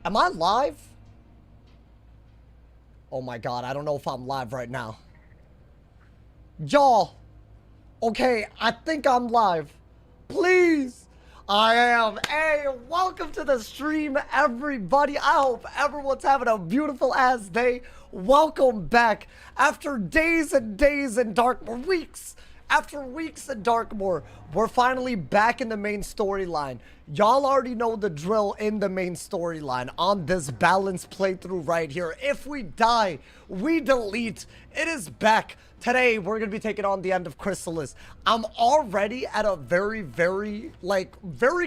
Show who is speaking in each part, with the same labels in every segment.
Speaker 1: Am I live? Oh my god, I don't know if I'm live right now. Y'all. Okay, I think I'm live. Please. I am. Hey, welcome to the stream, everybody. I hope everyone's having a beautiful ass day. Welcome back. After days and days in Darkmoor, weeks. After weeks in Darkmoor, we're finally back in the main storyline. Y'all already know the drill in the main storyline on this balanced playthrough right here. If we die, we delete. It is back. Today, we're going to be taking on the end of KHRYSALIS. I'm already at a very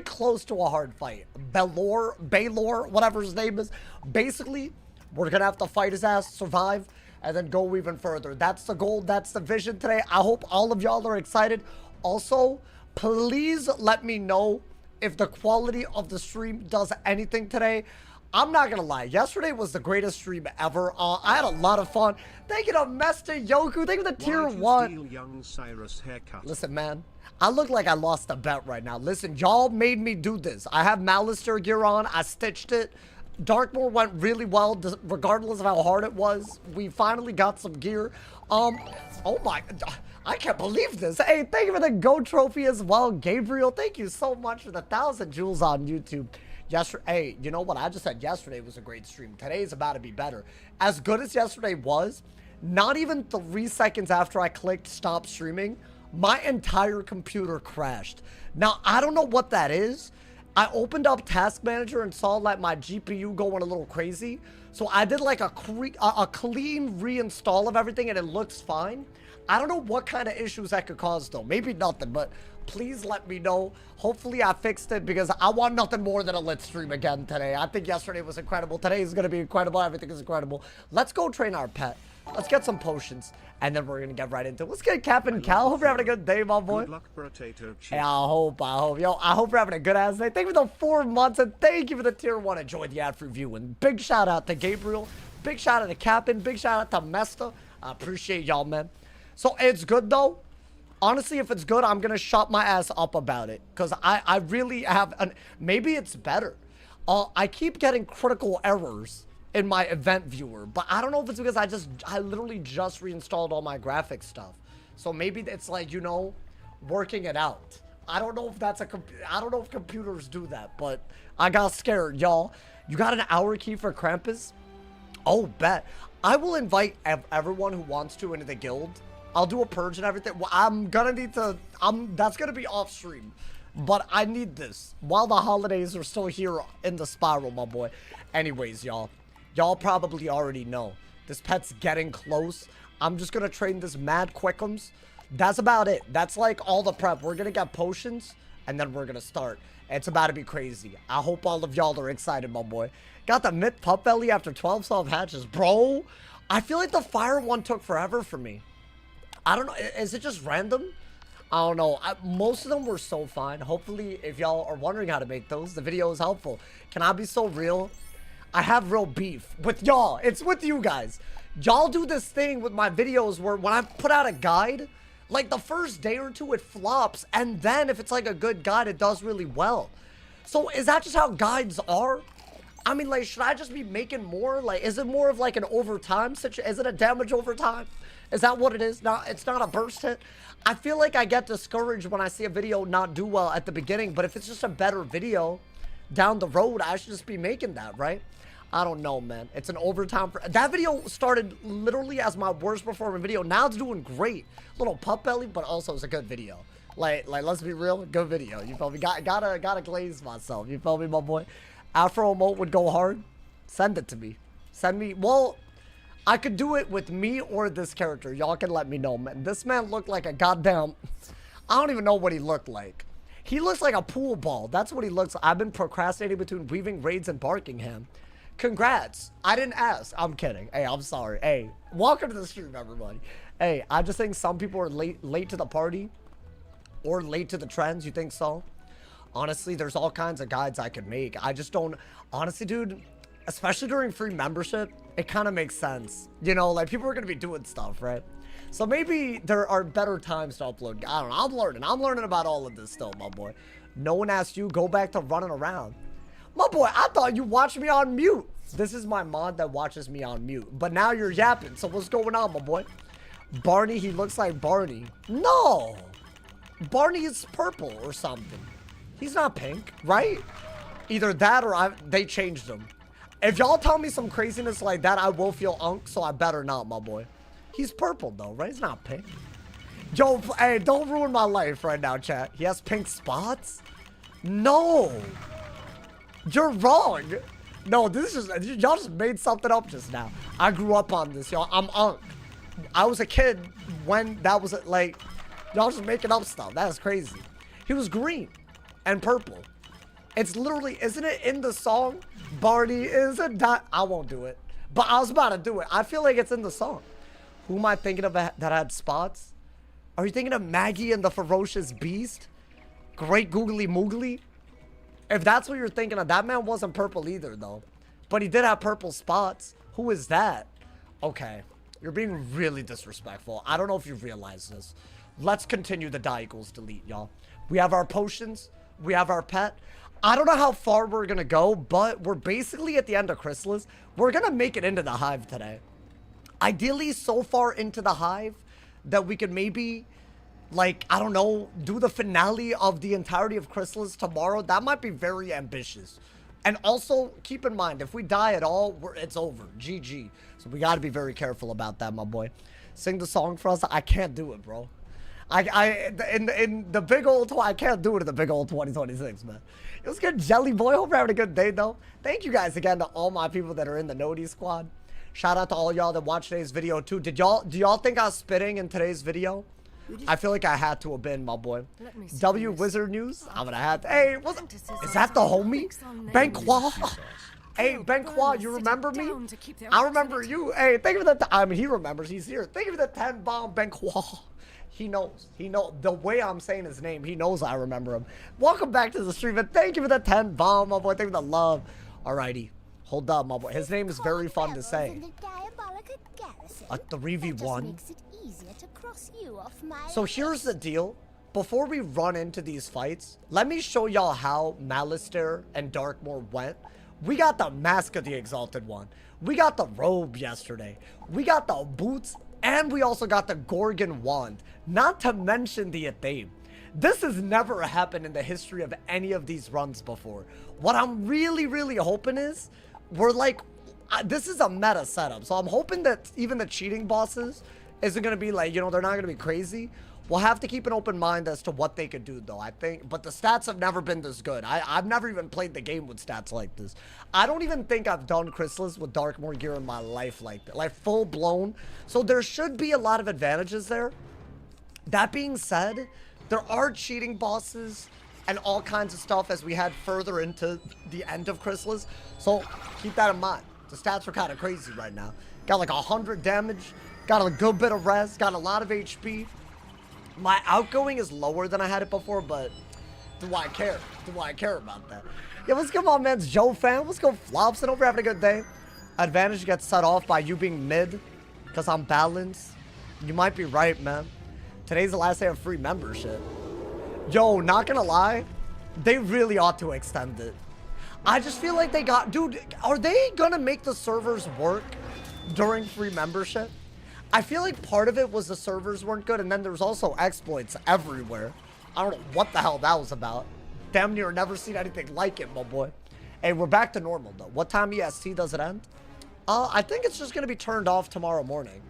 Speaker 1: close to a hard fight. Baylor, whatever his name is. Basically, we're going to have to fight his ass, survive, and then go even further. That's the goal. That's the vision today. I hope all of y'all are excited. Also, please let me know if the quality of the stream does anything today. I'm not gonna lie, yesterday was the greatest stream ever. I had a lot of fun. Thank you to Mester Yoku. Thank you to Tier 1.
Speaker 2: Young Cyrus haircut?
Speaker 1: Listen, man, I look like I lost a bet right now. Listen, y'all made me do this. I have Malister gear on. I stitched it. Darkmoor went really well, regardless of how hard it was. We finally got some gear. Oh my, I can't believe this. Hey, thank you for the Go Trophy as well. Gabriel, thank you so much for the 1,000 jewels on YouTube. Hey, you know what? I just said yesterday was a great stream. Today's about to be better. As good as yesterday was, not even 3 seconds after I clicked stop streaming, my entire computer crashed. Now, I don't know what that is. I opened up Task Manager and saw like my GPU going a little crazy. So I did like a clean reinstall of everything and it looks fine. I don't know what kind of issues that could cause though. Maybe nothing, but please let me know. Hopefully I fixed it because I want nothing more than a lit stream again today. I think yesterday was incredible. Today is going to be incredible. Everything is incredible. Let's go train our pet. Let's get some potions and then we're going to get right into it. Let's get Captain Cal. Hope you're having a good day, my boy.
Speaker 2: Good luck, potato chip.
Speaker 1: Yeah, I hope. Yo, I hope you're having a good ass day. Thank you for the 4 months and thank you for the tier 1. Enjoy the ad for viewing. Big shout out to Gabriel. Big shout out to Captain. Big shout out to Mesta. I appreciate y'all, man. So it's good though. Honestly, if it's good, I'm going to shut my ass up about it. Because I really have... maybe it's better. I keep getting critical errors in my event viewer. But I don't know if it's because I literally just reinstalled all my graphics stuff. So maybe it's like, you know, working it out. I don't know if that's I don't know if computers do that. But I got scared, y'all. You got an hour key for Krampus? Oh, bet. I will invite everyone who wants to into the guild. I'll do a purge and everything. Well, I'm gonna need to, that's gonna be off stream. But I need this while the holidays are still here in the spiral, my boy. Anyways, y'all probably already know. This pet's getting close. I'm just gonna train this mad quickums. That's about it. That's like all the prep. We're gonna get potions and then we're gonna start. It's about to be crazy. I hope all of y'all are excited, my boy. Got the mid pup belly after 12 soft hatches. Bro, I feel like the fire one took forever for me. I don't know. Is it just random? I don't know. Most of them were so fine. Hopefully, if y'all are wondering how to make those, the video is helpful. Can I be so real? I have real beef with y'all. It's with you guys. Y'all do this thing with my videos where when I put out a guide, like the first day or two, it flops. And then if it's like a good guide, it does really well. So is that just how guides are? I mean, like, should I just be making more? Like, is it more of like an overtime situation? Is it a damage overtime? Is that what it is? No, it's not a burst hit. I feel like I get discouraged when I see a video not do well at the beginning, but if it's just a better video down the road, I should just be making that, right? I don't know, man. It's an overtime. That video started literally as my worst performing video. Now it's doing great. Little pup belly, but also it's a good video. Like let's be real, good video. You feel me? Gotta glaze myself. You feel me, my boy? Afro emote would go hard. Send it to me. Send me. Well, I could do it with me or this character. Y'all can let me know, man. This man looked like a goddamn... I don't even know what he looked like. He looks like a pool ball. That's what he looks like. I've been procrastinating between weaving raids and Barkingham. Congrats. I didn't ask. I'm kidding. Hey, I'm sorry. Hey, welcome to the stream, everybody. Hey, I just think some people are late to the party or late to the trends. You think so? Honestly, there's all kinds of guides I could make. I just don't... Honestly, dude... Especially during free membership, it kind of makes sense. You know, like people are going to be doing stuff, right? So maybe there are better times to upload. I don't know. I'm learning about all of this still, my boy. No one asked you, go back to running around. My boy, I thought you watched me on mute. This is my mod that watches me on mute. But now you're yapping. So what's going on, my boy? Barney, he looks like Barney. No. Barney is purple or something. He's not pink, right? Either that or they changed him. If y'all tell me some craziness like that, I will feel unk, so I better not, my boy. He's purple, though, right? He's not pink. Yo, hey, don't ruin my life right now, chat. He has pink spots? No. You're wrong. No, this is... Y'all just made something up just now. I grew up on this, y'all. I'm unk. I was a kid when that was, like... Y'all just making up stuff. That is crazy. He was green and purple. It's literally... Isn't it in the song? Barney is a dot. I won't do it. But I was about to do it. I feel like it's in the song. Who am I thinking of that had spots? Are you thinking of Maggie and the Ferocious Beast? Great Googly Moogly? If that's what you're thinking of, that man wasn't purple either, though. But he did have purple spots. Who is that? Okay. You're being really disrespectful. I don't know if you realize this. Let's continue the die equals delete, y'all. We have our potions. We have our pet. I don't know how far we're going to go, but we're basically at the end of Chrysalis. We're going to make it into the hive today. Ideally, so far into the hive that we could maybe, like, I don't know, do the finale of the entirety of Chrysalis tomorrow. That might be very ambitious. And also, keep in mind, if we die at all, it's over. GG. So we got to be very careful about that, my boy. Sing the song for us. I can't do it, bro. In the big old, I can't do it in the big old 2026, man. It was good, Jelly Boy. Hope you're having a good day, though. Thank you guys again to all my people that are in the Noti squad. Shout out to all y'all that watched today's video, too. Do y'all think I was spitting in today's video? I feel like I had to have been, my boy. W Wizard News? I'm gonna have to. Hey, is that the homie? Benqua? Hey, Benqua, you remember me? I remember you. Hey, thank you for the... I mean, he remembers. He's here. Thank you for the 10 bomb, Benqua. He knows. He knows. The way I'm saying his name, he knows I remember him. Welcome back to the stream, and thank you for the 10 bomb, my boy. Thank you for the love. Alrighty. Hold up, my boy. His name is very fun to say. A 3v1. So here's the deal. Before we run into these fights, let me show y'all how Malistaire and Darkmoor went. We got the Mask of the Exalted One. We got the robe yesterday. We got the boots. And we also got the Gorgon Wand. Not to mention the Athame. This has never happened in the history of any of these runs before. What I'm really, really hoping is, we're like, this is a meta setup. So I'm hoping that even the cheating bosses isn't going to be like, you know, they're not going to be crazy. We'll have to keep an open mind as to what they could do, though, I think. But the stats have never been this good. I've never even played the game with stats like this. I don't even think I've done Chrysalis with Darkmoor gear in my life like that. Like, full blown. So there should be a lot of advantages there. That being said, there are cheating bosses and all kinds of stuff as we head further into the end of Chrysalis. So keep that in mind. The stats are kind of crazy right now. Got like 100 damage. Got a good bit of res. Got a lot of HP. My outgoing is lower than I had it before, but do I care? Do I care about that? Yeah, what's good, my man's Joe fan? What's good, Flops? And hope you're having a good day. Advantage gets set off by you being mid because I'm balanced. You might be right, man. Today's the last day of free membership. Yo, not gonna lie, they really ought to extend it. I just feel like they got... Dude, are they gonna make the servers work during free membership? I feel like part of it was the servers weren't good, and then there was also exploits everywhere. I don't know what the hell that was about. Damn near never seen anything like it, my boy. Hey, we're back to normal, though. What time EST does it end? I think it's just going to be turned off tomorrow morning.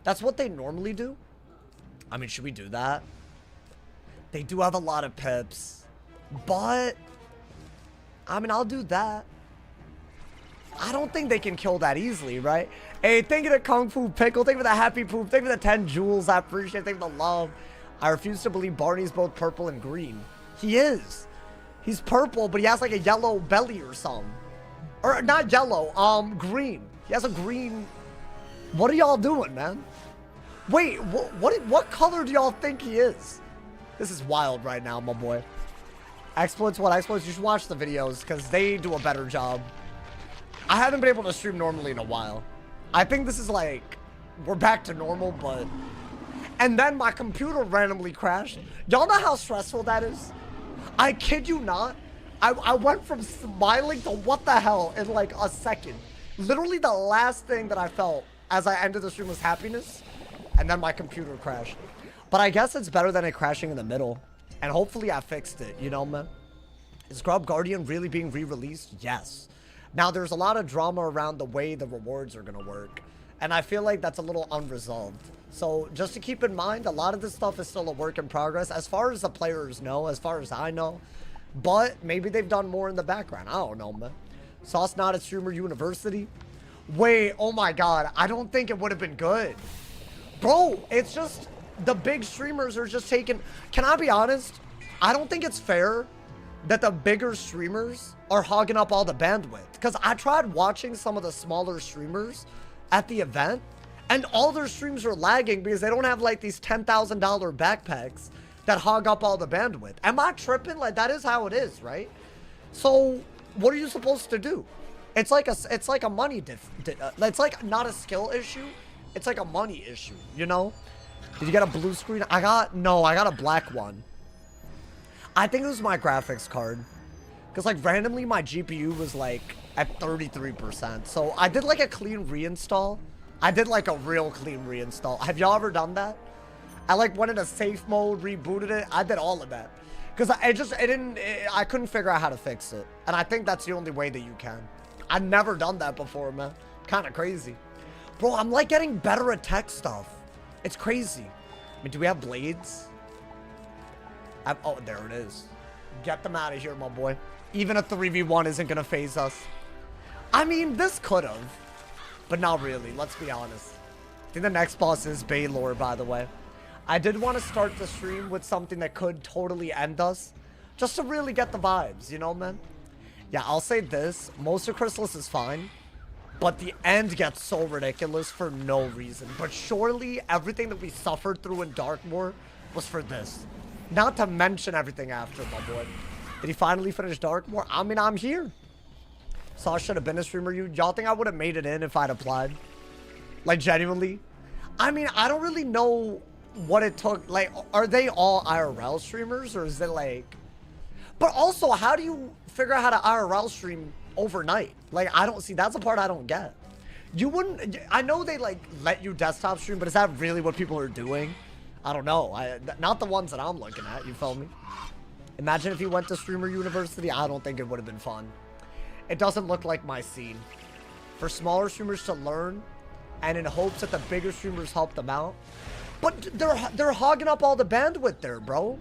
Speaker 1: That's what they normally do. I mean, should we do that? They do have a lot of pips. But, I mean, I'll do that. I don't think they can kill that easily, right? Hey, thank you to Kung Fu Pickle. Thank you for the happy poop. Thank you for the 10 jewels. I appreciate it. Thank you for the love. I refuse to believe Barney's both purple and green. He is. He's purple, but he has like a yellow belly or something. Or not yellow, green. He has a green... What are y'all doing, man? Wait, what color do y'all think he is? This is wild right now, my boy. Exploits, what exploits? You should watch the videos because they do a better job. I haven't been able to stream normally in a while. I think this is like, we're back to normal, but... And then my computer randomly crashed. Y'all know how stressful that is? I kid you not. I went from smiling to what the hell in like a second. Literally the last thing that I felt as I ended the stream was happiness, and then my computer crashed. But I guess it's better than it crashing in the middle, and hopefully I fixed it, you know, man. Is Grub Guardian really being re-released? Yes. Now there's a lot of drama around the way the rewards are gonna work, and I feel like that's a little unresolved. So just to keep in mind, a lot of this stuff is still a work in progress, as far as the players know, as far as I know. But maybe they've done more in the background. I don't know, man. Sauce not at Streamer University. Wait, oh my god. I don't think it would have been good. Bro, it's just the big streamers are just taking... Can I be honest? I don't think it's fair that the bigger streamers are hogging up all the bandwidth. Because I tried watching some of the smaller streamers at the event, and all their streams are lagging because they don't have like these $10,000 backpacks that hog up all the bandwidth. Am I tripping? Like, that is how it is, right? So what are you supposed to do? It's like a money it's like not a skill issue, it's like a money issue, you know? Did you get a blue screen? No, I got a black one. I think it was my graphics card, because like randomly my GPU was like at 33%. So I did like a clean reinstall. I did like a real clean reinstall. Have y'all ever done that? I like went into safe mode, rebooted it. I did all of that. Because I couldn't figure out how to fix it. And I think that's the only way that you can. I've never done that before, man. Kind of crazy. Bro, I'm like getting better at tech stuff. It's crazy. I mean, do we have blades? Oh, there it is. Get them out of here, my boy. Even a 3v1 isn't going to phase us. I mean, this could have. But not really, let's be honest. I think the next boss is Baylor, by the way. I did want to start the stream with something that could totally end us, just to really get the vibes, you know, man? Yeah, I'll say this. Most of Chrysalis is fine, but the end gets so ridiculous for no reason. But surely everything that we suffered through in Darkmoor was for this. Not to mention everything after, my boy. Did he finally finish Darkmoor? I mean, I'm here. So I should have been a streamer. Y'all think I would have made it in if I'd applied? Like, genuinely? I mean, I don't really know what it took. Like, are they all IRL streamers, or is it like... But also, how do you figure out how to IRL stream overnight? Like, I don't see... That's the part I don't get. You wouldn't... I know they, like, let you desktop stream, but is that really what people are doing? I don't know. Not the ones that I'm looking at, you feel me? Imagine if you went to Streamer University. I don't think it would have been fun. It doesn't look like my scene. For smaller streamers to learn, and in hopes that the bigger streamers help them out. But they're hogging up all the bandwidth there, bro.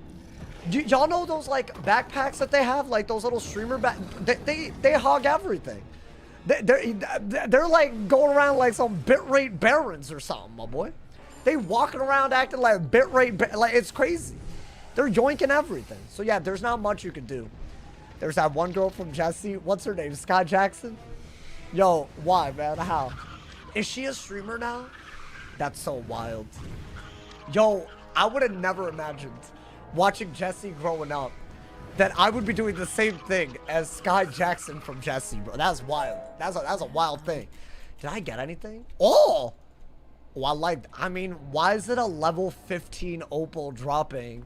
Speaker 1: Y'all know those like backpacks that they have, like those little streamer they hog everything. They're like going around like some bitrate barons or something, my boy. They walking around acting like bitrate, like it's crazy. They're yoinking everything. So yeah, there's not much you can do. There's that one girl from Jesse. What's her name? Scott Jackson? Yo, why, man? How? Is she a streamer now? That's so wild. Yo, I would have never imagined watching Jesse growing up that I would be doing the same thing as Scott Jackson from Jesse, bro. That's wild. That's a wild thing. Did I get anything? Oh! Well, I mean, why is it a level 15 opal dropping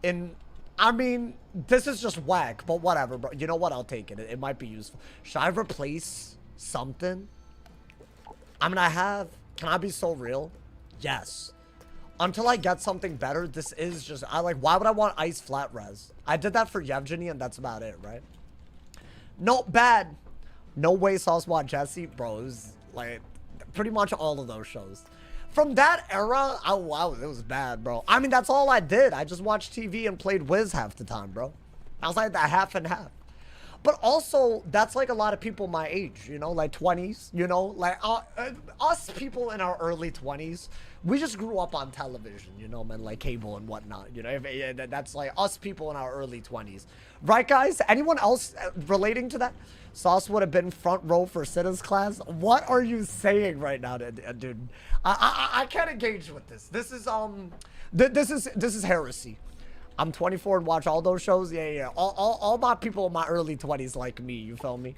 Speaker 1: in... I mean, this is just whack, but whatever, bro. You know what? I'll take it. It might be useful. Should I replace something? I mean, can I be so real? Yes. Until I get something better, this is just, why would I want ice flat res? I did that for Yevgeny, and that's about it, right? Not bad. No Way Sauce Watch Jesse. Bro, it was, like, pretty much all of those shows. From that era, oh wow, it was bad, bro. I mean, that's all I did. I just watched TV and played Wiz half the time, bro. I was like that half and half. But also, that's like a lot of people my age, you know, like 20s, you know, like us people in our early 20s, we just grew up on television, you know, man, like cable and whatnot, you know, that's like us people in our early 20s. Right, guys? Anyone else relating to that? Sauce would have been front row for Sitta's class. What are you saying right now, dude? I can't engage with this. This is heresy. I'm 24 and watch all those shows. Yeah. All my people in my early 20s like me. You feel me?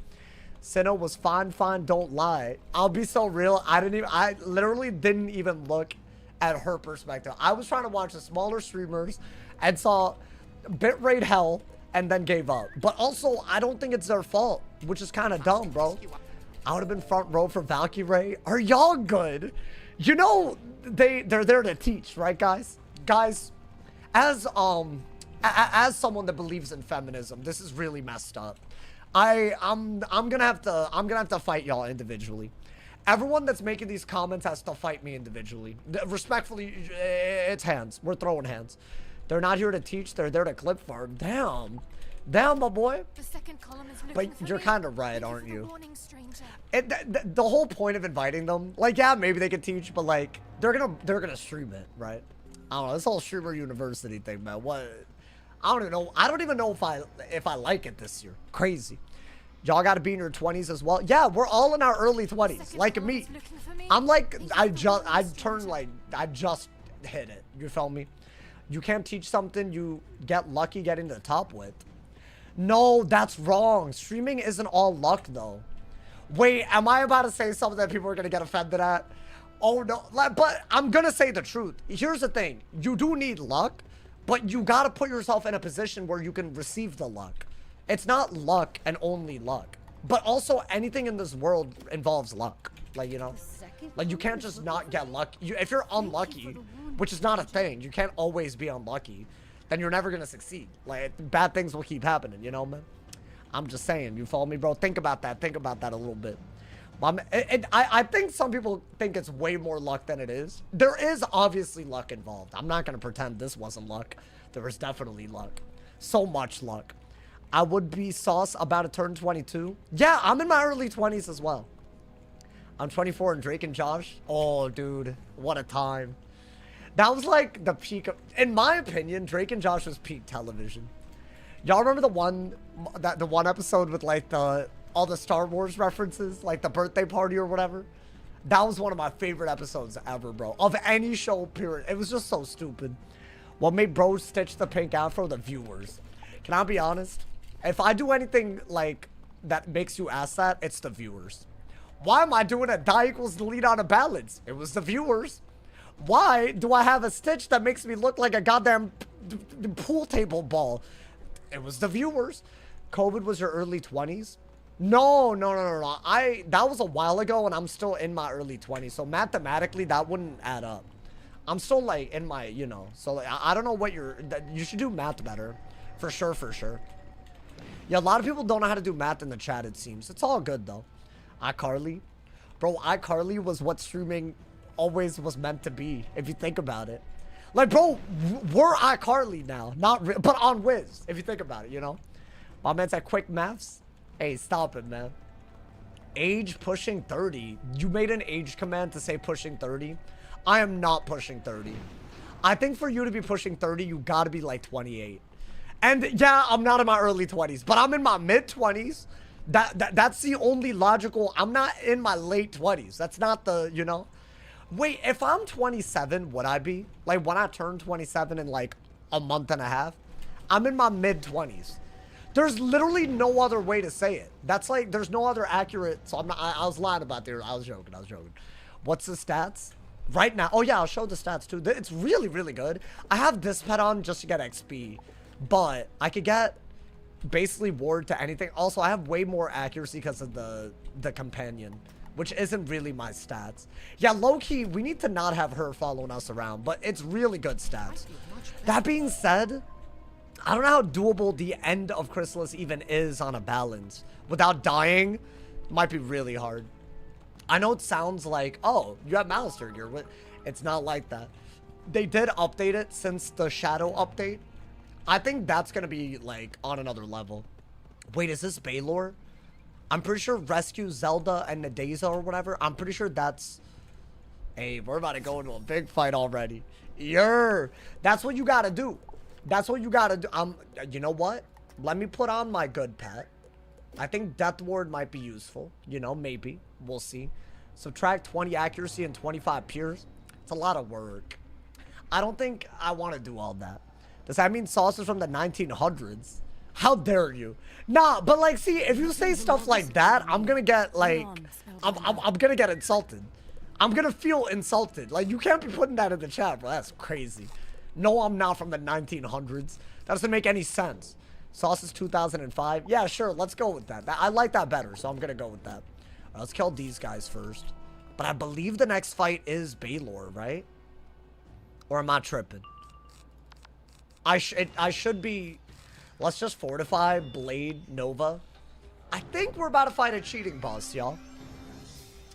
Speaker 1: Cinna was fine. Don't lie. I'll be so real. I literally didn't even look at her perspective. I was trying to watch the smaller streamers and saw bitrate hell and then gave up. But also, I don't think it's their fault, which is kind of dumb, bro. I would have been front row for Valkyrie. Are y'all good? You know, they're there to teach, right, guys? Guys, as someone that believes in feminism, this is really messed up. I'm gonna have to fight y'all individually. Everyone that's making these comments has to fight me individually. Respectfully, it's hands. We're throwing hands. They're not here to teach. They're there to clip farm. Damn. Damn, my boy.
Speaker 3: The second column is looking
Speaker 1: But you're kind of right, aren't you?
Speaker 3: Warning, stranger.
Speaker 1: The whole point of inviting them, like, yeah, maybe they could teach, but like, they're gonna stream it, right? I don't know. This whole streamer university thing, man. What? I don't even know. I don't even know if I like it this year. Crazy. Y'all got to be in your 20s as well. Yeah, we're all in our early 20s, like me. I'm like, I just hit it. You feel me? You can't teach something you get lucky getting to the top with. No, that's wrong. Streaming isn't all luck, though. Wait, am I about to say something that people are going to get offended at? Oh, no. But I'm going to say the truth. Here's the thing. You do need luck, but you got to put yourself in a position where you can receive the luck. It's not luck and only luck. But also, anything in this world involves luck. Like, you know? Like, you can't just not get lucky. If you're unlucky, which is not a thing, you can't always be unlucky, then you're never going to succeed. Like, bad things will keep happening, you know, man? I'm just saying, you follow me, bro? Think about that. Think about that a little bit. I think some people think it's way more luck than it is. There is obviously luck involved. I'm not going to pretend this wasn't luck. There was definitely luck. So much luck. I would be sauce about to turn 22. Yeah, I'm in my early 20s as well. I'm 24 and Drake and Josh. Oh, dude. What a time. That was like the peak of, in my opinion, Drake and Josh was peak television. Y'all remember the one episode with like all the Star Wars references, like the birthday party or whatever? That was one of my favorite episodes ever, bro. Of any show, period. It was just so stupid. What made bro stitch the pink afro? The viewers. Can I be honest? If I do anything like that makes you ask that, it's the viewers. Why am I doing a die equals delete on a balance? It was the viewers. Why do I have a stitch that makes me look like a goddamn pool table ball? It was the viewers. COVID was your early 20s? No. That was a while ago and I'm still in my early 20s. So mathematically, that wouldn't add up. I'm still like in my, you know, so like, I don't know what you should do math better. For sure. Yeah, a lot of people don't know how to do math in the chat, it seems. It's all good, though. iCarly. Bro, iCarly was what streaming always was meant to be, if you think about it. Like, bro, we're iCarly now. But on Wiz, if you think about it, you know? My man's at quick maths. Hey, stop it, man. Age pushing 30. You made an age command to say pushing 30. I am not pushing 30. I think for you to be pushing 30, you gotta be like 28. And yeah, I'm not in my early 20s, but I'm in my mid 20s. That's the only logical. I'm not in my late 20s. That's not the, you know. Wait, if I'm 27, would I be? Like when I turn 27 in like a month and a half, I'm in my mid 20s. There's literally no other way to say it. That's like, there's no other accurate. So I'm not, I was lying about there. I was joking. What's the stats? Right now. Oh yeah, I'll show the stats too. It's really, really good. I have this pet on just to get XP. But I could get basically ward to anything. Also, I have way more accuracy because of the companion, which isn't really my stats. Yeah, low-key, we need to not have her following us around, but it's really good stats. That being said, I don't know how doable the end of Chrysalis even is on a balance. Without dying, might be really hard. I know it sounds like, oh, you have Malister gear. It's not like that. They did update it since the Shadow update. I think that's going to be, like, on another level. Wait, is this Baylor? I'm pretty sure Rescue Zelda and Nadeza or whatever. I'm pretty sure that's... Hey, we're about to go into a big fight already. That's what you got to do. That's what you got to do. You know what? Let me put on my good pet. I think Death Ward might be useful. You know, maybe. We'll see. Subtract 20 accuracy and 25 pierce. It's a lot of work. I don't think I want to do all that. Does that mean sauce is from the 1900s? How dare you? Nah, but like, see, if you say stuff like that, I'm gonna get like, I'm gonna get insulted. I'm gonna feel insulted. Like, you can't be putting that in the chat, bro. That's crazy. No, I'm not from the 1900s. That doesn't make any sense. Sauce is 2005. Yeah, sure. Let's go with that. I like that better, so I'm going to go with that. All right, let's kill these guys first. But I believe the next fight is Baylor, right? Or am I tripping? I should be... Let's just fortify Blade Nova. I think we're about to fight a cheating boss, y'all.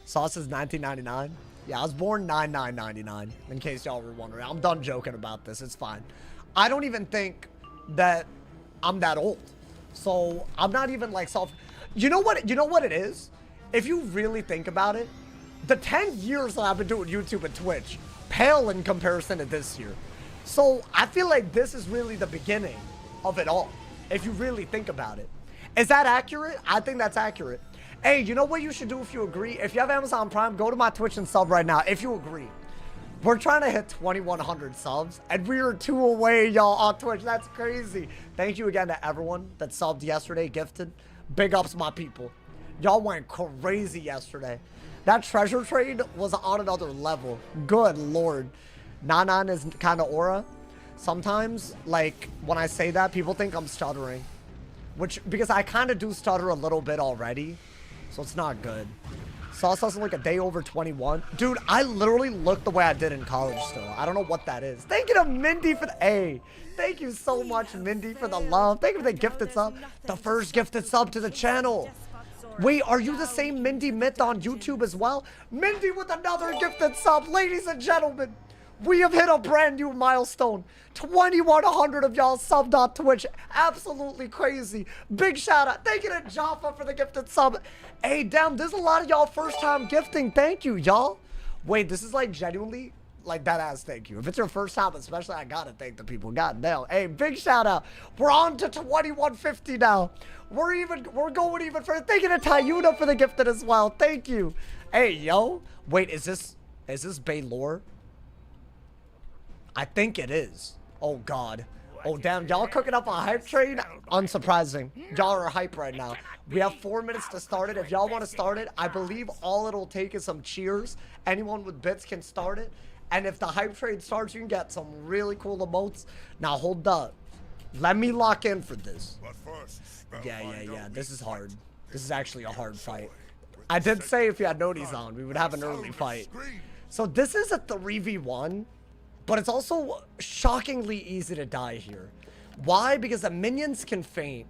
Speaker 1: Sauce is 1999. Yeah, I was born 9999, in case y'all were wondering. I'm done joking about this. It's fine. I don't even think that I'm that old. So, I'm not even like You know what it is? If you really think about it, the 10 years that I've been doing YouTube and Twitch pale in comparison to this year. So, I feel like this is really the beginning of it all, if you really think about it. Is that accurate? I think that's accurate. Hey, you know what you should do if you agree? If you have Amazon Prime, go to my Twitch and sub right now, if you agree. We're trying to hit 2,100 subs, and we are 2 away, y'all, on Twitch. That's crazy. Thank you again to everyone that subbed yesterday, gifted. Big ups, my people. Y'all went crazy yesterday. That treasure trade was on another level. Good lord. Nanan is kind of aura. Sometimes, like, when I say that, people think I'm stuttering. Because I kind of do stutter a little bit already. So it's not good. Sauce doesn't look a day over 21. Dude, I literally look the way I did in college still. I don't know what that is. Thank you to Mindy for the A. Thank you so much, Mindy, for the love. Thank you for the gifted sub. The first gifted sub to the channel. Wait, are you the same Mindy Myth on YouTube as well? Mindy with another gifted sub. Ladies and gentlemen, we have hit a brand new milestone. 2,100 of y'all subbed on Twitch. Absolutely crazy. Big shout out. Thank you to Jaffa for the gifted sub. Hey, damn, there's a lot of y'all first time gifting. Thank you, y'all. Wait, this is like genuinely like that ass thank you. If it's your first time, especially, I gotta thank the people. God damn. Hey, big shout out. We're on to 2,150 now. We're going even further. Thank you to Tayuna for the gifted as well. Thank you. Hey, yo. Wait, is this Baylor? I think it is. Oh, God. Oh, damn. Y'all cooking up a hype train? Unsurprising. Y'all are hype right now. We have 4 minutes to start it. If y'all want to start it, I believe all it'll take is some cheers. Anyone with bits can start it. And if the hype train starts, you can get some really cool emotes. Now, hold up. Let me lock in for this. Yeah. This is hard. This is actually a hard fight. I did say if you had noties on, we would have an early fight. So this is a 3v1. But it's also shockingly easy to die here. Why? Because the minions can faint.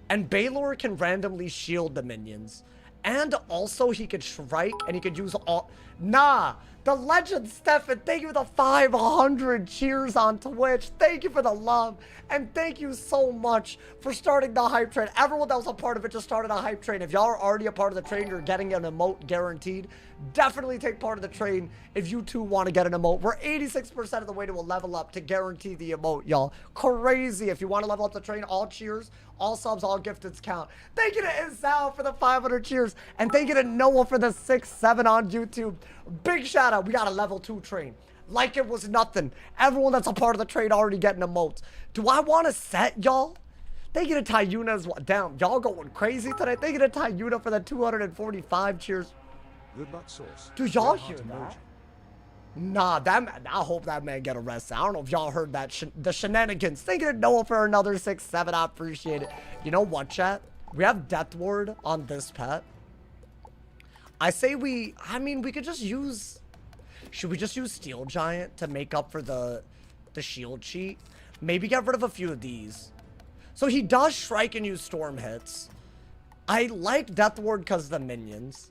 Speaker 1: And Baylor can randomly shield the minions. And also he could strike and he could use all... Nah! The legend Stefan, thank you for the 500 cheers on Twitch. Thank you for the love. And thank you so much for starting the hype train. Everyone that was a part of it just started a hype train. If y'all are already a part of the train, you're getting an emote guaranteed. Definitely take part of the train if you too want to get an emote. We're 86% of the way to a level up to guarantee the emote, y'all. Crazy. If you want to level up the train, all cheers, all subs, all gifteds count. Thank you to Isao for the 500 cheers. And thank you to Noah for the 6-7 on YouTube. Big shout out. We got a level 2 train. Like it was nothing. Everyone that's a part of the train already getting emotes. Do I want to set, y'all? Thank you to Tayuna as well. Damn, y'all going crazy today. Thank you to Tayuna for the 245 cheers.
Speaker 2: Good luck, Source.
Speaker 1: Do y'all hear that? Nah, that man, I hope that man get arrested. I don't know if y'all heard that, the shenanigans. Thank you to Noah for another 6-7. I appreciate it. You know what, chat? We have Death Ward on this pet. I say we could just use... Should we just use Steel Giant to make up for the shield cheat? Maybe get rid of a few of these. So he does strike and use storm hits. I like Death Ward because of the minions.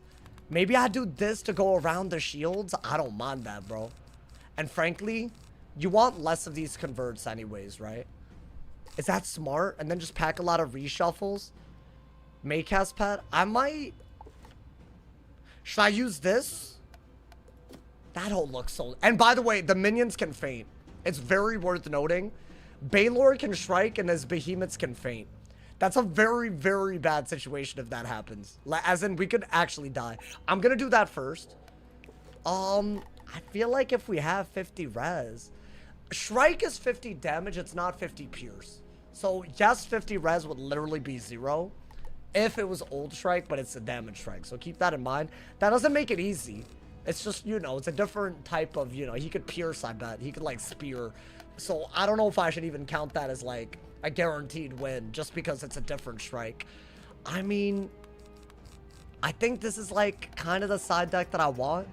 Speaker 1: Maybe I do this to go around the shields. I don't mind that, bro. And frankly, you want less of these converts anyways, right? Is that smart? And then just pack a lot of reshuffles. Maycast pet. I might... Should I use this? That don't look so... And by the way, the minions can faint. It's very worth noting. Baylor can strike and his behemoths can faint. That's a very, very bad situation if that happens. As in, we could actually die. I'm gonna do that first. I feel like if we have 50 res... Strike is 50 damage, it's not 50 pierce. So, yes, 50 res would literally be 0. If it was old strike, but it's a damage strike. So keep that in mind. That doesn't make it easy. It's just, you know, it's a different type of, you know, he could pierce, I bet. He could, like, spear. So I don't know if I should even count that as, like, a guaranteed win just because it's a different strike. I mean, I think this is like kind of the side deck that I want.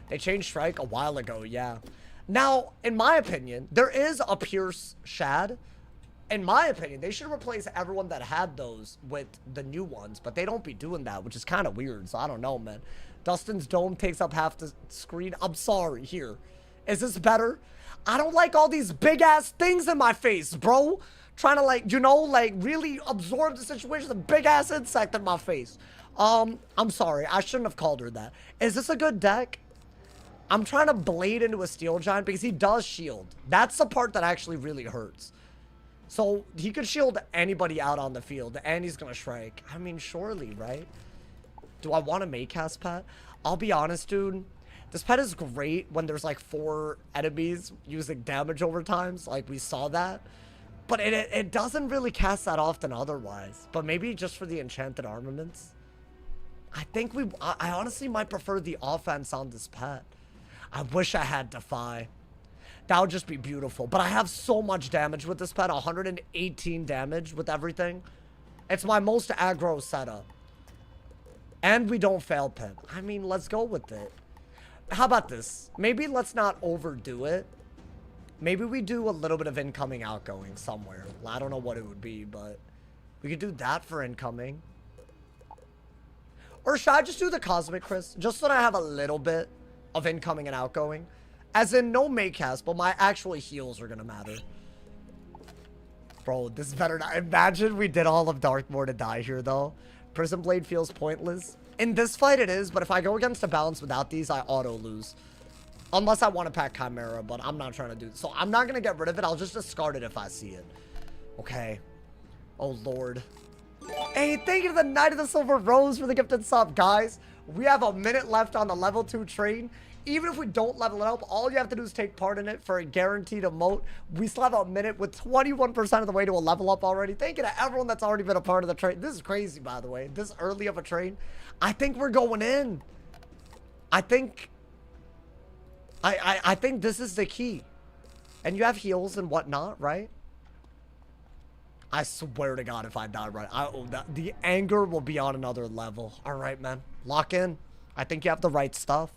Speaker 1: They changed strike a while ago, yeah. Now, in my opinion, there is a Pierce Shad. In my opinion, they should replace everyone that had those with the new ones, but they don't be doing that, which is kind of weird, so I don't know, man. Dustin's dome takes up half the screen. I'm sorry, here. Is this better? I don't like all these big-ass things in my face, bro. Trying to, like, you know, like, really absorb the situation. A big-ass insect in my face. I'm sorry. I shouldn't have called her that. Is this a good deck? I'm trying to blade into a Steel Giant because he does shield. That's the part that actually really hurts. So, he could shield anybody out on the field, and he's gonna strike. I mean, surely, right? Do I want to make cast pet? I'll be honest, dude. This pet is great when there's, like, 4 enemies using damage over times. Like, we saw that. But it doesn't really cast that often otherwise. But maybe just for the enchanted armaments. I think I honestly might prefer the offense on this pet. I wish I had Defy. That would just be beautiful. But I have so much damage with this pet. 118 damage with everything. It's my most aggro setup. And we don't fail pip. I mean, let's go with it. How about this? Maybe let's not overdo it. Maybe we do a little bit of incoming, outgoing somewhere. I don't know what it would be, but we could do that for incoming. Or should I just do the Cosmic Chris? Just so that I have a little bit of incoming and outgoing. As in, no make cast, but my actual heals are gonna matter. Bro, this better not. Imagine we did all of Darkmoor to die here, though. Prism Blade feels pointless. In this fight, it is, but if I go against a balance without these, I auto-lose. Unless I want to pack Chimera, but I'm not trying to do it. So I'm not gonna get rid of it. I'll just discard it if I see it. Okay. Oh, Lord. Hey, thank you to the Knight of the Silver Rose for the gifted sub, guys. We have a minute left on the level 2 train. Even if we don't level it up, all you have to do is take part in it for a guaranteed emote. We still have a minute with 21% of the way to a level up already. Thank you to everyone that's already been a part of the train. This is crazy, by the way. This early of a train. I think we're going in. I think this is the key. And you have heals and whatnot, right? I swear to God, if I die right, the anger will be on another level. All right, man. Lock in. I think you have the right stuff.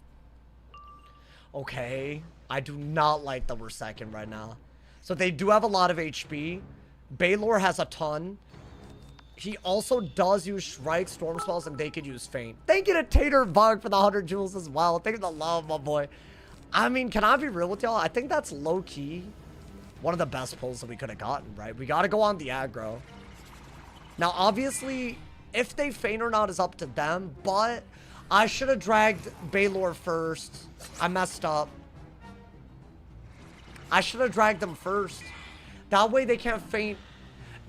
Speaker 1: Okay. I do not like that we're second right now. So they do have a lot of HP. Baylor has a ton. He also does use Strike, Storm Spells, and they could use Feint. Thank you to Tater Bug for the 100 jewels as well. Thank you for the love, my boy. I mean, can I be real with y'all? I think that's low-key one of the best pulls that we could have gotten, right? We got to go on the aggro. Now, obviously, if they feint or not is up to them, but I should have dragged Baylor first. I messed up. I should have dragged them first. That way they can't feint.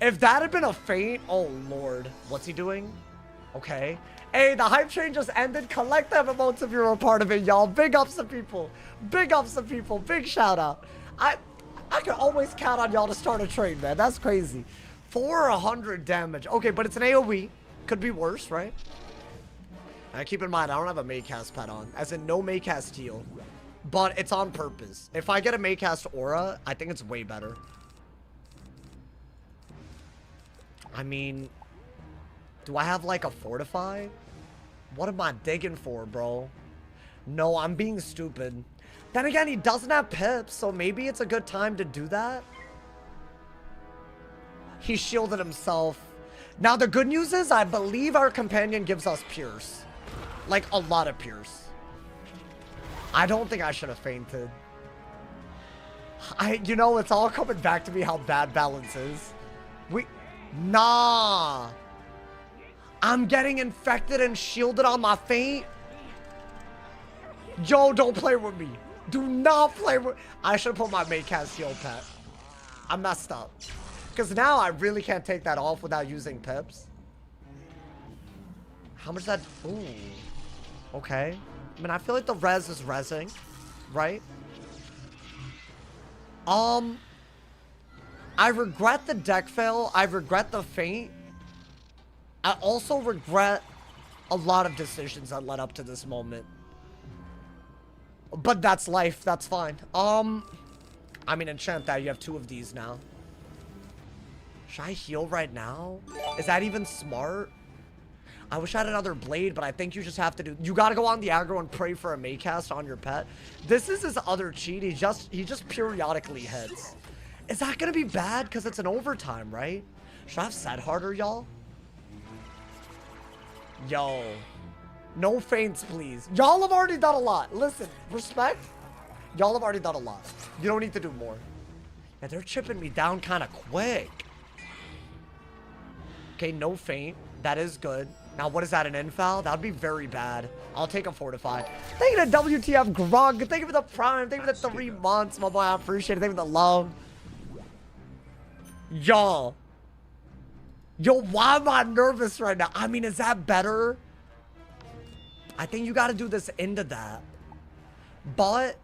Speaker 1: If that had been a feint, oh, Lord. What's he doing? Okay. Hey, the hype train just ended. Collect them emotes if you're a part of it, y'all. Big ups to people. Big ups to people. Big shout out. I can always count on y'all to start a train, man. That's crazy. 400 damage. Okay, but it's an AoE. Could be worse, right? And keep in mind, I don't have a Maycast pet on. As in, no Maycast heal. But it's on purpose. If I get a Maycast aura, I think it's way better. I mean, do I have like a Fortify? What am I digging for, bro? No, I'm being stupid. Then again, he doesn't have pips, so maybe it's a good time to do that. He shielded himself. Now, the good news is I believe our companion gives us Pierce. Like, a lot of Pierce. I don't think I should have fainted. You know, it's all coming back to me how bad balance is. Nah. I'm getting infected and shielded on my feint. Yo, don't play with me. Do not play with... I should have put my Maycast heal pet. I messed up. Because now I really can't take that off without using pips. How much is that... Ooh. Okay. I mean, I feel like the res is resing. Right? I regret the deck fail. I regret the feint. I also regret a lot of decisions that led up to this moment. But that's life. That's fine. I mean, enchant that. You have 2 of these now. Should I heal right now? Is that even smart? I wish I had another blade, but I think you just have to do... You gotta go on the aggro and pray for a Maycast on your pet. This is his other cheat. He just periodically hits. Is that gonna be bad? Because it's an overtime, right? Should I have set harder, y'all? Yo. No feints, please. Y'all have already done a lot. Listen, respect. Y'all have already done a lot. You don't need to do more. Yeah, they're chipping me down kind of quick. Okay, no feint. That is good. Now, what is that, an infoul? That would be very bad. I'll take a fortify. Thank you to WTF Grug. Thank you for the prime. Thank you for the 3 months, my boy. I appreciate it. Thank you for the love. Y'all. Yo, why am I nervous right now? I mean, is that better? I think you got to do this into that. But,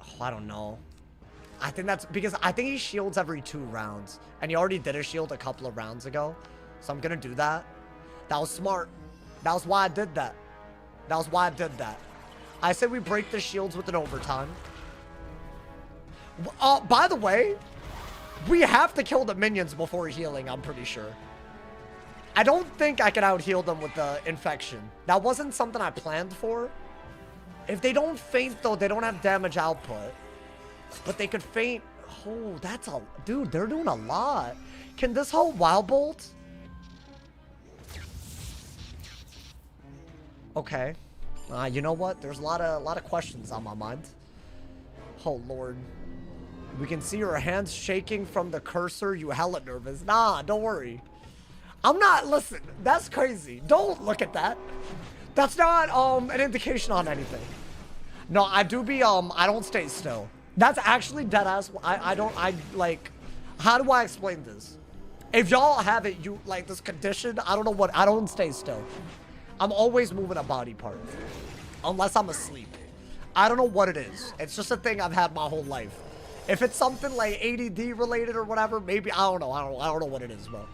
Speaker 1: oh, I don't know. I think that's because I think he shields every 2 rounds. And he already did a shield a couple of rounds ago. So I'm going to do that. That was smart. That was why I did that. That was why I did that. I said we break the shields with an overtime. By the way, we have to kill the minions before healing, I'm pretty sure. I don't think I can out-heal them with the infection. That wasn't something I planned for. If they don't faint, though, they don't have damage output. But they could faint. Oh, that's a... Dude, they're doing a lot. Can this hold Wild Bolt? Okay. You know what? There's a lot of questions on my mind. Oh, Lord. We can see your hands shaking from the cursor. You hella nervous. Nah, don't worry. I'm not... Listen, that's crazy. Don't look at that. That's not an indication on anything. No, I do be... I don't stay still. That's actually deadass. I like... How do I explain this? If y'all have it, you... Like, this condition, I don't know what... I don't stay still. I'm always moving a body part. Unless I'm asleep. I don't know what it is. It's just a thing I've had my whole life. If it's something like ADD related or whatever, maybe... I don't know. I don't know what it is, bro.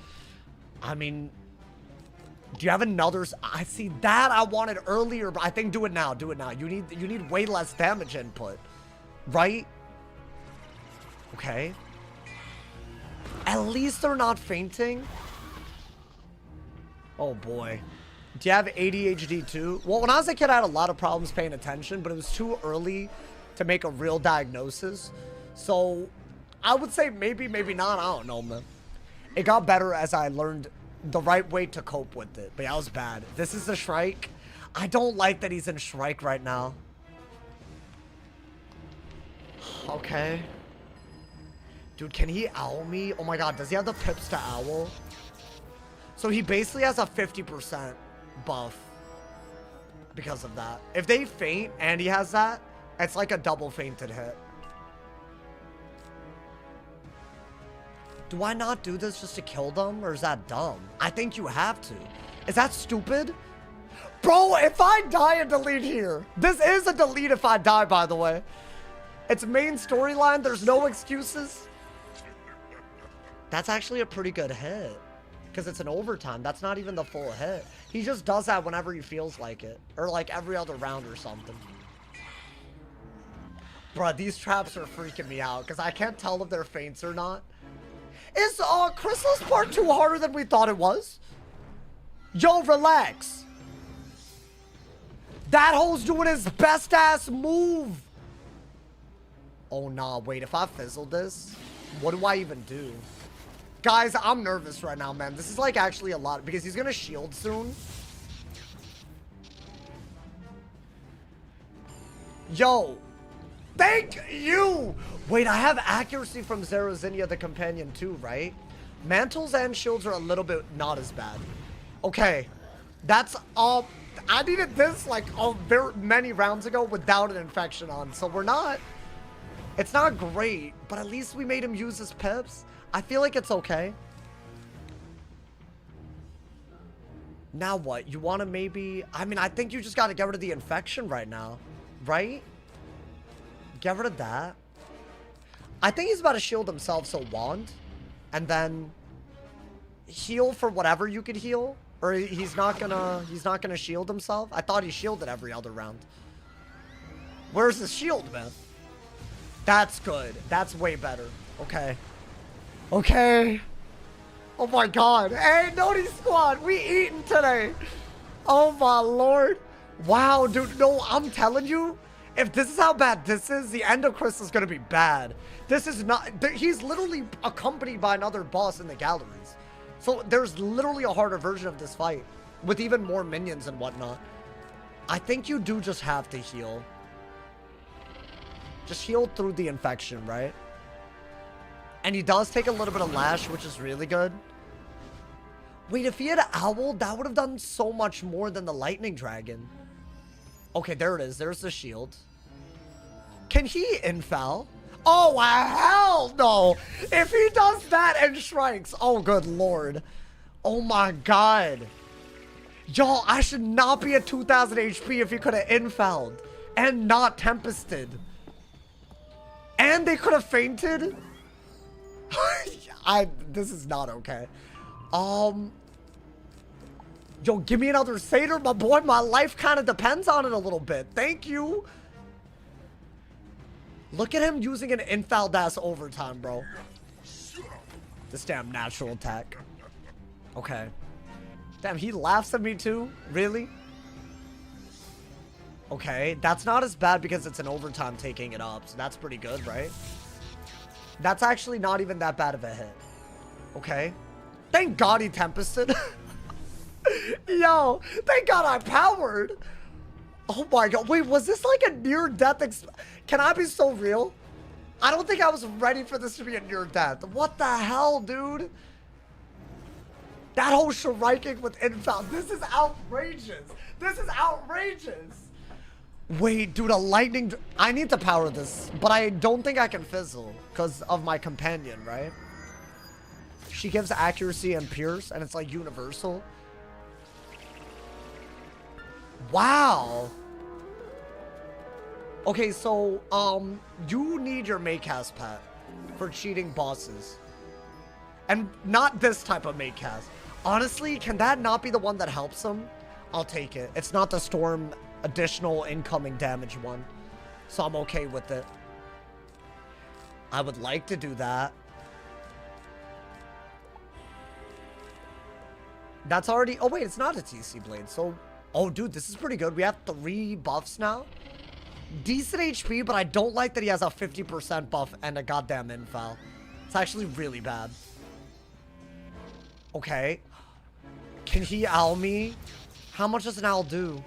Speaker 1: I mean... Do you have another... I see that I wanted earlier, but I think do it now. Do it now. You need way less damage input. Right? Okay. At least they're not fainting. Oh, boy. Do you have ADHD too? Well, when I was a kid, I had a lot of problems paying attention, but it was too early to make a real diagnosis. So, I would say maybe, maybe not. I don't know, man. It got better as I learned the right way to cope with it. But yeah, it was bad. This is the Shrike. I don't like that he's in Shrike right now. Okay. Dude, can he owl me? Oh my god, does he have the pips to owl? So he basically has a 50% buff because of that. If they faint and he has that, it's like a double fainted hit. Do I not do this just to kill them, or is that dumb? I think you have to. Is that stupid? Bro, if I die and delete here, this is a delete if I die, by the way. It's main storyline, there's no excuses. That's actually a pretty good hit. Because it's an overtime. That's not even the full hit. He just does that whenever he feels like it. Or like every other round or something. Bruh, these traps are freaking me out. Because I can't tell if they're feints or not. Is Chrysalis part 2 harder than we thought it was? Yo, relax. That hole's doing his best ass move. Oh, nah. Wait, if I fizzle this, what do I even do? Guys, I'm nervous right now, man. This is like actually a lot because he's gonna shield soon. Yo, thank you. Wait, I have accuracy from Zerazinia, the companion too, right? Mantles and shields are a little bit not as bad. Okay, that's I needed this like very many rounds ago without an infection on, so we're not. It's not great, but at least we made him use his pips. I feel like it's okay. Now what? You want to maybe... I mean, I think you just got to get rid of the infection right now. Right? Get rid of that. I think he's about to shield himself, so wand. And then... heal for whatever you could heal. Or he's not gonna shield himself. I thought he shielded every other round. Where's his shield, man? That's good. That's way better. Okay. Okay. Oh my god. Hey, Noti Squad, we eating today. Oh my lord. Wow, dude. No, I'm telling you, if this is how bad this is, the end of Chris is going to be bad. This is not... He's literally accompanied by another boss in the galleries. So there's literally a harder version of this fight with even more minions and whatnot. I think you do just have to heal. Just heal through the infection, right? And he does take a little bit of lash, which is really good. Wait, if he had an owl, that would have done so much more than the lightning dragon. Okay, there it is. There's the shield. Can he infoul? Oh, hell no. If he does that and strikes. Oh, good lord. Oh my god. Y'all, I should not be at 2,000 HP if he could have infouled and not tempested. And they could have fainted. This is not okay. Yo, give me another satyr, my boy. My life kind of depends on it a little bit. Thank you. Look at him using an infouled ass overtime, bro. This damn natural attack. Okay. Damn, he laughs at me too? Really? Okay, that's not as bad because it's an overtime taking it up, so that's pretty good, right? That's actually not even that bad of a hit. Okay. Thank God he tempested. Yo, thank God I powered. Oh my god. Wait, was this like a near-death Can I be so real? I don't think I was ready for this to be a near-death. What the hell, dude? That whole shuriken with infoul. This is outrageous. This is outrageous. Wait, dude, a lightning... I need to power this, but I don't think I can fizzle because of my companion, right? She gives accuracy and pierce, and it's like universal. Wow. Okay, so, you need your Maycast pet for cheating bosses. And not this type of Maycast. Honestly, can that not be the one that helps him? I'll take it. It's not the storm additional incoming damage one. So I'm okay with it. I would like to do that. That's already... Oh, wait, it's not a TC Blade. So... Oh, dude, this is pretty good. We have 3 buffs now. Decent HP, but I don't like that he has a 50% buff and a goddamn infoul. It's actually really bad. Okay. Can he owl me? How much does an owl do?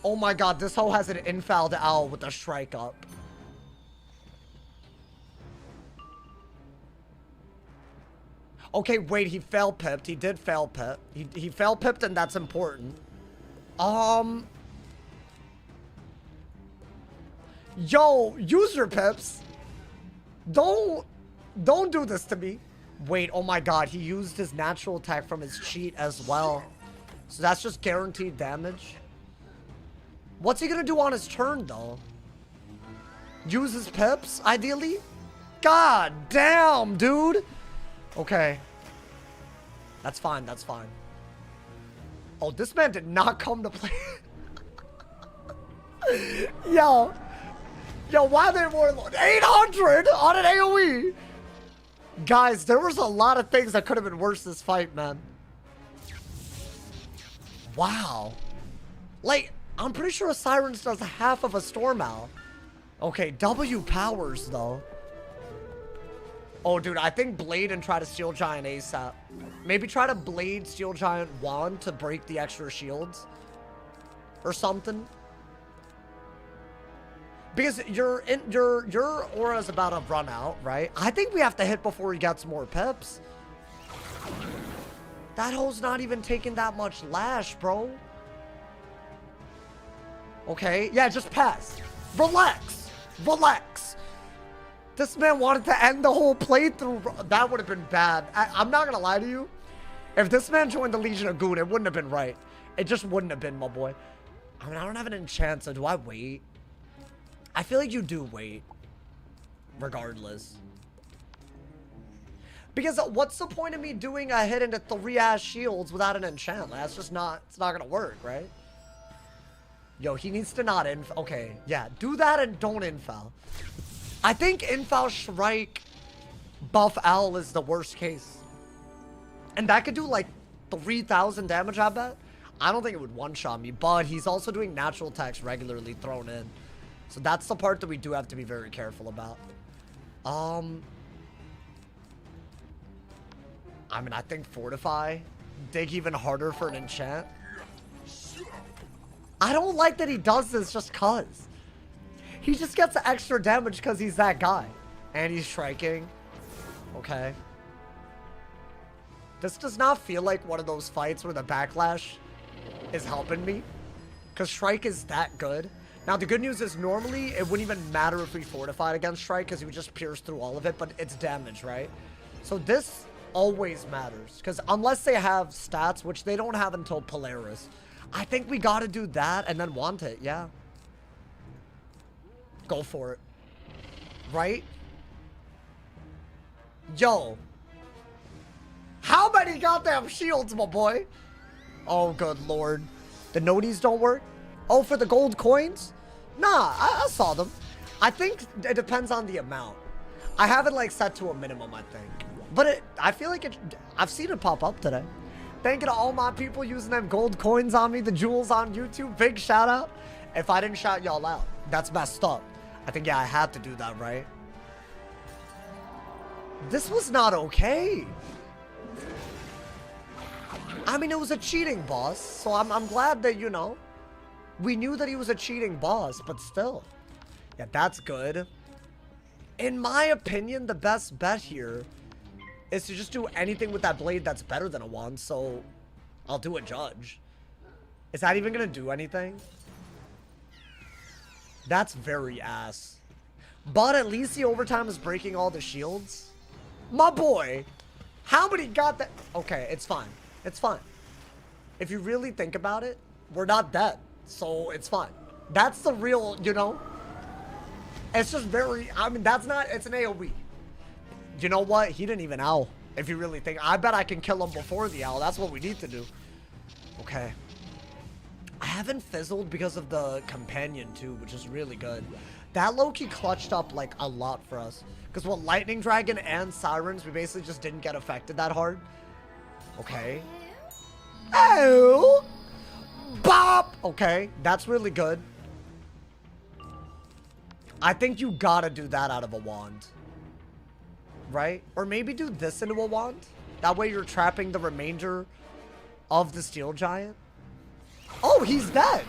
Speaker 1: Oh my god, this hoe has an infouled owl with a strike up. Okay, wait, he fail pipped. He did fail pip. He fail pipped, and that's important. Yo, user pips. Don't do this to me. Wait, oh my god, he used his natural attack from his cheat as well. So that's just guaranteed damage. What's he gonna do on his turn, though? Use his pips, ideally? God damn, dude. Okay. That's fine, that's fine. Oh, this man did not come to play. Yo. Yo, why are they more than 800 on an AoE? Guys, there was a lot of things that could have been worse this fight, man. Wow. Like, I'm pretty sure a Sirens does half of a Storm Owl. Okay, W powers, though. Oh, dude, I think Blade and try to Steel Giant ASAP. Maybe try to Blade Steel Giant Wand to break the extra shields. Or something. Because your aura is about to run out, right? I think we have to hit before he gets more pips. That hoe's not even taking that much lash, bro. Okay, yeah, just pass. Relax. Relax. This man wanted to end the whole playthrough. That would have been bad. I'm not gonna lie to you. If this man joined the Legion of Goon, it wouldn't have been right. It just wouldn't have been, my boy. I mean, I don't have an enchant, so do I wait? I feel like you do wait. Regardless. Because what's the point of me doing a hit into 3-ass shields without an enchant? That's just not, it's not gonna work, right? Yo, he needs to not infoul. Okay, yeah, do that and don't infoul. I think infoul strike Buff Owl is the worst case. And that could do like 3,000 damage, I bet. I don't think it would one-shot me, but he's also doing natural attacks regularly thrown in. So that's the part that we do have to be very careful about. I mean, I think Fortify. Dig even harder for an enchant. I don't like that he does this just cuz. He just gets extra damage because he's that guy. And he's striking. Okay. This does not feel like one of those fights where the backlash is helping me. Because Strike is that good. Now, the good news is normally it wouldn't even matter if we fortified against Strike because he would just pierce through all of it. But it's damage, right? So this always matters. Because unless they have stats, which they don't have until Polaris, I think we got to do that and then want it. Yeah. Go for it. Right? Yo. How many goddamn shields, my boy? Oh, good lord. The noties don't work? Oh, for the gold coins? Nah, I saw them. I think it depends on the amount. I have it like set to a minimum, I think. But I feel like I've seen it pop up today. Thank you to all my people using them gold coins on me, the jewels on YouTube. Big shout out. If I didn't shout y'all out, that's messed up. I think, yeah, I had to do that, right? This was not okay. I mean, it was a cheating boss, so I'm glad that, you know, we knew that he was a cheating boss, but still. Yeah, that's good. In my opinion, the best bet here is to just do anything with that blade that's better than a wand, so I'll do a judge. Is that even gonna do anything? That's very ass. But at least the overtime is breaking all the shields. My boy, how many got that? Okay, it's fine. It's fine. If you really think about it, we're not dead. So it's fine. That's the real, you know? It's just very, I mean, that's not, it's an AoE. You know what? He didn't even owl. If you really think, I bet I can kill him before the owl. That's what we need to do. Okay. I haven't fizzled because of the companion too, which is really good. That low-key clutched up like a lot for us. Because with Lightning Dragon and Sirens, we basically just didn't get affected that hard. Okay. Oh! Bop! Okay, that's really good. I think you gotta do that out of a wand. Right? Or maybe do this into a wand. That way you're trapping the remainder of the Steel Giant. Oh, he's dead.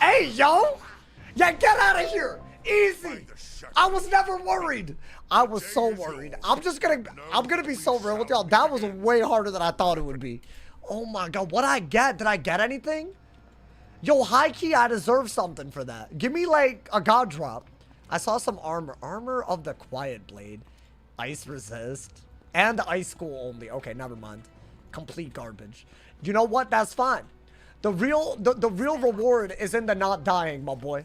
Speaker 1: Hey, yo! Yeah, get out of here! Easy! I was never worried. I was so worried. I'm gonna be so real with y'all. That was way harder than I thought it would be. Oh my god, what'd I get? Did I get anything? Yo, high key, I deserve something for that. Give me like a god drop. I saw some armor. Armor of the Quiet Blade. Ice resist. And ice school only. Okay, never mind. Complete garbage. You know what? That's fine. The real reward is in the not dying, my boy.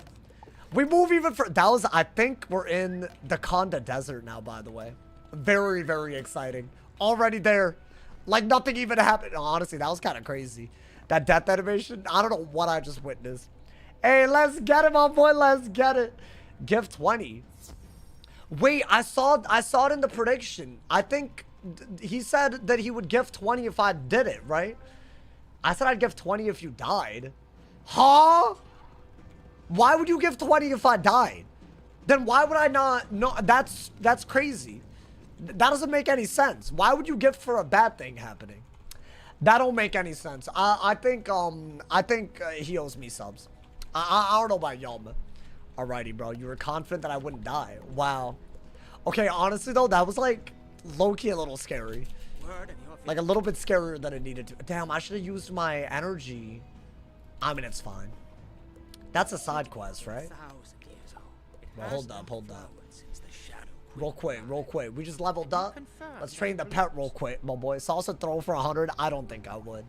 Speaker 1: We move even for that was, I think we're in the Conda Desert now, by the way. Very, very exciting. Already there. Like nothing even happened. Honestly, that was kind of crazy. That death animation, I don't know what I just witnessed. Hey, let's get it, my boy. Let's get it. Give 20. Wait, I saw it in the prediction. I think he said that he would give 20 if I did it, right? I said I'd give 20 if you died. Huh? Why would you give 20 if I died? Then why would I not? No, that's crazy. That doesn't make any sense. Why would you give for a bad thing happening? That don't make any sense. I think he owes me subs. I don't know about y'all, man. Alrighty, bro. You were confident that I wouldn't die. Wow. Okay, honestly though, that was like low-key a little scary. Like a little bit scarier than it needed to. Damn, I should have used my energy. I mean, it's fine. That's a side quest, right? Well, hold up. Real quick. We just leveled up. Let's train the pet real quick, my boy. Salsa throw for 100. I don't think I would.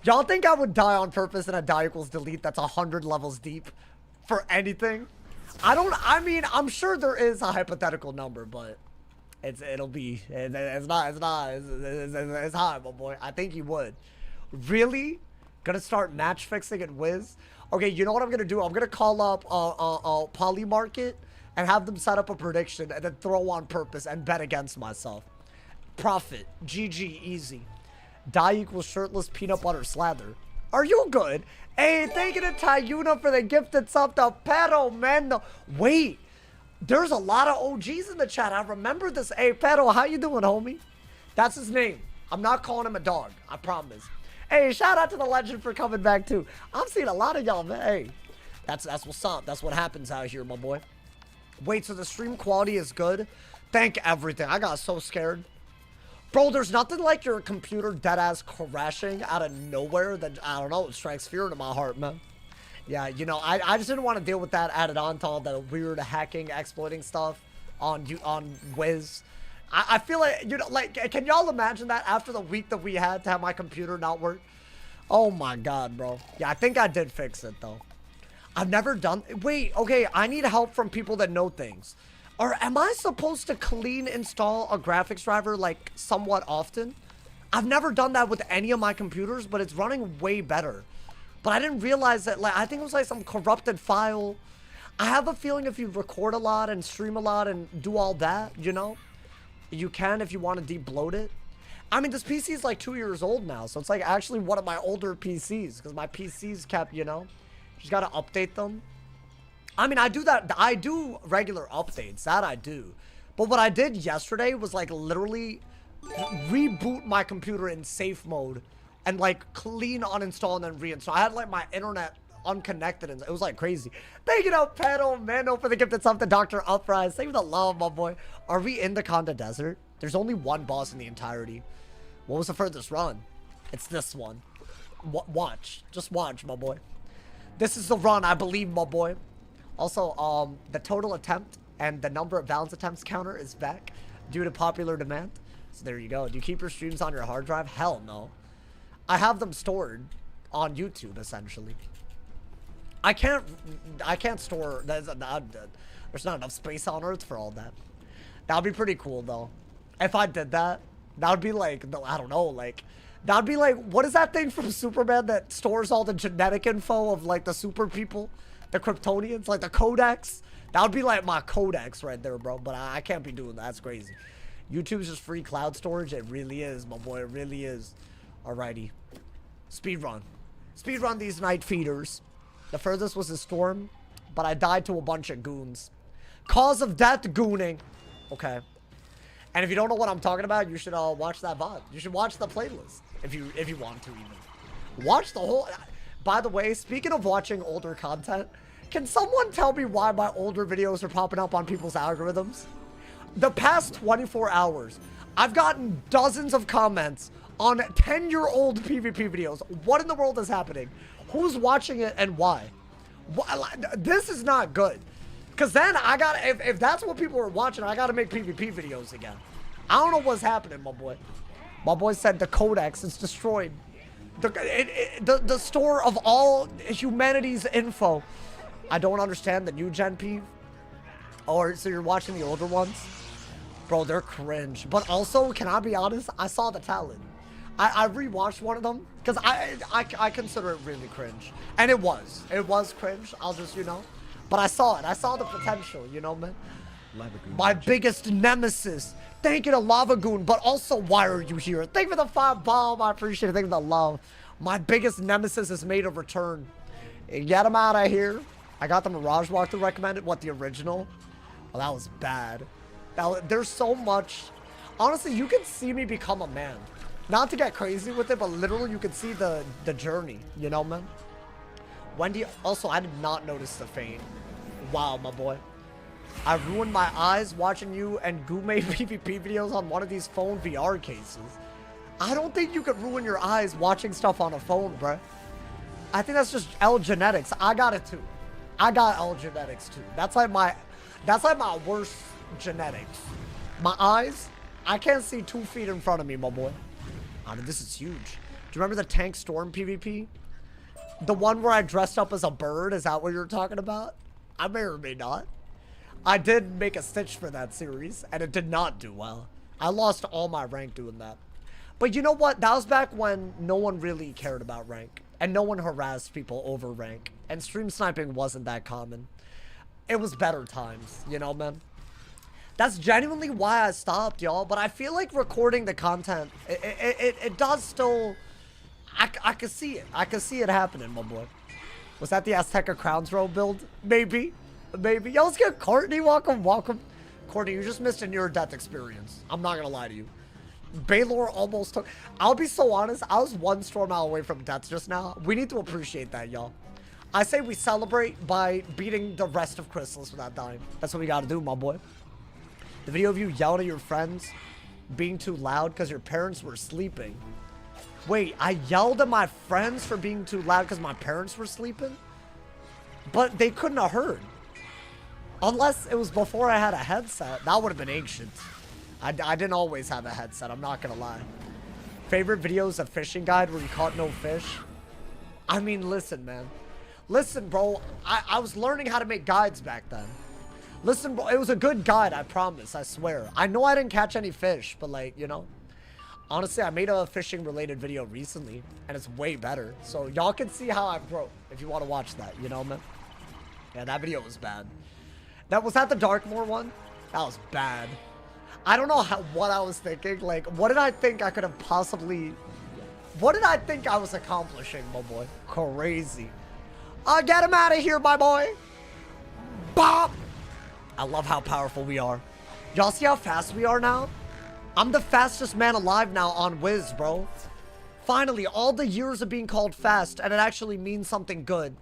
Speaker 1: Y'all think I would die on purpose and a die equals delete that's 100 levels deep for anything? I mean, I'm sure there is a hypothetical number, but it's not as high, my boy. I think he would. Really? Gonna start match fixing at Wiz? Okay, you know what I'm gonna do? I'm gonna call up Polymarket and have them set up a prediction and then throw on purpose and bet against myself. Profit. GG. Easy. Die equals shirtless peanut butter slather. Are you good? Hey, thank you to Tayuna for the gifted sub to Pero, man. Wait. There's a lot of OGs in the chat. I remember this. Hey, Pero, how you doing, homie? That's his name. I'm not calling him a dog. I promise. Hey, shout out to the legend for coming back, too. I'm seeing a lot of y'all, man. Hey, that's what's up. That's what happens out here, my boy. Wait, so the stream quality is good? Thank everything. I got so scared. Bro, there's nothing like your computer deadass crashing out of nowhere that, I don't know, it strikes fear into my heart, man. Yeah, you know, I just didn't want to deal with that added on to all the weird hacking, exploiting stuff on Wiz. I feel like, you know, like, can y'all imagine that after the week that we had to have my computer not work? Oh my God, bro. Yeah, I think I did fix it, though. I've never done... Wait, okay, I need help from people that know things. Or am I supposed to clean install a graphics driver, like, somewhat often? I've never done that with any of my computers, but it's running way better. But I didn't realize that, like, I think it was like some corrupted file. I have a feeling if you record a lot and stream a lot and do all that, you know, you can if you want to de-bloat it. I mean, this PC is like 2 years old now, so it's like actually one of my older PCs, because my PCs kept, you know, just got to update them. I mean, I do that. I do regular updates. That I do. But what I did yesterday was like literally reboot my computer in safe mode and like clean, uninstall, and then reinstall. I had like my internet unconnected and it was like crazy. Thank you to Pedal Mando for the gifted something, Dr. Uprise. Thank you for the love, my boy. Are we in the Conda Desert? There's only one boss in the entirety. What was the furthest run? It's this one. Watch. Just watch, my boy. This is the run, I believe, my boy. Also, the total attempt and the number of balance attempts counter is back due to popular demand. So there you go. Do you keep your streams on your hard drive? Hell no. I have them stored on YouTube, essentially. I can't store... There's not enough space on Earth for all that. That would be pretty cool, though. If I did that, that would be like... I don't know, like... That would be like... What is that thing from Superman that stores all the genetic info of, like, the super people? The Kryptonians? Like, the Codex? That would be like my Codex right there, bro. But I can't be doing that. That's crazy. YouTube's just free cloud storage. It really is, my boy. It really is. Alrighty. Speedrun. Speedrun these night feeders. The furthest was a storm, but I died to a bunch of goons. Cause of death, gooning. Okay. And if you don't know what I'm talking about, you should watch that VOD. You should watch the playlist if you want to even. Watch the whole... By the way, speaking of watching older content, can someone tell me why my older videos are popping up on people's algorithms? The past 24 hours, I've gotten dozens of comments on 10-year-old PvP videos. What in the world is happening? Who's watching it and why? This is not good. Because then I gotta, if that's what people are watching, I gotta make PvP videos again. I don't know what's happening, my boy. My boy said the Codex is destroyed. The store of all humanity's info. I don't understand the new gen peeve. Or, so you're watching the older ones? Bro, they're cringe. But also, can I be honest? I saw the talent. I rewatched one of them because I consider it really cringe. And it was cringe. I'll just, you know. But I saw it. I saw the potential, you know, man. My biggest nemesis. Thank you to Lavagoon, but also, why are you here? Thank you for the 5 bomb. I appreciate it. Thank you for the love. My biggest nemesis has made a return. Get him out of here. I got the Mirage walkthrough recommended. What, the original? Oh, that was bad. There's so much. Honestly, you can see me become a man. Not to get crazy with it, but literally you can see the journey. You know, man? Wendy, also, I did not notice the feint. Wow, my boy. I ruined my eyes watching you and Gume PvP videos on one of these phone VR cases. I don't think you could ruin your eyes watching stuff on a phone, bruh. I think that's just L genetics. I got it too. I got L genetics too. That's like my worst genetics. My eyes, I can't see 2 feet in front of me, my boy. I mean, this is huge. Do you remember the Tank Storm PvP? The one where I dressed up as a bird? Is that what you're talking about? I may or may not. I did make a stitch for that series, and it did not do well. I lost all my rank doing that. But you know what? That was back when no one really cared about rank, and no one harassed people over rank, and stream sniping wasn't that common. it was better times, you know, man. That's genuinely why I stopped, y'all. But I feel like recording the content, it does still, I could see it. I could see it happening, my boy. Was that the Azteca Crowns Row build? Maybe. Maybe. Yo, let's get Courtney. Welcome, welcome. Courtney, you just missed a near-death experience. I'm not gonna lie to you. Baylor almost took... I'll be so honest. I was one storm out away from death just now. We need to appreciate that, y'all. I say we celebrate by beating the rest of Chrysalis without dying. That's what we gotta do, my boy. The video of you yelling at your friends being too loud because your parents were sleeping. Wait, I yelled at my friends for being too loud because my parents were sleeping? But they couldn't have heard. Unless it was before I had a headset. That would have been ancient. I didn't always have a headset, I'm not gonna lie. Favorite videos of fishing guide where you caught no fish? I mean, listen, man. Listen, bro. I was learning how to make guides back then. Listen, bro. It was a good guide, I promise. I swear. I know I didn't catch any fish, but like, you know. Honestly, I made a fishing related video recently, and it's way better. So y'all can see how I've grown if you want to watch that, you know, man. Yeah, that video was bad. Was that the Darkmoor one? That was bad. I don't know what I was thinking. Like, what did I think I could have possibly... What did I think I was accomplishing, my boy? Crazy. Get him out of here, my boy. Bop! I love how powerful we are. Y'all see how fast we are now? I'm the fastest man alive now on Wiz, bro. Finally, all the years of being called fast, and it actually means something good.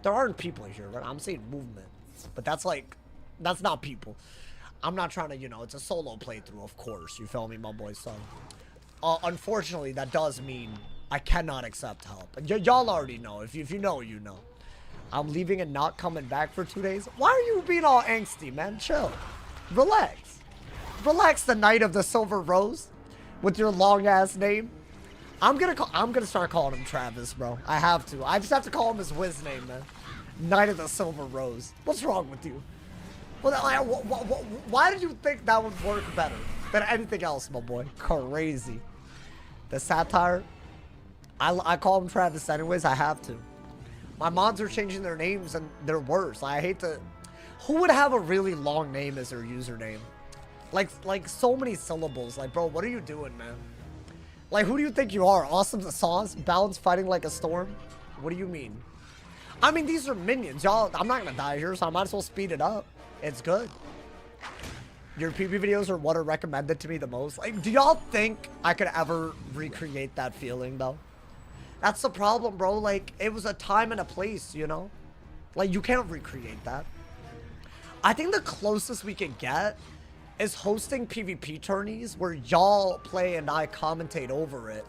Speaker 1: There aren't people here, right? I'm saying movement. But that's like... That's not people. I'm not trying to, you know, it's a solo playthrough, of course. You feel me, my boy? So, unfortunately, that does mean I cannot accept help. Y'all already know. If you know, you know. I'm leaving and not coming back for 2 days. Why are you being all angsty, man? Chill. Relax. Relax, the Knight of the Silver Rose. With your long-ass name. I'm gonna start calling him Travis, bro. I have to. I just have to call him his Wiz name, man. Knight of the Silver Rose. What's wrong with you? Well, why did you think that would work better than anything else, my boy? Crazy. The satire. I call him Travis anyways. I have to. My mods are changing their names and they're worse. I hate to... Who would have a really long name as their username? Like so many syllables. Like, bro, what are you doing, man? Like, who do you think you are? Awesome the Sauce? Balance fighting like a storm? What do you mean? I mean, these are minions. Y'all, I'm not gonna die here, so I might as well speed it up. It's good. Your PB videos are what are recommended to me the most. Like, do y'all think I could ever recreate that feeling, though? That's the problem, bro. Like, it was a time and a place, you know? Like, you can't recreate that. I think the closest we can get is hosting PvP tourneys where y'all play and I commentate over it.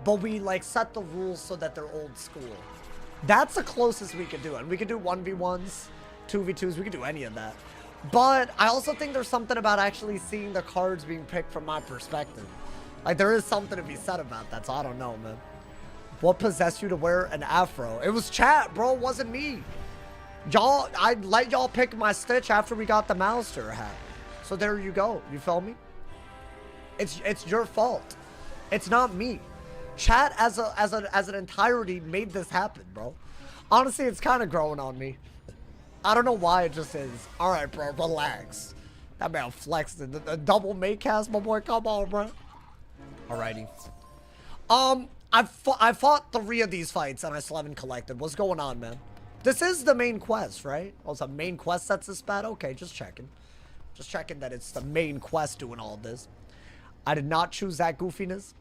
Speaker 1: But we, like, set the rules so that they're old school. That's the closest we could do. And we could do 1v1s, 2v2s. We could do any of that. But I also think there's something about actually seeing the cards being picked from my perspective. Like, there is something to be said about that, so I don't know, man. What possessed you to wear an afro? It was chat, bro. It wasn't me. Y'all, I let y'all pick my stitch after we got the Mouser hat. So there you go. You feel me? It's your fault. It's not me. Chat as an entirety made this happen, bro. Honestly, it's kind of growing on me. I don't know why, it just is. Alright, bro, relax. That man flexed it. The double make cast, my boy. Come on, bro. Alrighty. I fought 3 of these fights and I still haven't collected. What's going on, man? This is the main quest, right? Oh, it's a main quest that's this bad? Okay, just checking. Just checking that it's the main quest doing all this. I did not choose that goofiness.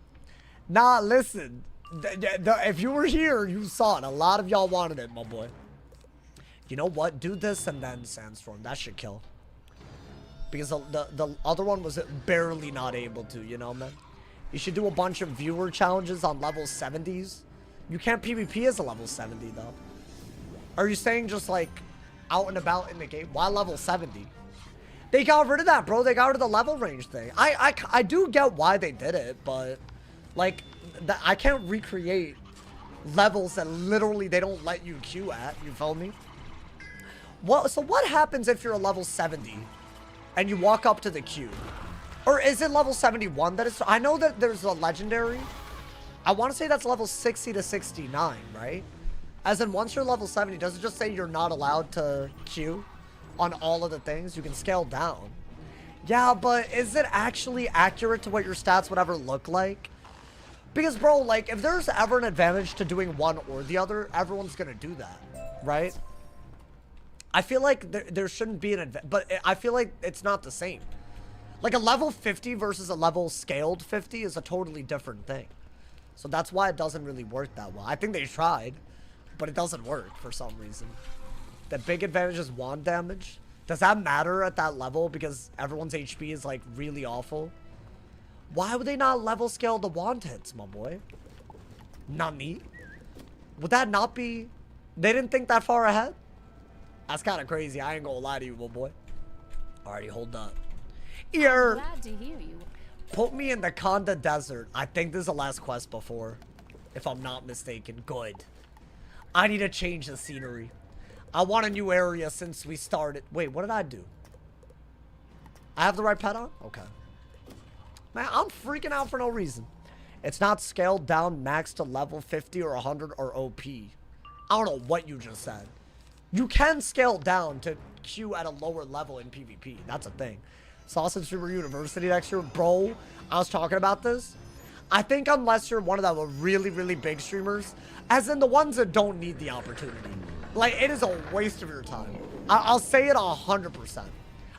Speaker 1: Nah, listen. If you were here, you saw it. A lot of y'all wanted it, my boy. You know what? Do this and then Sandstorm. That should kill. Because the other one was barely not able to, you know, man? You should do a bunch of viewer challenges on level 70s. You can't PvP as a level 70, though. Are you saying just, like, out and about in the game? Why level 70? They got rid of that, bro. They got rid of the level range thing. I do get why they did it, but, like, I can't recreate levels that literally they don't let you queue at. You feel me? So what happens if you're a level 70 and you walk up to the queue? Or is it level 71 that is? I know that there's a legendary. I want to say that's level 60 to 69, right? As in, once you're level 70, does it just say you're not allowed to queue? on all of the things. You can scale down. Yeah, but is it actually accurate to what your stats would ever look like? Because, bro, like, if there's ever an advantage to doing one or the other, everyone's gonna do that, right? I feel like there shouldn't be an advantage, but I feel like it's not the same. Like, a level 50 versus a level scaled 50 is a totally different thing. So that's why it doesn't really work that well. I think they tried, but it doesn't work for some reason. The big advantage is wand damage. Does that matter at that level because everyone's HP is, like, really awful? Why would they not level scale the wand hits, my boy? Nani? Would that not be... They didn't think that far ahead? That's kind of crazy. I ain't gonna lie to you, my boy. Alrighty, hold up. Here.
Speaker 3: Glad to hear you.
Speaker 1: Put me in the Conda Desert. I think this is the last quest before. If I'm not mistaken. Good. I need to change the scenery. I want a new area since we started. Wait, what did I do? I have the right pet on? Okay. Man, I'm freaking out for no reason. It's not scaled down max to level 50 or 100 or OP. I don't know what you just said. You can scale down to Q at a lower level in PvP. That's a thing. Sausage Streamer University next year. Bro, I was talking about this. I think unless you're one of the really, really big streamers, as in the ones that don't need the opportunity, like, it is a waste of your time. I'll say it 100%.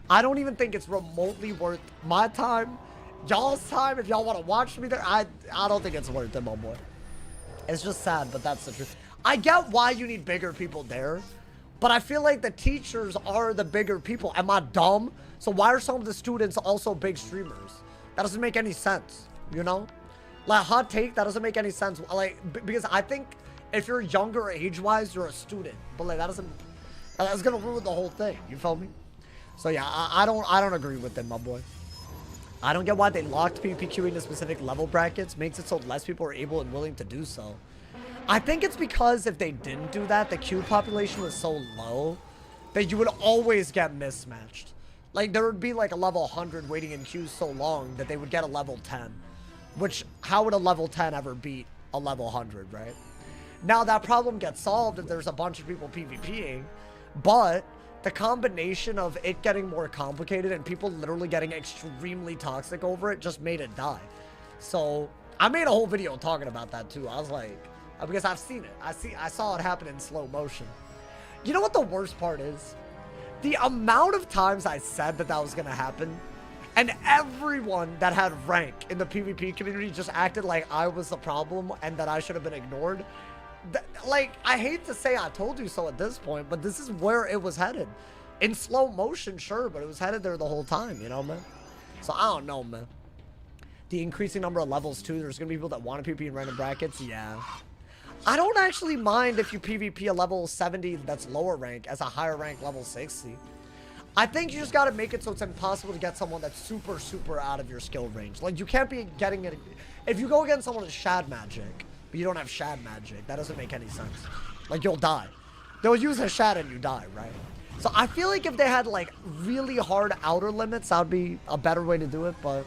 Speaker 1: I don't even think it's remotely worth my time, y'all's time. If y'all want to watch me there, I don't think it's worth it, my boy. It's just sad, but that's the truth. I get why you need bigger people there, but I feel like the teachers are the bigger people. Am I dumb? So why are some of the students also big streamers? That doesn't make any sense, you know? Like, hot take, that doesn't make any sense. Like, because I think if you're younger age-wise, you're a student. But, like, that's gonna ruin the whole thing. You feel me? So, yeah, I don't agree with them, my boy. I don't get why they locked PvP into specific level brackets. Makes it so less people are able and willing to do so. I think it's because if they didn't do that, the queue population was so low that you would always get mismatched. Like, there would be, like, a level 100 waiting in queues so long that they would get a level 10. Which, how would a level 10 ever beat a level 100, right? Now, that problem gets solved if there's a bunch of people PvPing, but the combination of it getting more complicated and people literally getting extremely toxic over it just made it die. So, I made a whole video talking about that, too. I was like, because I've seen it. I saw it happen in slow motion. You know what the worst part is? The amount of times I said that was going to happen, and everyone that had rank in the PvP community just acted like I was the problem and that I should have been ignored. Like, I hate to say I told you so at this point, but this is where it was headed. In slow motion, sure, but it was headed there the whole time, you know, man? So, I don't know, man. The increasing number of levels, too. There's going to be people that want to PvP in random brackets. Yeah. I don't actually mind if you PvP a level 70 that's lower rank as a higher rank level 60. I think you just got to make it so it's impossible to get someone that's super, super out of your skill range. Like, you can't be getting it. If you go against someone with Shad Magic, but you don't have Shad Magic, that doesn't make any sense. Like, you'll die. They'll use a Shad and you die, right? So I feel like if they had, like, really hard outer limits, that would be a better way to do it, but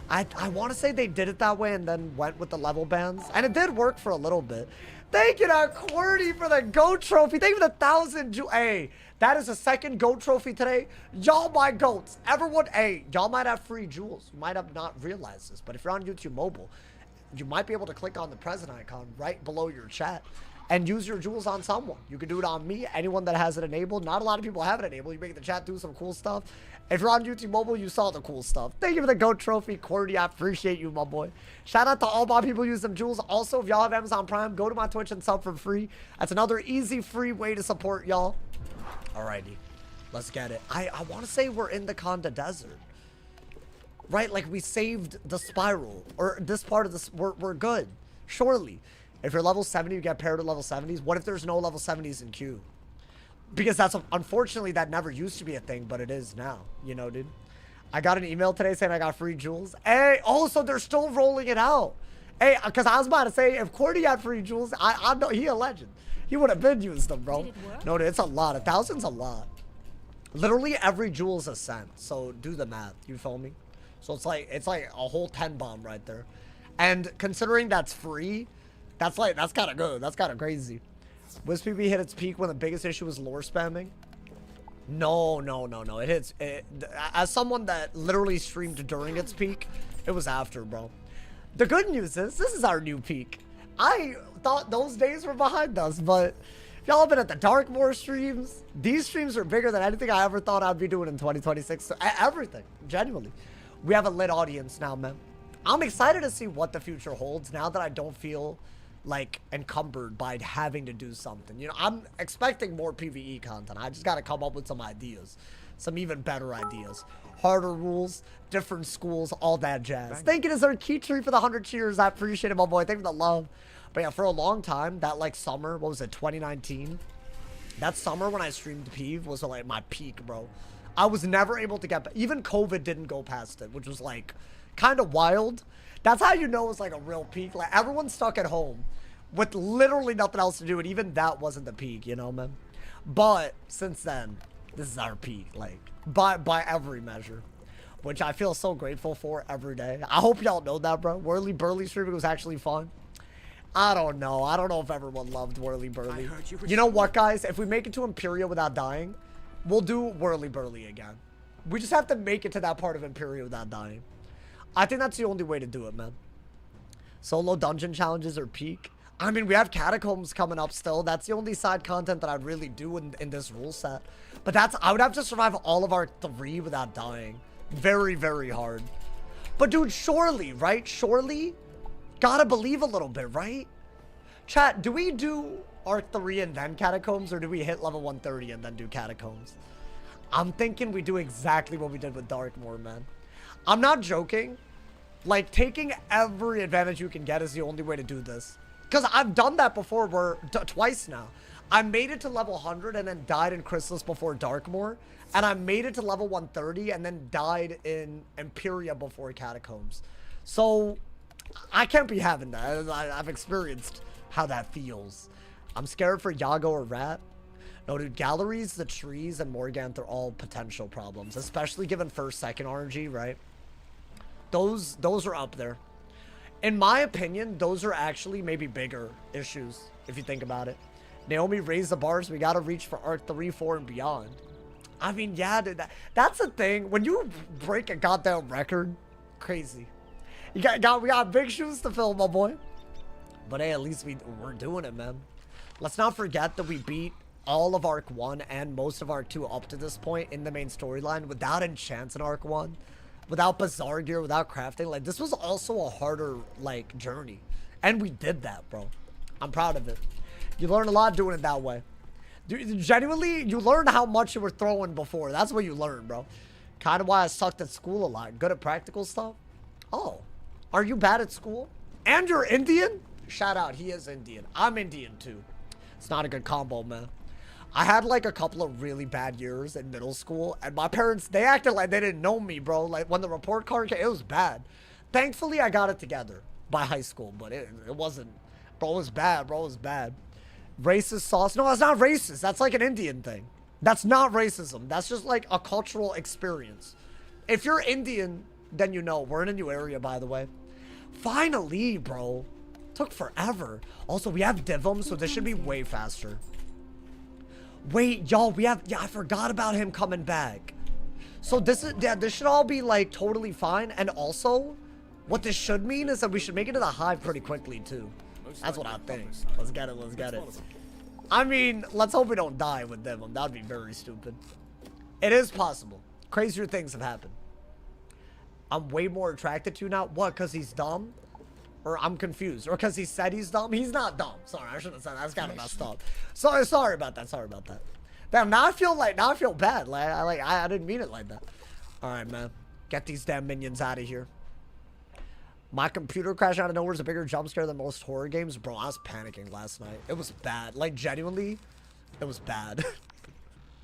Speaker 1: I want to say they did it that way and then went with the level bands. And it did work for a little bit. Thank you to QWERTY for the GOAT trophy. Thank you for the 1,000 jewels. Hey, that is the second GOAT trophy today. Y'all my GOATs. Everyone, hey, y'all might have free jewels. You might have not realized this, but if you're on YouTube mobile, you might be able to click on the present icon right below your chat and use your jewels on someone. You can do it on me, anyone that has it enabled. Not a lot of people have it enabled. You make the chat do some cool stuff. If you're on YouTube mobile, you saw the cool stuff. Thank you for the GOAT trophy, QWERTY. I appreciate you, my boy. Shout out to all my people who use them jewels. Also, if y'all have Amazon Prime, go to my Twitch and sub for free. That's another easy, free way to support y'all. Alrighty, let's get it. I want to say we're in the Conda Desert. Right, like we saved the spiral. Or this part of this, we're good. Surely. If you're level 70, you get paired with level 70s. What if there's no level 70s in queue? Because that's, unfortunately, that never used to be a thing, but it is now. You know, dude. I got an email today saying I got free jewels. Hey, oh, so they're still rolling it out. Hey, because I was about to say, if QWERTY had free jewels, I know he a legend. He would have been used them, bro. No, dude, it's a lot. 1,000's a lot. Literally every jewel is a cent. So do the math. You feel me? So it's like a whole 10 bomb right there. And considering that's free, that's kind of good. That's kind of crazy. WizPB hit its peak when the biggest issue was lore spamming. No, no, no, no. It hits. As someone that literally streamed during its peak, it was after, bro. The good news is, this is our new peak. I thought those days were behind us, but y'all been at the Darkmoor streams. These streams are bigger than anything I ever thought I'd be doing in 2026. So, everything, genuinely. We have a lit audience now, man. I'm excited to see what the future holds now that I don't feel like encumbered by having to do something. You know, I'm expecting more PvE content. I just got to come up with some ideas, some even better ideas, harder rules, different schools, all that jazz. Thank you to KHRYSALIS for the 100 cheers. I appreciate it, my boy. Thank you for the love. But yeah, for a long time, that like summer, what was it, 2019? That summer when I streamed PvE was like my peak, bro. I was never able to get, even COVID didn't go past it, which was like kind of wild. That's how you know it's like a real peak. Like everyone's stuck at home with literally nothing else to do, and even that wasn't the peak, you know, man. But since then, this is our peak, like by every measure, which I feel so grateful for every day. I hope y'all know that, bro. Whirly Burly streaming was actually fun. I don't know if everyone loved Whirly Burly. You know what, guys? If we make it to Imperia without dying, we'll do Whirly Burly again. We just have to make it to that part of Imperia without dying. I think that's the only way to do it, man. Solo dungeon challenges are peak. I mean, we have Catacombs coming up still. That's the only side content that I'd really do in this rule set. But I would have to survive all of our 3 without dying. Very, very hard. But dude, surely, right? Surely, gotta believe a little bit, right? Chat, do we do Arc 3 and then Catacombs, or do we hit level 130 and then do Catacombs? I'm thinking we do exactly what we did with Darkmoor, man. I'm not joking. Like, taking every advantage you can get is the only way to do this. Because I've done that before twice now. I made it to level 100 and then died in Chrysalis before Darkmoor. And I made it to level 130 and then died in Imperia before Catacombs. So, I can't be having that. I've experienced how that feels. I'm scared for Yago or Rat. No, dude, galleries, the trees, and Morganth are all potential problems. Especially given first, second RNG, right? Those are up there. In my opinion, those are actually maybe bigger issues, if you think about it. Naomi raised the bars. We got to reach for Arc 3, 4, and beyond. I mean, yeah, dude, that's the thing. When you break a goddamn record, crazy. We got big shoes to fill, my boy. But hey, at least we're doing it, man. Let's not forget that we beat all of Arc 1 and most of Arc 2 up to this point in the main storyline without enchants in Arc 1. Without Bazaar gear, without crafting. Like, this was also a harder, like, journey. And we did that, bro. I'm proud of it. You learn a lot doing it that way. Genuinely, you learn how much you were throwing before. That's what you learn, bro. Kind of why I sucked at school a lot. Good at practical stuff. Oh. Are you bad at school? And you're Indian? Shout out. He is Indian. I'm Indian, too. It's not a good combo, man. I had like a couple of really bad years in middle school, and my parents, they acted like they didn't know me, bro. Like when the report card came, it was bad. Thankfully, I got it together by high school, but it wasn't, bro, it was bad, bro, it was bad. Racist sauce. No, that's not racist. That's like an Indian thing. That's not racism. That's just like a cultural experience. If you're Indian, then you know. We're in a new area, by the way. Finally, bro. Took forever. Also, we have Divum, so this should be way faster. Wait, y'all, we have, yeah, I forgot about him coming back. So this is, yeah, this should all be like totally fine. And also, what this should mean is that we should make it to the hive pretty quickly too. That's what I think. Let's get it, let's get it. I mean, let's hope we don't die with them. That would be very stupid. It is possible. Crazier things have happened. I'm way more attracted to you now. What, because he's dumb? Or I'm confused. Or because he said he's dumb. He's not dumb. Sorry, I shouldn't have said that. That's kind of messed up. Sorry about that. Sorry about that. Damn, now I feel bad. Like I didn't mean it like that. All right, man. Get these damn minions out of here. My computer crashed out of nowhere is a bigger jump scare than most horror games. Bro, I was panicking last night. It was bad. Like, genuinely, it was bad.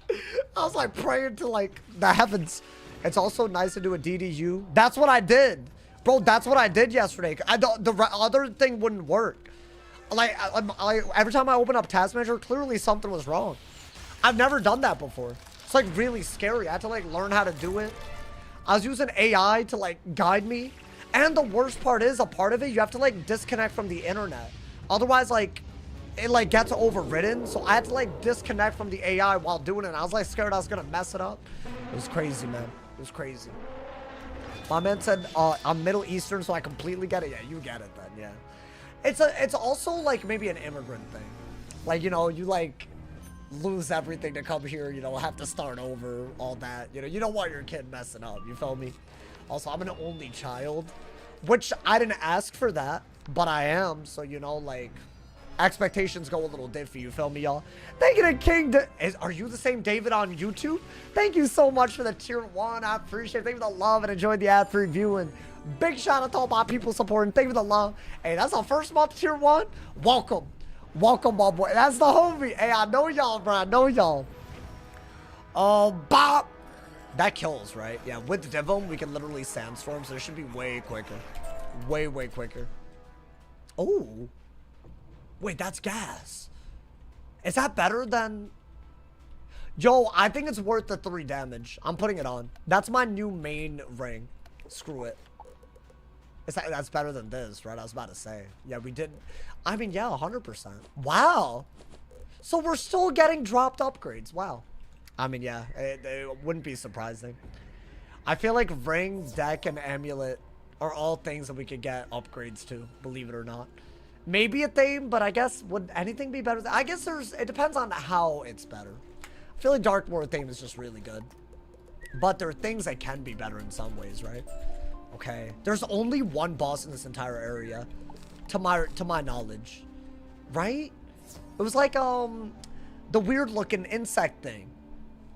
Speaker 1: I was like praying to like the heavens. It's also nice to do a DDU. That's what I did. Bro, that's what I did yesterday. The other thing wouldn't work. Like, every time I open up Task Manager, clearly something was wrong. I've never done that before. It's like really scary. I had to like learn how to do it. I was using AI to like guide me. And the worst part is, a part of it, you have to like disconnect from the internet. Otherwise, like, it like gets overridden. So I had to like disconnect from the AI while doing it. And I was like scared I was gonna mess it up. It was crazy, man. It was crazy. My man said, I'm Middle Eastern, so I completely get it. Yeah, you get it then, yeah. It's also like maybe an immigrant thing. Like, you know, you like lose everything to come here, you know, have to start over, all that. You know, you don't want your kid messing up, you feel me? Also, I'm an only child, which I didn't ask for that, but I am, so, you know, like, expectations go a little diffy, you feel me, y'all? Thank you to King. Are you the same David on YouTube? Thank you so much for the tier 1. I appreciate it. Thank you for the love and enjoyed the ad-free view. And big shout out to all my people supporting. Thank you for the love. Hey, that's our first month tier 1. Welcome. Welcome, my boy. That's the homie. Hey, I know y'all, bro. I know y'all. Bop. That kills, right? Yeah, with Divum, we can literally sandstorm, so it should be way quicker. Way, way quicker. Oh. Wait, that's gas. Is that better than... Yo, I think it's worth the 3 damage. I'm putting it on. That's my new main ring. Screw it. That's better than this, right? I was about to say. Yeah, we did... I mean, yeah, 100%. Wow. So we're still getting dropped upgrades. Wow. I mean, yeah, it wouldn't be surprising. I feel like ring, deck, and amulet are all things that we could get upgrades to, believe it or not. Maybe a theme, but I guess would anything be better? I guess it depends on how it's better. I feel like Darkmoor theme is just really good. But there are things that can be better in some ways, right? Okay. There's only one boss in this entire area, to my knowledge. Right? It was like the weird looking insect thing.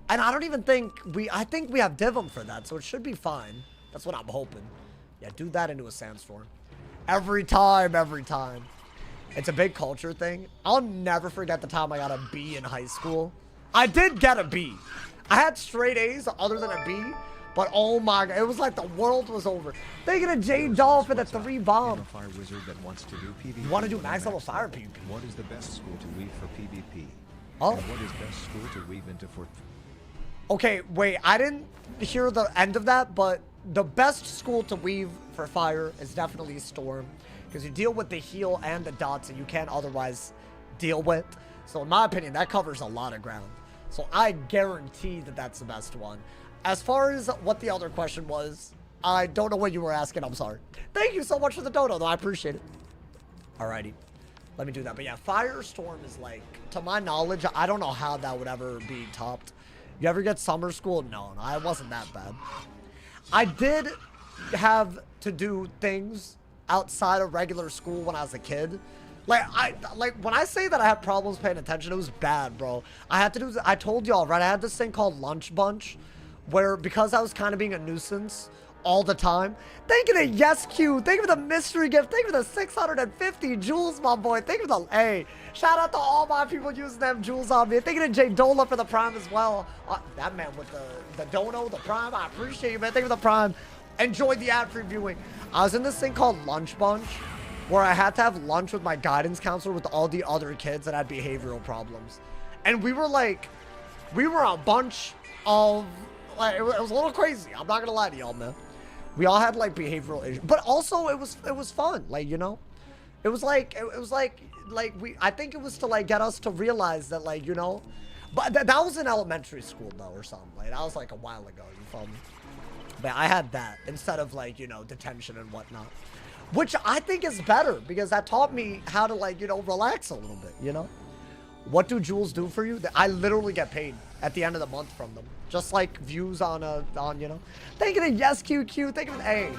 Speaker 1: And I don't even think I think we have Divum for that, so it should be fine. That's what I'm hoping. Yeah, do that into a sandstorm. Every time, every time. It's a big culture thing. I'll never forget the time I got a B in high school. I did get a B. I had straight A's other than a B, but oh my god, it was like the world was over. Thank you to J Doll for the 3 bomb.
Speaker 2: I'm a fire wizard that wants to do PvP.
Speaker 1: You want to do max level fire PvP?
Speaker 2: What is the best school to weave for PvP?
Speaker 1: Oh.
Speaker 2: And what is best school to weave into for...
Speaker 1: Okay, wait, I didn't hear the end of that, but the best school to weave for fire is definitely Storm. Because you deal with the heal and the dots that you can't otherwise deal with. So in my opinion, that covers a lot of ground. So I guarantee that that's the best one. As far as what the other question was, I don't know what you were asking. I'm sorry. Thank you so much for the dono, though. I appreciate it. Alrighty. Let me do that. But yeah, Firestorm is like, to my knowledge, I don't know how that would ever be topped. You ever get summer school? No, I wasn't that bad. I did have to do things outside of regular school when I was a kid. Like when I say that I had problems paying attention, it was bad, bro. I had to do, I told y'all, right? I had this thing called Lunch Bunch, where because I was kind of being a nuisance all the time. Thank you to Yes Q. Thank you for the mystery gift. Thank you for the 650 jewels, my boy. Thank you for the, hey, shout out to all my people using them jewels on me. Thank you to J Dola for the prime as well. That man with the dono, the prime, I appreciate you, man. Thank you for the prime. Enjoyed the ad previewing. I was in this thing called Lunch Bunch, where I had to have lunch with my guidance counselor with all the other kids that had behavioral problems. And we were like, we were a bunch of, like, it was a little crazy. I'm not gonna lie to y'all, man. We all had like behavioral issues, but also it was fun. Like, you know, it was like I think it was to like get us to realize that, like, you know, but that was in elementary school though, or something. Like that was like a while ago, you feel me? But I had that instead of like, you know, detention and whatnot, which I think is better because that taught me how to, like, you know, relax a little bit, you know? What do jewels do for you? I literally get paid at the end of the month from them. Just like views on, you know? Thank you to Yes QQ. Thank you for the, hey,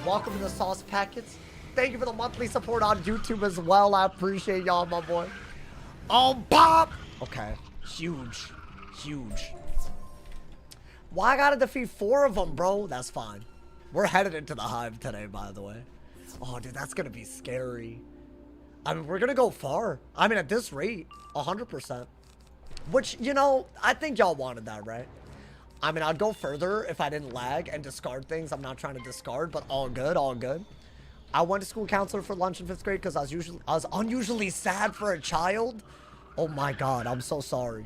Speaker 1: welcome to the sauce packets. Thank you for the monthly support on YouTube as well. I appreciate y'all, my boy. Oh, Bob. Okay. Huge. Huge. Why I gotta defeat 4 of them, bro? That's fine. We're headed into the hive today, by the way. Oh, dude, that's gonna be scary. I mean, we're gonna go far. I mean, at this rate, 100%. Which, you know, I think y'all wanted that, right? I mean, I'd go further if I didn't lag and discard things. I'm not trying to discard, but all good, all good. I went to school counselor for lunch in 5th grade because I was unusually sad for a child. Oh my god, I'm so sorry.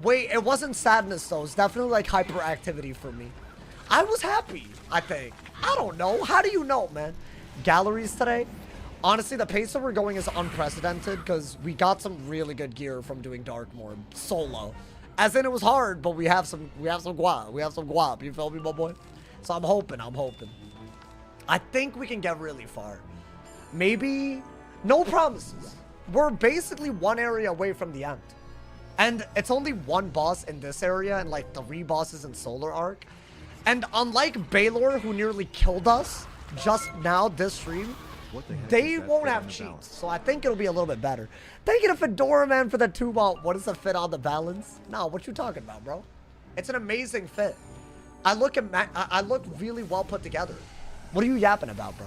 Speaker 1: Wait, it wasn't sadness though. It's definitely like hyperactivity for me. I was happy, I think. I don't know. How do you know, man? Galleries today? Honestly, the pace that we're going is unprecedented because we got some really good gear from doing Darkmoor solo. As in, it was hard, but we have some guap. We have some guap. You feel me, my boy? So I'm hoping. I think we can get really far. Maybe, no promises. We're basically one area away from the end. And it's only one boss in this area and like 3 bosses in Solar Arc. And unlike Baylor, who nearly killed us just now this stream, they won't have cheats. So I think it'll be a little bit better. Thank you to Fedora, man, for the 2 ball. What is the fit on the balance? No, what you talking about, bro? It's an amazing fit. I look really well put together. What are you yapping about, bro?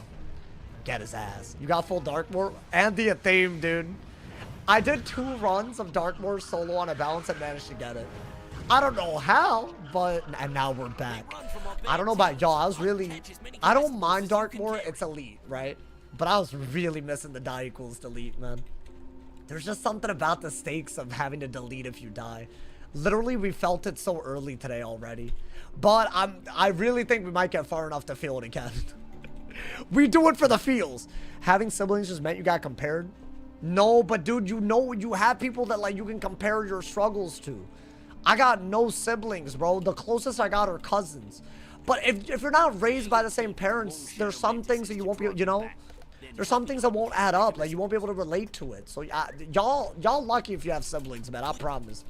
Speaker 1: Get his ass. You got full Darkmoor and the theme, dude. I did 2 runs of Darkmoor solo on a balance and managed to get it. I don't know how, but... And now we're back. I don't know about y'all. I don't mind Darkmoor. It's elite, right? But I was really missing the die equals delete, man. There's just something about the stakes of having to delete if you die. Literally, we felt it so early today already. But I really think we might get far enough to feel it again. We do it for the feels. Having siblings just meant you got compared? No, but dude, you have people that like you can compare your struggles to. I got no siblings, bro. The closest I got are cousins. But if you're not raised by the same parents, there's some things that you won't be, you know? There's some things that won't add up. Like, you won't be able to relate to it. So, y'all lucky if you have siblings, man. I promise.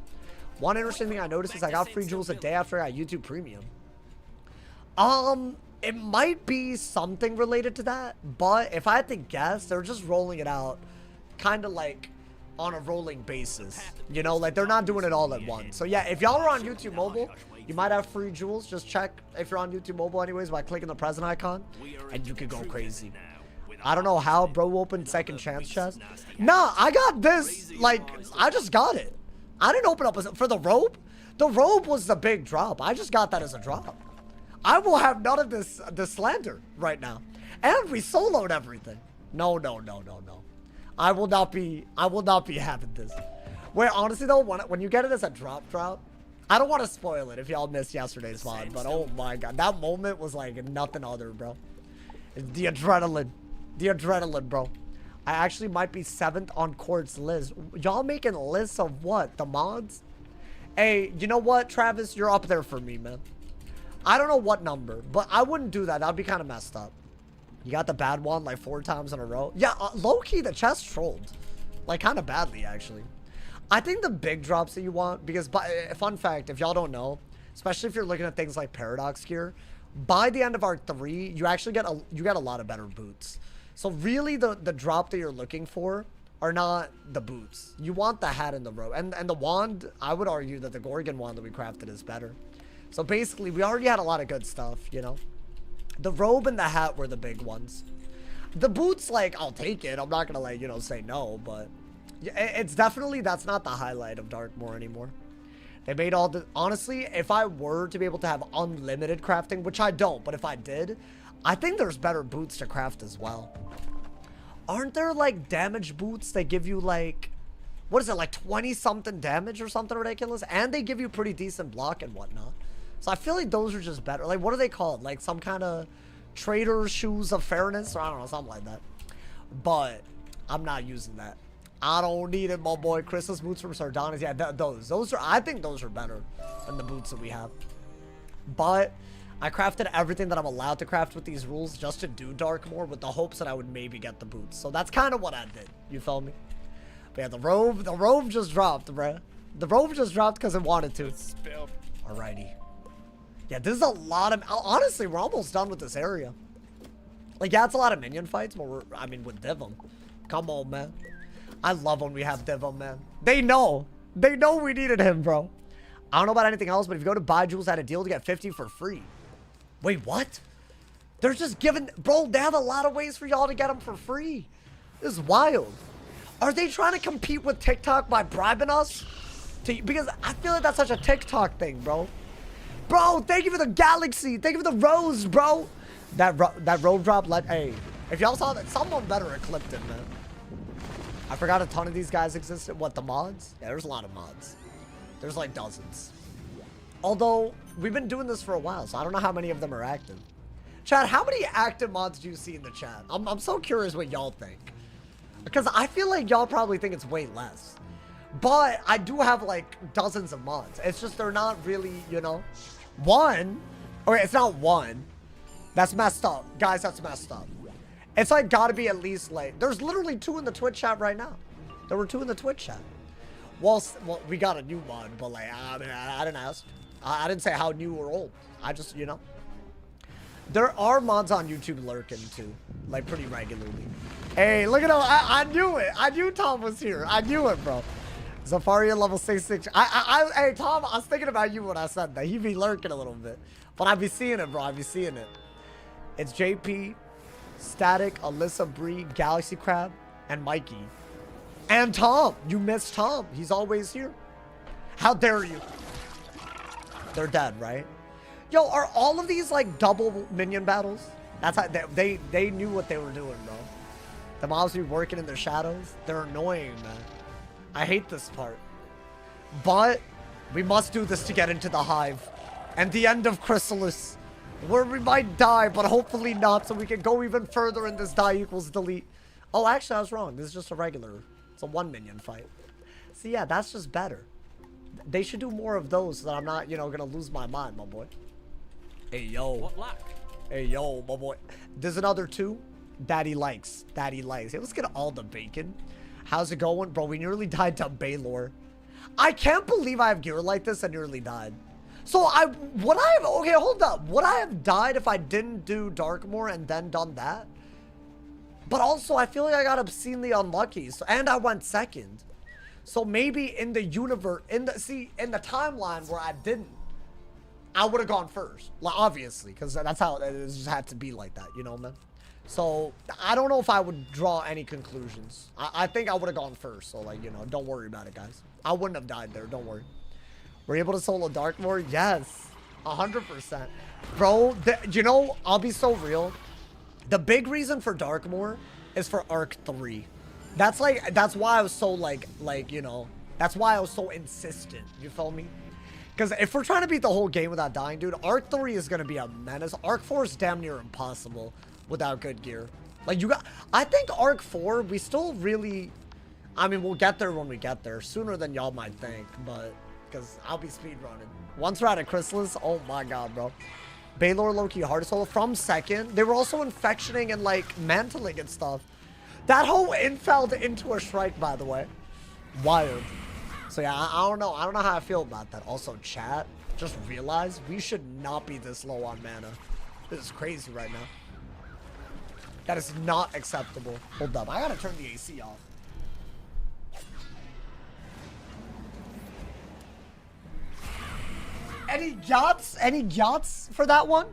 Speaker 1: One interesting thing I noticed is I got free jewels a day after I got YouTube Premium. It might be something related to that. But if I had to guess, they're just rolling it out kind of like on a rolling basis. You know, like, they're not doing it all at once. So, yeah, if y'all are on YouTube Mobile, you might have free jewels. Just check if you're on YouTube Mobile anyways by clicking the present icon. And you could go crazy. I don't know how bro opened second chance chest. Nah, I got this. Like, I just got it. I didn't open up for the robe. The robe was the big drop. I just got that as a drop. I will have none of this slander right now. And we soloed everything. No. I will not be having this. Wait, honestly though, when you get it as a drop, I don't want to spoil it if y'all missed yesterday's VOD, but oh my god, that moment was like nothing other, bro. The adrenaline. The adrenaline, bro. I actually might be 7th on Court's list. Y'all making lists of what? The mods? Hey, you know what, Travis? You're up there for me, man. I don't know what number, but I wouldn't do that. That'd be kind of messed up. You got the bad one like 4 times in a row. Yeah, low-key, the chest trolled. Like, kind of badly, actually. I think the big drops that you want, because, fun fact, if y'all don't know, especially if you're looking at things like Paradox gear, by the end of Arc 3, you actually get a lot of better boots. So really, the drop that you're looking for are not the boots. You want the hat and the robe. And the wand, I would argue that the Gorgon wand that we crafted is better. So basically, we already had a lot of good stuff, you know? The robe and the hat were the big ones. The boots, like, I'll take it. I'm not gonna, like, you know, say no, but... It's definitely, that's not the highlight of Darkmoor anymore. They made all the... Honestly, if I were to be able to have unlimited crafting, which I don't, but if I did... I think there's better boots to craft as well. Aren't there, like, damage boots that give you, like... What is it, like 20-something damage or something ridiculous? And they give you pretty decent block and whatnot. So I feel like those are just better. Like, what are they called? Like, some kind of trader shoes of fairness? Or I don't know, something like that. But I'm not using that. I don't need it, my boy. Christmas boots from Sardonis. Yeah, those are... I think those are better than the boots that we have. But... I crafted everything that I'm allowed to craft with these rules just to do Darkmoor with the hopes that I would maybe get the boots. So that's kind of what I did. You feel me? But yeah, the robe just dropped, bruh. The robe just dropped because it wanted to. Alrighty. Yeah, this is a lot of... Honestly, we're almost done with this area. Like, yeah, it's a lot of minion fights, but I mean, with Divum. Come on, man. I love when we have Divum, man. They know. They know we needed him, bro. I don't know about anything else, but if you go to buy jewels at a deal to get 50 for free. Wait, what? They're just giving... Bro, they have a lot of ways for y'all to get them for free. This is wild. Are they trying to compete with TikTok by bribing us? Because I feel like that's such a TikTok thing, bro. Bro, thank you for the galaxy. Thank you for the rose, bro. That road drop, hey, if y'all saw that, someone better have clipped it, man. I forgot a ton of these guys existed. What, the mods? Yeah, there's a lot of mods. There's like dozens. Although, we've been doing this for a while, so I don't know how many of them are active. Chat, how many active mods do you see in the chat? I'm so curious what y'all think. Because I feel like y'all probably think it's way less. But I do have like dozens of mods. It's just they're not really, you know. One. Okay, it's not one. That's messed up. Guys, that's messed up. It's like gotta be at least like, there's literally 2 in the Twitch chat right now. There were 2 in the Twitch chat. Well, we got a new mod, but like, I mean, I didn't ask. I didn't say how new or old. I just, you know. There are mods on YouTube lurking too, like pretty regularly. Hey, look at him. I knew it. I knew Tom was here. I knew it, bro. Zafaria level 66. Hey, Tom, I was thinking about you when I said that. He be lurking a little bit. But I be seeing it, bro. I be seeing it. It's JP, Static, Alyssa, Bree, Galaxy Crab, and Mikey. And Tom. You missed Tom. He's always here. How dare you? They're dead, right? Yo, are all of these like double minion battles? That's how they knew what they were doing, bro. The mobs be working in their shadows. They're annoying, man. I hate this part. But we must do this to get into the hive. And the end of Chrysalis. Where we might die, but hopefully not, so we can go even further in this die equals delete. Oh, actually, I was wrong. This is just a regular. It's a 1 minion fight. So yeah, that's just better. They should do more of those so that I'm not, you know, gonna lose my mind, my boy. Hey, yo.
Speaker 4: What luck?
Speaker 1: Hey, yo, my boy. There's another 2. Daddy likes. Daddy likes. Hey, let's get all the bacon. How's it going? Bro, we nearly died to Baylor. I can't believe I have gear like this and nearly died. So okay, hold up. Would I have died if I didn't do Darkmoor and then done that? But also, I feel like I got obscenely unlucky. So, and I went second. So maybe in the universe, in the timeline where I didn't, I would have gone first. Like, obviously, because that's how it just had to be like that, you know, man? So, I don't know if I would draw any conclusions. I think I would have gone first. So, like, you know, don't worry about it, guys. I wouldn't have died there. Don't worry. Were you able to solo Darkmoor? Yes. 100%. Bro, you know, I'll be so real. The big reason for Darkmoor is for Arc 3. That's why I was so, like, you know, that's why I was so insistent. You feel me? Because if we're trying to beat the whole game without dying, dude, Arc 3 is going to be a menace. Arc 4 is damn near impossible without good gear. Like, I think Arc 4, we still really, I mean, we'll get there when we get there. Sooner than y'all might think, but, because I'll be speedrunning. Once we're out of Chrysalis, oh my god, bro. Baylor low-key hard solo from second. They were also infectioning and, like, mantling and stuff. That whole infeld into a Shrike, by the way. Wild. So yeah, I don't know. I don't know how I feel about that. Also, chat, just realize we should not be this low on mana. This is crazy right now. That is not acceptable. Hold up. I gotta turn the AC off. Any yachts? Any yachts for that one?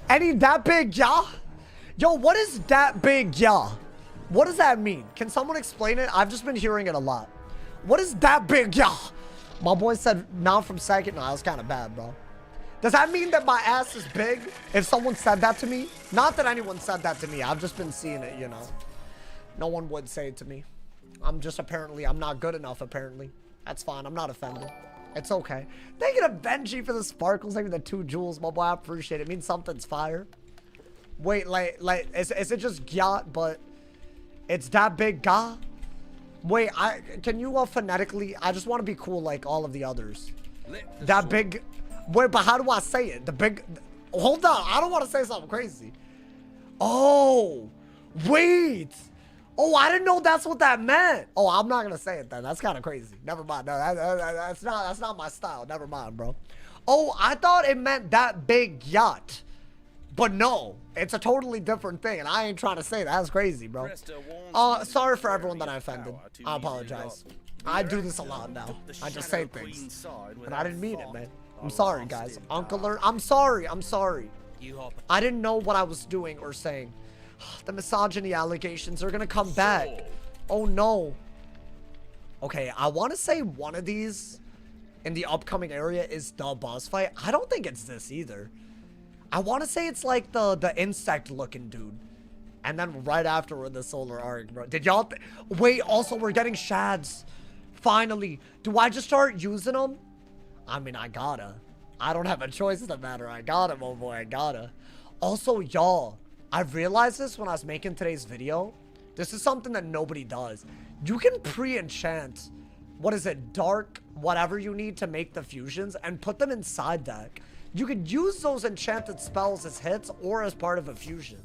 Speaker 1: Any that big yacht? Yo, what is that big yacht? What does that mean? Can someone explain it? I've just been hearing it a lot. What is that big yacht? My boy said now from second. No, that was kind of bad, bro. Does that mean that my ass is big? If someone said that to me? Not that anyone said that to me. I've just been seeing it, you know. No one would say it to me. I'm not good enough, apparently. That's fine. I'm not offended. It's okay. Thank you to Benji for the sparkles. Thank you for the 2 jewels, my boy. I appreciate it. It means something's fire. Wait, like, is it just gyat, but it's that big ga? Wait, can you phonetically? I just want to be cool like all of the others. That big. Wait, but how do I say it? The big. Hold on, I don't want to say something crazy. Oh, wait. Oh, I didn't know that's what that meant. Oh, I'm not gonna say it then. That's kind of crazy. Never mind. No, that's not my style. Never mind, bro. Oh, I thought it meant that big yacht. But no, it's a totally different thing, and I ain't trying to say that. That's crazy, bro. Sorry for everyone that I offended. I apologize. I do this a lot now. I just say things, and I didn't mean it, man. I'm sorry, guys. Uncle, I'm sorry. I'm sorry. I didn't know what I was doing or saying. The misogyny allegations are gonna come back. Oh no. Okay, I want to say one of these in the upcoming area is the boss fight. I don't think it's this either. I want to say it's like the insect looking dude. And then right afterward, the solar arc, bro. Did y'all wait, also we're getting shads. Finally. Do I just start using them? I mean, I gotta. I don't have a choice in the matter. I gotta, my boy. I gotta. Also, y'all, I realized this when I was making today's video. This is something that nobody does. You can pre-enchant, what is it, dark, whatever you need to make the fusions and put them inside deck. You could use those enchanted spells as hits or as part of a fusion.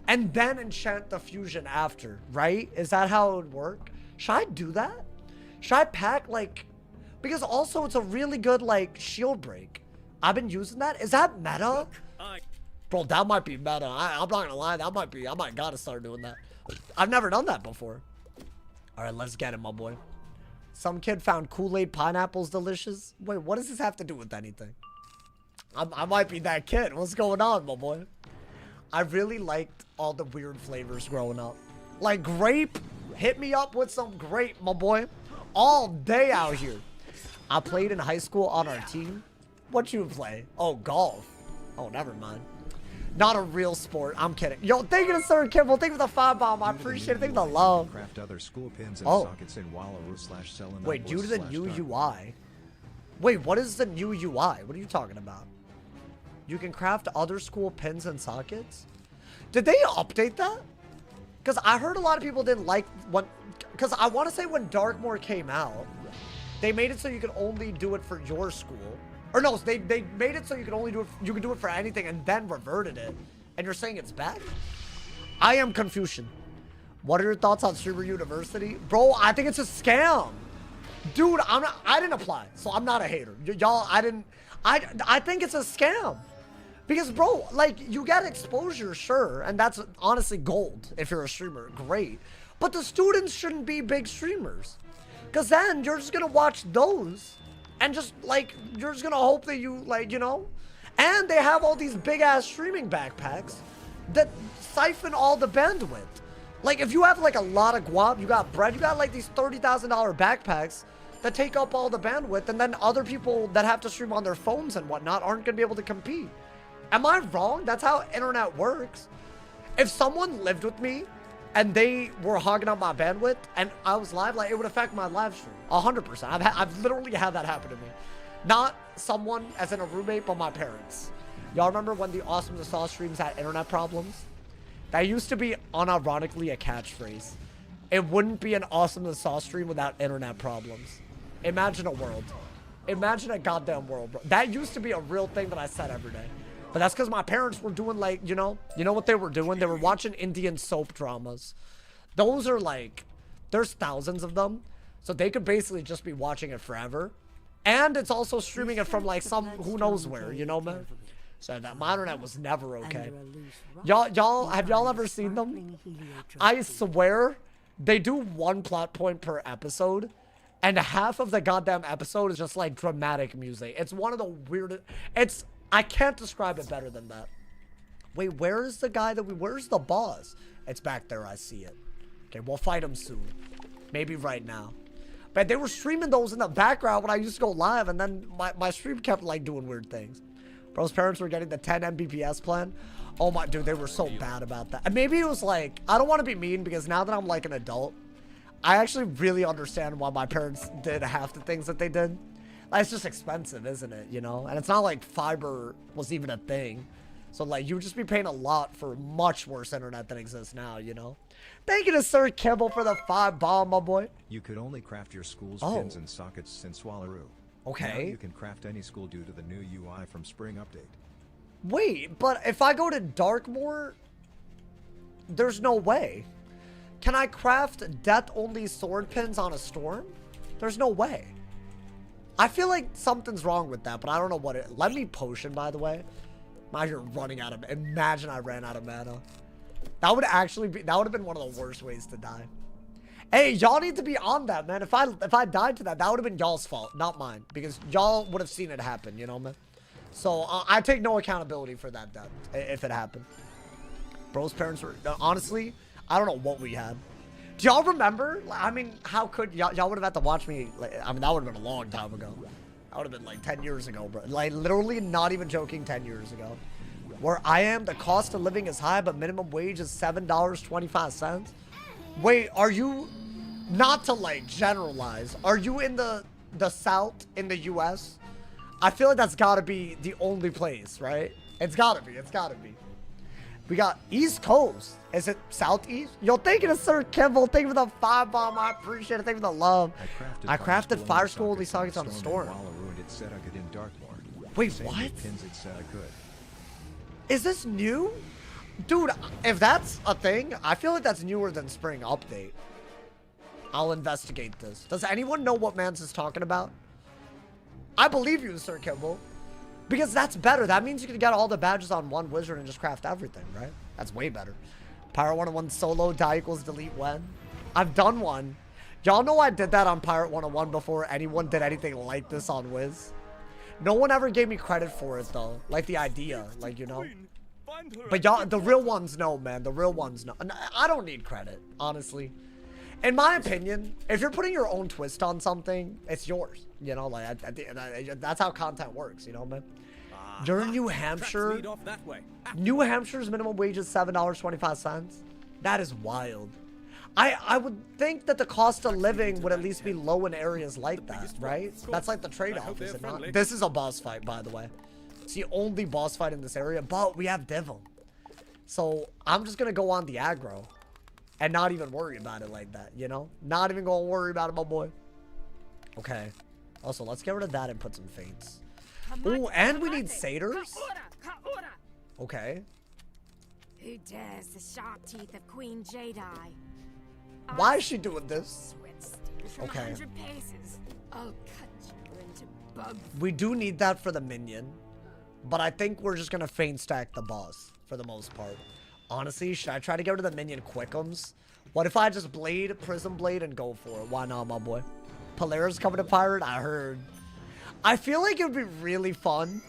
Speaker 1: And then enchant the fusion after, right? Is that how it would work? Should I do that? Should I pack, like... Because also it's a really good, like, shield break. I've been using that. Is that meta? Bro, that might be meta. I'm not gonna lie. That might be... I might gotta start doing that. I've never done that before. Alright, let's get it, my boy. Some kid found Kool-Aid pineapples delicious. Wait, what does this have to do with anything? I might be that kid. What's going on, my boy? I really liked all the weird flavors growing up. Like grape. Hit me up with some grape, my boy. All day out here. I played in high school on our team. What you play? Oh, golf. Oh, never mind. Not a real sport. I'm kidding. Yo, thank you to Sir Kimball. Thank you for the 5 bomb. I appreciate it. Thank you for the love.
Speaker 2: Craft other school pins and
Speaker 1: Oh.
Speaker 2: sockets in Wallaroo/Selling.
Speaker 1: Wait, due to the new UI. Wait, what is the new UI? What are you talking about? You can craft other school pins and sockets? Did they update that? Because I heard a lot of people didn't like when... Because I want to say when Darkmoor came out, they made it so you could only do it for your school. Or no, they made it so you could only do it... You could do it for anything and then reverted it. And you're saying it's bad? I am Confucian. What are your thoughts on Streamer University? Bro, I think it's a scam. Dude, I didn't apply, so I'm not a hater. Y'all, I think it's a scam. Because, bro, like, you get exposure, sure, and that's honestly gold if you're a streamer. Great. But the students shouldn't be big streamers. Because then you're just going to watch those and just, like, you're just going to hope that you, like, you know? And they have all these big-ass streaming backpacks that siphon all the bandwidth. Like, if you have, like, a lot of guap, you got bread, you got, like, these $30,000 backpacks that take up all the bandwidth, and then other people that have to stream on their phones and whatnot aren't going to be able to compete. Am I wrong? That's how internet works. If someone lived with me and they were hogging up my bandwidth and I was live, like, it would affect my live stream 100%. I've literally had that happen to me. Not someone as in a roommate, but my parents. Y'all remember when the Awesome to Saw streams had internet problems? That used to be unironically a catchphrase. It wouldn't be an Awesome to Saw stream without internet problems. Imagine a world. Imagine a goddamn world, bro. That used to be a real thing that I said every day. But that's because my parents were doing, like, you know what they were doing? They were watching Indian soap dramas. Those are, like, there's thousands of them. So they could basically just be watching it forever. And it's also streaming it from, like, some, who knows where, you know, man? So that my internet was never okay. Y'all, have y'all ever seen them? I swear, they do one plot point per episode. And half of the goddamn episode is just, like, dramatic music. It's one of the weirdest, I can't describe it better than that. Wait, where is the guy where's the boss? It's back there, I see it. Okay, we'll fight him soon. Maybe right now. But they were streaming those in the background when I used to go live, and then my stream kept, like, doing weird things. Bro's parents were getting the 10 Mbps plan. Oh my, dude, they were so bad about that. And maybe it was like, I don't want to be mean because now that I'm, like, an adult, I actually really understand why my parents did half the things that they did. Like, it's just expensive, isn't it, you know? And it's not like fiber was even a thing. So, like, you would just be paying a lot for much worse internet than exists now, you know? Thank you to Sir Kimball for the 5 bomb, my boy.
Speaker 2: You could only craft your school's pins and sockets since Wallaroo.
Speaker 1: Okay.
Speaker 2: Now you can craft any school due to the new UI from Spring Update.
Speaker 1: Wait, but if I go to Darkmoor, there's no way. Can I craft death-only sword pins on a storm? There's no way. I feel like something's wrong with that, but I don't know what it... Let me potion, by the way. I'm out here running out of... Imagine I ran out of mana. That would actually be... That would have been one of the worst ways to die. Hey, y'all need to be on that, man. If I died to that, that would have been y'all's fault, not mine. Because y'all would have seen it happen, you know, man? So, I take no accountability for that death, if it happened. Bro's parents were... Honestly, I don't know what we had. Do y'all remember? I mean, how could y'all would have had to watch me? Like, I mean, that would have been a long time ago. That would have been like 10 years ago, bro. Like, literally, not even joking, 10 years ago. Where I am, the cost of living is high, but minimum wage is $7.25. Wait, are you? Not to like generalize. Are you in the South in the U.S.? I feel like that's got to be the only place, right? It's got to be. It's got to be. We got East Coast. Is it Southeast? Yo, thank you to Sir Kimball. Thank you for the 5 bomb. I appreciate it. Thank you for the love.
Speaker 2: I
Speaker 1: crafted Fire School only sockets on Storm.
Speaker 2: It said I could in Darkmoor.
Speaker 1: Wait,
Speaker 2: Same
Speaker 1: what?
Speaker 2: Pins it said I could.
Speaker 1: Is this new? Dude, if that's a thing, I feel like that's newer than Spring Update. I'll investigate this. Does anyone know what Mans is talking about? I believe you, Sir Kimball. Because that's better. That means you can get all the badges on one wizard and just craft everything, right? That's way better. Pirate 101 solo, die equals delete when. I've done one. Y'all know I did that on Pirate 101 before anyone did anything like this on Wiz. No one ever gave me credit for it, though. Like the idea, like, you know. But y'all, the real ones know, man. The real ones know. I don't need credit, honestly. In my opinion, if you're putting your own twist on something, it's yours. You know, like, that's how content works, you know, man. During New Hampshire, New Hampshire's minimum wage is $7.25. That is wild. I would think that the cost of living would at least be low in areas like that, right? That's like the trade-off, is it not? This is a boss fight, by the way. It's the only boss fight in this area, but we have Divum. So I'm just going to go on the aggro and not even worry about it like that, you know? Not even going to worry about it, my boy. Okay. Also, let's get rid of that and put some fates. Ooh, and we need satyrs? Okay.
Speaker 3: Who dares the sharp teeth of Queen Jedi?
Speaker 1: Why is she doing this? Okay.
Speaker 3: I'll cut you into bugs.
Speaker 1: We do need that for the minion. But I think we're just going to feint stack the boss for the most part. Honestly, should I try to get rid of the minion quickums? What if I just blade, prism blade, and go for it? Why not, my boy? Polaris coming to pirate? I heard. I feel like it would be really fun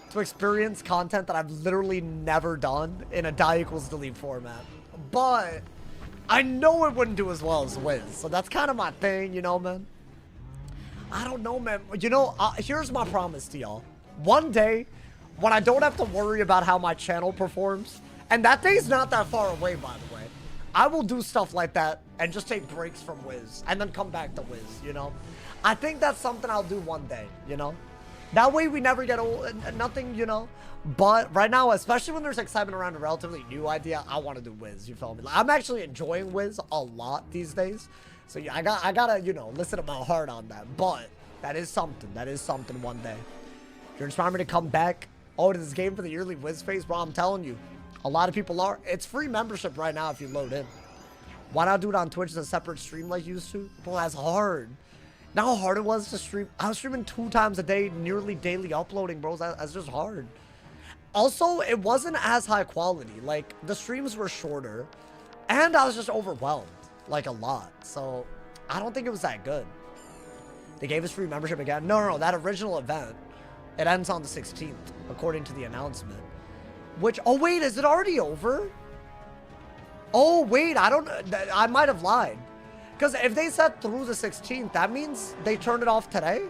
Speaker 1: to experience content that I've literally never done in a die equals delete format. But I know it wouldn't do as well as Wiz. So that's kind of my thing, you know, man. I don't know, man. You know, here's my promise to y'all. One day, when I don't have to worry about how my channel performs, and that day's not that far away, by the way, I will do stuff like that and just take breaks from Wiz and then come back to Wiz, you know? I think that's something I'll do one day, you know? That way we never get old and nothing, you know? But right now, especially when there's excitement around a relatively new idea, I want to do Wiz, you feel me? Like, I'm actually enjoying Wiz a lot these days. So yeah, I gotta, you know, listen to my heart on that. But that is something. That is something one day. If you're inspiring me to come back, to this game for the yearly Wiz phase, bro, I'm telling you. A lot of people are. It's free membership right now if you load in. Why not do it on Twitch as a separate stream like you used to? Bro, that's hard. Now how hard it was to stream. I was streaming 2 times a day, nearly daily uploading, bro. That's just hard. Also, it wasn't as high quality. Like, the streams were shorter. And I was just overwhelmed. Like, a lot. So, I don't think it was that good. They gave us free membership again. No. That original event, it ends on the 16th, according to the announcement. Which, oh wait, is it already over? Oh wait, I might have lied. Because if they said through the 16th, that means they turned it off today?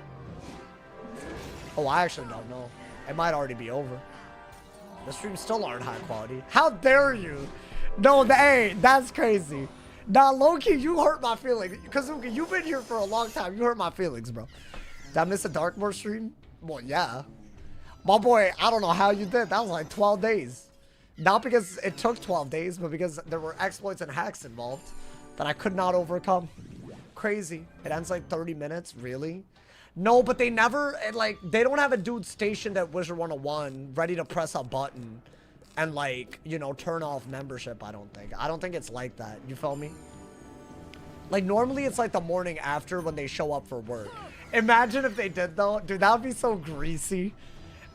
Speaker 1: Oh, I actually don't know. It might already be over. The streams still aren't high quality. How dare you? No, hey, that's crazy. Nah, low-key, you hurt my feelings. Because you've been here for a long time. You hurt my feelings, bro. Did I miss a Darkmoor stream? Well, yeah. My boy, I don't know how you did. That was like 12 days. Not because it took 12 days, but because there were exploits and hacks involved that I could not overcome. Crazy. It ends like 30 minutes. Really? No, but they never, they don't have a dude stationed at Wizard101 ready to press a button and, like, you know, turn off membership, I don't think. I don't think it's like that. You feel me? Like, normally it's like the morning after when they show up for work. Imagine if they did, though. Dude, that would be so greasy.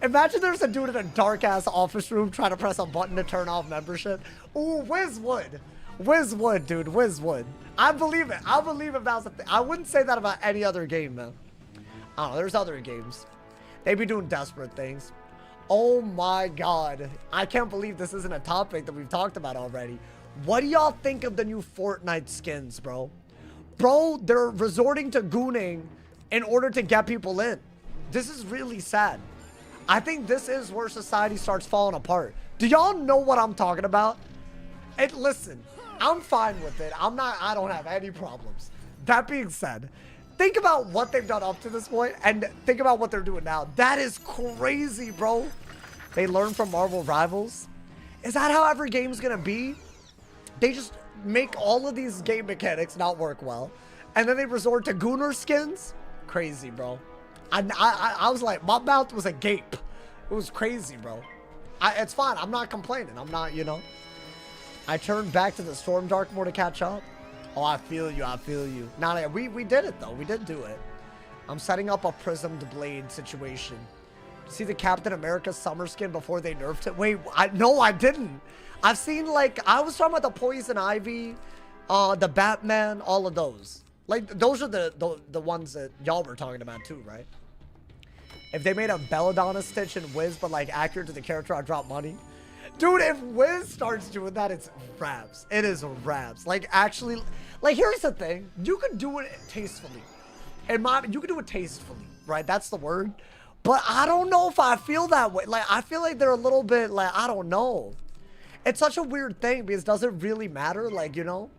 Speaker 1: Imagine there's a dude in a dark-ass office room trying to press a button to turn off membership. Ooh, Wiz would. Wiz would, dude. Wiz would. I believe it. I believe if that was a thing. I wouldn't say that about any other game, man. I don't know. There's other games. They be doing desperate things. Oh, my God. I can't believe this isn't a topic that we've talked about already. What do y'all think of the new Fortnite skins, bro? Bro, they're resorting to gooning in order to get people in. This is really sad. I think this is where society starts falling apart. Do y'all know what I'm talking about? And listen, I'm fine with it. I don't have any problems. That being said, think about what they've done up to this point and think about what they're doing now. That is crazy, bro. They learn from Marvel Rivals. Is that how every game's gonna be? They just make all of these game mechanics not work well, and then they resort to Gunnar skins? Crazy, bro. I was like, my mouth was agape. It was crazy, bro. It's fine. I'm not complaining. I'm not, you know. I turned back to the Storm Dark more to catch up. Oh, I feel you. I feel you. Nah, we did it, though. We did do it. I'm setting up a Prismed Blade situation. See the Captain America summer skin before they nerfed it? Wait, no, I didn't. I've seen, like, I was talking about the Poison Ivy, the Batman, all of those. Like, those are the ones that y'all were talking about, too, right? If they made a Belladonna Stitch and Wiz, but, like, accurate to the character, I'd drop money. Dude, if Wiz starts doing that, it's raps. It is raps. Like, actually, like, here's the thing. You can do it tastefully. And you can do it tastefully, right? That's the word. But I don't know if I feel that way. Like, I feel like they're a little bit, like, I don't know. It's such a weird thing because does it really matter? Like, you know?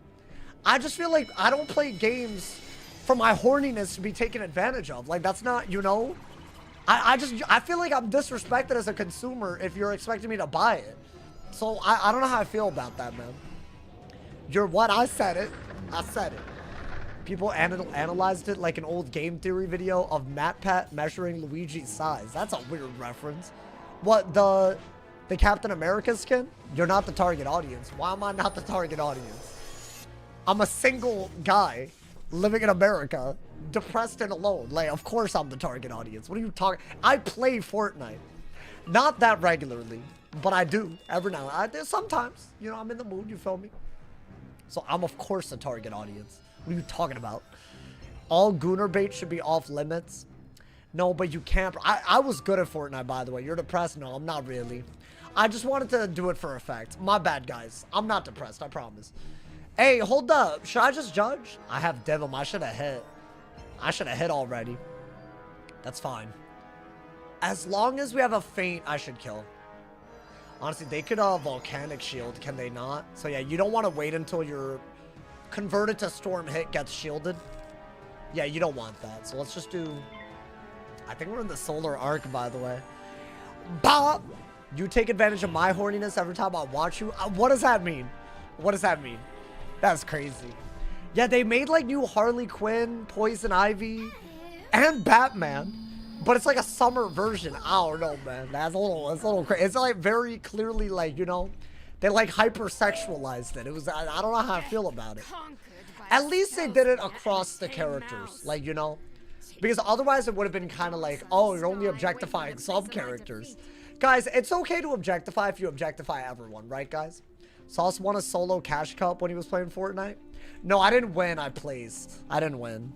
Speaker 1: I just feel like I don't play games for my horniness to be taken advantage of. Like, that's not, you know? I feel like I'm disrespected as a consumer if you're expecting me to buy it. So, I don't know how I feel about that, man. You're what? I said it. I said it. People analyzed it like an old game theory video of MatPat measuring Luigi's size. That's a weird reference. What, the Captain America skin? You're not the target audience. Why am I not the target audience? I'm a single guy living in America, depressed and alone. Like, of course I'm the target audience. What are you talking? I play Fortnite. Not that regularly, but I do every now and then. Sometimes, you know, I'm in the mood, you feel me? So I'm, of course, the target audience. What are you talking about? All Gunnar bait should be off limits. No, but you can't. I was good at Fortnite, by the way. You're depressed? No, I'm not really. I just wanted to do it for effect. My bad, guys. I'm not depressed, I promise. Hey, hold up. Should I just judge? I have Devil. I should have hit. I should have hit already. That's fine. As long as we have a feint, I should kill. Honestly, they could volcanic shield, can they not? So yeah, you don't want to wait until you're converted to storm hit gets shielded. Yeah, you don't want that. So let's just do... I think we're in the solar arc, by the way. Bah! You take advantage of my horniness every time I watch you. What does that mean? What does that mean? That's crazy. Yeah, they made like new Harley Quinn, Poison Ivy, and Batman. But it's like a summer version. I don't know, man. That's a little crazy. It's like very clearly like, you know, they like hypersexualized it. It was, I don't know how I feel about it. At least they did it across the characters, like, you know, because otherwise it would have been kind of like, oh, you're only objectifying some characters. Guys, it's okay to objectify if you objectify everyone, right, guys? Sauce won a solo cash cup when he was playing Fortnite. No, I didn't win. I placed. I didn't win.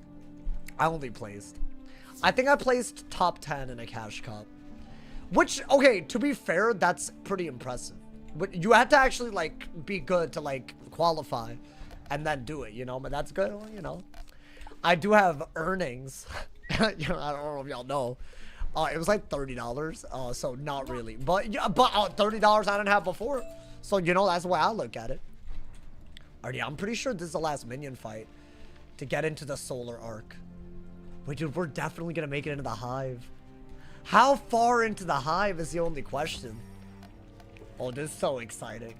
Speaker 1: I only placed. I think I placed top 10 in a cash cup. Which, okay, to be fair, that's pretty impressive. But you have to actually, like, be good to, like, qualify and then do it, you know? But that's good, you know? I do have earnings. You know, I don't know if y'all know. It was like $30. So not really. But, yeah, but $30 I didn't have before. So, you know, that's the way I look at it. Alrighty, I'm pretty sure this is the last minion fight to get into the solar arc. Wait, dude, we're definitely going to make it into the hive. How far into the hive is the only question. Oh, this is so exciting.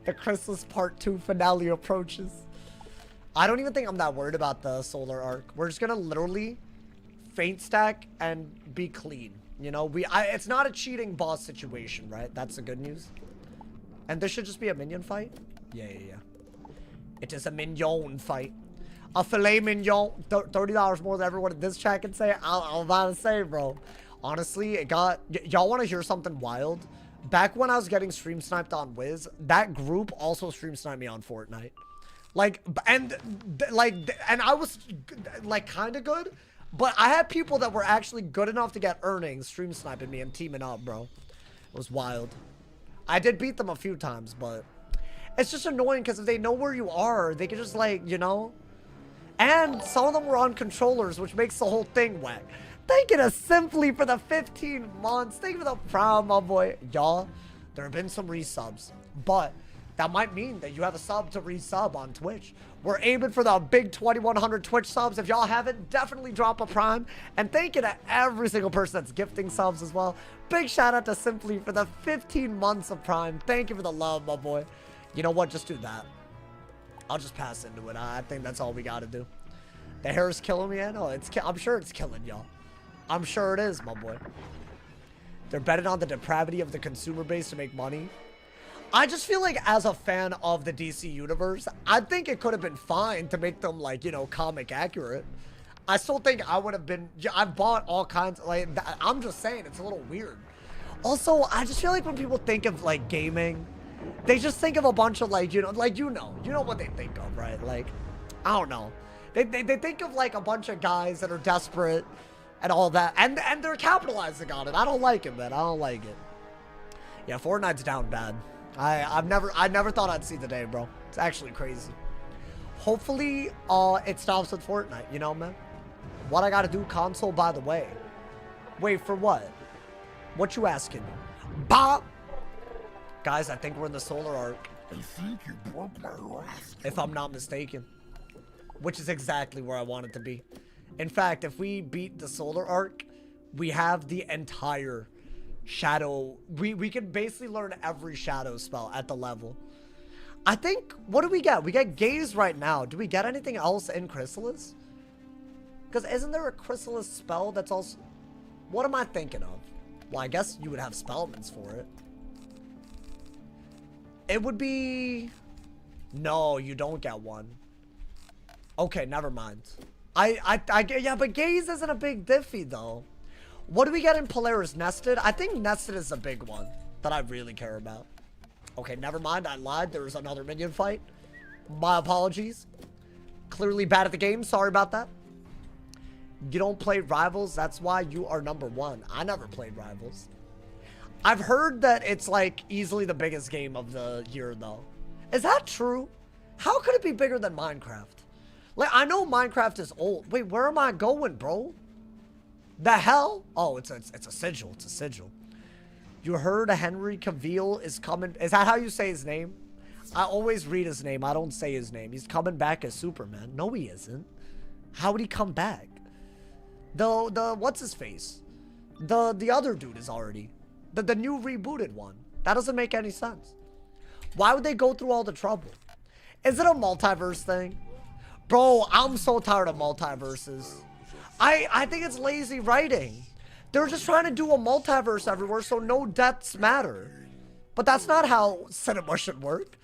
Speaker 1: The Chrysalis Part 2 finale approaches. I don't even think I'm that worried about the solar arc. We're just going to literally feint stack and be clean. You know, it's not a cheating boss situation, right? That's the good news. And this should just be a minion fight? Yeah. It is a mignon fight. A filet mignon. $30 more than everyone in this chat can say. I'm about to say, bro. Honestly, it got... Y'all want to hear something wild? Back when I was getting stream sniped on Wiz, that group also stream sniped me on Fortnite. Like, and I was, like, kind of good. But I had people that were actually good enough to get earnings stream sniping me and teaming up, bro. It was wild. I did beat them a few times, but it's just annoying because if they know where you are, they can just, like, you know. And some of them were on controllers, which makes the whole thing whack. Thank you to Simply for the 15 months. Thank you for the prime, my boy. Y'all, there have been some resubs, but that might mean that you have a sub to resub on Twitch. We're aiming for the big 2,100 Twitch subs. If y'all haven't, definitely drop a prime. And thank you to every single person that's gifting subs as well. Big shout out to Simply for the 15 months of prime. Thank you for the love, my boy. You know what? Just do that. I'll just pass into it. I think that's all we got to do. The hair is killing me. I know. I'm sure it's killing y'all. I'm sure it is, my boy. They're betting on the depravity of the consumer base to make money. I just feel like as a fan of the DC universe, I think it could have been fine to make them like, you know, comic accurate. I still think I would have been, I've bought all kinds of, like, I'm just saying it's a little weird. Also, I just feel like when people think of like gaming, they just think of a bunch of like, you know what they think of, right? Like, I don't know. They think of like a bunch of guys that are desperate and all that, and they're capitalizing on it. I don't like it, man. I don't like it. Yeah, Fortnite's down bad. I never thought I'd see the day, bro. It's actually crazy. Hopefully, it stops with Fortnite, you know, man? What I gotta do, console, by the way. Wait, for what? What you asking? Bop! Guys, I think we're in the solar arc.
Speaker 4: I think you broke my last.
Speaker 1: If I'm not mistaken. Which is exactly where I want it to be. In fact, if we beat the solar arc, we have the entire shadow. We can basically learn every shadow spell at the level. I think, what do we get? We get Gaze right now. Do we get anything else in Chrysalis? Because isn't there a Chrysalis spell that's also... What am I thinking of? Well, I guess you would have spellements for it. It would be... No, you don't get one. Okay, never mind. Yeah, but Gaze isn't a big diffy, though. What do we get in Polaris? Nested? I think Nested is a big one that I really care about. Okay, never mind. I lied. There was another minion fight. My apologies. Clearly bad at the game. Sorry about that. You don't play Rivals. That's why you are #1. I never played Rivals. I've heard that it's like easily the biggest game of the year, though. Is that true? How could it be bigger than Minecraft? Like, I know Minecraft is old. Wait, where am I going, bro? The hell? Oh, it's a sigil. It's a sigil. You heard Henry Cavill is coming. Is that how you say his name? I always read his name. I don't say his name. He's coming back as Superman. No, he isn't. How would he come back? The what's his face? The other dude is already. The new rebooted one. That doesn't make any sense. Why would they go through all the trouble? Is it a multiverse thing? Bro, I'm so tired of multiverses. I think it's lazy writing. They're just trying to do a multiverse everywhere so no deaths matter. But that's not how cinema should work.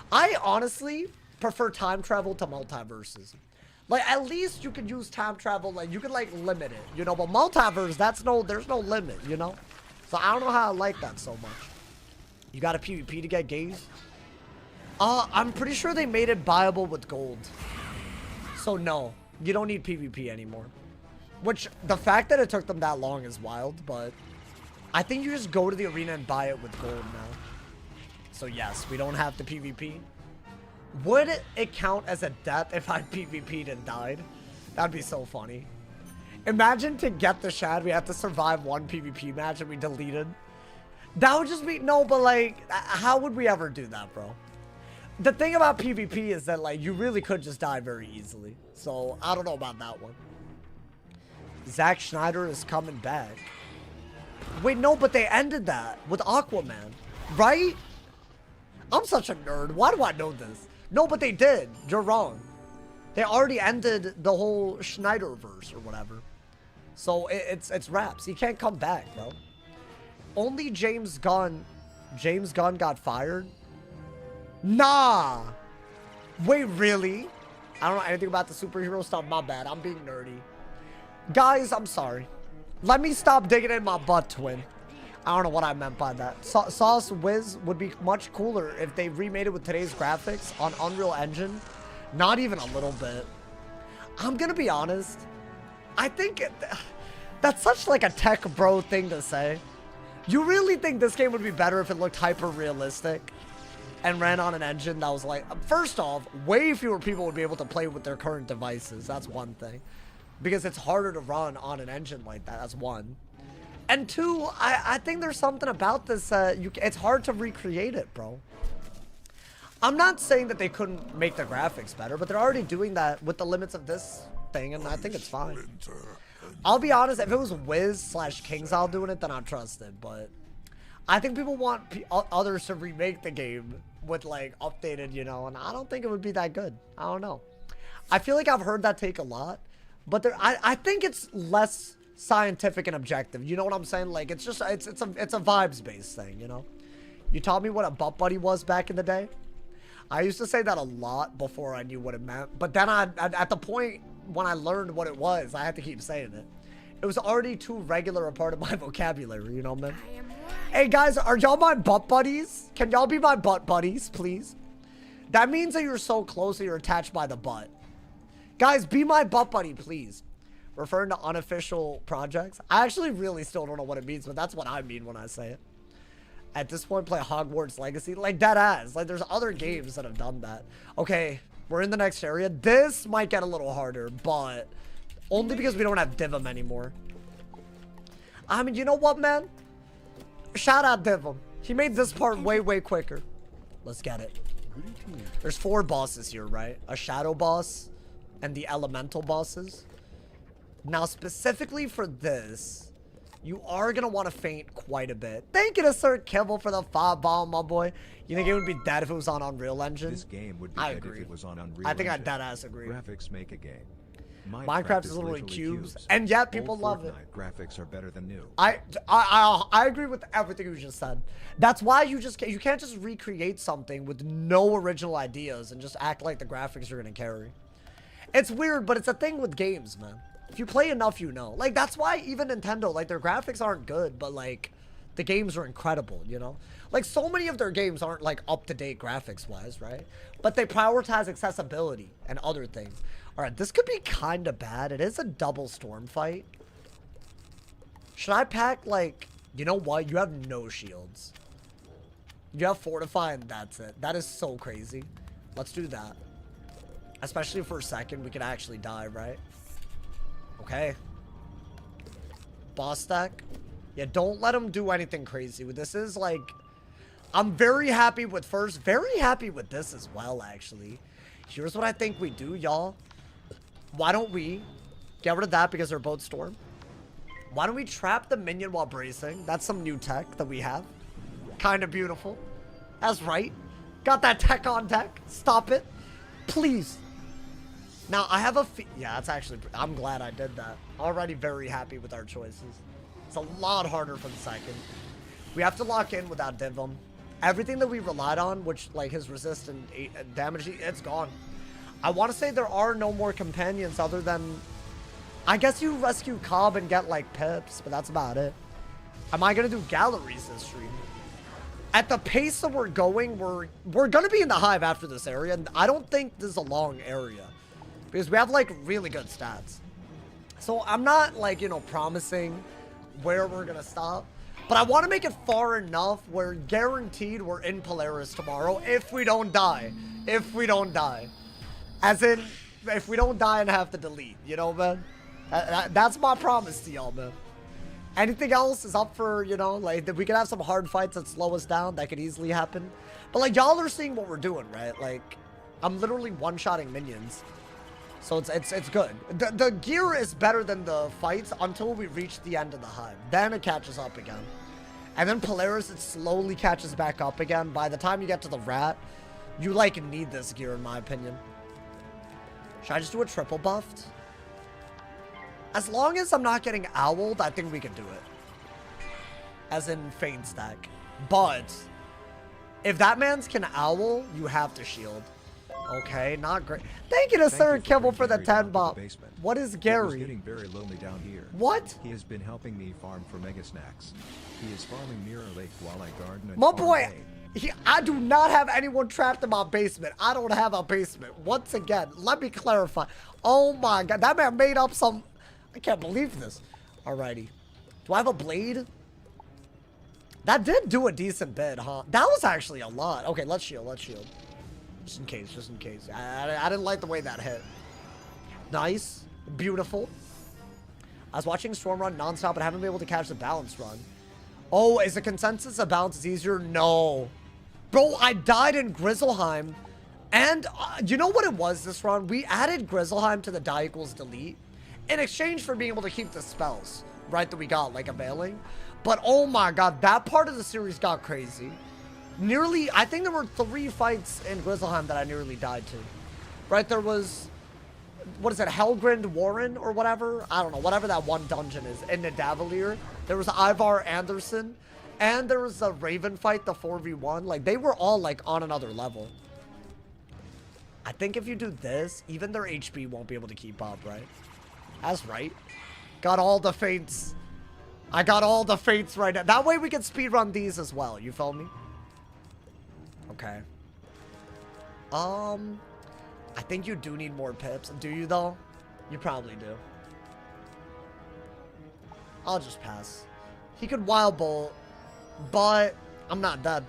Speaker 1: I honestly prefer time travel to multiverses. Like, at least you can use time travel, like, you can, like, limit it, you know? But multiverse, there's no limit, you know? So I don't know how I like that so much. You got a PvP to get Gaze? I'm pretty sure they made it buyable with gold. So no, you don't need PvP anymore. Which, the fact that it took them that long is wild, but I think you just go to the arena and buy it with gold now. So yes, we don't have the PvP. Would it count as a death if I PvP'd and died? That'd be so funny. Imagine to get the shad, we have to survive one PvP match and we deleted. That would just be, no, but like, how would we ever do that, bro? The thing about PvP is that, like, you really could just die very easily. So, I don't know about that one. Zack Snyder is coming back. Wait, no, but they ended that with Aquaman, right? I'm such a nerd. Why do I know this? No, but they did. You're wrong. They already ended the whole Snyderverse or whatever. So, it's wraps. He can't come back, bro. Only James Gunn got fired? Nah. Wait, really? I don't know anything about the superhero stuff. My bad. I'm being nerdy. Guys, I'm sorry. Let me stop digging in my butt, twin. I don't know what I meant by that. Sauce Wiz would be much cooler if they remade it with today's graphics on Unreal Engine. Not even a little bit. I'm gonna be honest. I think that's such like a tech bro thing to say. You really think this game would be better if it looked hyper realistic and ran on an engine that was like, first off, way fewer people would be able to play with their current devices. That's one thing. Because it's harder to run on an engine like that. That's one. And two, I think there's something about this, it's hard to recreate it, bro. I'm not saying that they couldn't make the graphics better, but they're already doing that with the limits of this thing, and I think it's fine. I'll be honest, if it was Wiz/KingsIsle doing it, then I'd trust it, but I think people want others to remake the game with, like, updated, you know, and I don't think it would be that good. I don't know. I feel like I've heard that take a lot, but I think it's less scientific and objective. You know what I'm saying? Like, it's just, it's a vibes-based thing, you know? You taught me what a butt buddy was back in the day. I used to say that a lot before I knew what it meant, but then at the point when I learned what it was, I had to keep saying it. It was already too regular a part of my vocabulary, you know, man? Hey, guys, are y'all my butt buddies? Can y'all be my butt buddies, please? That means that you're so close that you're attached by the butt. Guys, be my butt buddy, please. Referring to unofficial projects. I actually really still don't know what it means, but that's what I mean when I say it. At this point, play Hogwarts Legacy. Like, that ass. Like, there's other games that have done that. Okay, we're in the next area. This might get a little harder, but only because we don't have Divum anymore. I mean, you know what, man? Shout out Divum. He made this part way, way quicker. Let's get it. There's 4 bosses here, right? A shadow boss and the elemental bosses. Now, specifically for this, you are going to want to faint quite a bit. Thank you to Sir Kibble for the 5 bomb, my boy. You think it would be dead if it was on Unreal Engine?
Speaker 2: This game would be dead if it was on Unreal
Speaker 1: I think
Speaker 2: Engine.
Speaker 1: I deadass agree.
Speaker 2: Graphics make a game.
Speaker 1: Minecraft is literally cubes, and yet people love it.
Speaker 2: Graphics are better than new.
Speaker 1: I agree with everything you just said. That's why you can't just recreate something with no original ideas and just act like the graphics are gonna carry. It's weird, but it's a thing with games, man. If you play enough, you know. Like, that's why even Nintendo, like, their graphics aren't good, but, like, the games are incredible, you know? Like, so many of their games aren't, like, up-to-date graphics-wise, right? But they prioritize accessibility and other things. All right, this could be kind of bad. It is a double storm fight. Should I pack, like... You know what? You have no shields. You have Fortify, and that's it. That is so crazy. Let's do that. Especially for a second, we could actually die, right? Okay. Boss stack. Yeah, don't let him do anything crazy. This is like... I'm very happy with first. Very happy with this as well, actually. Here's what I think we do, y'all. Why don't we get rid of that because they're both storm? Why don't we trap the minion while bracing? That's some new tech that we have. Kind of beautiful. That's right. Got that tech on deck. Stop it. Please. Now, I have a... Yeah, that's actually... I'm glad I did that. Already very happy with our choices. It's a lot harder for the second. We have to lock in without Divum. Everything that we relied on, which, like, his resist and damage, it's gone. I want to say there are no more companions other than... I guess you rescue Cobb and get, like, pips, but that's about it. Am I going to do galleries this stream? At the pace that we're going, we're going to be in the hive after this area, and I don't think this is a long area. Because we have, like, really good stats. So I'm not, like, you know, promising where we're going to stop. But I want to make it far enough where guaranteed we're in Polaris tomorrow if we don't die. If we don't die. As in, if we don't die and have to delete. You know, man? That's my promise to y'all, man. Anything else is up for, you know, like, we could have some hard fights that slow us down. That could easily happen. But, like, y'all are seeing what we're doing, right? Like, I'm literally one-shotting minions. So it's good. The gear is better than the fights until we reach the end of the hive. Then it catches up again. And then Polaris, it slowly catches back up again. By the time you get to the rat, you, like, need this gear, in my opinion. Should I just do a triple buffed? As long as I'm not getting owled, I think we can do it. As in feint stack. But if that man's can owl, you have to shield. Okay, not great. Thank you to Sir Kibble for the 10 bop. What is Gary?
Speaker 2: It was getting very lonely down here.
Speaker 1: What?
Speaker 2: He has been helping me farm for mega snacks. He is farming near a lake while I garden and
Speaker 1: my
Speaker 2: farm
Speaker 1: boy,
Speaker 2: hay.
Speaker 1: I do not have anyone trapped in my basement. I don't have a basement. Once again, let me clarify. Oh my god, that man made up some... I can't believe this. Alrighty. Do I have a blade? That did do a decent bit, huh? That was actually a lot. Okay, let's shield, let's shield. Just in case, just in case. I didn't like the way that hit. Nice. Beautiful. I was watching Storm run nonstop and haven't been able to catch the balance run. Oh, is the consensus a balance is easier? No. Bro, I died in Grizzleheim. And you know what it was this run? We added Grizzleheim to the die equals delete in exchange for being able to keep the spells, right, that we got, like availing. But oh my god, that part of the series got crazy. Nearly, I think there were 3 fights in Grizzleheim that I nearly died to. Right, there was, what is it, Helgrind Warren or whatever? I don't know, whatever that one dungeon is in Nidavellir. There was Ivar Anderson. And there was a Raven fight, the 4v1. Like, they were all, like, on another level. I think if you do this, even their HP won't be able to keep up, right? That's right. Got all the fates. I got all the fates right now. That way we can speedrun these as well. You feel me? Okay. I think you do need more pips. Do you, though? You probably do. I'll just pass. He could Wild Bolt, but I'm not dead.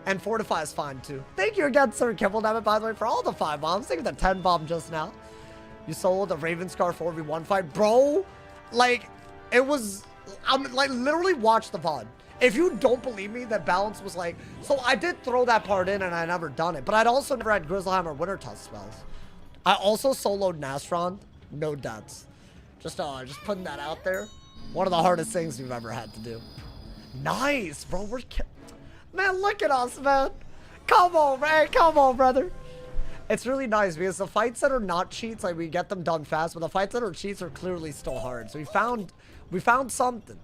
Speaker 1: And Fortify is fine, too. Thank you again, Sir Kimball, by the way, for all the 5 bombs. Thank you for the 10 bomb just now. You soloed the Ravenscar 4v1 fight. Bro, like, it was... I'm, like, literally watch the VOD. If you don't believe me, that balance was like... So I did throw that part in, and I never done it. But I'd also never had Grizzleheim or Winter Tusk spells. I also soloed Nastron. No deaths. Just putting that out there. One of the hardest things we've ever had to do. Nice, bro. We're... Man, look at us, man. Come on, man. Come on, brother. It's really nice because the fights that are not cheats, like, we get them done fast, but the fights that are cheats are clearly still hard. So we found something.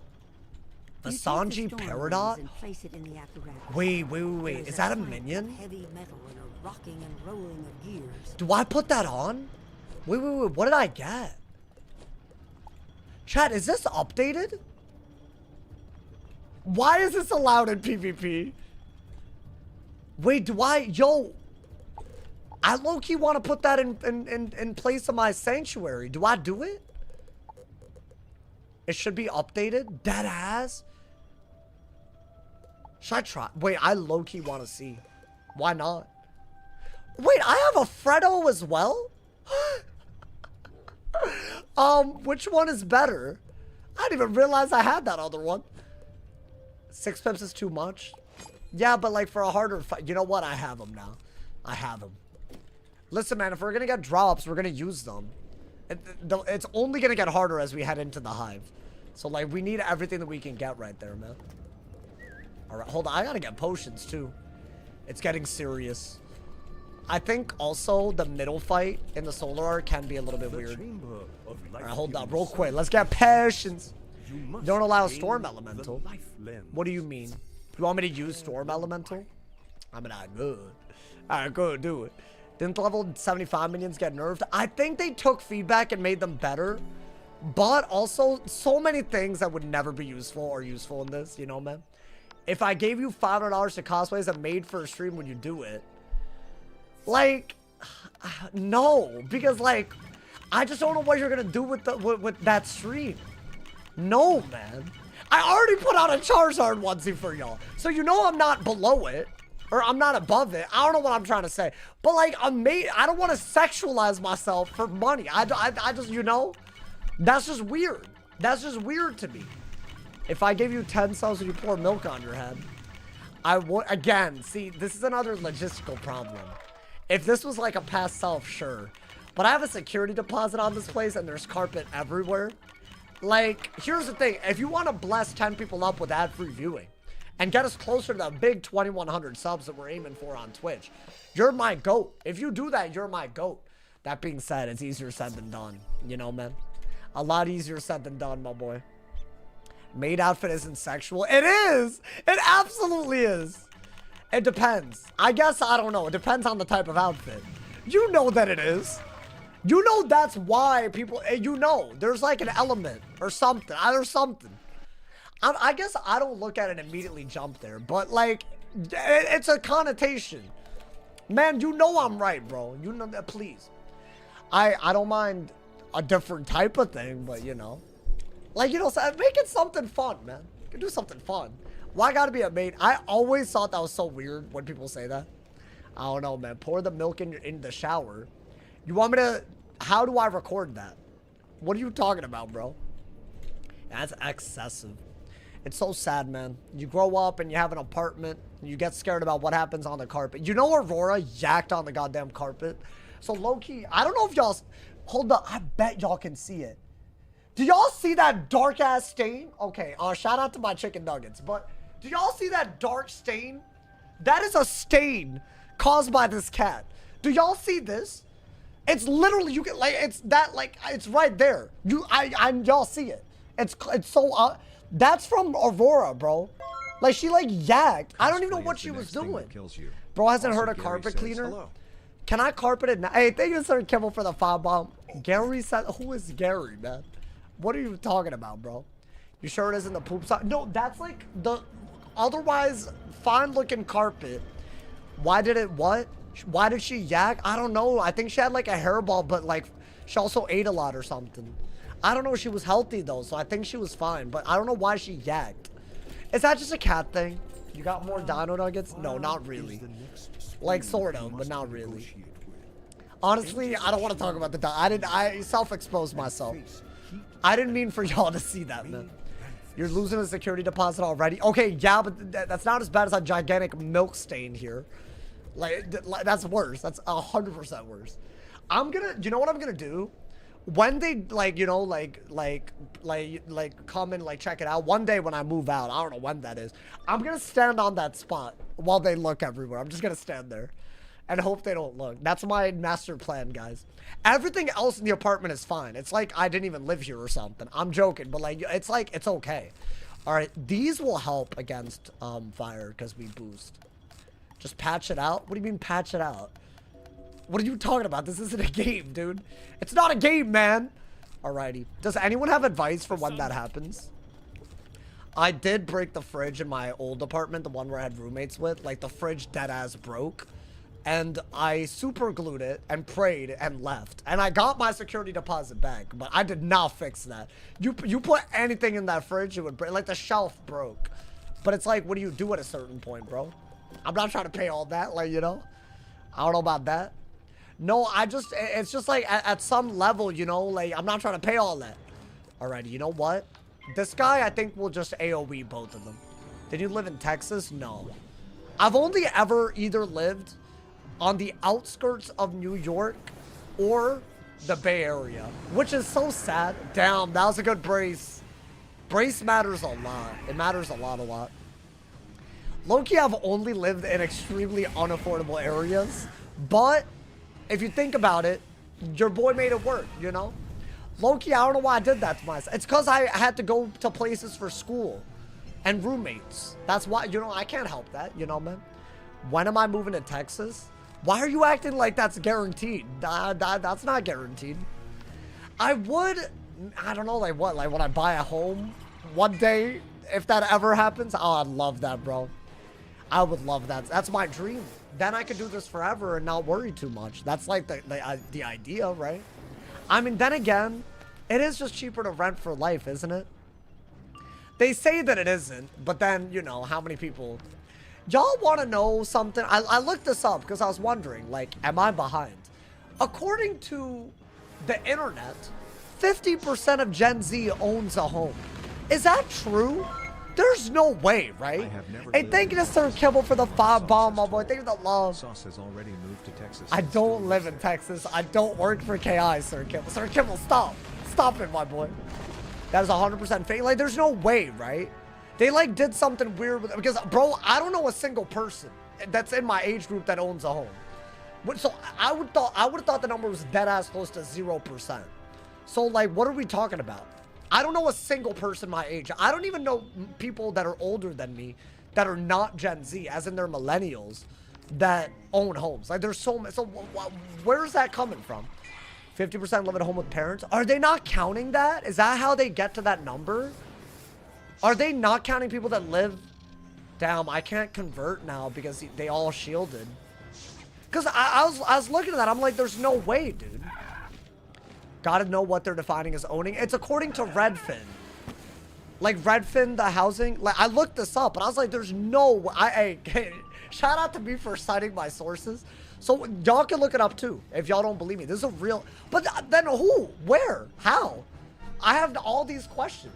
Speaker 1: The Sanji Peridot? Wait. Is that a minion?
Speaker 3: Heavy metal and a rocking and rolling of gears.
Speaker 1: Do I put that on? Wait. What did I get? Chat, is this updated? Why is this allowed in PvP? Wait, do I... Yo... I low-key want to put that in place of my sanctuary. Do I do it? It should be updated? Dead ass? Should I try? Wait, I low-key want to see. Why not? Wait, I have a Freddo as well? Which one is better? I didn't even realize I had that other one. 6 pips is too much. Yeah, but like for a harder fight. You know what? I have them now. I have them. Listen, man, if we're going to get drops, we're going to use them. It's only going to get harder as we head into the hive. So, like, we need everything that we can get right there, man. All right, hold on. I got to get potions, too. It's getting serious. I think also the middle fight in the Solar Arc can be a little bit weird. All right, hold on real quick. Let's get potions. Don't allow Storm Elemental. What do you mean? You want me to use Storm Elemental? I'm not good. All right, go do it. Didn't the level 75 minions get nerfed? I think they took feedback and made them better. But also, so many things that would never be useful are useful in this, you know, man? If I gave you $500 to cosplays that made for a stream, would you do it? Like, no. Because, like, I just don't know what you're going to do with that stream. No, man. I already put out a Charizard onesie for y'all. So you know I'm not below it. Or I'm not above it. I don't know what I'm trying to say. But like, I don't want to sexualize myself for money. I just, you know, that's just weird. That's just weird to me. If I gave you 10 cells and you pour milk on your head, I would, again, see, this is another logistical problem. If this was like a past self, sure. But I have a security deposit on this place and there's carpet everywhere. Like, here's the thing. If you want to bless 10 people up with ad-free viewing, and get us closer to the big 2,100 subs that we're aiming for on Twitch, you're my GOAT. If you do that, you're my GOAT. That being said, it's easier said than done. You know, man? A lot easier said than done, my boy. Maid outfit isn't sexual. It is! It absolutely is. It depends. I guess, I don't know. It depends on the type of outfit. You know that it is. You know that's why people... You know, there's like an element or something. There's something. I guess I don't look at it and immediately jump there, but like, it's a connotation. Man, you know I'm right, bro. You know that, please. I don't mind a different type of thing, but you know. Like, you know, make it something fun, man. You can do something fun. Why gotta be a maid? I always thought that was so weird when people say that. I don't know, man. Pour the milk in the shower. You want me to... How do I record that? What are you talking about, bro? That's excessive. It's so sad, man. You grow up and you have an apartment. And you get scared about what happens on the carpet. You know Aurora yacked on the goddamn carpet. So low-key, I don't know if y'all... Hold up. I bet y'all can see it. Do y'all see that dark-ass stain? Okay, shout out to my chicken nuggets. But do y'all see that dark stain? That is a stain caused by this cat. Do y'all see this? It's literally, you can, like, it's that, like, it's right there. Y'all see it. It's so, that's from Aurora, bro. Like, she, like, yacked. I don't even know what she was doing. Bro hasn't heard a carpet cleaner. Hello. Can I carpet it now? Hey, thank you, Sir Kimmel, for the 5 bomb. Gary said, who is Gary, man? What are you talking about, bro? You sure it isn't the poop side? No, that's, like, the otherwise fine-looking carpet. Why did it, what? Why did she yak? I don't know. I think she had like a hairball, but like she also ate a lot or something. I don't know. She was healthy though, so I think she was fine. But I don't know why she yacked. Is that just a cat thing? You got more dino nuggets? No, not really. Like sort of, but not really. Honestly, I don't want to talk about the dino. I self-exposed myself. I didn't mean for y'all to see that, man. You're losing a security deposit already? Okay, yeah, but that's not as bad as a gigantic milk stain here. Like that's worse. That's 100% worse. You know what I'm gonna do? When they like, you know, like come and like check it out. One day when I move out, I don't know when that is. I'm gonna stand on that spot while they look everywhere. I'm just gonna stand there and hope they don't look. That's my master plan, guys. Everything else in the apartment is fine. It's like I didn't even live here or something. I'm joking, but like it's okay. All right, these will help against fire because we boost. Just patch it out? What do you mean patch it out? What are you talking about? This isn't a game, dude. It's not a game, man. Alrighty. Does anyone have advice for when that happens? I did break the fridge in my old apartment, the one where I had roommates with. Like, the fridge dead-ass broke. And I super glued it and prayed and left. And I got my security deposit back, but I did not fix that. You put anything in that fridge, it would break. Like, the shelf broke. But it's like, what do you do at a certain point, bro? I'm not trying to pay all that, like, you know? I don't know about that. No, it's just like at some level, you know, like, I'm not trying to pay all that. Alrighty, you know what? This guy, I think, will just AoE both of them. Did you live in Texas? No. I've only ever either lived on the outskirts of New York or the Bay Area, which is so sad. Damn, that was a good brace. Brace matters a lot. It matters a lot. Low-key, I've only lived in extremely unaffordable areas, but if you think about it, your boy made it work, you know? Low-key, I don't know why I did that to myself. It's because I had to go to places for school and roommates. That's why, you know, I can't help that, you know, man? When am I moving to Texas? Why are you acting like that's guaranteed? That's not guaranteed. I don't know, like what? Like when I buy a home one day, if that ever happens, oh, I'd love that, bro. I would love that. That's my dream. Then I could do this forever and not worry too much. That's like the idea, right? I mean, then again, it is just cheaper to rent for life, isn't it? They say that it isn't, but then, you know, how many people... Y'all want to know something? I looked this up because I was wondering, like, am I behind? According to the internet, 50% of Gen Z owns a home. Is that true? There's no way, right? Hey, thank you to Sir Kibble for the 5 bomb, my boy. Thank you for the love.
Speaker 2: Sauce has already moved to Texas.
Speaker 1: I don't live in Texas. I don't work for KI, Sir Kibble. Sir Kibble, stop. Stop it, my boy. That is 100% fake. Like, there's no way, right? They, like, did something weird with it. Because, bro, I don't know a single person that's in my age group that owns a home. So, I would have thought the number was dead-ass close to 0%. So, like, what are we talking about? I don't know a single person my age. I don't even know people that are older than me that are not Gen Z, as in they're millennials, that own homes. Like, there's so many. So, where is that coming from? 50% live at home with parents? Are they not counting that? Is that how they get to that number? Are they not counting people that live? Damn, I can't convert now because they all shielded. Because I was looking at that. I'm like, there's no way, dude. Gotta know what they're defining as owning. It's according to Redfin. Like, Redfin, the housing. Like, I looked this up, and I was like, there's no... Hey, shout out to me for citing my sources. So, y'all can look it up, too, if y'all don't believe me. This is a real... But then who? Where? How? I have all these questions.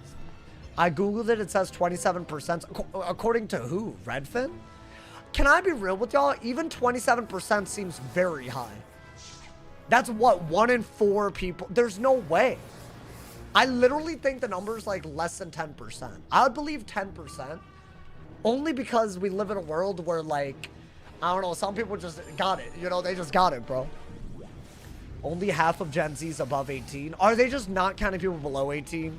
Speaker 1: I Googled it. It says 27%. According to who? Redfin? Can I be real with y'all? Even 27% seems very high. That's what, 1 in 4 people. There's no way. I literally think the number is like less than 10%. I would believe 10%. Only because we live in a world where, like, I don't know, some people just got it. You know, they just got it, bro. Only half of Gen Z's above 18. Are they just not counting people below 18?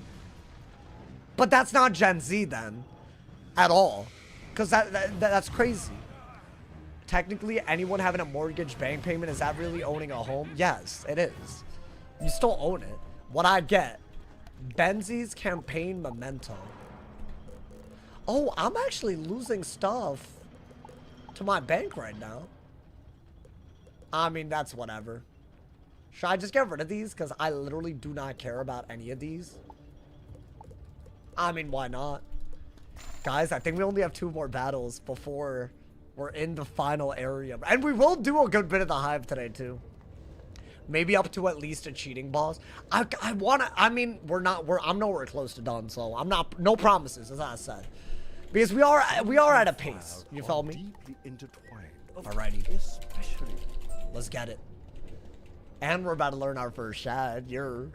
Speaker 1: But that's not Gen Z then. At all. Because that's crazy. Technically, anyone having a mortgage bank payment, is that really owning a home? Yes, it is. You still own it. What I get. Benzi's campaign memento. Oh, I'm actually losing stuff to my bank right now. I mean, that's whatever. Should I just get rid of these? Because I literally do not care about any of these. I mean, why not? Guys, I think we only have 2 more battles before we're in the final area. And we will do a good bit of the hive today, too. Maybe up to at least a cheating boss. I want to, I mean, I'm nowhere close to done, so I'm not, no promises, as I said. Because we are at a pace. You feel me? Alrighty. Let's get it. And we're about to learn our first shad. You're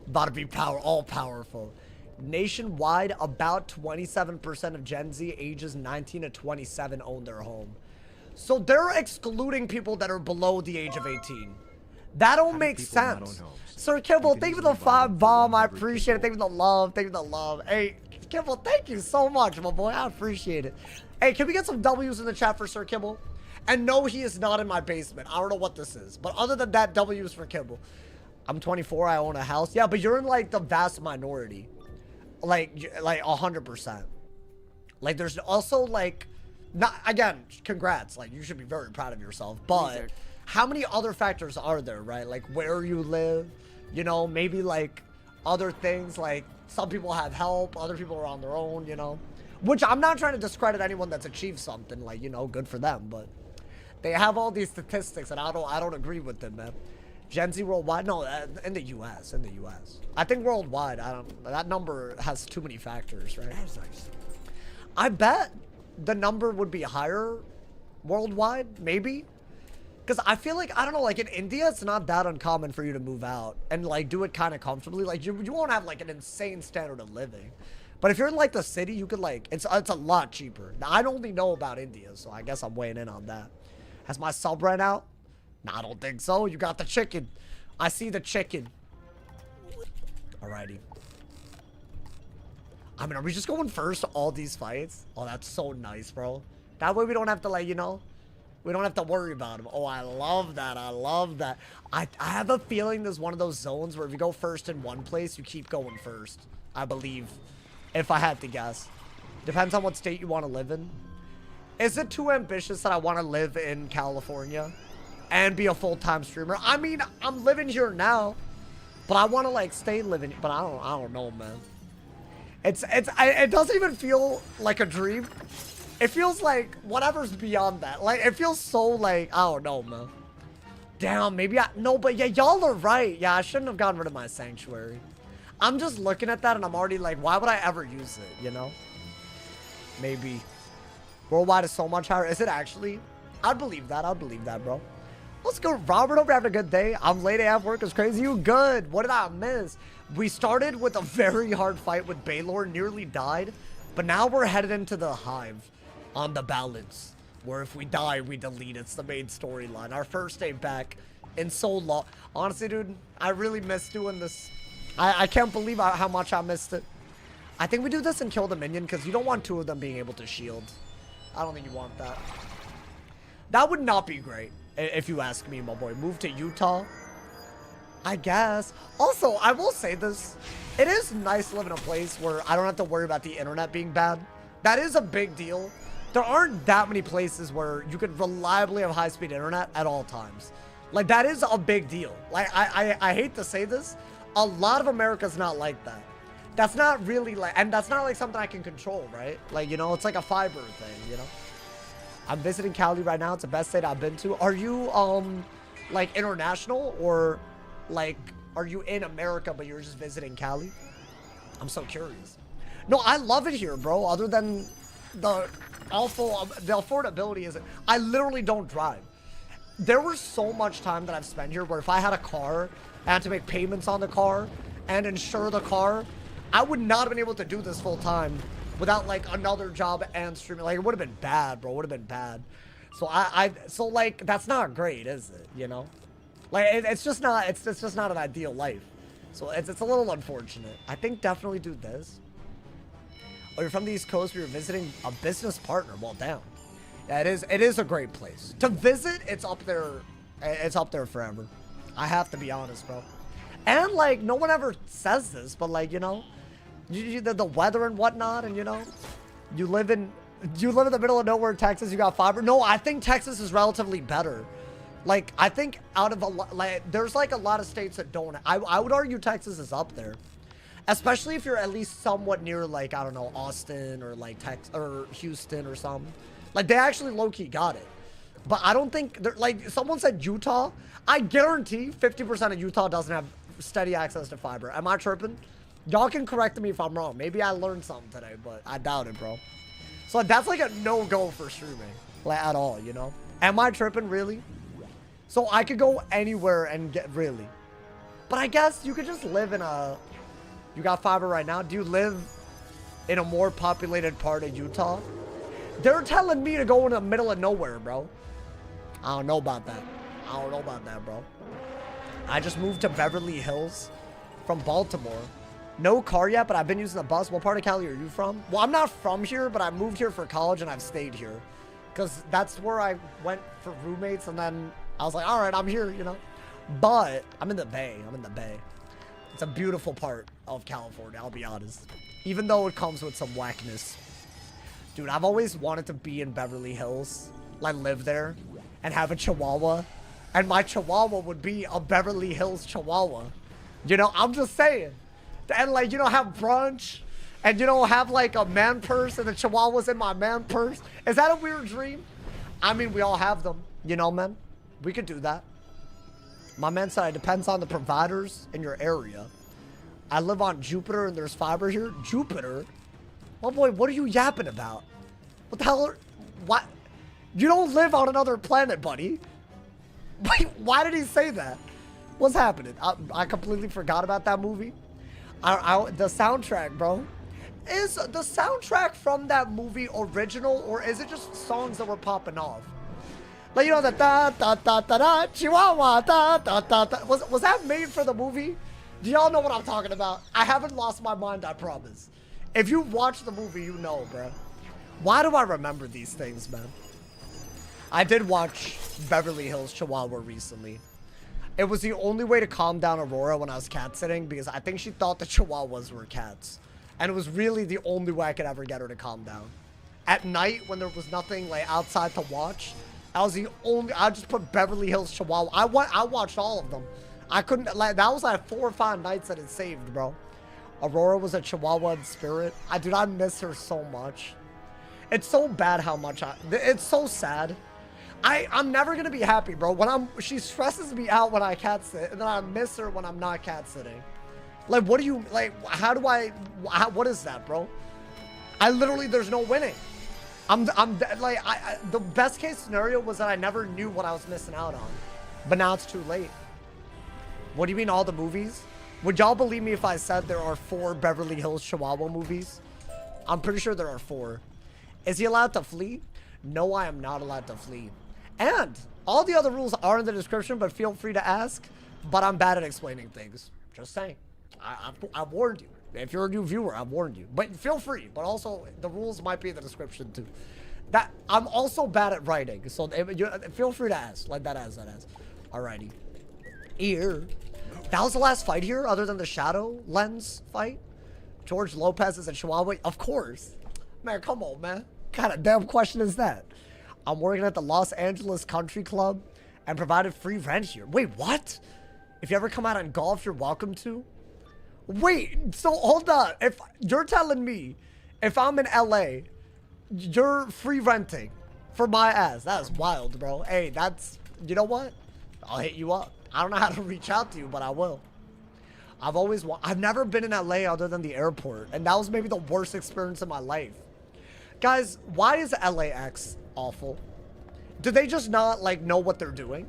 Speaker 1: about to be all powerful. Nationwide, about 27% of Gen Z ages 19 to 27 own their home. So they're excluding people that are below the age of 18. That don't make sense. Sir Kibble, thank you for the 5 bomb. I appreciate it. Thank you for the love. Thank you for the love. Hey, Kibble, thank you so much, my boy. I appreciate it. Hey, can we get some W's in the chat for Sir Kibble? And no, he is not in my basement. I don't know what this is. But other than that, W's for Kibble. I'm 24. I own a house. Yeah, but you're in, like, the vast minority. Like 100%. Like, there's also, like, not, again, congrats. Like, you should be very proud of yourself. But
Speaker 5: Wizard.
Speaker 1: how many other factors are there, right? Like, where you live, you know, maybe, like, other things. Like, some people have help. Other people are on their own, you know. Which I'm not trying to discredit anyone that's achieved something. Like, you know, good for them. But they have all these statistics, and I don't agree with them, man. Gen Z worldwide? No, in the U.S. In the U.S. I think worldwide, that number has too many factors, right? I bet the number would be higher worldwide, maybe. Because I feel like, I don't know, like in India, it's not that uncommon for you to move out and like do it kind of comfortably. Like you won't have like an insane standard of living. But if you're in like the city, you could like, it's a lot cheaper. Now, I only know about India, so I guess I'm weighing in on that. Has my sub run out? Nah, I don't think so. You got the chicken. I see the chicken. Alrighty. I mean, are we just going first to all these fights? Oh, that's so nice, bro. That way we don't have to, like, you know, we don't have to worry about them. Oh, I love that. I love that. I have a feeling there's one of those zones where if you go first in one place, you keep going first. I believe. If I had to guess. Depends on what state you want to live in. Is it too ambitious that I want to live in California and be a full-time streamer? I mean, I'm living here now, but I want to like stay living. But I don't know, man. It doesn't even feel like a dream. It feels like whatever's beyond that. Like it feels so like I don't know, man. Damn, maybe no, but yeah, y'all are right. Yeah, I shouldn't have gotten rid of my sanctuary. I'm just looking at that and I'm already like, why would I ever use it? You know? Maybe. Worldwide is so much higher. Is it actually? I'd believe that. I'd believe that, bro. Let's go. Robert, hope you're having a good day. I'm late AF, work is crazy. You good? What did I miss? We started with a very hard fight with Baylor, nearly died. But now we're headed into the hive on the balance. Where if we die, we delete. It's the main storyline. Our first day back in so long. Honestly, dude, I really miss doing this. I can't believe how much I missed it. I think we do this and kill the minion because you don't want 2 of them being able to shield. I don't think you want that. That would not be great, if you ask me, my boy. Move to Utah? I guess. Also, I will say this. It is nice to live in a place where I don't have to worry about the internet being bad. That is a big deal. There aren't that many places where you could reliably have high-speed internet at all times. Like, that is a big deal. Like, I hate to say this. A lot of America's not like that. That's not really like, and that's not like something I can control, right? Like, you know, it's like a fiber thing, you know? I'm visiting Cali right now. It's the best state I've been to. Are you, like international or like, are you in America, but you're just visiting Cali? I'm so curious. No, I love it here, bro. Other than the the affordability isn't. I literally don't drive. There was so much time that I've spent here where if I had a car, I had to make payments on the car and insure the car, I would not have been able to do this full time without like another job and streaming. Like it would have been bad, bro. It would have been bad. So so like that's not great, is it? You know, like it's just not. It's just not an ideal life. So it's a little unfortunate. I think definitely do this. Oh, you're from the East Coast. You're visiting a business partner. Well, damn. Yeah, it is a great place to visit. It's up there. It's up there forever. I have to be honest, bro. And like, no one ever says this, but like, you know, the weather and whatnot, and you know, you live in the middle of nowhere, Texas. You got fiber. No, I think Texas is relatively better. Like, I think out of there's like a lot of states that don't. I would argue Texas is up there. Especially if you're at least somewhat near, like, I don't know, Austin or, like, or Houston or something. Like, they actually low-key got it. But I don't think, like, someone said Utah. I guarantee 50% of Utah doesn't have steady access to fiber. Am I tripping? Y'all can correct me if I'm wrong. Maybe I learned something today, but I doubt it, bro. So that's, like, a no-go for streaming. Like, at all, you know? Am I tripping, really? So I could go anywhere and get, really. But I guess you could just live in a... You got fiber right now? Do you live in a more populated part of Utah? They're telling me to go in the middle of nowhere, bro. I don't know about that. I don't know about that, bro. I just moved to Beverly Hills from Baltimore. No car yet, but I've been using the bus. What part of Cali are you from? Well, I'm not from here, but I moved here for college and I've stayed here. Because that's where I went for roommates, and then I was like, all right, I'm here, you know. But I'm in the Bay. I'm in the Bay. It's a beautiful part of California, I'll be honest. Even though it comes with some whackness. Dude, I've always wanted to be in Beverly Hills. Like, live there. And have a chihuahua. And my chihuahua would be a Beverly Hills chihuahua. You know, I'm just saying. And, like, you know, have brunch. And, you know, have, like, a man purse. And the chihuahua's in my man purse. Is that a weird dream? I mean, we all have them. You know, man? We could do that. My man said it depends on the providers in your area. I live on Jupiter and there's fiber here. Jupiter? Oh boy, what are you yapping about? What the hell what? You don't live on another planet, buddy. Wait, why did he say that? What's happening? I completely forgot about that movie. The soundtrack, bro. Is the soundtrack from that movie original, or is it just songs that were popping off? Like, you know, the da da da da da chihuahua da da da da. Was that made for the movie? Do y'all know what I'm talking about? I haven't lost my mind, I promise. If you watch the movie, you know, bro. Why do I remember these things, man? I did watch Beverly Hills Chihuahua recently. It was the only way to calm down Aurora when I was cat sitting, because I think she thought the Chihuahuas were cats. And it was really the only way I could ever get her to calm down. At night, when there was nothing like outside to watch, I just put Beverly Hills Chihuahua. I watched all of them. I couldn't, like, that was like 4 or 5 nights that it saved, bro. Aurora was a Chihuahua in spirit. I miss her so much. It's so bad how much it's so sad. I'm never gonna be happy, bro. She stresses me out when I cat sit, and then I miss her when I'm not cat sitting. Like, what do you, like, what is that, bro? There's no winning. The best case scenario was that I never knew what I was missing out on. But now it's too late. What do you mean, all the movies? Would y'all believe me if I said there are 4 Beverly Hills Chihuahua movies? I'm pretty sure there are 4. Is he allowed to flee? No, I am not allowed to flee. And all the other rules are in the description, but feel free to ask. But I'm bad at explaining things. Just saying. I warned you. If you're a new viewer, I've warned you. But feel free. But also, the rules might be in the description too. I'm also bad at writing. So feel free to ask. Like that as. Alrighty. Here. That was the last fight here, other than the Shadow Lens fight? George Lopez is a Chihuahua? Of course. Man, come on, man. What kind of damn question is that? I'm working at the Los Angeles Country Club and provided free rent here. Wait, what? If you ever come out on golf, you're welcome to. Wait, so hold on. If you're telling me, if I'm in LA, you're free renting for my ass. That is wild, bro. Hey, you know what? I'll hit you up. I don't know how to reach out to you, but I will. I've never been in LA other than the airport, and that was maybe the worst experience of my life. Guys, why is LAX awful? Do they just not like know what they're doing?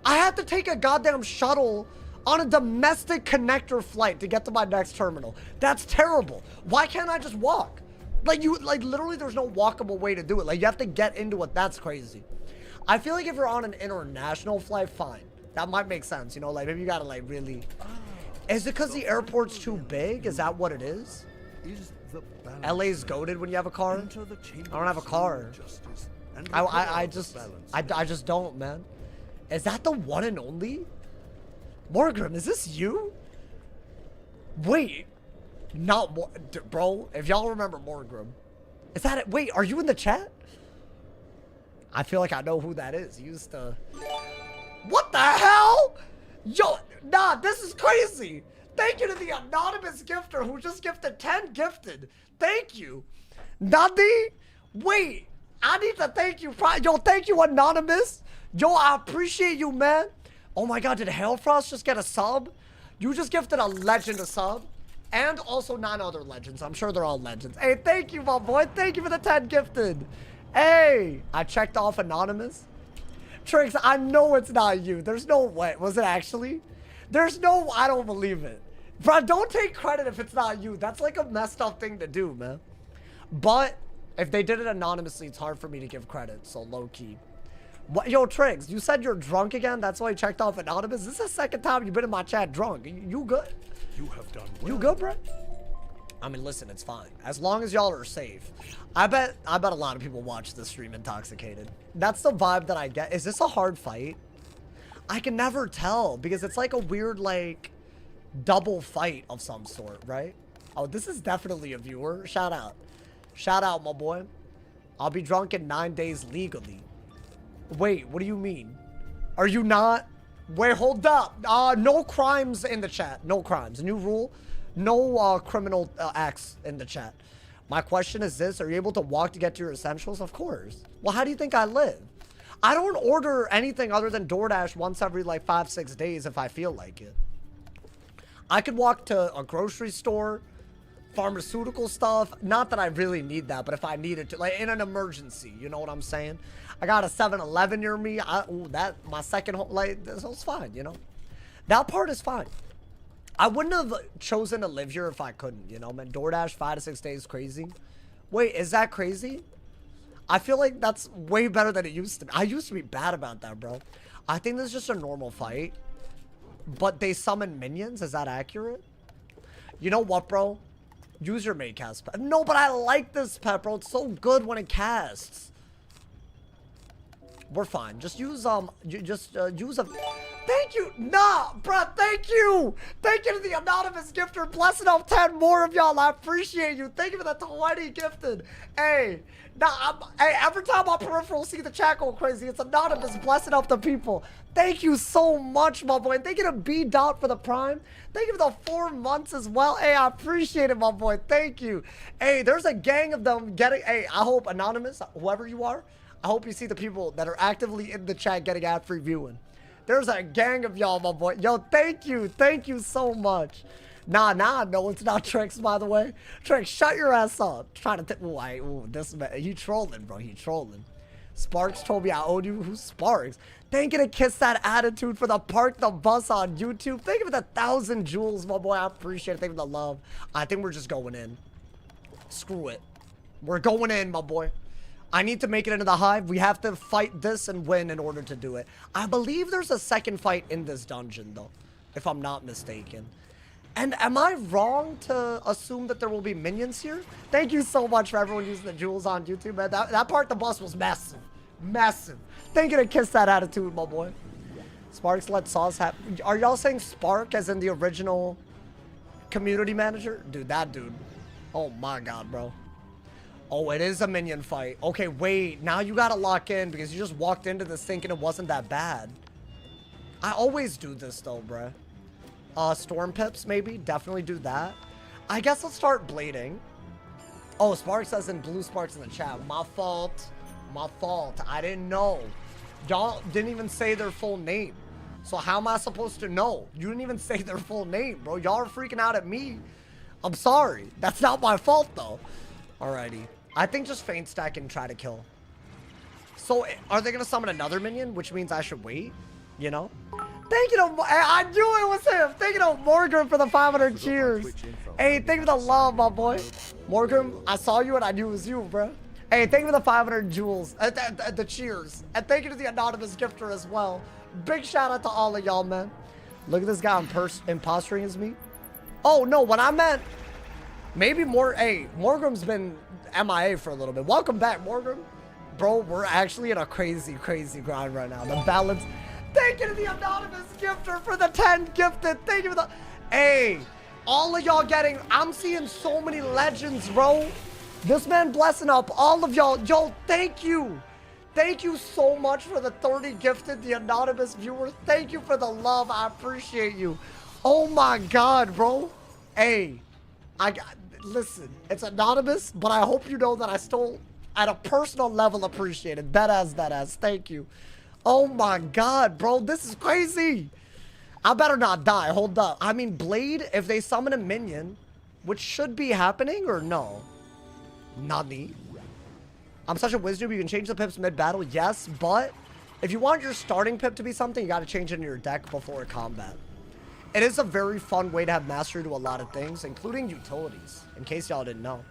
Speaker 1: I had to take a goddamn shuttle on a domestic connector flight to get to my next terminal. That's terrible. Why can't I just walk? Like literally there's no walkable way to do it. Like you have to get into it. That's crazy. I feel like if you're on an international flight, fine. That might make sense, you know, like maybe you gotta like really... Is it because the airport's too big? Is that what it is? LA's goated when you have a car? I don't have a car. I just don't, man. Is that the one and only? Morgrim, is this you? Wait. Not more, bro, if y'all remember Morgrim. Is that it? Wait, are you in the chat? I feel like I know who that is. He used to... What the hell? Yo, nah, this is crazy. Thank you to the anonymous gifter who just gifted 10 gifted. Thank you. Nandi? Wait, I need to thank you. Yo, thank you, anonymous. Yo, I appreciate you, man. Oh my god, did Hailfrost just get a sub? You just gifted a legend a sub. And also 9 other legends. I'm sure they're all legends. Hey, thank you, my boy. Thank you for the 10 gifted. Hey, I checked off anonymous. Trix, I know it's not you. There's no way. Was it actually? There's no... I don't believe it. Bro, don't take credit if it's not you. That's like a messed up thing to do, man. But if they did it anonymously, it's hard for me to give credit. So low-key. What? Yo, Trix, you said you're drunk again? That's why you checked off anonymous? This is the second time you've been in my chat drunk. You good?
Speaker 4: You have done well.
Speaker 1: You good, bro? I mean, listen, it's fine. As long as y'all are safe. I bet a lot of people watch this stream intoxicated. That's the vibe that I get. Is this a hard fight? I can never tell because it's like a weird, like, double fight of some sort, right? Oh, this is definitely a viewer. Shout out. Shout out, my boy. I'll be drunk in 9 days legally. Wait, what do you mean? Are you not? Wait, hold up. No crimes in the chat. No crimes. New rule. No criminal acts in the chat. My question is this. Are you able to walk to get to your essentials? Of course. Well, how do you think I live? I don't order anything other than DoorDash once every like 5-6 days if I feel like it. I could walk to a grocery store, pharmaceutical stuff. Not that I really need that, but if I needed to, like in an emergency, you know what I'm saying? I got a 7-Eleven near me. That my second home, like this was fine, you know. That part is fine. I wouldn't have chosen to live here if I couldn't, you know, man. DoorDash 5 to 6 days crazy. Wait, is that crazy? I feel like that's way better than it used to be. I used to be bad about that, bro. I think this is just a normal fight. But they summon minions. Is that accurate? You know what, bro? Use your main cast pet. No, but I like this pet, bro. It's so good when it casts. We're fine. Just use use a... Thank you. Nah, bro. Thank you. Thank you to the anonymous gifter. Blessing up 10 more of y'all. I appreciate you. Thank you for the 20 gifted. Hey, nah, hey, every time on peripheral see the chat go crazy, it's anonymous blessing up the people. Thank you so much, my boy. And thank you to B Dot for the prime. Thank you for the 4 months as well. Hey, I appreciate it, my boy. Thank you. Hey, there's a gang of them getting... Hey, I hope anonymous, whoever you are, I hope you see the people that are actively in the chat getting ad-free viewing. There's a gang of y'all, my boy. Yo, thank you. Thank you so much. Nah, no, it's not Trix, by the way. Trix, shut your ass up. Trying to... Ooh, this man, he trolling, bro. He trolling. Sparks told me I owed you. Who's Sparks? Thank you to Kiss That Attitude for the Park the Bus on YouTube. Thank you for the 1,000 jewels, my boy. I appreciate it. Thank you for the love. I think we're just going in. Screw it. We're going in, my boy. I need to make it into the hive. We have to fight this and win in order to do it. I believe there's a second fight in this dungeon, though, if I'm not mistaken. And am I wrong to assume that there will be minions here? Thank you so much for everyone using the jewels on YouTube, man. That part of the bus was massive. Massive. Thank you to Kiss That Attitude, my boy. Sparks let Sauce have... Are y'all saying Spark as in the original community manager? Dude, that dude. Oh my god, bro. Oh, it is a minion fight. Okay, wait. Now you gotta lock in because you just walked into this thinking it wasn't that bad. I always do this though, bruh. Storm Pips, maybe. Definitely do that. I guess let's start blading. Oh, Sparks says in blue Sparks in the chat. My fault. My fault. I didn't know. Y'all didn't even say their full name. So how am I supposed to know? You didn't even say their full name, bro. Y'all are freaking out at me. I'm sorry. That's not my fault, though. Alrighty. I think just feint stack and try to kill. So, are they going to summon another minion? Which means I should wait, you know? Thank you to... I knew it was him. Thank you to Morgan for the 500 cheers. Hey, thank you for the love, my boy. Morgan, I saw you and I knew it was you, bro. Hey, thank you for the 500 jewels. The cheers. And thank you to the anonymous gifter as well. Big shout out to all of y'all, man. Look at this guy imposturing as me. Oh, no, what I meant... Maybe more... Hey, Morgan's been MIA for a little bit. Welcome back, Morgan. Bro, we're actually in a crazy, crazy grind right now. The balance... Thank you to the anonymous gifter for the 10 gifted. Thank you for the... Hey, all of y'all getting... I'm seeing so many legends, bro. This man blessing up all of y'all. Yo, thank you. Thank you so much for the 30 gifted, the anonymous viewers. Thank you for the love. I appreciate you. Oh my God, bro. Hey, listen, it's anonymous, but I hope you know that I still, at a personal level, appreciate it. That ass. Thank you. Oh my God, bro. This is crazy. I better not die. Hold up. I mean, Blade, if they summon a minion, which should be happening or no? Nani? I'm such a wizard. You can change the pips mid-battle. Yes, but if you want your starting pip to be something, you got to change it in your deck before combat. It is a very fun way to have mastery to a lot of things, including utilities, in case y'all didn't know.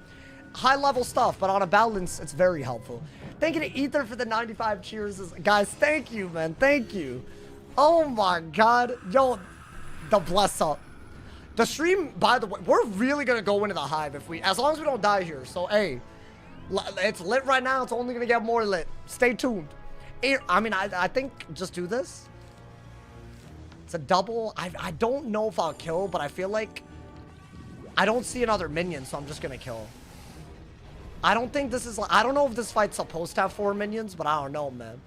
Speaker 1: High-level stuff, but on a balance, it's very helpful. Thank you to Ether for the 95 cheers. Guys, thank you, man. Thank you. Oh, my God. Yo, the bless up. The stream, by the way, we're really going to go into the hive as long as we don't die here. So, hey, it's lit right now. It's only going to get more lit. Stay tuned. I mean, I think just do this. It's a double. I don't know if I'll kill, but I feel like I don't see another minion, so I'm just going to kill. I don't think this is... I don't know if this fight's supposed to have 4 minions, but I don't know, man.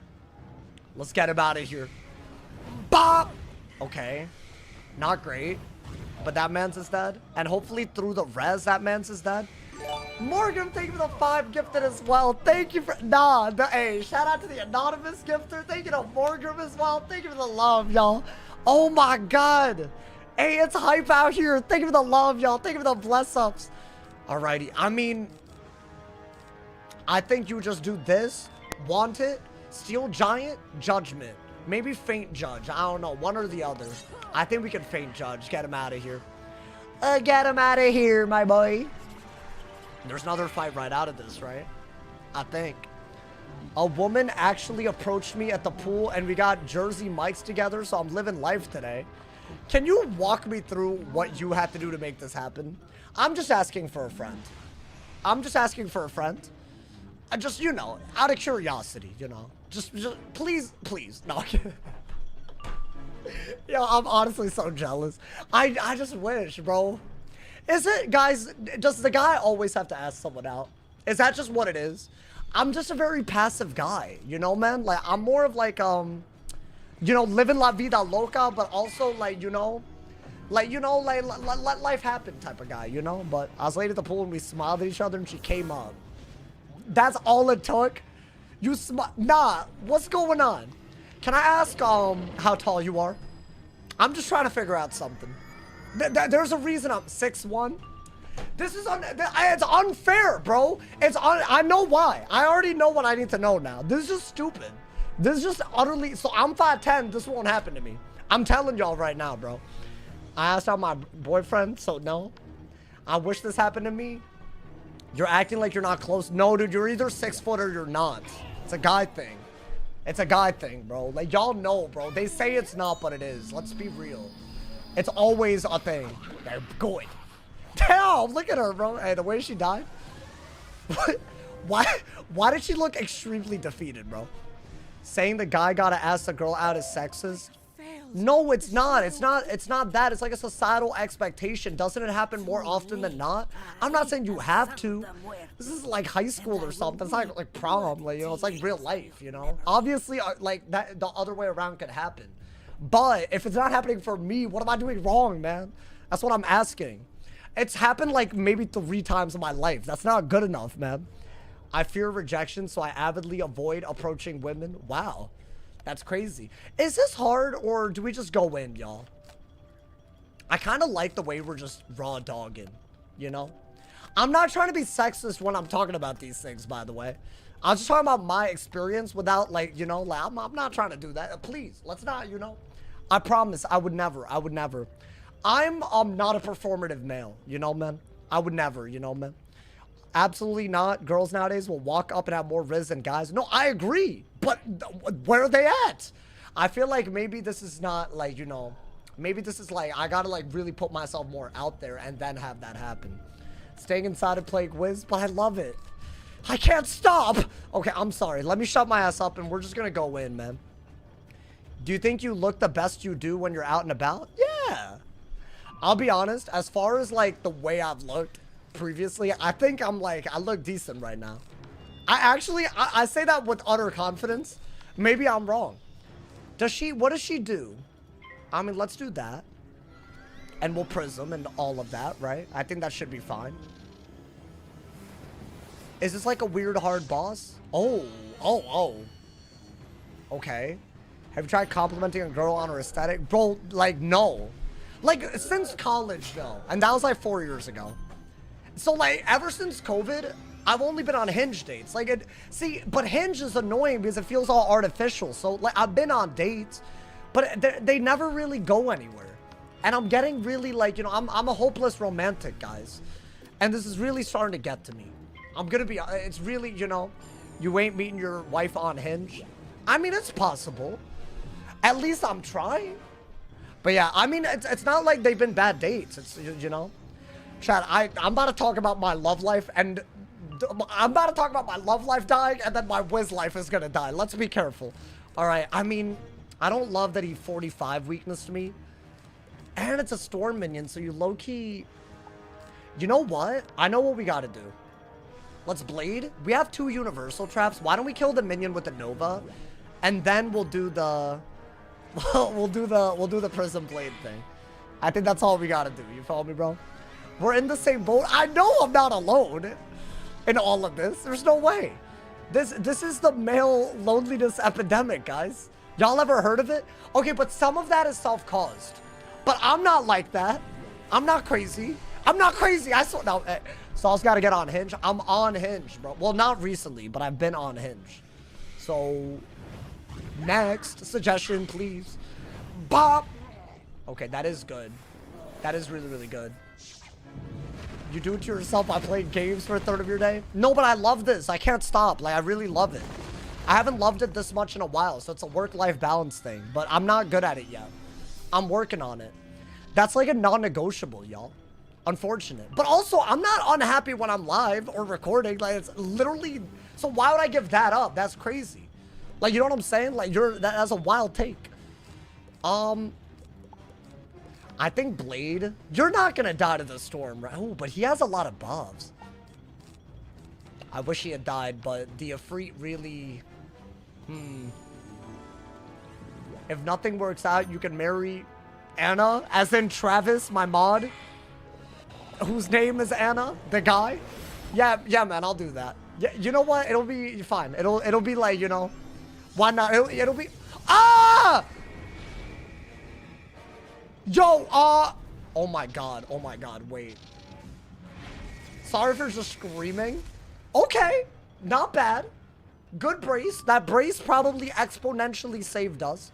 Speaker 1: Let's get him out of here. Bop! Okay. Not great. But that man's is dead. And hopefully through the res, that man's is dead. Morgan, thank you for the 5 gifted as well. Thank you for... Hey, shout out to the anonymous gifter. Thank you to Morgan as well. Thank you for the love, y'all. Oh my God. Hey, it's hype out here. Thank you for the love, y'all. Thank you for the bless ups. Alrighty. I mean... I think you just do this, want it, Steel Giant, Judgment. Maybe Feint Judge. I don't know. One or the other. I think we can Feint Judge. Get him out of here. Get him out of here, my boy. There's another fight right out of this, right? I think. A woman actually approached me at the pool and we got Jersey mics together, so I'm living life today. Can you walk me through what you had to do to make this happen? I'm just asking for a friend. I'm just asking for a friend. Just, you know, out of curiosity, you know. Just please. No. Yo, I'm honestly so jealous. I just wish, bro. Is it, guys, does the guy always have to ask someone out? Is that just what it is? I'm just a very passive guy, you know, man? Like, I'm more of like, you know, living la vida loca, but also like, you know, let life happen type of guy, you know? But I was late at the pool and we smiled at each other and she came up. That's all it took? Nah, what's going on? Can I ask, how tall you are? I'm just trying to figure out something. There's a reason I'm 6'1". This is it's unfair, bro. I know why. I already know what I need to know now. This is just stupid. This is just utterly... So I'm 5'10". This won't happen to me. I'm telling y'all right now, bro. I asked out my boyfriend, so no. I wish this happened to me. You're acting like you're not close. No, dude, you're either 6 foot or you're not. It's a guy thing. It's a guy thing, bro. Like, y'all know, bro. They say it's not, but it is. Let's be real. It's always a thing. They're good. Damn, look at her, bro. Hey, the way she died. Why did she look extremely defeated, bro? Saying the guy gotta ask the girl out is sexist? No, it's not. It's not that. It's like a societal expectation. Doesn't it happen more often than not? I'm not saying you have to. This is like high school or something. It's like prom, like, you know, it's like real life, you know? Obviously, like, that the other way around could happen. But if it's not happening for me, what am I doing wrong, man? That's what I'm asking. It's happened like maybe 3 times in my life. That's not good enough, man. I fear rejection, so I avidly avoid approaching women. Wow. That's crazy. Is this hard, or do we just go in, y'all? I kind of like the way we're just raw dogging, you know? I'm not trying to be sexist when I'm talking about these things, by the way. I'm just talking about my experience without, like, you know, like, I'm not trying to do that. Please, let's not, you know? I promise, I would never. I'm not a performative male, you know, man? I would never, you know, man? Absolutely not. Girls nowadays will walk up and have more riz than guys. No, I agree. But where are they at? I feel like maybe this is not, like, you know, maybe this is like, I gotta, like, really put myself more out there and then have that happen. Staying inside and playing Wiz, but I love it. I can't stop. Okay, I'm sorry. Let me shut my ass up and we're just gonna go in, man. Do you think you look the best you do when you're out and about? Yeah. I'll be honest, as far as, like, the way I've looked previously, I think I'm, like, I look decent right now. I say that with utter confidence. Maybe I'm wrong. What does she do? I mean, let's do that. And we'll prism and all of that, right? I think that should be fine. Is this like a weird hard boss? Oh. Okay. Have you tried complimenting a girl on her aesthetic? Bro, like, no. Like, since college, no. And that was like 4 years ago. So, like, ever since COVID, I've only been on Hinge dates. Like, see, but Hinge is annoying because it feels all artificial. So, like, I've been on dates, but they never really go anywhere. And I'm getting really, like, you know, I'm a hopeless romantic, guys. And this is really starting to get to me. I'm gonna be, it's really, you know, you ain't meeting your wife on Hinge. I mean, it's possible. At least I'm trying. But yeah, I mean, it's not like they've been bad dates. It's, you know. Chad, I'm about to talk about my love life, and I'm about to talk about my love life dying, and then my Wiz life is gonna die. Let's be careful. All right, I mean, I don't love that he 45 weakness to me. And it's a storm minion, so you low-key... You know what? I know what we gotta do. Let's blade. We have 2 universal traps. Why don't we kill the minion with the Nova? And then we'll do the... we'll do the prism blade thing. I think that's all we gotta do. You follow me, bro? We're in the same boat. I know I'm not alone in all of this. There's no way. This is the male loneliness epidemic, guys. Y'all ever heard of it? Okay, but some of that is self-caused. But I'm not like that. I'm not crazy. I'm not crazy. I swear. No, Saul's got to get on Hinge. I'm on Hinge, bro. Well, not recently, but I've been on Hinge. So, next suggestion, please. Bop. Okay, that is good. That is really, really good. You do it to yourself by playing games for a third of your day? No, but I love this. I can't stop. Like, I really love it. I haven't loved it this much in a while, so it's a work-life balance thing. But I'm not good at it yet. I'm working on it. That's like a non-negotiable, y'all. Unfortunate. But also, I'm not unhappy when I'm live or recording. Like, it's literally... So why would I give that up? That's crazy. Like, you know what I'm saying? Like, that's a wild take. I think Blade... You're not gonna die to the storm, right? Oh, but he has a lot of buffs. I wish he had died, but the Ifrit really... If nothing works out, you can marry Anna, as in Travis, my mod, whose name is Anna, the guy. Yeah, man, I'll do that. Yeah, you know what? It'll be fine. It'll be like, you know, why not? It'll be. Ah! Yo, oh my god, wait. Sorry for just screaming. Okay, not bad. Good brace. That brace probably exponentially saved us.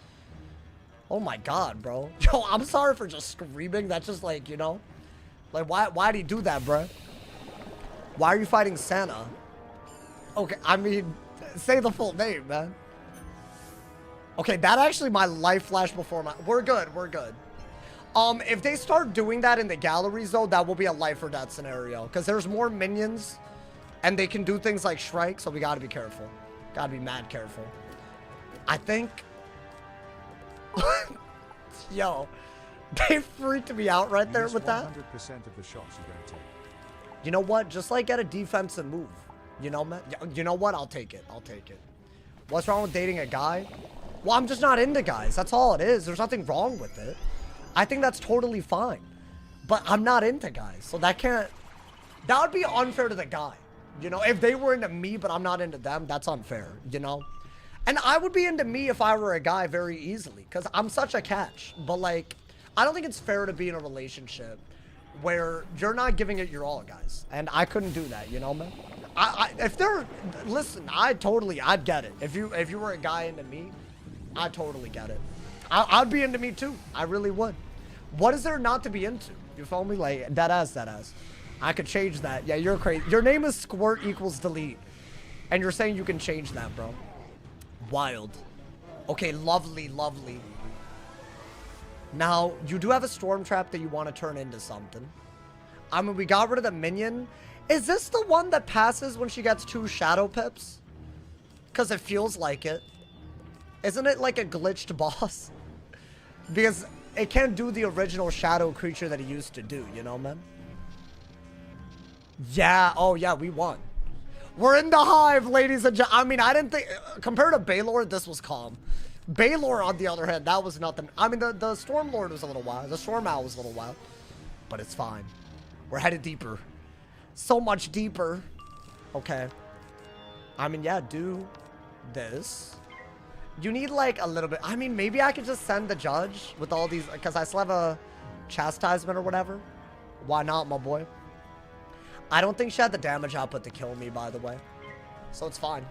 Speaker 1: Oh my god, bro. Yo, I'm sorry for just screaming. That's just like, you know. Like, why'd he do that, bro? Why are you fighting Santa? Okay, I mean, say the full name, man. Okay, that actually my life flashed before my... We're good. If they start doing that in the galleries, though, that will be a life or death scenario. Because there's more minions, and they can do things like Shrike, so we gotta be careful. Gotta be mad careful. I think... Yo, they freaked me out right there with that.
Speaker 2: 100% of the shots you're going to take.
Speaker 1: You know what? Just like get a defensive move. You know, man. You know what? I'll take it. What's wrong with dating a guy? Well, I'm just not into guys. That's all it is. There's nothing wrong with it. I think that's totally fine. But I'm not into guys. So that would be unfair to the guy. You know, if they were into me, but I'm not into them, that's unfair, you know? And I would be into me if I were a guy very easily, because I'm such a catch. But, like, I don't think it's fair to be in a relationship where you're not giving it your all, guys. And I couldn't do that, you know, man? Listen, I'd get it. If you were a guy into me, I'd totally get it. I'd be into me too. I really would. What is there not to be into? You feel me? Like, that ass. I could change that. Yeah, you're crazy. Your name is Squirt equals delete. And you're saying you can change that, bro. Wild. Okay, lovely, lovely. Now, you do have a storm trap that you want to turn into something. I mean, we got rid of the minion. Is this the one that passes when she gets 2 shadow pips? Because it feels like it. Isn't it like a glitched boss? Because it can't do the original shadow creature that it used to do, you know, man? Yeah, oh yeah, we won. We're in the hive, ladies and gentlemen. I mean, I didn't think, compared to Baylor, this was calm. Baylor, on the other hand, that was nothing. I mean, the Storm Lord was a little wild. The Storm Owl was a little wild. But it's fine. We're headed deeper. So much deeper. Okay. I mean, yeah, do this. You need, like, a little bit. I mean, maybe I could just send the judge with all these, because I still have a chastisement or whatever. Why not, my boy? I don't think she had the damage output to kill me, by the way. So it's fine.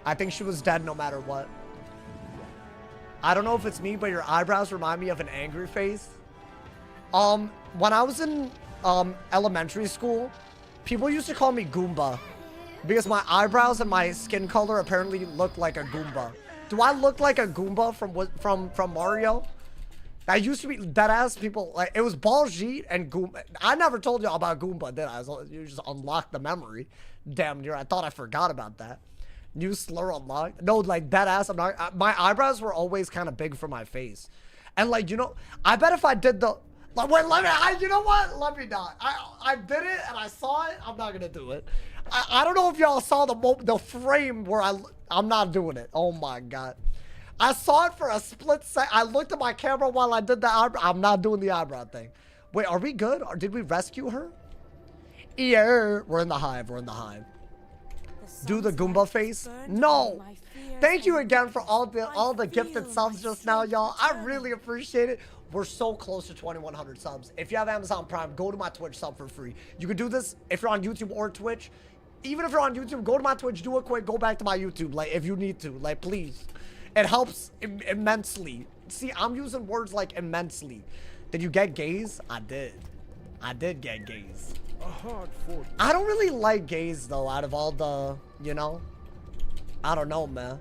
Speaker 1: I think she was dead no matter what. I don't know if it's me, but your eyebrows remind me of an angry face. When I was in elementary school, people used to call me Goomba because my eyebrows and my skin color apparently looked like a Goomba. Do I look like a Goomba from Mario? That used to be dead ass people. Like, it was Baljeet and Goomba. I never told y'all about Goomba, did I? You just unlocked the memory. Damn near. I thought I forgot about that. New slur unlocked. No, like dead ass. I'm not. My eyebrows were always kind of big for my face, and like, you know, I bet if I did the like, wait, let me. You know what? Let me not. I did it and I saw it. I'm not gonna do it. I don't know if y'all saw the frame where I'm not doing it. Oh my god. I saw it for a split second. I looked at my camera while I did the eyebrow. I'm not doing the eyebrow thing. Wait, are we good? Or did we rescue her? Yeah, we're in the hive. We're in the hive. Do the Goomba face? No. Thank you again for all the gifted subs just now, y'all. I really appreciate it. We're so close to 2,100 subs. If you have Amazon Prime, go to my Twitch sub for free. You can do this if you're on YouTube or Twitch. Even if you're on YouTube, go to my Twitch, do it quick, go back to my YouTube, like, if you need to, like, please. It helps immensely. See, I'm using words like immensely. Did you get gays? I did. I did get gays. I don't really like gays, though, out of all the, you know? I don't know, man.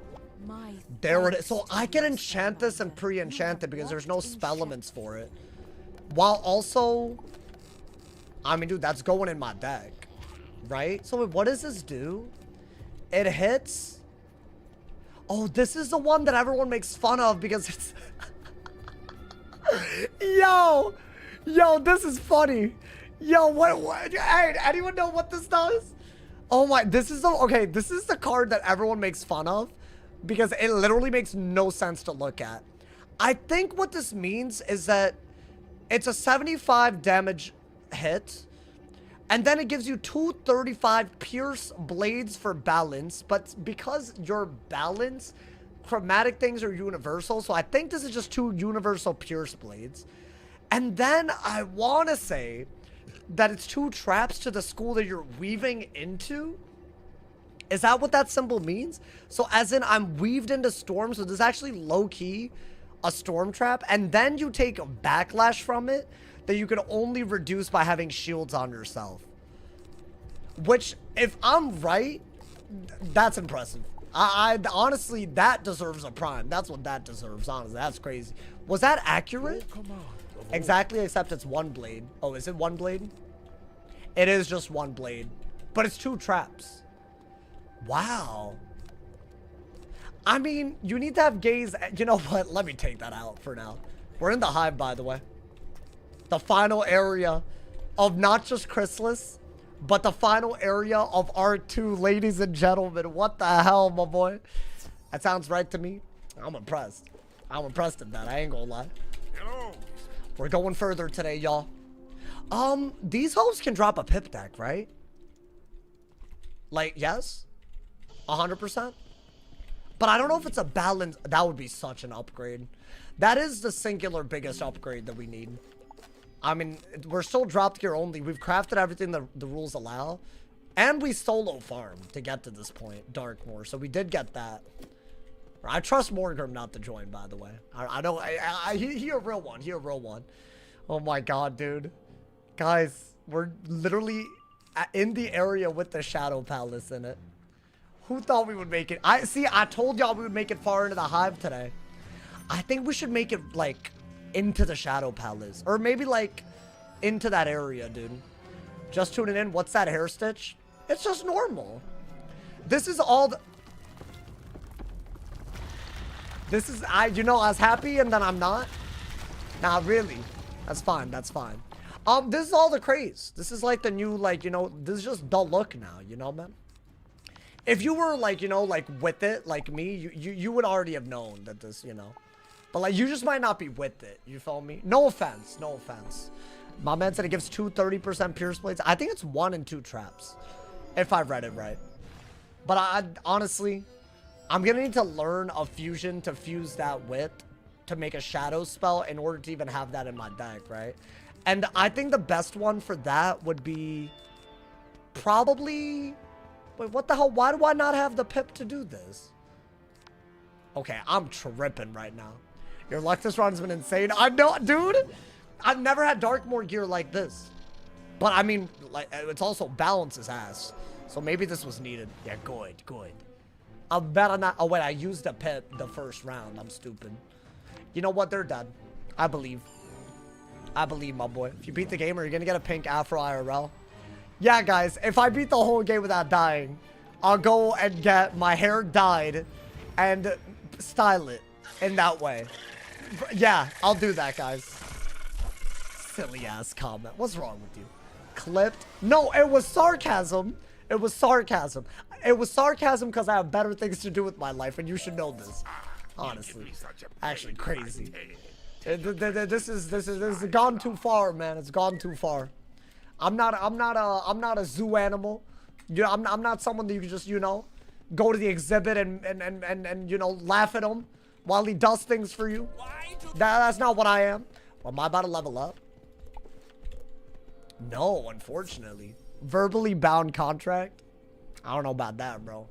Speaker 1: There it is. So I can enchant this and pre-enchant it because there's no spellements for it. While also, I mean, dude, that's going in my deck, right? So what does this do? It hits. Oh, this is the one that everyone makes fun of because it's... Yo, this is funny. Yo, what? Hey, anyone know what this does? Oh my, this is the card that everyone makes fun of because it literally makes no sense to look at. I think what this means is that it's a 75 damage hit. And then it gives you 235 pierce blades for balance. But because your balance, chromatic things are universal. So I think this is just 2 universal pierce blades. And then I want to say that it's 2 traps to the school that you're weaving into. Is that what that symbol means? So as in I'm weaved into storm. So this is actually low-key a storm trap. And then you take a backlash from it that you can only reduce by having shields on yourself. Which, if I'm right, that's impressive. I honestly, that deserves a prime. That's what that deserves, honestly. That's crazy. Was that accurate? Exactly, except it's 1 blade. Oh, is it 1 blade? It is just 1 blade. But it's 2 traps. Wow. I mean, you need to have gaze. You know what? Let me take that out for now. We're in the hive, by the way. The final area of not just Chrysalis, but the final area of R2, ladies and gentlemen. What the hell, my boy? That sounds right to me. I'm impressed. I'm impressed at that. I ain't gonna lie.
Speaker 4: Hello.
Speaker 1: We're going further today, y'all. These hoes can drop a pip deck, right? Like, yes? 100%? But I don't know if it's a balance. That would be such an upgrade. That is the singular biggest upgrade that we need. I mean, we're still drop gear only. We've crafted everything the rules allow. And we solo farm to get to this point, Darkmoor. So we did get that. I trust Morgrim not to join, by the way. I know, he a real one. He a real one. Oh my god, dude. Guys, we're literally in the area with the Shadow Palace in it. Who thought we would make it? I told y'all we would make it far into the hive today. I think we should make it, like, into the Shadow Palace. Or maybe, like, into that area, dude. Just tuning in. What's that hair stitch? It's just normal. This is all the... This is... you know, I was happy and then I'm not. Nah, really. That's fine. That's fine. This is all the craze. This is, like, the new, like, you know... This is just the look now, you know, man? If you were, like, you know, like, with it, like me, you would already have known that this, you know... But, like, you just might not be with it. You feel me? No offense. No offense. My man said it gives 2 30% pierce blades. I think it's 1 and 2 traps. If I read it right. But honestly, I'm going to need to learn a fusion to fuse that with to make a shadow spell in order to even have that in my deck, right? And I think the best one for that would be probably... Wait, what the hell? Why do I not have the pip to do this? Okay, I'm tripping right now. Your luck this run has been insane. I know, dude. I've never had Darkmoor gear like this. But I mean, like, it's also balances ass. So maybe this was needed. Yeah, good, good. I'll bet on that. Oh, wait, I used a pip the first round. I'm stupid. You know what? They're dead. I believe. I believe, my boy. If you beat the game, are you going to get a pink Afro IRL? Yeah, guys. If I beat the whole game without dying, I'll go and get my hair dyed and style it in that way. Yeah, I'll do that, guys. Silly ass comment. What's wrong with you? Clipped? No, it was sarcasm. It was sarcasm. It was sarcasm because I have better things to do with my life, and you should know this. Honestly, actually, crazy. This is gone too far, man. It's gone too far. I'm not a zoo animal. You know, I'm not someone that you can just, you know, go to the exhibit and you know, laugh at him while he does things for you. That's not what I am. Well, am I about to level up? No, unfortunately. Verbally bound contract? I don't know about that, bro.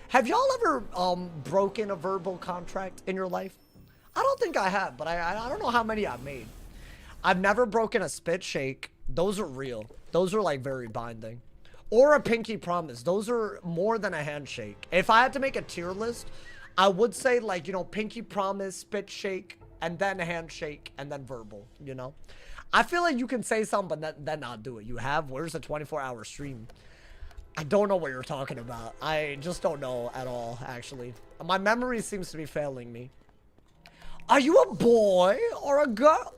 Speaker 1: Have y'all ever broken a verbal contract in your life? I don't think I have, but I don't know how many I've made. I've never broken a spit shake. Those are real. Those are like very binding. Or a pinky promise. Those are more than a handshake. If I had to make a tier list, I would say, like, you know, pinky promise, spit shake, and then handshake, and then verbal, you know? I feel like you can say something, but then not do it. You have? Where's the 24-hour stream? I don't know what you're talking about. I just don't know at all, actually. My memory seems to be failing me. Are you a boy or a girl?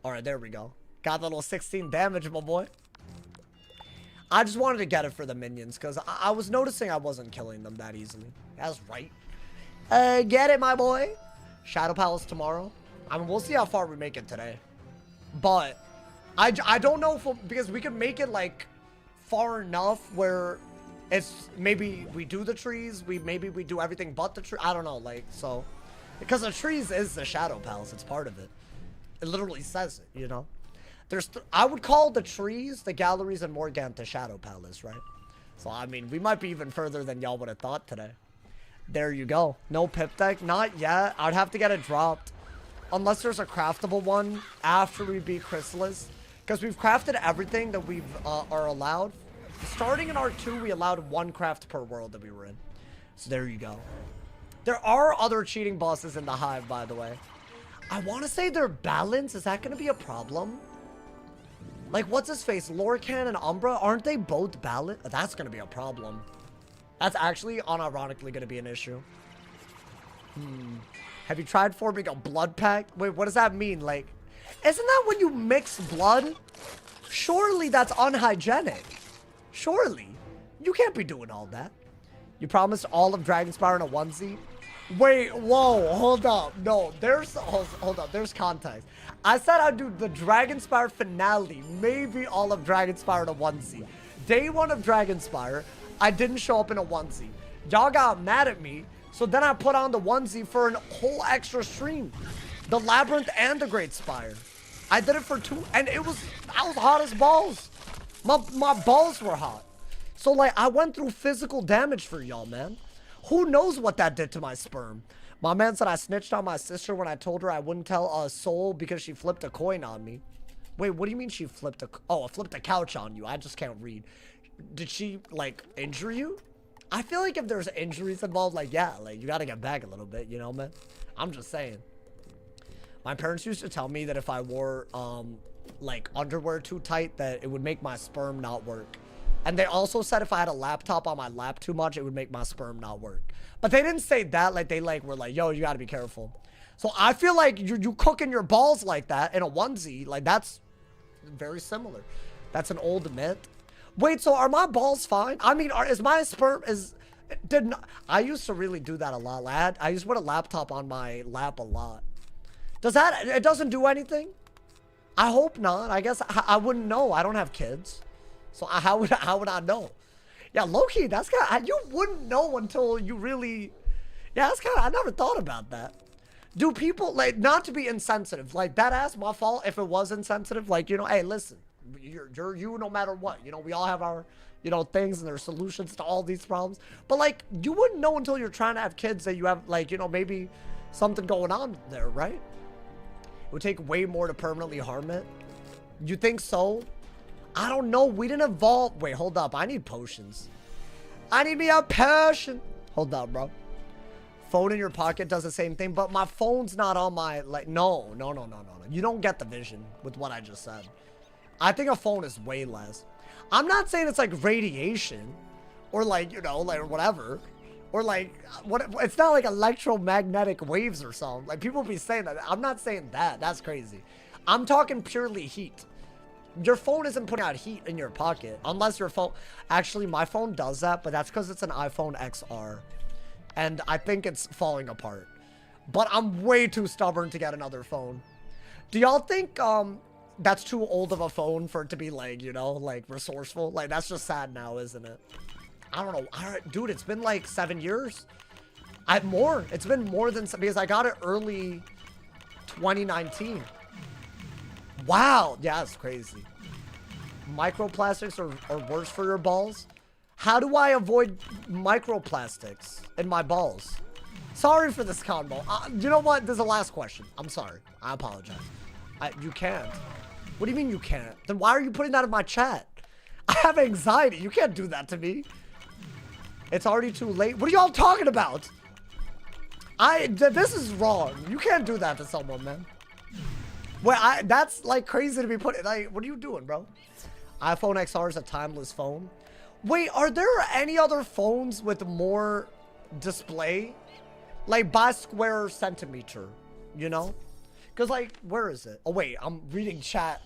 Speaker 1: All right, there we go. Got the little 16 damage, my boy. I just wanted to get it for the minions, because I was noticing I wasn't killing them that easily. That's right. Get it, my boy. Shadow Palace tomorrow. I mean, we'll see how far we make it today. But I don't know if because we could make it like far enough where it's maybe we do the trees, maybe we do everything but the tree. I don't know, like, so because the trees is the Shadow Palace, it's part of it. It literally says it, you know. I would call the trees, the galleries, and Morgant the Shadow Palace, right? So I mean, we might be even further than y'all would have thought today. There you go. No pip deck, not yet. I'd have to get it dropped. Unless there's a craftable one after we beat Chrysalis. Because we've crafted everything that we are allowed. Starting in R2, we allowed 1 craft per world that we were in. So there you go. There are other cheating bosses in the hive, by the way. I want to say they're balanced. Is that going to be a problem? Like, what's his face? Lorcan and Umbra? Aren't they both balanced? That's going to be a problem. That's actually unironically going to be an issue. Have you tried forming a blood pact? Wait, what does that mean? Like, isn't that when you mix blood? Surely that's unhygienic. Surely. You can't be doing all that. You promised all of Dragonspire in a onesie? Wait, whoa, hold up. No, hold up, there's context. I said I'd do the Dragonspire finale, maybe all of Dragonspire in a onesie. Day 1 of Dragonspire, I didn't show up in a onesie. Y'all got mad at me, So then I put on the onesie for a whole extra stream. The Labyrinth and the Great Spire. I did it for 2, and I was hot as balls. My balls were hot. So like, I went through physical damage for y'all, man. Who knows what that did to my sperm? My man said I snitched on my sister when I told her I wouldn't tell a soul because she flipped a coin on me. Wait, what do you mean she flipped I flipped a couch on you. I just can't read. Did she, like, injure you? I feel like if there's injuries involved, like, yeah, like, you gotta get back a little bit, you know, man? I'm just saying. My parents used to tell me that if I wore, like, underwear too tight, that it would make my sperm not work. And they also said if I had a laptop on my lap too much, it would make my sperm not work. But they didn't say that, like, they, like, were like, yo, you gotta be careful. So I feel like you cooking your balls like that in a onesie, like, that's very similar. That's an old myth. Wait, so are my balls fine? I mean, is my sperm, I used to really do that a lot, lad. I used to put a laptop on my lap a lot. It doesn't do anything? I hope not. I guess I wouldn't know. I don't have kids. So how would I know? Yeah, low-key, that's kind of, you wouldn't know until you really, yeah, that's kind of, I never thought about that. Do people, like, not to be insensitive, like, that ass, my fault if it was insensitive, like, you know, hey, listen. You're you no matter what, you know, we all have our, you know, things and there's solutions to all these problems, but like, you wouldn't know until you're trying to have kids that you have, like, you know, maybe something going on there, right? It would take way more to permanently harm it. You think so? I don't know. We didn't evolve. Wait, hold up. I need potions. I need me a potion. Hold up, bro. Phone in your pocket does the same thing, but my phone's not on my, like, no. You don't get the vision with what I just said. I think a phone is way less. I'm not saying it's like radiation or like, you know, like whatever. Or like, it's not like electromagnetic waves or something. Like people be saying that. I'm not saying that. That's crazy. I'm talking purely heat. Your phone isn't putting out heat in your pocket unless your phone, actually my phone does that, but that's because it's an iPhone XR. And I think it's falling apart. But I'm way too stubborn to get another phone. Do y'all think, that's too old of a phone for it to be like, you know, like resourceful? Like that's just sad now, isn't it? I don't know. Dude, it's been like 7 years. It's been more than, because I got it early 2019. Wow. Yeah, that's crazy. Microplastics are worse for your balls. How do I avoid microplastics in my balls? Sorry for this combo. You know what? This is the last question. I'm sorry. I apologize. You can't. What do you mean you can't? Then why are you putting that in my chat? I have anxiety. You can't do that to me. It's already too late. What are y'all talking about? This is wrong. You can't do that to someone, man. Well, that's like crazy to be put. Like, what are you doing, bro? iPhone XR is a timeless phone. Wait, are there any other phones with more display? Like by square centimeter, you know? Because, like, where is it? Oh, wait, I'm reading chat.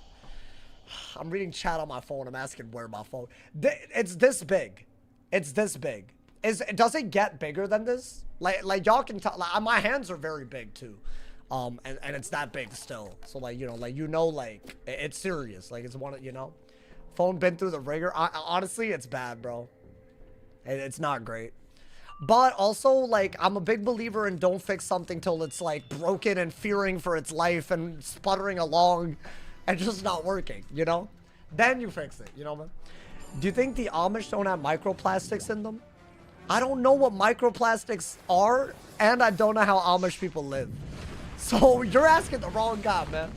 Speaker 1: I'm reading chat on my phone. I'm asking where my phone. It's this big. It's this big. Does it get bigger than this? Like y'all can tell. Like, my hands are very big, too. And it's that big still. So, like, like, it's serious. Like, it's one of, you know. Phone been through the ringer. Honestly, it's bad, bro. It's not great. But also, like, I'm a big believer in don't fix something till it's, like, broken and fearing for its life and sputtering along and just not working, you know? Then you fix it, you know, man? Do you think the Amish don't have microplastics in them? I don't know what microplastics are, and I don't know how Amish people live. So you're asking the wrong guy, man.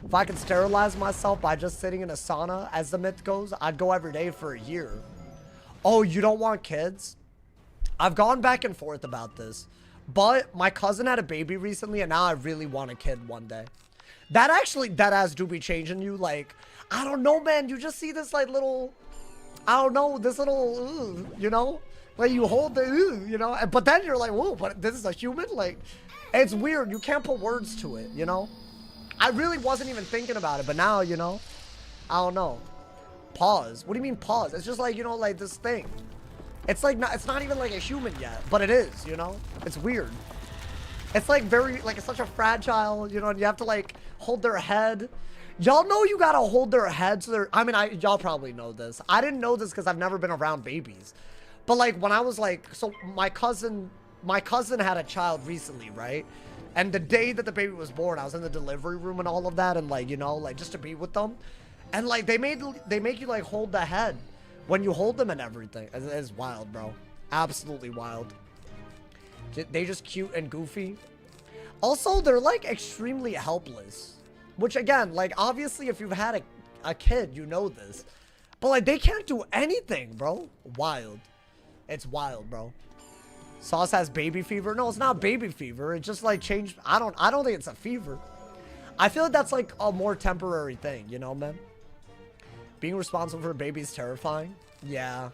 Speaker 1: If I could sterilize myself by just sitting in a sauna, as the myth goes, I'd go every day for a year. Oh, you don't want kids? I've gone back and forth about this, but my cousin had a baby recently, and now I really want a kid one day. That actually, that ass do be changing you. Like, I don't know, man. You just see this, like, little, I don't know, this little, you know? Like, you hold the, you know? But then you're like, whoa, but this is a human? Like, it's weird. You can't put words to it, you know? I really wasn't even thinking about it, but now, you know? I don't know. Pause. What do you mean pause? It's just like, you know, like this thing. It's like, it's not even like a human yet, but it is, you know? It's weird. It's like very, like, it's such a fragile, you know, and you have to like hold their head. Y'all know you gotta hold their head so they're, I mean, y'all probably know this. I didn't know this because I've never been around babies. But like when I was like, so my cousin my cousin had a child recently, right? And the day that the baby was born, I was in the delivery room and all of that, and like, you know, like just to be with them. And like they make you like hold the head when you hold them and everything. It's wild, bro. Absolutely wild. They just cute and goofy. Also, they're like extremely helpless. Which again, like obviously if you've had a kid, you know this. But like they can't do anything, bro. Wild. It's wild, bro. Sauce has baby fever. No, it's not baby fever. It just like changed. I don't think it's a fever. I feel like that's like a more temporary thing, you know, man? Being responsible for a baby is terrifying. Yeah.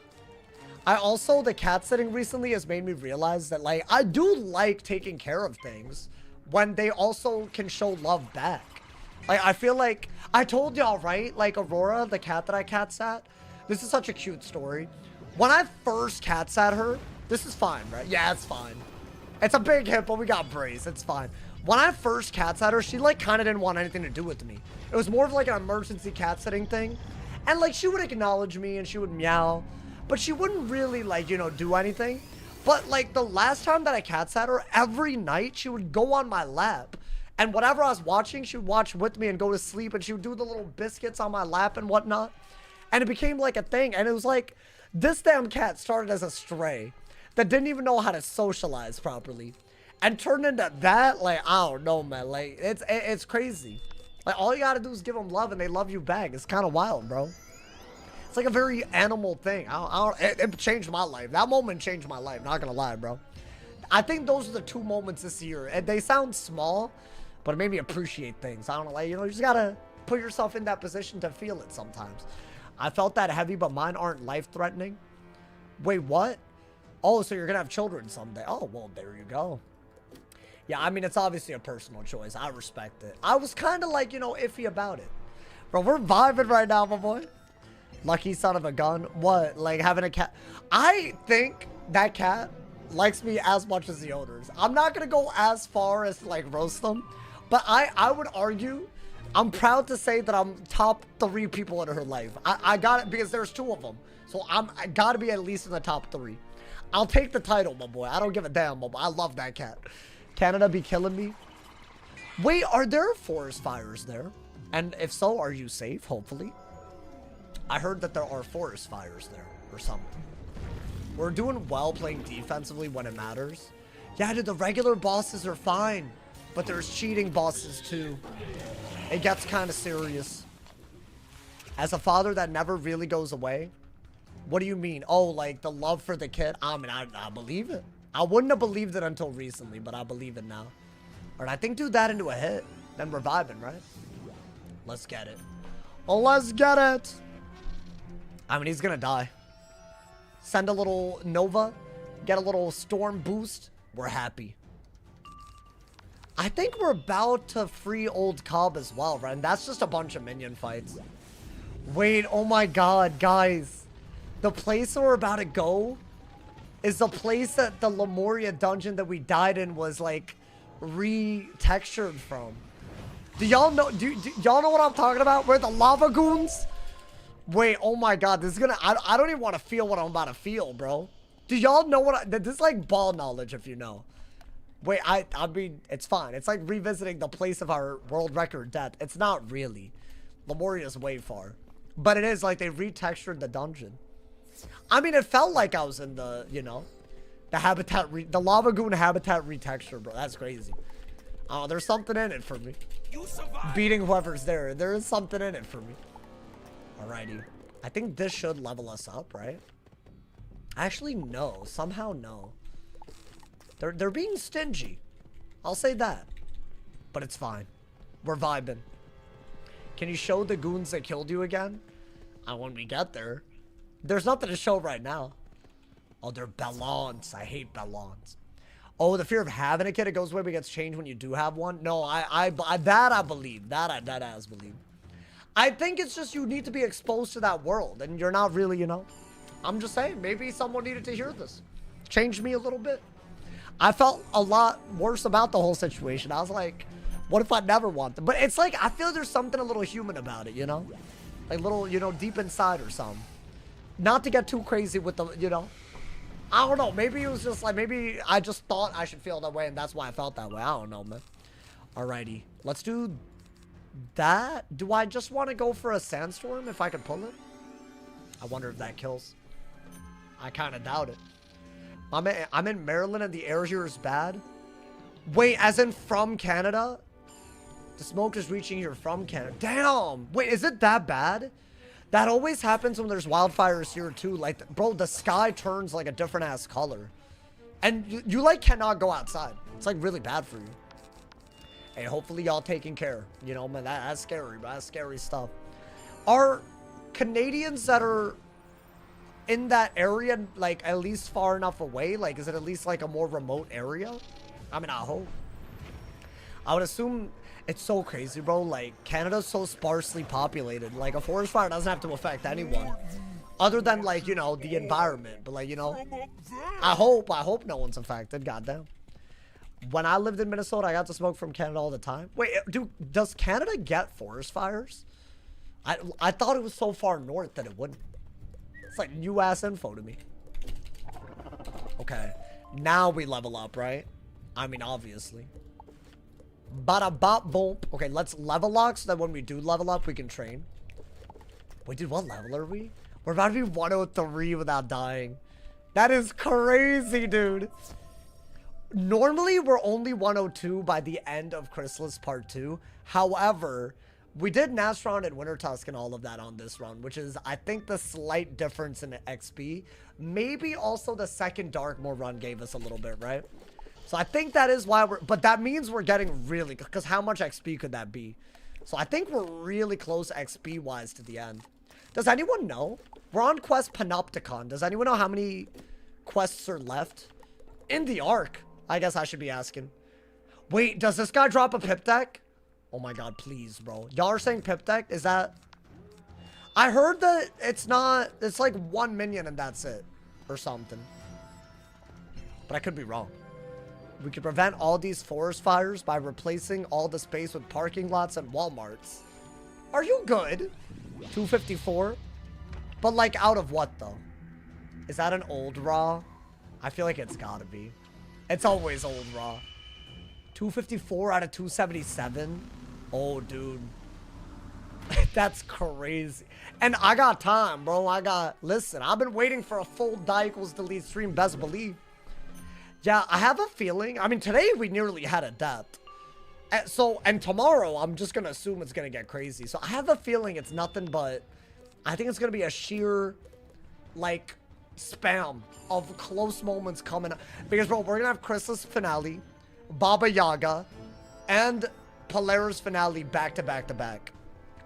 Speaker 1: The cat sitting recently has made me realize that like I do like taking care of things when they also can show love back. Like I feel like I told y'all, right? Like Aurora, the cat that I cat sat. This is such a cute story. When I first cat sat her, this is fine, right? Yeah, it's fine. It's a big hit, but we got brace. It's fine. When I first cat sat her, she like kind of didn't want anything to do with me. It was more of like an emergency cat sitting thing. And like she would acknowledge me and she would meow, but she wouldn't really like, you know, do anything. But like the last time that I cat sat her, every night she would go on my lap. And whatever I was watching, she would watch with me and go to sleep. And she would do the little biscuits on my lap and whatnot. And it became like a thing. And it was like, this damn cat started as a stray that didn't even know how to socialize properly. And turned into that, like, I don't know, man. Like, it's crazy. Like, all you gotta do is give them love and they love you back. It's kind of wild, bro. It's like a very animal thing. It changed my life. That moment changed my life, not gonna lie, bro. I think those are the 2 moments this year. And they sound small, but it made me appreciate things. I don't know, like, you know, you just gotta put yourself in that position to feel it sometimes. I felt that heavy, but mine aren't life-threatening. Wait, what? Oh, so you're gonna have children someday. Oh, well, there you go. Yeah, I mean, it's obviously a personal choice. I respect it. I was kind of like, you know, iffy about it. Bro, we're vibing right now, my boy. Lucky son of a gun. What? Like having a cat? I think that cat likes me as much as the owners. I'm not going to go as far as like roast them. But I would argue, I'm proud to say that I'm top 3 people in her life. I got it because there's 2 of them. So I got to be at least in the top 3. I'll take the title, my boy. I don't give a damn, my boy. I love that cat. Canada be killing me. Wait, are there forest fires there? And if so, are you safe? Hopefully. I heard that there are forest fires there or something. We're doing well playing defensively when it matters. Yeah, dude, the regular bosses are fine. But there's cheating bosses too. It gets kind of serious. As a father that never really goes away. What do you mean? Oh, like the love for the kid? I mean, I believe it. I wouldn't have believed it until recently, but I believe it now. All right, I think do that into a hit. Then we're vibing, right? Let's get it. Oh, let's get it. I mean, he's gonna die. Send a little Nova. Get a little storm boost. We're happy. I think we're about to free old Cobb as well, right? And that's just a bunch of minion fights. Wait, oh my god, guys. The place we're about to go is the place that the Lemuria dungeon that we died in was like re-textured from. Do y'all know? Do y'all know what I'm talking about? Where the lava goons? Wait, oh my god, this is gonna. I don't even want to feel what I'm about to feel, bro. Do y'all know what? This is like ball knowledge, if you know. Wait, I mean, it's fine. It's like revisiting the place of our world record death. It's not really. Lemuria's way far, but it is like they retextured the dungeon. I mean, it felt like I was in the, you know, the lava goon habitat retexture, bro. That's crazy. Oh, there's something in it for me. Beating whoever's there. There is something in it for me. Alrighty. I think this should level us up, right? Actually, no. Somehow, no. They're being stingy. I'll say that. But it's fine. We're vibing. Can you show the goons that killed you again? When we get there. There's nothing to show right now. Oh, they're ballons. I hate ballons. Oh, the fear of having a kid, it goes away but gets changed when you do have one. No, that I believe. That I believe. I think it's just you need to be exposed to that world, and you're not really, you know. I'm just saying, maybe someone needed to hear this. Changed me a little bit. I felt a lot worse about the whole situation. I was like, what if I never want them? But it's like, I feel there's something a little human about it, you know? Like little, you know, deep inside or something. Not to get too crazy with the, you know, I don't know. Maybe it was just like, maybe I just thought I should feel that way, and that's why I felt that way. I don't know, man. Alrighty. Let's do that. Do I just want to go for a sandstorm if I can pull it? I wonder if that kills. I kind of doubt it. I'm in Maryland and the air here is bad. Wait, as in from Canada? The smoke is reaching here from Canada. Damn! Wait, is it that bad? That always happens when there's wildfires here too. Like, bro, the sky turns like a different ass color. And you like cannot go outside. It's like really bad for you. Hey, hopefully y'all taking care. You know, man, that's scary, bro. That's scary stuff. Are Canadians that are in that area, like, at least far enough away? Like, is it at least like a more remote area? I mean, I hope. I would assume it's so crazy, bro. Like, Canada's so sparsely populated. Like, a forest fire doesn't have to affect anyone. Other than, like, you know, the environment. But, like, you know, I hope no one's affected. Goddamn. When I lived in Minnesota, I got to smoke from Canada all the time. Wait, does Canada get forest fires? I thought it was so far north that it wouldn't. It's like new ass info to me. Okay. Now we level up, right? I mean, obviously. Bada bop boom. Okay, let's level lock so that when we do level up, we can train. Wait, dude, what level are we? We're about to be 103 without dying. That is crazy, dude. Normally, we're only 102 by the end of Chrysalis Part 2. However, we did Nastron and Winter Tusk and all of that on this run, which is, I think, the slight difference in XP. Maybe also the second Darkmoor run gave us a little bit, right? So I think that is why but that means we're getting really, because how much XP could that be? So I think we're really close XP-wise to the end. Does anyone know? We're on quest Panopticon. Does anyone know how many quests are left? In the Ark, I guess I should be asking. Wait, does this guy drop a pip deck? Oh my god, please, bro. Y'all are saying pip deck? Is that... I heard that it's not... It's like 1 minion and that's it. Or something. But I could be wrong. We could prevent all these forest fires by replacing all the space with parking lots and Walmarts. Are you good? 254? But like out of what though? Is that an old raw? I feel like it's gotta be. It's always old raw. 254 out of 277? Oh, dude. That's crazy. And I got time, bro. Listen, I've been waiting for a full die equals delete stream, best believe. Yeah, I have a feeling. I mean, today we nearly had a death. And tomorrow, I'm just going to assume it's going to get crazy. So I have a feeling it's nothing but, I think it's going to be a sheer, like, spam of close moments coming up. Because, bro, we're going to have Chrysalis finale, Baba Yaga, and Polaris finale back to back to back.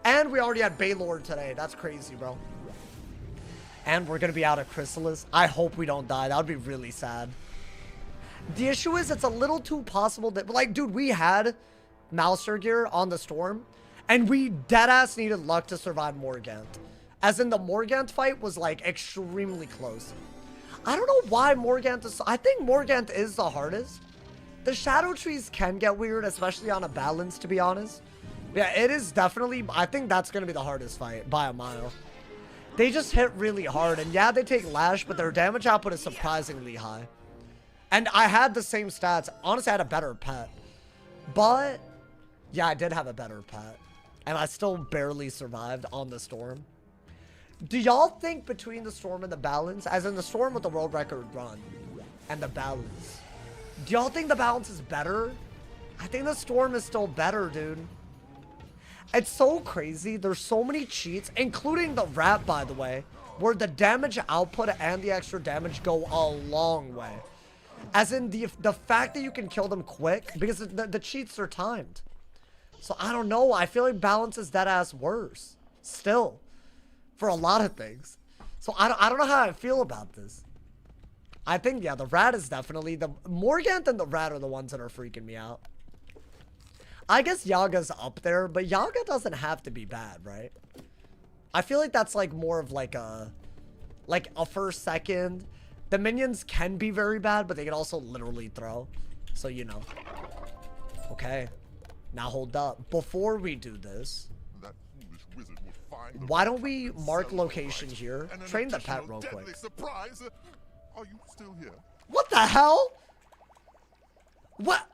Speaker 1: And we already had Baylord today. That's crazy, bro. And we're going to be out of Chrysalis. I hope we don't die. That would be really sad. The issue is it's a little too possible that, like, dude, we had Mouser gear on the Storm, and we deadass needed luck to survive Morgant. As in, the Morgant fight was, like, extremely close. I don't know why Morgant is... I think Morgant is the hardest. The Shadow Trees can get weird, especially on a balance, to be honest. Yeah, it is definitely... I think that's going to be the hardest fight by a mile. They just hit really hard, and yeah, they take Lash, but their damage output is surprisingly high. And I had the same stats. Honestly, I had a better pet. But, yeah, I did have a better pet. And I still barely survived on the Storm. Do y'all think between the Storm and the balance, as in the Storm with the world record run, and the balance, do y'all think the balance is better? I think the Storm is still better, dude. It's so crazy. There's so many cheats, including the wrap, by the way, where the damage output and the extra damage go a long way. As in the fact that you can kill them quick, because the cheats are timed. So I don't know. I feel like balance is dead ass worse. Still. For a lot of things. So I don't know how I feel about this. I think, yeah, the rat is definitely... The Morgant and the rat are the ones that are freaking me out. I guess Yaga's up there, but Yaga doesn't have to be bad, right? I feel like that's like more of like a first, second... The minions can be very bad, but they can also literally throw. So, you know. Okay. Now hold up. Before we do this,
Speaker 4: That foolish wizard will find
Speaker 1: why don't we mark location here? Train the pet real quick.
Speaker 4: Surprise. Are you still here?
Speaker 1: What the hell? What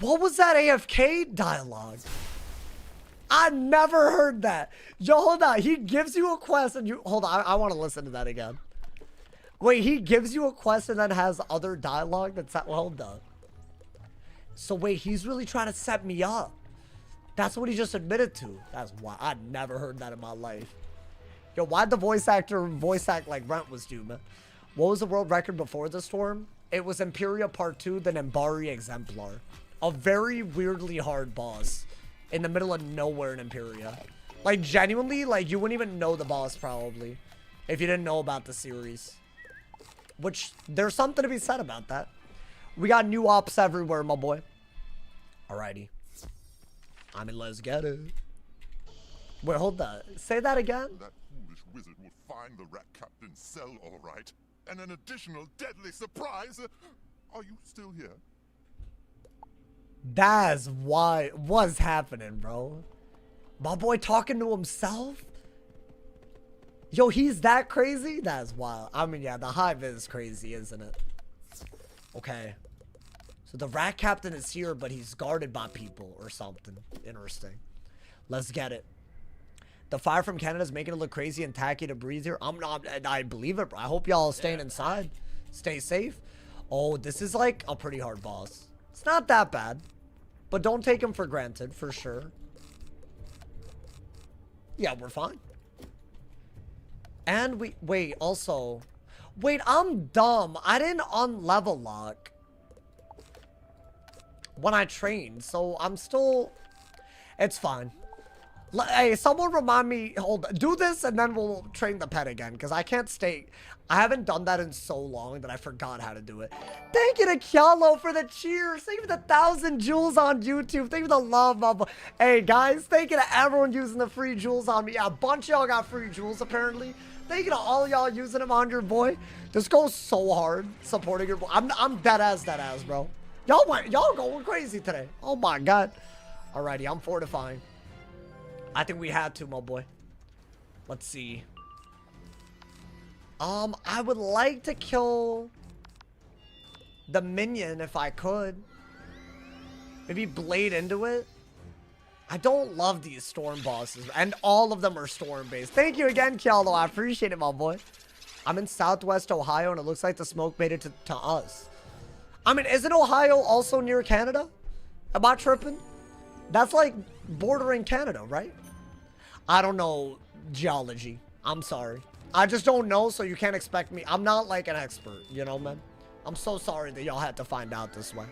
Speaker 1: was that AFK dialogue? I never heard that. Yo, hold on. He gives you a quest and you... Hold on. I want to listen to that again. Wait, he gives you a quest and then has other dialogue that's... Well done. So wait, he's really trying to set me up. That's what he just admitted to. That's why I never heard that in my life. Yo, why'd the voice actor voice act like Brent was due, man? What was the world record before the storm? It was Imperia Part 2, then Embari Exemplar. A very weirdly hard boss in the middle of nowhere in Imperia. Like, genuinely, like, you wouldn't even know the boss, probably, if you didn't know about the series. Which, there's something to be said about that. We got new ops everywhere, my boy. Alrighty. I mean, let's get it. Wait, hold on. Say that again?
Speaker 4: That foolish wizard will find the rat captain's cell all right. And an additional deadly surprise. Are you still here?
Speaker 1: That's why. What's happening, bro? My boy talking to himself? Yo, he's that crazy? That's wild. I mean, yeah, the hive is crazy, isn't it? Okay. So the rat captain is here, but he's guarded by people or something. Interesting. Let's get it. The fire from Canada is making it look crazy and tacky to breathe here. I believe it, bro. I hope y'all staying inside. Stay safe. Oh, this is like a pretty hard boss. It's not that bad. But don't take him for granted, for sure. Yeah, we're fine. And wait, also... Wait, I'm dumb. I didn't unlevel lock when I trained, so I'm still... It's fine. Hey, someone remind me, do this and then we'll train the pet again, because I can't stay. I haven't done that in so long that I forgot how to do it. Thank you to Kyalo for the cheers. Thank you for the 1,000 jewels on YouTube. Thank you for the love, my boy. Hey, guys, thank you to everyone using the free jewels on me. Yeah, a bunch of y'all got free jewels, apparently. Thank you to all y'all using them on your boy. This goes so hard, supporting your boy. I'm dead ass, bro. Y'all going crazy today. Oh, my God. Alrighty, I'm fortifying. I think we had to, my boy. Let's see. I would like to kill the minion if I could. Maybe blade into it. I don't love these storm bosses, and all of them are storm based. Thank you again, Kyalo. I appreciate it, my boy. I'm in Southwest Ohio, and it looks like the smoke made it to us. I mean, isn't Ohio also near Canada? Am I tripping? That's like bordering Canada, right? I don't know geology. I'm sorry. I just don't know, so you can't expect me. I'm not like an expert, you know, man? I'm so sorry that y'all had to find out this way.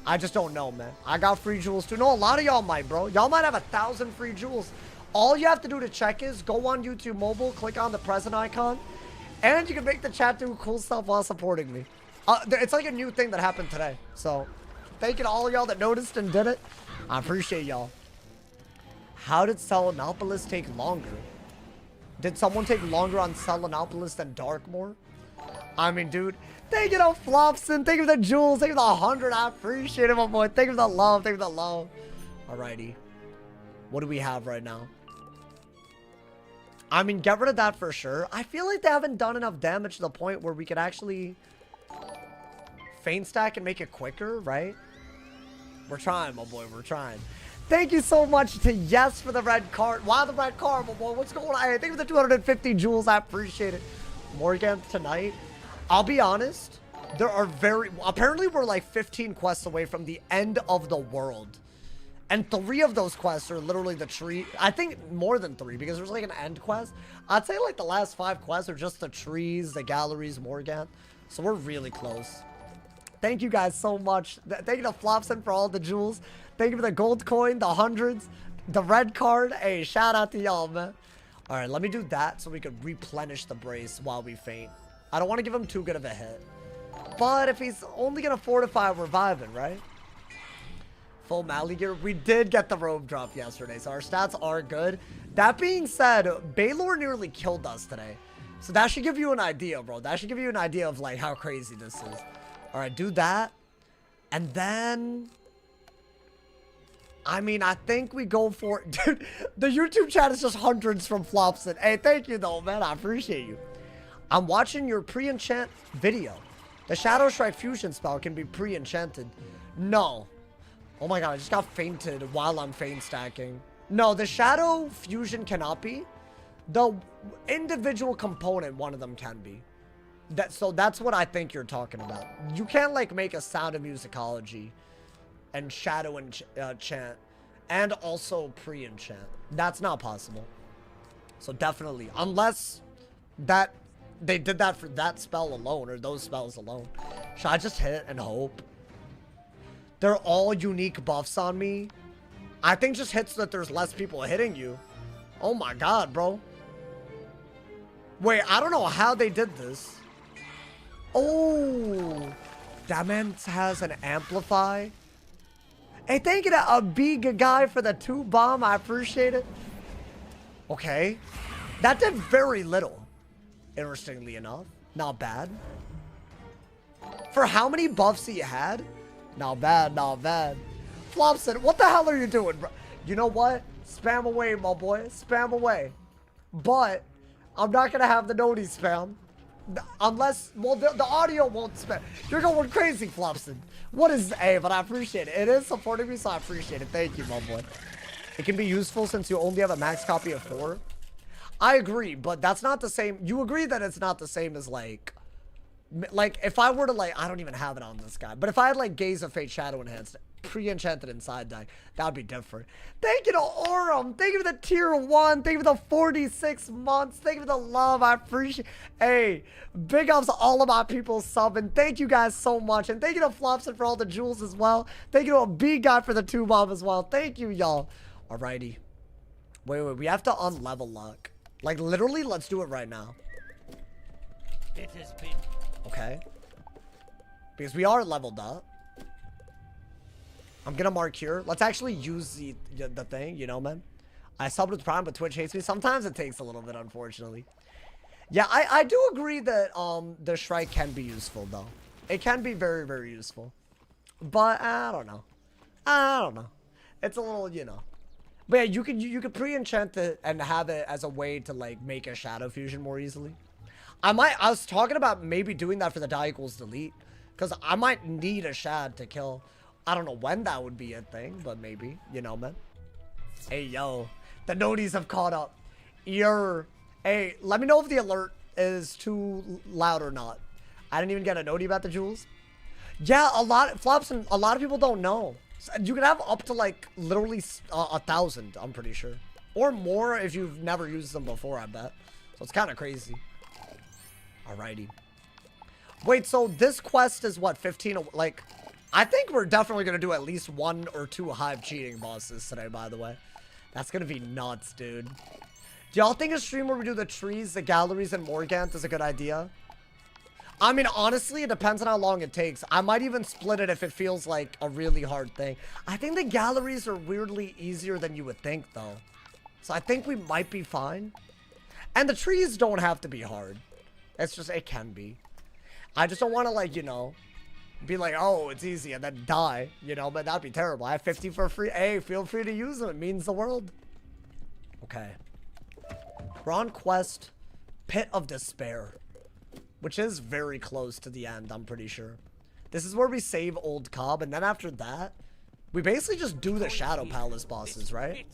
Speaker 1: I just don't know, man. I got free jewels too. No, a lot of y'all might, bro. Y'all might have 1,000 free jewels. All you have to do to check is go on YouTube mobile, click on the present icon, and you can make the chat do cool stuff while supporting me. It's like a new thing that happened today. So, thank you to all of y'all that noticed and did it. I appreciate y'all. How did Selenopolis take longer? Did someone take longer on Selenopolis than Darkmoor? I mean, dude, thank you to Flopson. Thank you for the jewels. Thank you for the 100. I appreciate it, my boy. Thank you for the love. Thank you for the love. Alrighty. What do we have right now? I mean, get rid of that for sure. I feel like they haven't done enough damage to the point where we could actually feint stack and make it quicker, right? We're trying, my boy. We're trying. Thank you so much to Yes for the red card. Why the red card, my boy? What's going on? Hey, thank you for the 250 jewels. I appreciate it. Morgan, tonight, I'll be honest. There are apparently we're like 15 quests away from the end of the world. And 3 of those quests are literally the tree. I think more than 3 because there's like an end quest. I'd say like the last 5 quests are just the trees, the galleries, Morgan. So we're really close. Thank you guys so much. Thank you to Flopson for all the jewels. Thank you for the gold coin, the 100s, the red card. Hey, shout out to y'all, man. All right, let me do that so we can replenish the brace while we feint. I don't want to give him too good of a hit. But if he's only going to fortify, we're vibing, right? Full Mally gear. We did get the robe drop yesterday, so our stats are good. That being said, Baylor nearly killed us today. So that should give you an idea, bro. That should give you an idea of like how crazy this is. All right, do that. And then... I mean, I think we go for it. Dude, the YouTube chat is just hundreds from Flopson. Hey, thank you though, man. I appreciate you. I'm watching your pre-enchant video. The Shadow Strike fusion spell can be pre-enchanted. No. Oh my god, I just got fainted while I'm feint stacking. No, the Shadow fusion cannot be. The individual component, one of them can be. So that's what I think you're talking about. You can't like make a Sound of Musicology and Shadow enchant and also pre-enchant. That's not possible. So definitely, unless that they did that for that spell alone or those spells alone. Should I just hit and hope? They're all unique buffs on me. I think just hits that there's less people hitting you. Oh my god, bro. Wait, I don't know how they did this. Oh, that man has an amplify. Hey, thank you to a big guy for the 2 bomb. I appreciate it. Okay. That did very little. Interestingly enough. Not bad. For how many buffs he had? Not bad, not bad. Flopson, what the hell are you doing, bro? You know what? Spam away, my boy. Spam away. But I'm not going to have the noti spam. Unless, well, the audio won't spam. You're going crazy, Flopson. What is, hey, but I appreciate it. It is supporting me, so I appreciate it. Thank you, my boy. It can be useful since you only have a max copy of 4. I agree, but that's not the same. You agree that it's not the same as, like if I were to, like, I don't even have it on this guy. But if I had, like, Gaze of Fate Shadow Enhanced, pre-enchanted inside deck, that would be different. Thank you to Aurum. Thank you for the tier 1. Thank you for the 46 months. Thank you for the love. I appreciate. Hey, big ups to all of my people subbing. Thank you guys so much. And thank you to Flopson for all the jewels as well. Thank you to a big guy for the 2 bomb as well. Thank you, y'all. Alrighty. Wait. We have to unlevel luck. Like, literally, let's do it right now.
Speaker 5: It has been.
Speaker 1: Okay. Because we are leveled up. I'm gonna mark here. Let's actually use the thing, you know, man. I subbed with Prime, but Twitch hates me. Sometimes it takes a little bit, unfortunately. Yeah, I do agree that the Shrike can be useful, though. It can be very, very useful. But I don't know. I don't know. It's a little, you know. But yeah, you could pre-enchant it and have it as a way to, like, make a Shadow Fusion more easily. I was talking about maybe doing that for the die equals delete. Because I might need a Shad to kill. I don't know when that would be a thing, but maybe. You know, man. Hey, yo. The noties have caught up. Hey, let me know if the alert is too loud or not. I didn't even get a noti about the jewels. Yeah, a lot of people don't know. You can have up to, like, literally 1,000, I'm pretty sure. Or more if you've never used them before, I bet. So it's kind of crazy. Alrighty. Wait, so this quest is what, 15? Like, I think we're definitely going to do at least 1 or 2 Hive cheating bosses today, by the way. That's going to be nuts, dude. Do y'all think a stream where we do the trees, the galleries, and Morgant is a good idea? I mean, honestly, it depends on how long it takes. I might even split it if it feels like a really hard thing. I think the galleries are weirdly easier than you would think, though. So I think we might be fine. And the trees don't have to be hard. It's just, it can be. I just don't want to, like, you know, be like, oh, it's easy and then die, you know, but that'd be terrible. I have 50 for free. Hey, feel free to use them. It means the world. Okay. We're on quest Pit of Despair, which is very close to the end, I'm pretty sure. This is where we save Old Cobb, and then after that, we basically just do the Shadow Palace bosses, right?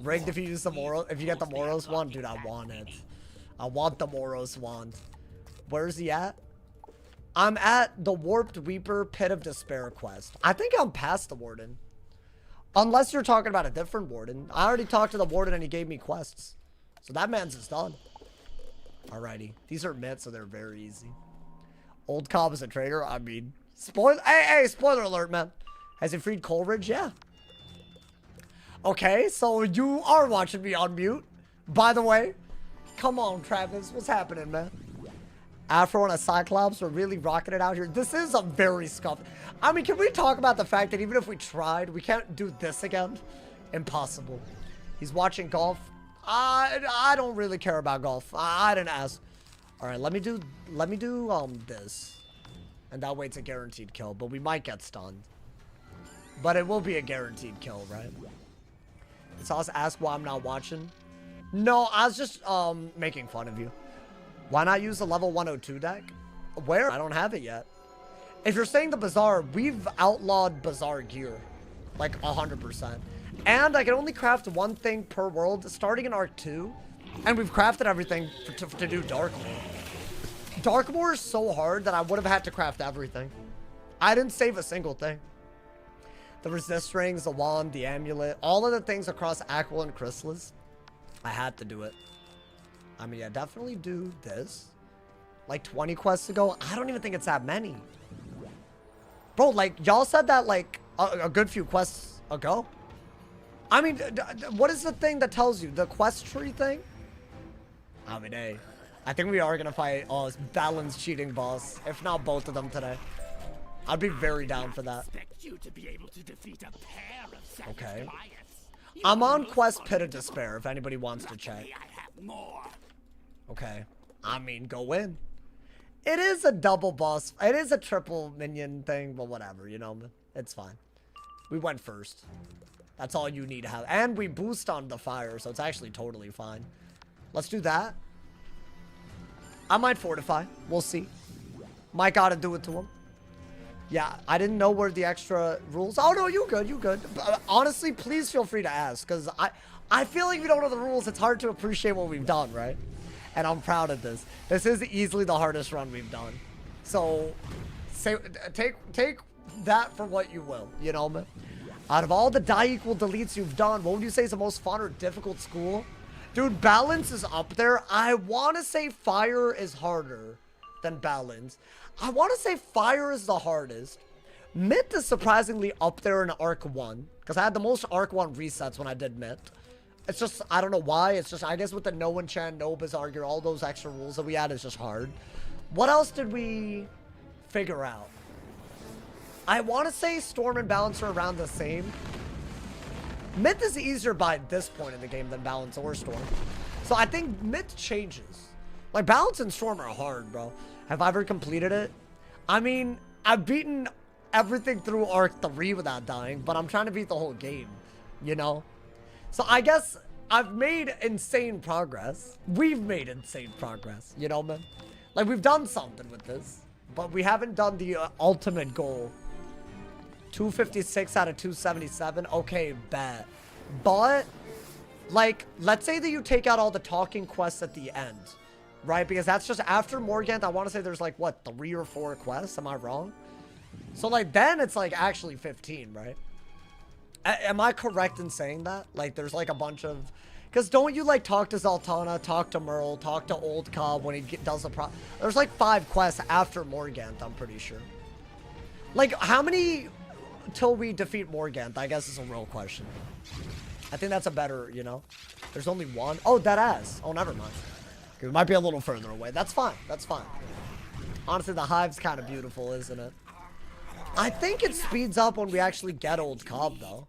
Speaker 1: Rigged if you use the Moros. If you get the Moros one, dude, I want it. I want the Moros wand. Where's he at? I'm at the Warped Weeper Pit of Despair quest. I think I'm past the Warden. Unless you're talking about a different Warden. I already talked to the Warden and he gave me quests. So that man's just done. Alrighty. These are myths, so they're very easy. Old Cobb is a traitor. I mean, spoiler. Hey, spoiler alert, man. Has he freed Coleridge? Yeah. Okay, so you are watching me on mute. By the way, come on, Travis. What's happening, man? Afro and a Cyclops are really rocking it out here. This is a very scuffed. I mean, can we talk about the fact that even if we tried, we can't do this again? Impossible. He's watching golf. I don't really care about golf. I didn't ask. All right, let me do this. And that way it's a guaranteed kill, but we might get stunned. But it will be a guaranteed kill, right? So I'll ask why I'm not watching. No, I was just making fun of you. Why not use a level 102 deck? Where? I don't have it yet. If you're saying the Bazaar, we've outlawed Bazaar gear. Like 100%. And I can only craft one thing per world starting in Arc 2. And we've crafted everything to do Darkmoor. Darkmoor is so hard that I would have had to craft everything. I didn't save a single thing. The resist rings, the wand, the amulet, all of the things across Aqua and Chrysalis. I had to do it. I mean, I definitely do this. Like 20 quests ago. I don't even think it's that many. Bro, like, y'all said that like a good few quests ago. I mean, what is the thing that tells you? The quest tree thing? I mean, hey. I think we are going to fight Balin's cheating boss. If not both of them today. I'd be very down for that.
Speaker 5: You to be able to defeat a pair of
Speaker 1: okay. I'm on quest Pit of Despair if anybody wants to check.
Speaker 5: I have more.
Speaker 1: Okay. I mean, go in. It is a double boss. It is a triple minion thing, but whatever, you know. It's fine. We went first. That's all you need to have. And we boost on the fire, so it's actually totally fine. Let's do that. I might fortify. We'll see. Might gotta do it to him. Yeah, I didn't know where the extra rules. Oh, no, you good. You good. Honestly, please feel free to ask, because I feel like if you don't know the rules, it's hard to appreciate what we've done, right? And I'm proud of this. This is easily the hardest run we've done. So, take that for what you will, you know, man? Out of all the die equal deletes you've done, what would you say is the most fun or difficult school? Dude, balance is up there. I want to say fire is harder than balance. I want to say fire is the hardest. Myth is surprisingly up there in Arc 1. Because I had the most Arc 1 resets when I did Myth. It's just, I don't know why. It's just, I guess with the no enchant, no Bazaar gear, all those extra rules that we had is just hard. What else did we figure out? I want to say Storm and Balance are around the same. Myth is easier by this point in the game than Balance or Storm. So I think Myth changes. Like, Balance and Storm are hard, bro. Have I ever completed it? I mean, I've beaten everything through Arc 3 without dying, but I'm trying to beat the whole game, you know? So I guess I've made insane progress. We've made insane progress, you know, man? Like, we've done something with this, but we haven't done the ultimate goal. 256 out of 277. Okay, bet. But, like, let's say that you take out all the talking quests at the end, right? Because that's just after Morgant. I want to say there's, like, what, 3 or 4 quests? Am I wrong? So, like, then it's, like, actually 15, right? Am I correct in saying that? Like, there's, like, a bunch of... Because don't you, like, talk to Zaltana, talk to Merle, talk to Old Cobb when he does the There's, like, 5 quests after Morgant, I'm pretty sure. Like, how many till we defeat Morgant, I guess is a real question. I think that's a better, you know? There's only 1. Oh, that ass. Oh, never mind. Okay, we might be a little further away. That's fine. That's fine. Honestly, the hive's kind of beautiful, isn't it? I think it speeds up when we actually get Old Cobb, though.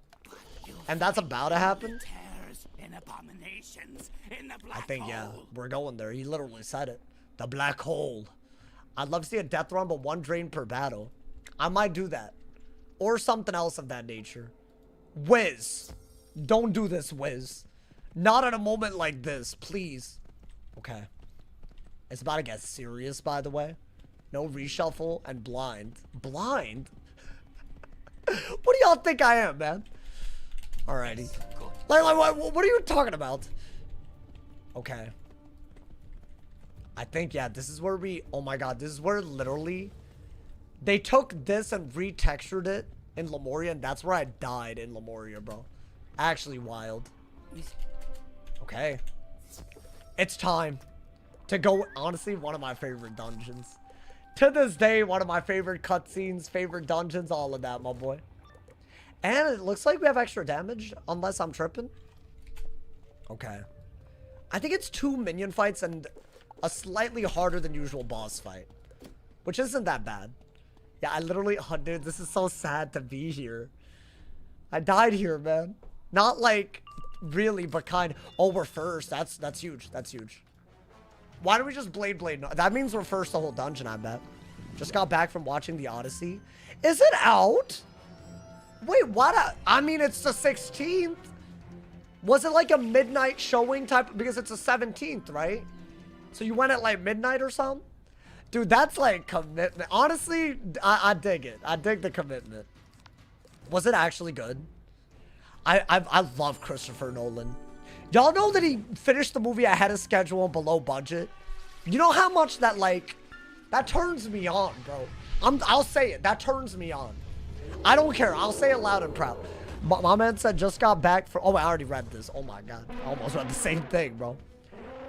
Speaker 1: And that's about to happen. I think, yeah, we're going there. He literally said it. The black hole. I'd love to see a death run, but 1 drain per battle. I might do that. Or something else of that nature. Wiz. Don't do this, Wiz. Not at a moment like this, please. Okay. It's about to get serious, by the way. No reshuffle and blind. Blind? What do y'all think I am, man? Alrighty. Like, what are you talking about? Okay. I think, yeah, this is where we... Oh my god, this is where literally... They took this and retextured it in Lemuria, and that's where I died in Lemuria, bro. Actually wild. Okay. It's time to go, honestly, one of my favorite dungeons. To this day, one of my favorite cutscenes, favorite dungeons, all of that, my boy. And it looks like we have extra damage, unless I'm tripping. Okay. I think it's 2 minion fights and a slightly harder than usual boss fight. Which isn't that bad. Yeah, I literally... Oh, dude, this is so sad to be here. I died here, man. Not like... Really, but kind... Oh, we're first. That's huge. That's huge. Why don't we just blade? No, that means we're first the whole dungeon, I bet. Just got back from watching the Odyssey. Is it out? Wait, what? I mean, it's the 16th. Was it like a midnight showing type? Because it's the 17th, right? So you went at like midnight or something? Dude, that's like commitment. Honestly, I dig it. I dig the commitment. Was it actually good? I love Christopher Nolan. Y'all know that he finished the movie ahead of schedule and below budget? You know how much that like, that turns me on, bro. I'll say it. That turns me on. I don't care. I'll say it loud and proud. My man said just got back from... Oh, I already read this. Oh, my God. I almost read the same thing, bro.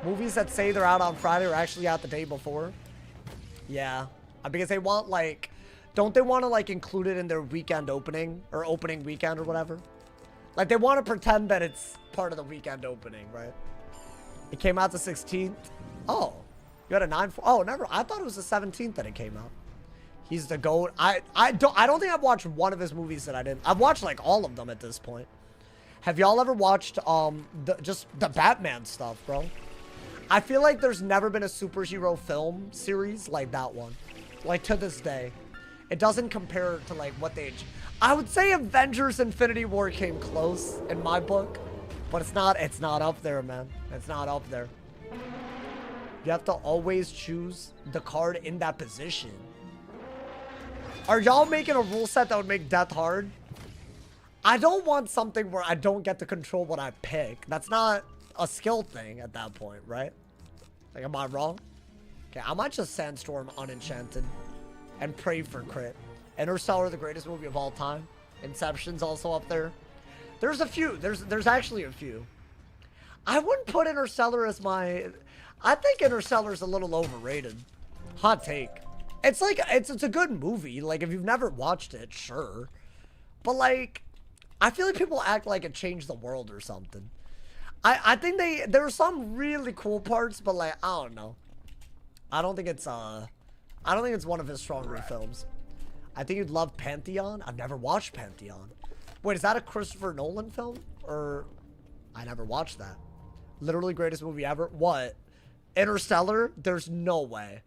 Speaker 1: Movies that say they're out on Friday are actually out the day before. Yeah. Because they want, like... Don't they want to, like, include it in their weekend opening? Or opening weekend or whatever? Like, they want to pretend that it's part of the weekend opening, right? It came out the 16th. Oh. You had a 9-4. Oh, never. I thought it was the 17th that it came out. He's the GOAT. I don't think I've watched one of his movies that I didn't. I've watched like all of them at this point. Have y'all ever watched just the Batman stuff, bro? I feel like there's never been a superhero film series like that one. Like to this day. It doesn't compare to like what they... I would say Avengers Infinity War came close in my book. But it's not up there, man. It's not up there. You have to always choose the card in that position. Are y'all making a rule set that would make death hard? I don't want something where I don't get to control what I pick. That's not a skill thing at that point, right? Like, am I wrong? Okay, I might just Sandstorm Unenchanted and pray for crit. Interstellar, the greatest movie of all time. Inception's also up there. There's a few. There's actually a few. I wouldn't put Interstellar as my... I think Interstellar's a little overrated. Hot take. It's like, it's a good movie. Like, if you've never watched it, sure. But, like, I feel like people act like it changed the world or something. I think there are some really cool parts, but, like, I don't know. I don't think it's one of his stronger films. I think you'd love Pantheon. I've never watched Pantheon. Wait, is that a Christopher Nolan film? Or, I never watched that. Literally greatest movie ever. What? Interstellar? There's no way.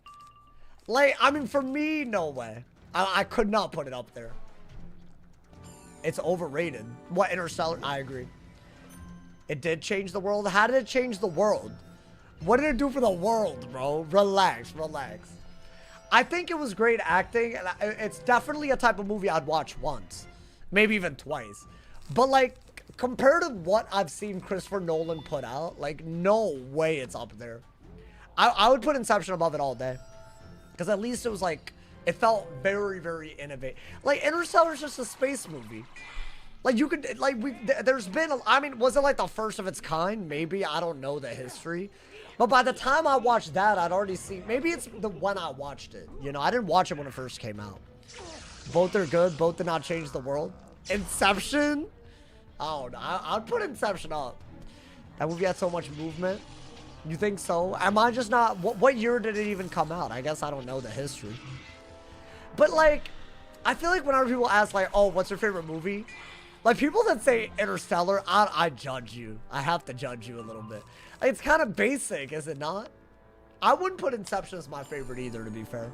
Speaker 1: Like, I mean, for me, no way. I could not put it up there. It's overrated. What, Interstellar? I agree. It did change the world. How did it change the world? What did it do for the world, bro? Relax, relax. I think it was great acting. And it's definitely a type of movie I'd watch once. Maybe even twice. But, like, compared to what I've seen Christopher Nolan put out, like, no way it's up there. I would put Inception above it all day. Because at least it was like, it felt very, very innovative. Like, Interstellar's just a space movie. Like, you could, like, there's been, I mean, was it like the first of its kind? Maybe, I don't know the history. But by the time I watched that, I'd already seen, maybe it's the when I watched it. You know, I didn't watch it when it first came out. Both are good, both did not change the world. Inception? Oh, no, I'd put Inception up. That movie had so much movement. You think so? Am I just not... What year did it even come out? I guess I don't know the history. But, like, I feel like whenever people ask, like, oh, what's your favorite movie? Like, people that say Interstellar, I judge you. I have to judge you a little bit. It's kind of basic, is it not? I wouldn't put Inception as my favorite either, to be fair.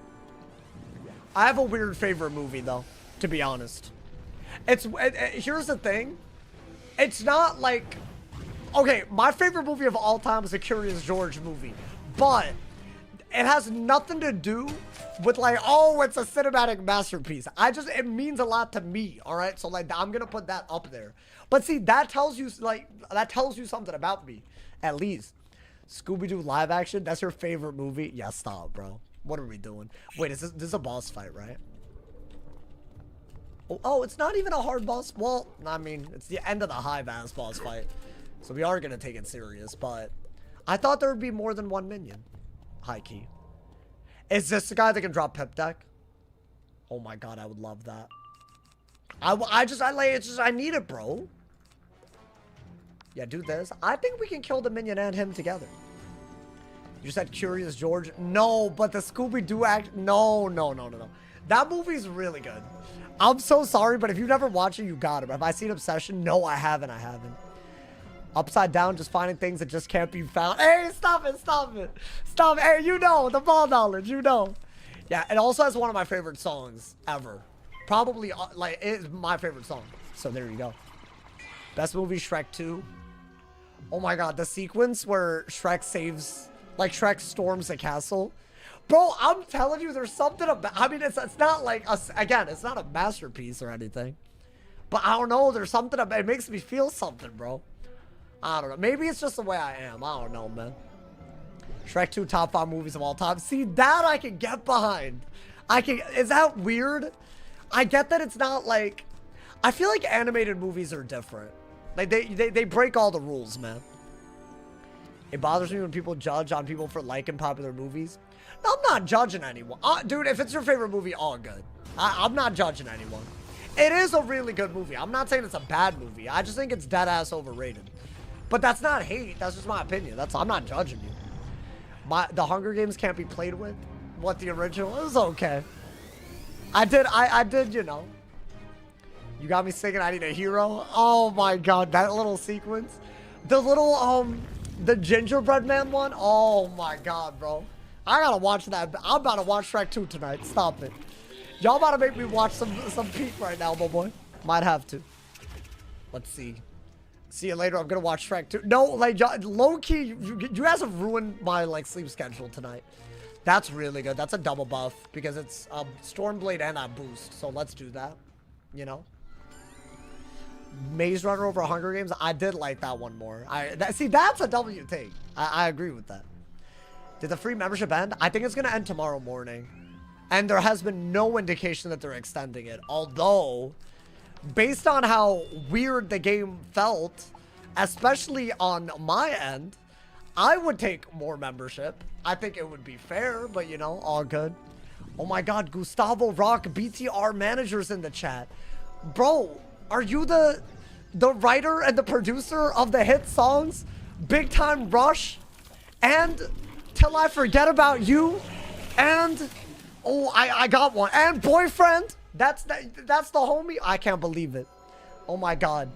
Speaker 1: I have a weird favorite movie, though, to be honest. Here's the thing. It's not like... Okay, my favorite movie of all time is the Curious George movie. But it has nothing to do with like, oh, it's a cinematic masterpiece. It means a lot to me, all right? So like, I'm going to put that up there. But see, that tells you something about me, at least. Scooby-Doo live action, that's your favorite movie? Yeah, stop, bro. What are we doing? Wait, this is a boss fight, right? Oh, it's not even a hard boss. Well, I mean, it's the end of the high-bass boss fight. So we are going to take it serious, but I thought there would be more than one minion. High key. Is this the guy that can drop pip deck? Oh my god, I would love that. I need it, bro. Yeah, do this. I think we can kill the minion and him together. You said Curious George? No, but the Scooby-Doo act... No. That movie's really good. I'm so sorry, but if you've never watched it, you got it. Have I seen Obsession? No, I haven't. Upside down, just finding things that just can't be found. Hey, stop it. Stop it. Hey, you know, the ball knowledge, you know. Yeah, it also has one of my favorite songs ever. Probably, like, it is my favorite song. So there you go. Best movie, Shrek 2. Oh my god, the sequence where Shrek saves Like Shrek storms the castle. Bro, I'm telling you, there's something about, I mean, it's not like, again, it's not a masterpiece or anything. But I don't know, there's something about, it makes me feel something, bro. I don't know. Maybe it's just the way I am. I don't know, man. Shrek 2 top 5 movies of all time. See, that I can get behind. Is that weird? I get that it's not like, I feel like animated movies are different. Like, they break all the rules, man. It bothers me when people judge on people for liking popular movies. No, I'm not judging anyone. Dude, if it's your favorite movie, all good. I'm not judging anyone. It is a really good movie. I'm not saying it's a bad movie. I just think it's dead ass overrated. But that's not hate. That's just my opinion. I'm not judging you. The Hunger Games can't be played with. What, the original? It was okay. I did, you know. You got me singing I Need a Hero. Oh my god, that little sequence. The little, the gingerbread man one. Oh my god, bro. I gotta watch that. I'm about to watch Shrek 2 tonight. Stop it. Y'all about to make me watch some Peak right now, my boy. Might have to. Let's see. See you later. I'm gonna watch Shrek 2. No, like, low-key, you guys have ruined my, like, sleep schedule tonight. That's really good. That's a double buff because it's Stormblade and that boost. So let's do that. You know? Maze Runner over Hunger Games. I did like that one more. See, that's a W take. I agree with that. Did the free membership end? I think it's gonna end tomorrow morning. And there has been no indication that they're extending it. Although, based on how weird the game felt, especially on my end, I would take more membership. I think it would be fair, but you know, all good. Oh my god, Gustavo Rock, BTR managers in the chat. Bro, are you the writer and the producer of the hit songs Big Time Rush and Till I Forget About You and oh, I got one, and Boyfriend? That's the homie. I can't believe it. Oh my god.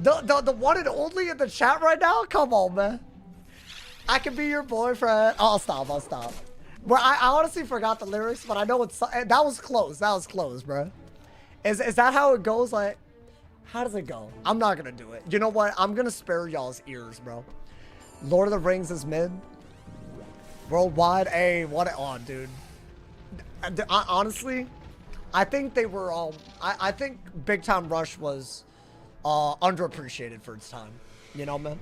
Speaker 1: The one and only in the chat right now? Come on, man. I can be your boyfriend. Oh, I'll stop. Bro, I honestly forgot the lyrics, but I know it's, that was close. That was close, bro. Is that how it goes? Like, how does it go? I'm not gonna do it. You know what? I'm gonna spare y'all's ears, bro. Lord of the Rings is mid. Worldwide, hey, what? Oh, dude. Honestly, I think they were all. I think Big Time Rush was underappreciated for its time. You know, man.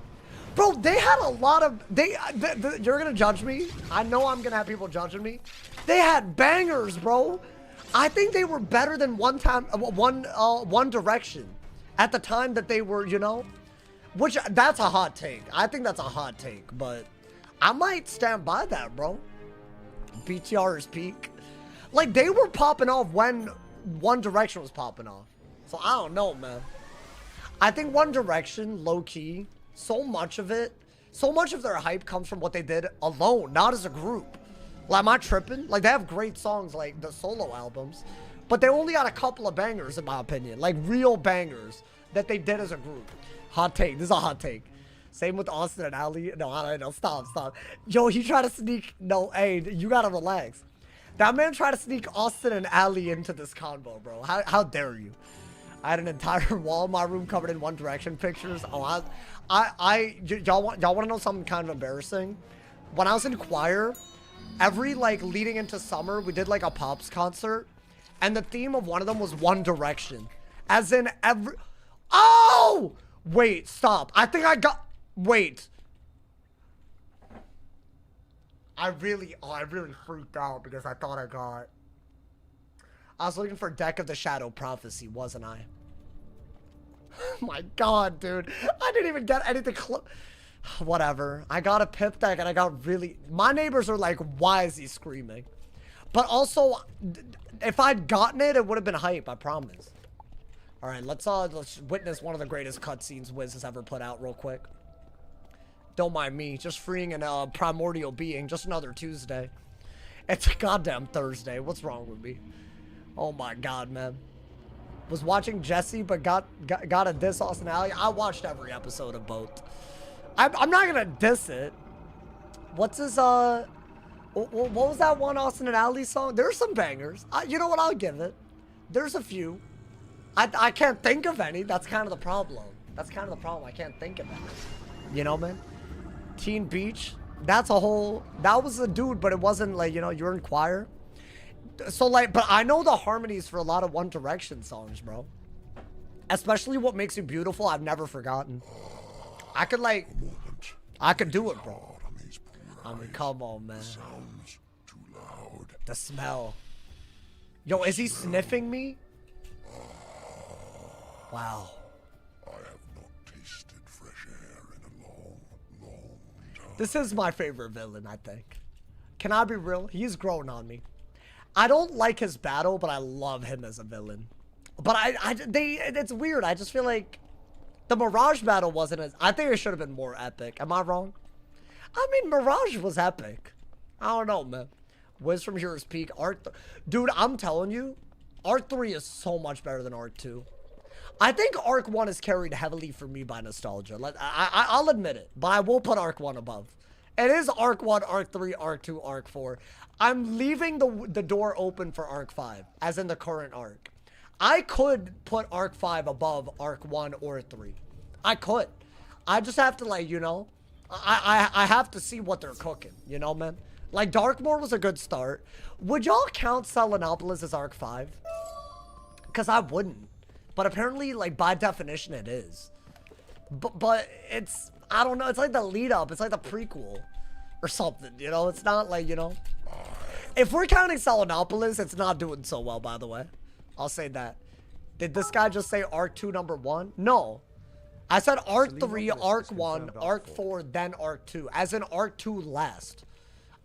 Speaker 1: Bro, they had a lot of. You're gonna judge me. I know I'm gonna have people judging me. They had bangers, bro. I think they were better than One Direction at the time that they were, you know. Which that's a hot take. I think that's a hot take, but I might stand by that, bro. BTR is peak. Like, they were popping off when One Direction was popping off. So, I don't know, man. I think One Direction, low-key, so much of their hype comes from what they did alone, not as a group. Like, am I tripping? Like, they have great songs, like, the solo albums. But they only got a couple of bangers, in my opinion. Like, real bangers that they did as a group. Hot take. This is a hot take. Same with Austin and Ali. No, I don't know. Stop. Yo, he tried to sneak. No, hey, you gotta relax. That man tried to sneak Austin and Ali into this combo, bro. How dare you? I had an entire wall in my room covered in One Direction pictures. Oh, y'all want to know something kind of embarrassing? When I was in choir, every, like, leading into summer, we did, like, a Pops concert. And the theme of one of them was One Direction. As in every... Oh! Wait, stop. I think I got... Wait. I really freaked out because I thought I got... I was looking for Deck of the Shadow Prophecy, wasn't I? My god, dude. I didn't even get anything close. Whatever. I got a Pip deck and I got really... My neighbors are like, why is he screaming? But also, if I'd gotten it, it would have been hype, I promise. Alright, let's witness one of the greatest cutscenes Wiz has ever put out real quick. Don't mind me, just freeing a primordial being, just another Tuesday. It's a goddamn Thursday, what's wrong with me? Oh my god, man. Was watching Jesse, but got a diss Austin Alley. I watched every episode of both. I'm not gonna diss it. What's his, what was that one Austin and Alley song? There's some bangers. You know what, I'll give it. There's a few. I can't think of any. That's kind of the problem. I can't think of any. You know, man? Teen Beach. That's a whole, that was a dude, but it wasn't like, you know, you're in choir. So like, but I know the harmonies for a lot of One Direction songs, bro. Especially What Makes You Beautiful, I've never forgotten. I could like, I could do it, bro. I mean, come on, man.
Speaker 4: Sounds too loud.
Speaker 1: The smell. Yo, is he sniffing me? Wow.
Speaker 4: I have not tasted fresh air in a long, long time.
Speaker 1: This is my favorite villain, I think. Can I be real? He's grown on me. I don't like his battle, but I love him as a villain. But it's weird. I just feel like the Mirage battle wasn't as, I think it should have been more epic. Am I wrong? I mean, Mirage was epic. I don't know, man. Wiz from Heroes Peak. Dude, I'm telling you, Arc 3 is so much better than Arc 2. I think Arc 1 is carried heavily for me by nostalgia. I'll admit it, but I will put Arc 1 above. It is Arc 1, Arc 3, Arc 2, Arc 4. I'm leaving the door open for Arc 5, as in the current arc. I could put Arc 5 above Arc 1 or 3. I could. I just have to, like, you know, I have to see what they're cooking, you know, man? Like, Darkmoor was a good start. Would y'all count Selenopolis as Arc 5? Because I wouldn't. But apparently, like, by definition, it is. But it's, I don't know, it's like the lead up. It's like the prequel or something, you know? It's not like, you know? If we're counting Selenopolis, it's not doing so well, by the way. I'll say that. Did this guy just say Arc 2 number 1? No. I said Arc 3, Arc 1, Arc 4, then Arc 2. As in Arc 2 last.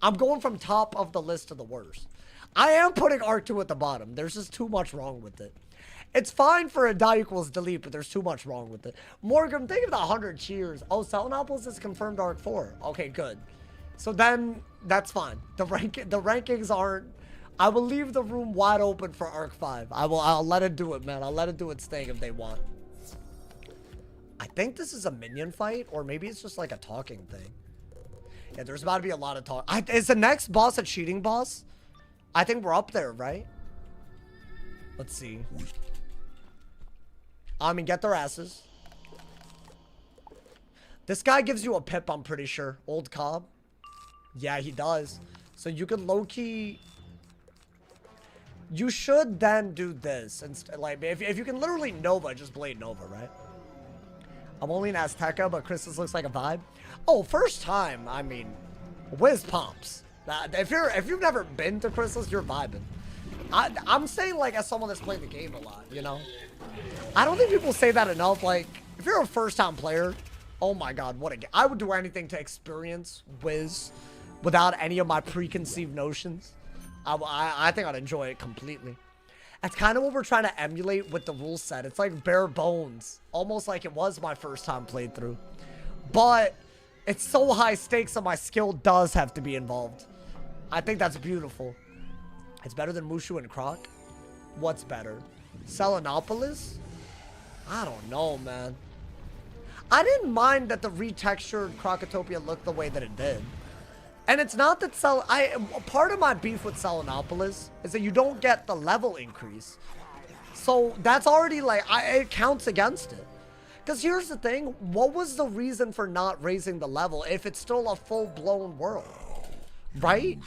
Speaker 1: I'm going from top of the list to the worst. I am putting Arc 2 at the bottom. There's just too much wrong with it. It's fine for a die equals delete, but there's too much wrong with it. Morgan, think of the 100 cheers. Oh, Selenopolis is confirmed Arc 4. Okay, good. So then, that's fine. The rankings aren't... I will leave the room wide open for Arc 5. I'll let it do it, man. I'll let it do its thing if they want. I think this is a minion fight, or maybe it's just like a talking thing. Yeah, there's about to be a lot of talk. Is the next boss a cheating boss? I think we're up there, right? Let's see. I mean, get their asses. This guy gives you a pip, I'm pretty sure. Old Cobb. Yeah, he does. So you can low-key... You should then do this. And like, if you can literally Nova, just Blade Nova, right? I'm only an Azteca, but Chrysalis looks like a vibe. Oh, first time, I mean, Wiz pumps. If you've never been to Chrysalis, you're vibing. I'm saying, like, as someone that's played the game a lot, you know? I don't think people say that enough. Like, if you're a first-time player, oh my god, what a game. I would do anything to experience Wiz without any of my preconceived notions. I think I'd enjoy it completely. That's kind of what we're trying to emulate with the rule set. It's like bare bones. Almost like it was my first time playthrough. But it's so high stakes that my skill does have to be involved. I think that's beautiful. It's better than Mushu and Croc. What's better? Selenopolis? I don't know, man. I didn't mind that the retextured Crocotopia looked the way that it did. And it's not that part of my beef with Selenopolis is that you don't get the level increase. So that's already like, it counts against it. Because here's the thing, what was the reason for not raising the level if it's still a full-blown world? Right?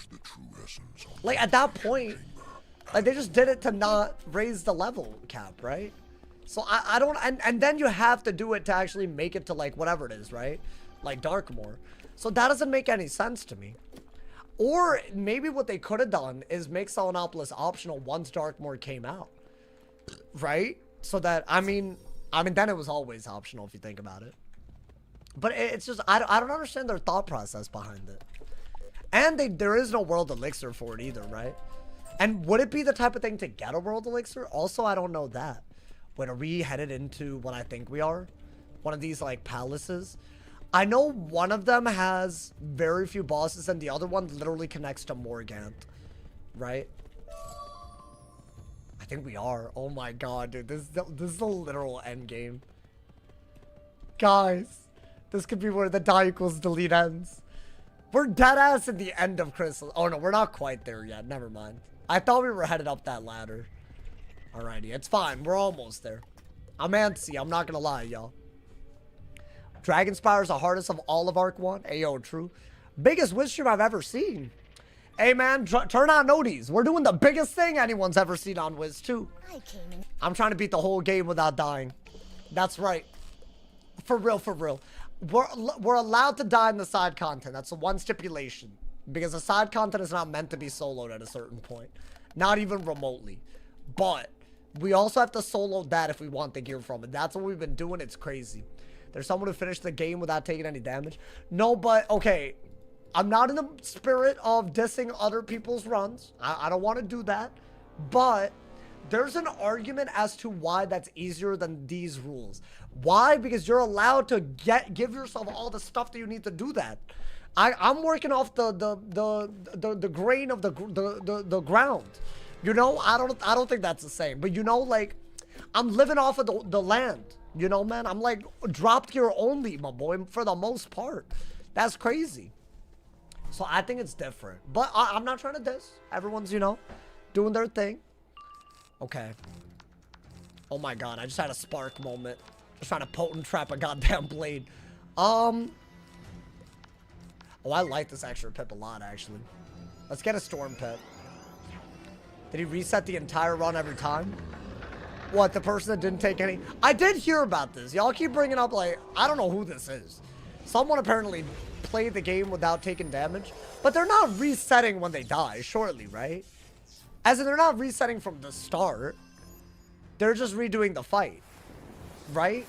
Speaker 1: Like at that point, like they just did it to not raise the level cap, right? So I don't, and then you have to do it to actually make it to like whatever it is, right? Like Darkmoor. So that doesn't make any sense to me. Or maybe what they could have done is make Selenopolis optional once Darkmoor came out. Right? So that, I mean, then it was always optional if you think about it. But it's just, I don't understand their thought process behind it. And there is no world elixir for it either, right? And would it be the type of thing to get a world elixir? Also, I don't know that. Wait, are we headed into what I think we are? One of these, like, palaces? I know one of them has very few bosses and the other one literally connects to Morgant, right? I think we are. Oh my god, dude. This is the literal end game. Guys, this could be where the die equals delete ends. We're dead ass at the end of Crystal. Oh no, we're not quite there yet. Never mind. I thought we were headed up that ladder. Alrighty, it's fine. We're almost there. I'm antsy. I'm not gonna lie, y'all. Dragonspire is the hardest of all of Arc 1. Ayo, true. Biggest Wiz stream I've ever seen. Hey man, turn on noties. We're doing the biggest thing anyone's ever seen on Wiz too. I'm trying to beat the whole game without dying. That's right. For real, for real. We're allowed to die in the side content. That's the one stipulation. Because the side content is not meant to be soloed at a certain point. Not even remotely. But we also have to solo that if we want the gear from it. That's what we've been doing. It's crazy. There's someone who finished the game without taking any damage. No, but okay. I'm not in the spirit of dissing other people's runs. I don't want to do that. But there's an argument as to why that's easier than these rules. Why? Because you're allowed to give yourself all the stuff that you need to do that. I'm working off the grain of the ground. You know, I don't think that's the same. But you know, like, I'm living off of the land. You know, man, I'm like dropped gear only, my boy, for the most part. That's crazy. So I think it's different. But I'm not trying to diss. Everyone's, you know, doing their thing. Okay. Oh my god, I just had a spark moment. Just trying to potent trap a goddamn blade. Oh, I like this extra pip a lot, actually. Let's get a storm pip. Did he reset the entire run every time? What, the person that didn't take any? I did hear about this. Y'all keep bringing up, like, I don't know who this is. Someone apparently played the game without taking damage. But they're not resetting when they die, shortly, right? As in, they're not resetting from the start. They're just redoing the fight. Right?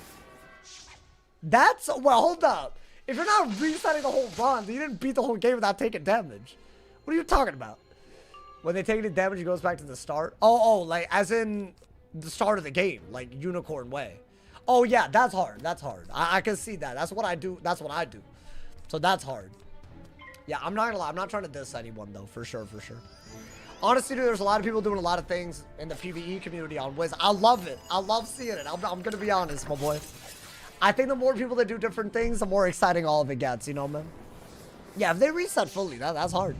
Speaker 1: That's... Well, hold up. If you're not resetting the whole run, then you didn't beat the whole game without taking damage. What are you talking about? When they take any damage, it goes back to the start? Oh, like, as in the start of the game. Like, Unicorn Way. Oh, yeah, that's hard. That's hard. I can see that. That's what I do. That's what I do. So that's hard. Yeah, I'm not gonna lie. I'm not trying to diss anyone, though. For sure, for sure. Honestly, dude, there's a lot of people doing a lot of things in the PvE community on Wiz. I love it. I love seeing it. I'm gonna be honest, my boy. I think the more people that do different things, the more exciting all of it gets, you know, man? Yeah, if they reset fully, that's hard.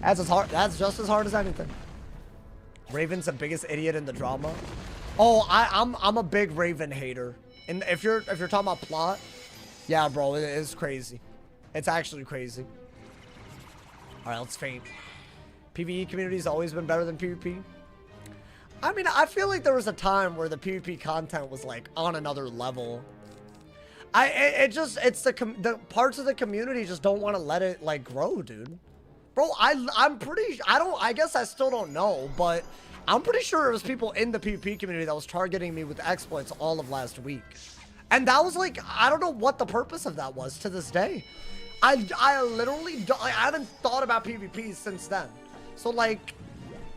Speaker 1: That's just as hard as anything. Raven's the biggest idiot in the drama. Oh, I'm a big Raven hater. And if you're talking about plot, yeah, bro, it is crazy. It's actually crazy. All right, let's faint. PvE community's always been better than PvP. I mean, I feel like there was a time where the PvP content was like on another level. It's the parts of the community just don't want to let it like grow, dude. Bro, I guess I still don't know, but I'm pretty sure there was people in the PvP community that was targeting me with exploits all of last week. And that was like, I don't know what the purpose of that was to this day. I literally don't, I haven't thought about PvP since then. So like,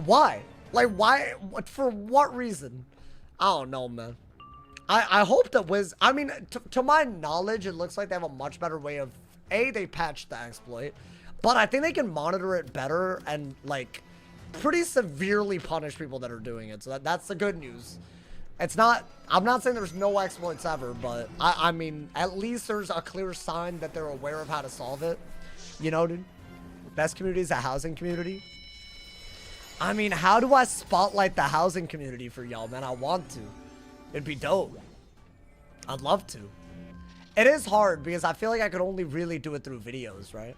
Speaker 1: why? Like, why? For what reason? I don't know, man. I hope that Wiz, I mean, to my knowledge, it looks like they have a much better way of, they patched the exploit, but I think they can monitor it better and like pretty severely punish people that are doing it. So that's the good news. It's not, I'm not saying there's no exploits ever, but I mean, at least there's a clear sign that they're aware of how to solve it. You know, dude? Best community is a housing community. I mean, how do I spotlight the housing community for y'all, man? I want to. It'd be dope. I'd love to. It is hard because I feel like I could only really do it through videos, right?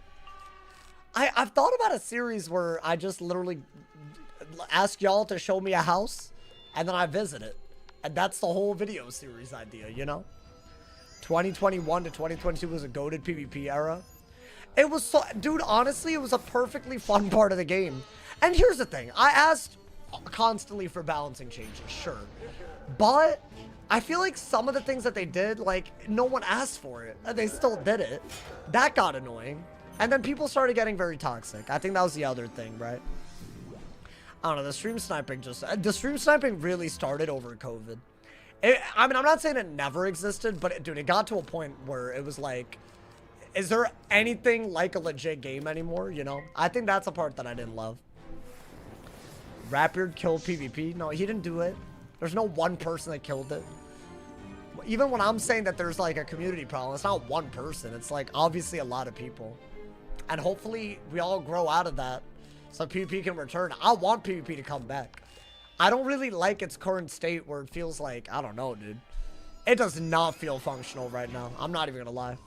Speaker 1: I've thought about a series where I just literally ask y'all to show me a house and then I visit it. And that's the whole video series idea, you know? 2021 to 2022 was a goated PvP era. It was so, dude, honestly, it was a perfectly fun part of the game. And here's the thing. I asked constantly for balancing changes, sure. But I feel like some of the things that they did, like, no one asked for it. And they still did it. That got annoying. And then people started getting very toxic. I think that was the other thing, right? I don't know, the stream sniping really started over COVID. I mean, I'm not saying it never existed, but dude, it got to a point where it was like, is there anything like a legit game anymore, you know? I think that's a part that I didn't love. Rapbeard killed PvP? No, he didn't do it. There's no one person that killed it. Even when I'm saying that there's like a community problem, it's not one person. It's like obviously a lot of people. And hopefully we all grow out of that so PvP can return. I want PvP to come back. I don't really like its current state where it feels like, I don't know, dude. It does not feel functional right now. I'm not even gonna lie.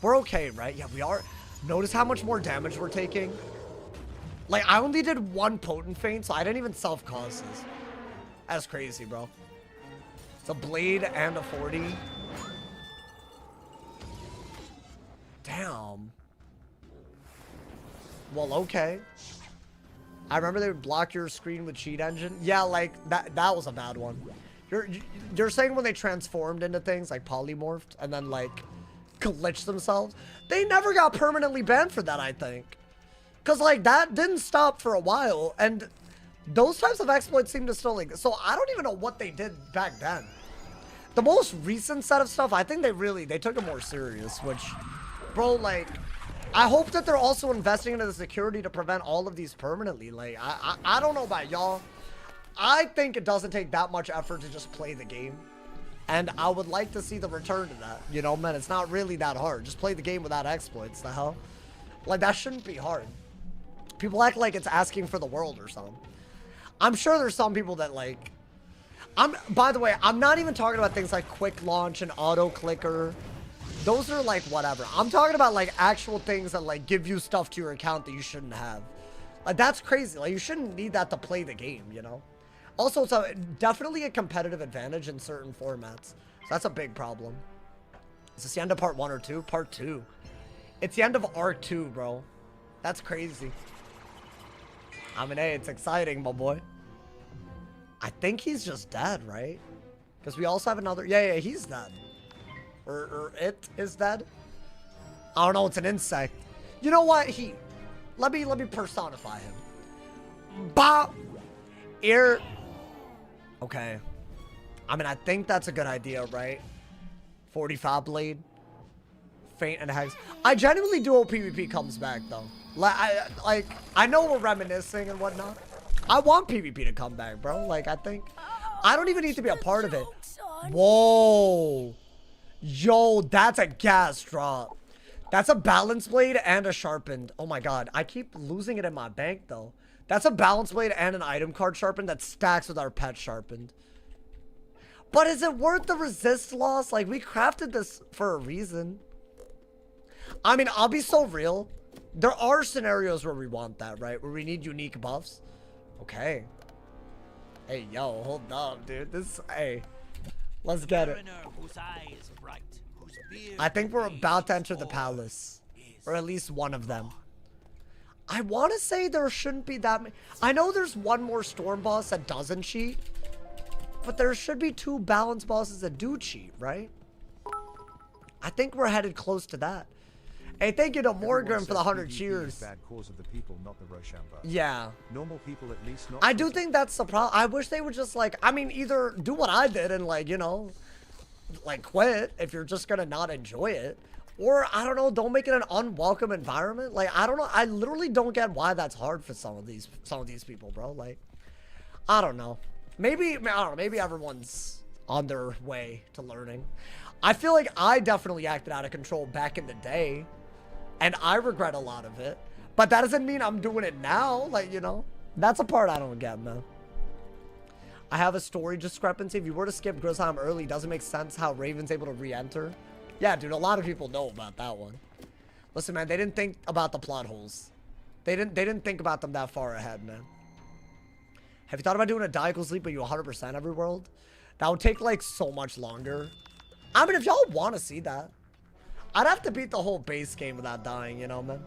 Speaker 1: We're okay, right? Yeah, we are. Notice how much more damage we're taking? Like, I only did 1 potent feint, so I didn't even self-cause this. That's crazy, bro. It's a blade and a 40. Damn. Well, okay. I remember they would block your screen with cheat engine. Yeah, like, that was a bad one. You're saying when they transformed into things, like polymorphed, and then, like, glitched themselves? They never got permanently banned for that, I think. Because, like, that didn't stop for a while, and those types of exploits seem to still, like, so I don't even know what they did back then. The most recent set of stuff, I think they took it more serious, which, bro, like, I hope that they're also investing into the security to prevent all of these permanently. Like, I don't know about y'all. I think it doesn't take that much effort to just play the game. And I would like to see the return to that. You know, man, it's not really that hard. Just play the game without exploits. The hell? Like, that shouldn't be hard. People act like it's asking for the world or something. I'm sure there's some people that, like... By the way, I'm not even talking about things like quick launch and auto clicker. Those are, like, whatever. I'm talking about, like, actual things that, like, give you stuff to your account that you shouldn't have. Like, that's crazy. Like, you shouldn't need that to play the game, you know? Also, it's definitely a competitive advantage in certain formats. So that's a big problem. Is this the end of part 1 or 2? Part 2. It's the end of Arc 2, bro. That's crazy. I mean, hey, it's exciting, my boy. I think he's just dead, right? Because we also have another... Yeah, he's dead. Or it is dead. I don't know, it's an insect. You know what? Let me personify him. Bop! Ear... Okay. I mean, I think that's a good idea, right? 45 blade. Feint and hex. I genuinely do hope PvP comes back, though. I know we're reminiscing and whatnot. I want PvP to come back, bro. Like, I don't even need to be a part of it. Whoa. Yo, that's a gas drop. That's a balance blade and a sharpened. Oh my god. I keep losing it in my bank, though. That's a balance blade and an item card sharpened that stacks with our pet sharpened. But is it worth the resist loss? Like, we crafted this for a reason. I mean, I'll be so real. There are scenarios where we want that, right? Where we need unique buffs. Okay. Hey, yo, hold up, dude. Hey. Let's get it. I think we're about to enter the palace. Or at least one of them. I want to say there shouldn't be that many. I know there's one more storm boss that doesn't cheat. But there should be 2 balance bosses that do cheat, right? I think we're headed close to that. Hey, thank you to Morgan for the 100 cheers.
Speaker 2: Bad cause of the people, not the Rochambeau.
Speaker 1: Yeah.
Speaker 2: Normal people at least not.
Speaker 1: I do think that's the problem. I wish they would just, like, I mean, either do what I did and, like, you know, like, quit if you're just gonna not enjoy it. Or, I don't know, don't make it an unwelcome environment. Like, I don't know. I literally don't get why that's hard for some of these people, bro. Like, I don't know. Maybe, I don't know. Maybe everyone's on their way to learning. I feel like I definitely acted out of control back in the day. And I regret a lot of it. But that doesn't mean I'm doing it now. Like, you know, that's a part I don't get, man. I have a story discrepancy. If you were to skip Grisheim early, doesn't make sense how Raven's able to re-enter. Yeah, dude, a lot of people know about that one. Listen, man, they didn't think about the plot holes. They didn't think about them that far ahead, man. Have you thought about doing a die equals sleep but you 100% every world? That would take, like, so much longer. I mean, if y'all want to see that. I'd have to beat the whole base game without dying, you know, man.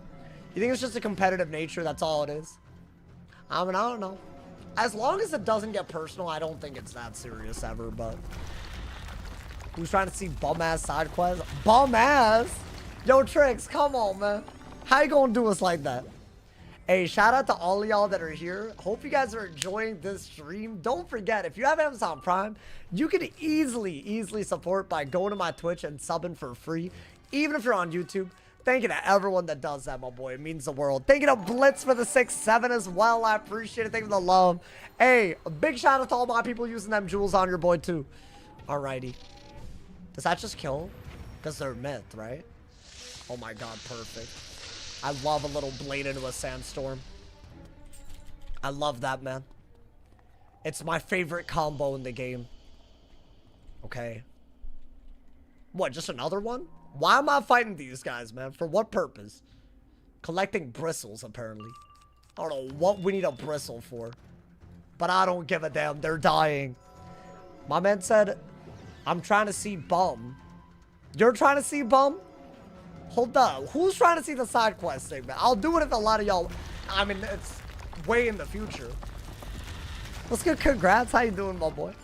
Speaker 1: You think it's just a competitive nature, that's all it is? I mean, I don't know. As long as it doesn't get personal, I don't think it's that serious ever, but... Who's trying to see bum-ass side quests? Bum-ass? Yo, Trix, come on, man. How you gonna do us like that? Hey, shout out to all of y'all that are here. Hope you guys are enjoying this stream. Don't forget, if you have Amazon Prime, you can easily support by going to my Twitch and subbing for free. Even if you're on YouTube. Thank you to everyone that does that, my boy. It means the world. Thank you to Blitz for the 6-7 as well. I appreciate it. Thank you for the love. Hey, a big shout out to all my people using them jewels on your boy, too. Alrighty. Does that just kill? Because they're myth, right? Oh my god, perfect. I love a little blade into a sandstorm. I love that, man. It's my favorite combo in the game. Okay. What, just another one? Why am I fighting these guys, man? For what purpose? Collecting bristles, apparently. I don't know what we need a bristle for. But I don't give a damn. They're dying. My man said, I'm trying to see Bum. You're trying to see Bum? Hold up. Who's trying to see the side quest thing, man? I'll do it if a lot of y'all... I mean, it's way in the future. Let's get congrats. How you doing, my boy?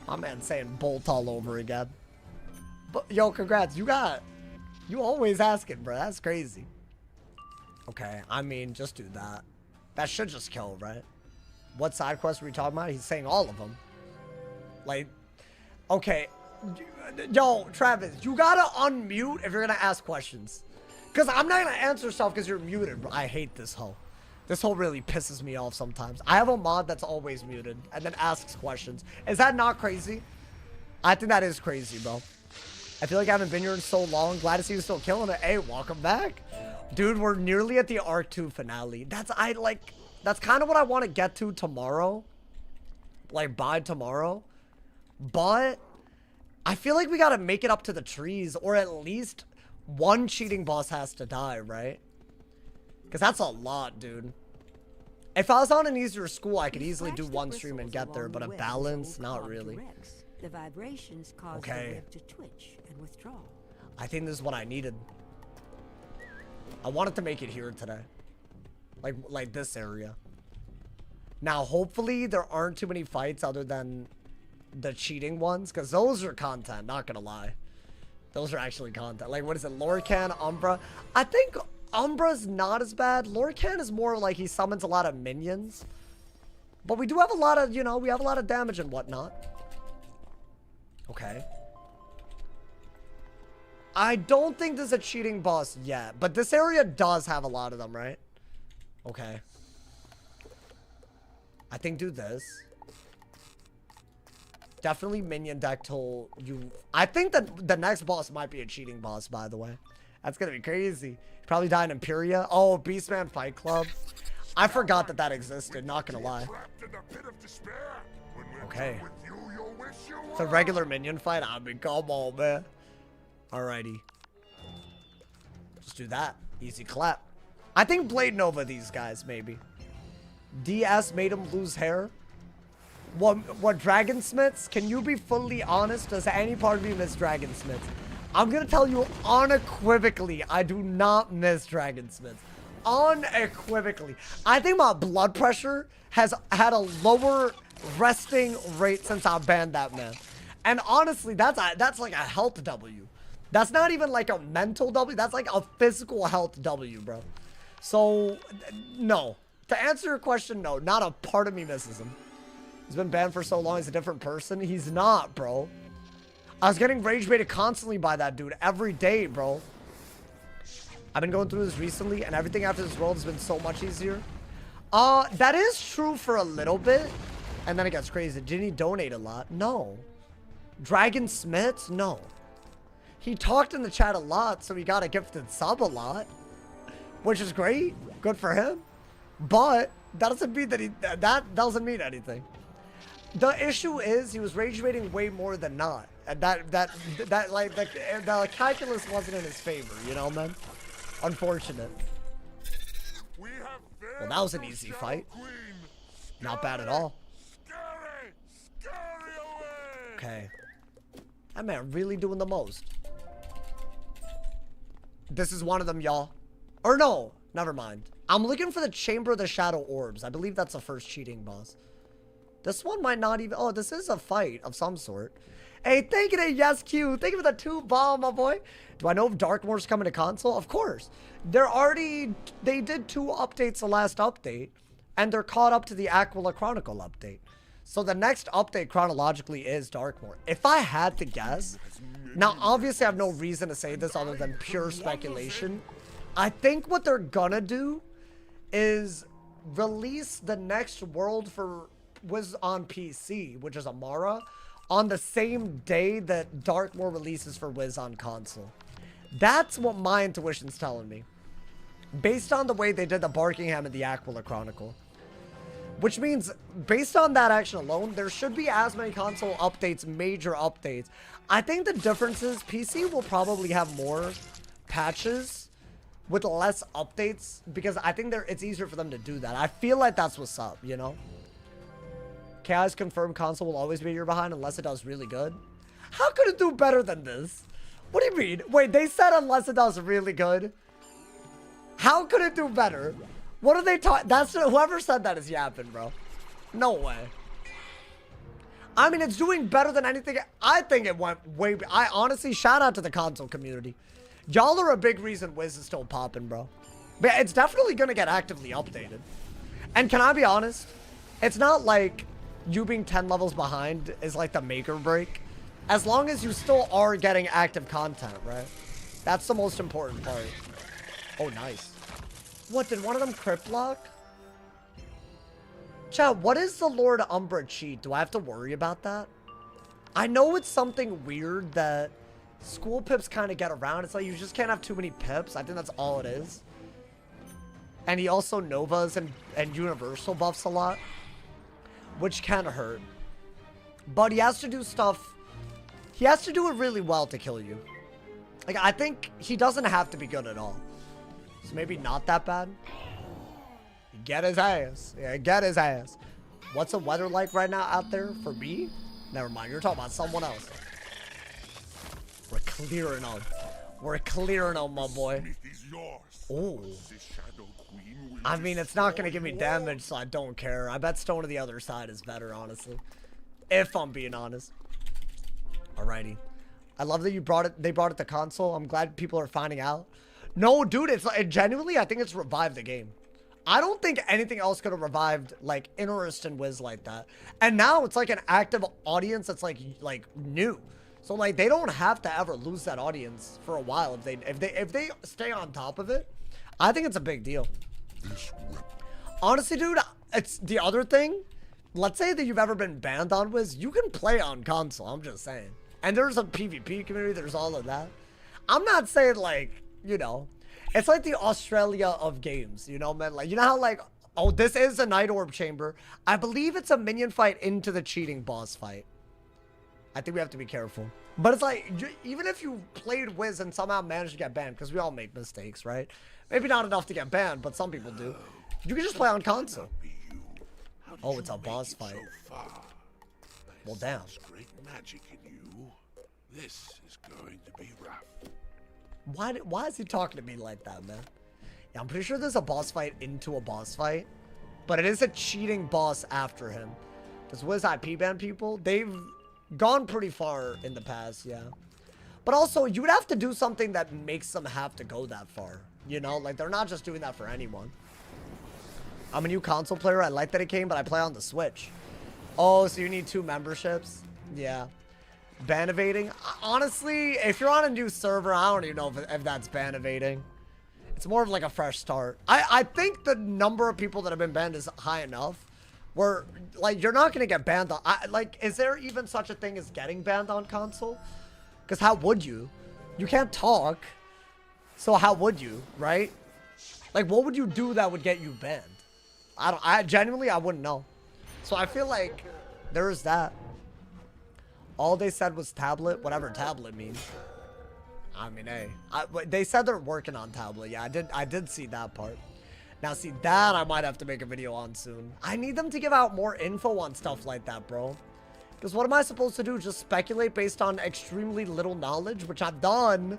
Speaker 1: My man saying Bolt all over again. But, yo, congrats. You always asking, bro. That's crazy. Okay, I mean, just do that. That should just kill, right? What side quest are we talking about? He's saying all of them. Like, okay. Yo, Travis, you gotta unmute if you're gonna ask questions. Because I'm not gonna answer stuff because you're muted, bro. I hate this hoe. This hoe really pisses me off sometimes. I have a mod that's always muted and then asks questions. Is that not crazy? I think that is crazy, bro. I feel like I haven't been here in so long. Glad to see you still killing it. Hey, welcome back. Dude, we're nearly at the Arc 2 finale. That's kind of what I want to get to tomorrow. Like, by tomorrow. But I feel like we got to make it up to the trees, or at least one cheating boss has to die, right? Because that's a lot, dude. If I was on an easier school, I could easily do one stream and get there, but a balance, not really.
Speaker 6: The vibrations cause the web to twitch and withdraw.
Speaker 1: I think this is what I needed. I wanted to make it here today. Like this area. Now, hopefully, there aren't too many fights other than the cheating ones, because those are content, not gonna lie. Those are actually content. Like, what is it? Lorcan, Umbra. I think Umbra's not as bad. Lorcan is more like he summons a lot of minions. But we do have a lot of, you know, we have a lot of damage and whatnot. Okay. I don't think there's a cheating boss yet, but this area does have a lot of them, right? Okay. I think do this. Definitely minion deck till you... I think that the next boss might be a cheating boss, by the way. That's gonna be crazy. Probably die in Imperia. Oh, Beastman Fight Club. I forgot that that existed, not gonna lie. Okay. It's a regular minion fight? I mean, come on, man. Alrighty. Just do that. Easy clap. I think Blade Nova these guys, maybe. DS made him lose hair. What Dragonsmiths? Can you be fully honest? Does any part of you miss Dragonsmiths? I'm gonna tell you unequivocally, I do not miss Dragonsmiths. Unequivocally. I think my blood pressure has had a lower resting rate since I banned that man. And honestly, that's like a health W. That's not even like a mental W. That's like a physical health W, bro. So, no. To answer your question, no. Not a part of me misses him. He's been banned for so long. He's a different person. He's not, bro. I was getting rage baited constantly by that dude every day, bro. I've been going through this recently, and everything after this world has been so much easier. That is true for a little bit. And then it gets crazy. Did he donate a lot? No. Dragon Smiths? No. He talked in the chat a lot, so he got a gifted sub a lot. Which is great. Good for him. But that doesn't mean that that doesn't mean anything. The issue is he was rage baiting way more than not. And that like the calculus wasn't in his favor, you know, man? Unfortunate. Well, that was an easy fight. Not bad at all. Okay. That man really doing the most. This is one of them, y'all. Or no, never mind. I'm looking for the Chamber of the Shadow Orbs. I believe that's the first cheating boss. This one might not even... Oh, this is a fight of some sort. Hey, thank you to Yes Q. Thank you for the 2 bomb, my boy. Do I know if Darkmoor's coming to console? Of course. They did 2 updates the last update. And they're caught up to the Aquila Chronicle update. So the next update chronologically is Darkmoor. If I had to guess... Now, obviously, I have no reason to say this other than pure speculation. I think what they're gonna do is release the next world for Wiz on PC, which is Amara, on the same day that Darkmoor releases for Wiz on console. That's what my intuition's telling me. Based on the way they did the Barkingham and the Aquila Chronicle. Which means, based on that action alone, there should be as many console updates, major updates. I think the difference is PC will probably have more patches with less updates because I think it's easier for them to do that. I feel like that's what's up, you know? KH's confirmed console will always be a year behind unless it does really good. How could it do better than this? What do you mean? Wait, they said unless it does really good? How could it do better? What are they talking? That's whoever said that is yapping, bro. No way. I mean, it's doing better than anything. I think it went way... I honestly, shout out to the console community. Y'all are a big reason Wiz is still popping, bro. But it's definitely going to get actively updated. And can I be honest? It's not like you being 10 levels behind is like the make or break. As long as you still are getting active content, right? That's the most important part. Oh, nice. What, did one of them crypt lock? Chat, what is the Lord Umbra cheat? Do I have to worry about that? I know it's something weird that school pips kind of get around. It's like you just can't have too many pips. I think that's all it is. And he also Novas and Universal buffs a lot, which can hurt. But he has to do stuff. He has to do it really well to kill you. Like, I think he doesn't have to be good at all. So maybe not that bad. Get his ass. Yeah, get his ass. What's the weather like right now out there for me? Never mind. You're talking about someone else. We're clearing on. We're clearing on, my boy. Oh. I mean, it's not going to give me damage, so I don't care. I bet Stone to the other side is better, honestly. If I'm being honest. Alrighty. I love that you brought it. They brought it to console. I'm glad people are finding out. No, dude, it's like, genuinely, I think it's revived the game. I don't think anything else could have revived like interest in Wiz like that. And now it's like an active audience that's like new. So like they don't have to ever lose that audience for a while if they stay on top of it. I think it's a big deal. Honestly, dude, it's the other thing. Let's say that you've ever been banned on Wiz, you can play on console. I'm just saying. And there's a PvP community. There's all of that. I'm not saying like, you know, it's like the Australia of games, you know, man. Like, you know how like, oh, this is a Night Orb Chamber. I believe it's a minion fight into the cheating boss fight. I think we have to be careful. But it's like, even if you played Wiz and somehow managed to get banned, because we all make mistakes, right? Maybe not enough to get banned, but some people do. You can just play on console. Oh, it's a boss fight. Well, damn.
Speaker 7: Great magic in you. This is going to be rough.
Speaker 1: Why is he talking to me like that, man? Yeah, I'm pretty sure there's a boss fight into a boss fight, but it is a cheating boss after him. Does Wiz IP ban people? They've gone pretty far in the past, yeah. But also, you would have to do something that makes them have to go that far. You know, like they're not just doing that for anyone. I'm a new console player. I like that it came, but I play on the Switch. Oh, so you need 2 memberships? Yeah. Ban evading? Honestly, if you're on a new server, I don't even know if that's ban evading. It's more of like a fresh start. I think the number of people that have been banned is high enough where, like, you're not going to get banned on... like, is there even such a thing as getting banned on console? Because how would you? You can't talk. So how would you, right? Like, what would you do that would get you banned? I genuinely, I wouldn't know. So I feel like there is that. All they said was tablet, whatever tablet means. I mean, hey, they said they're working on tablet. Yeah, I did see that part. Now, see, that I might have to make a video on soon. I need them to give out more info on stuff like that, bro. Because what am I supposed to do? Just speculate based on extremely little knowledge, which I've done.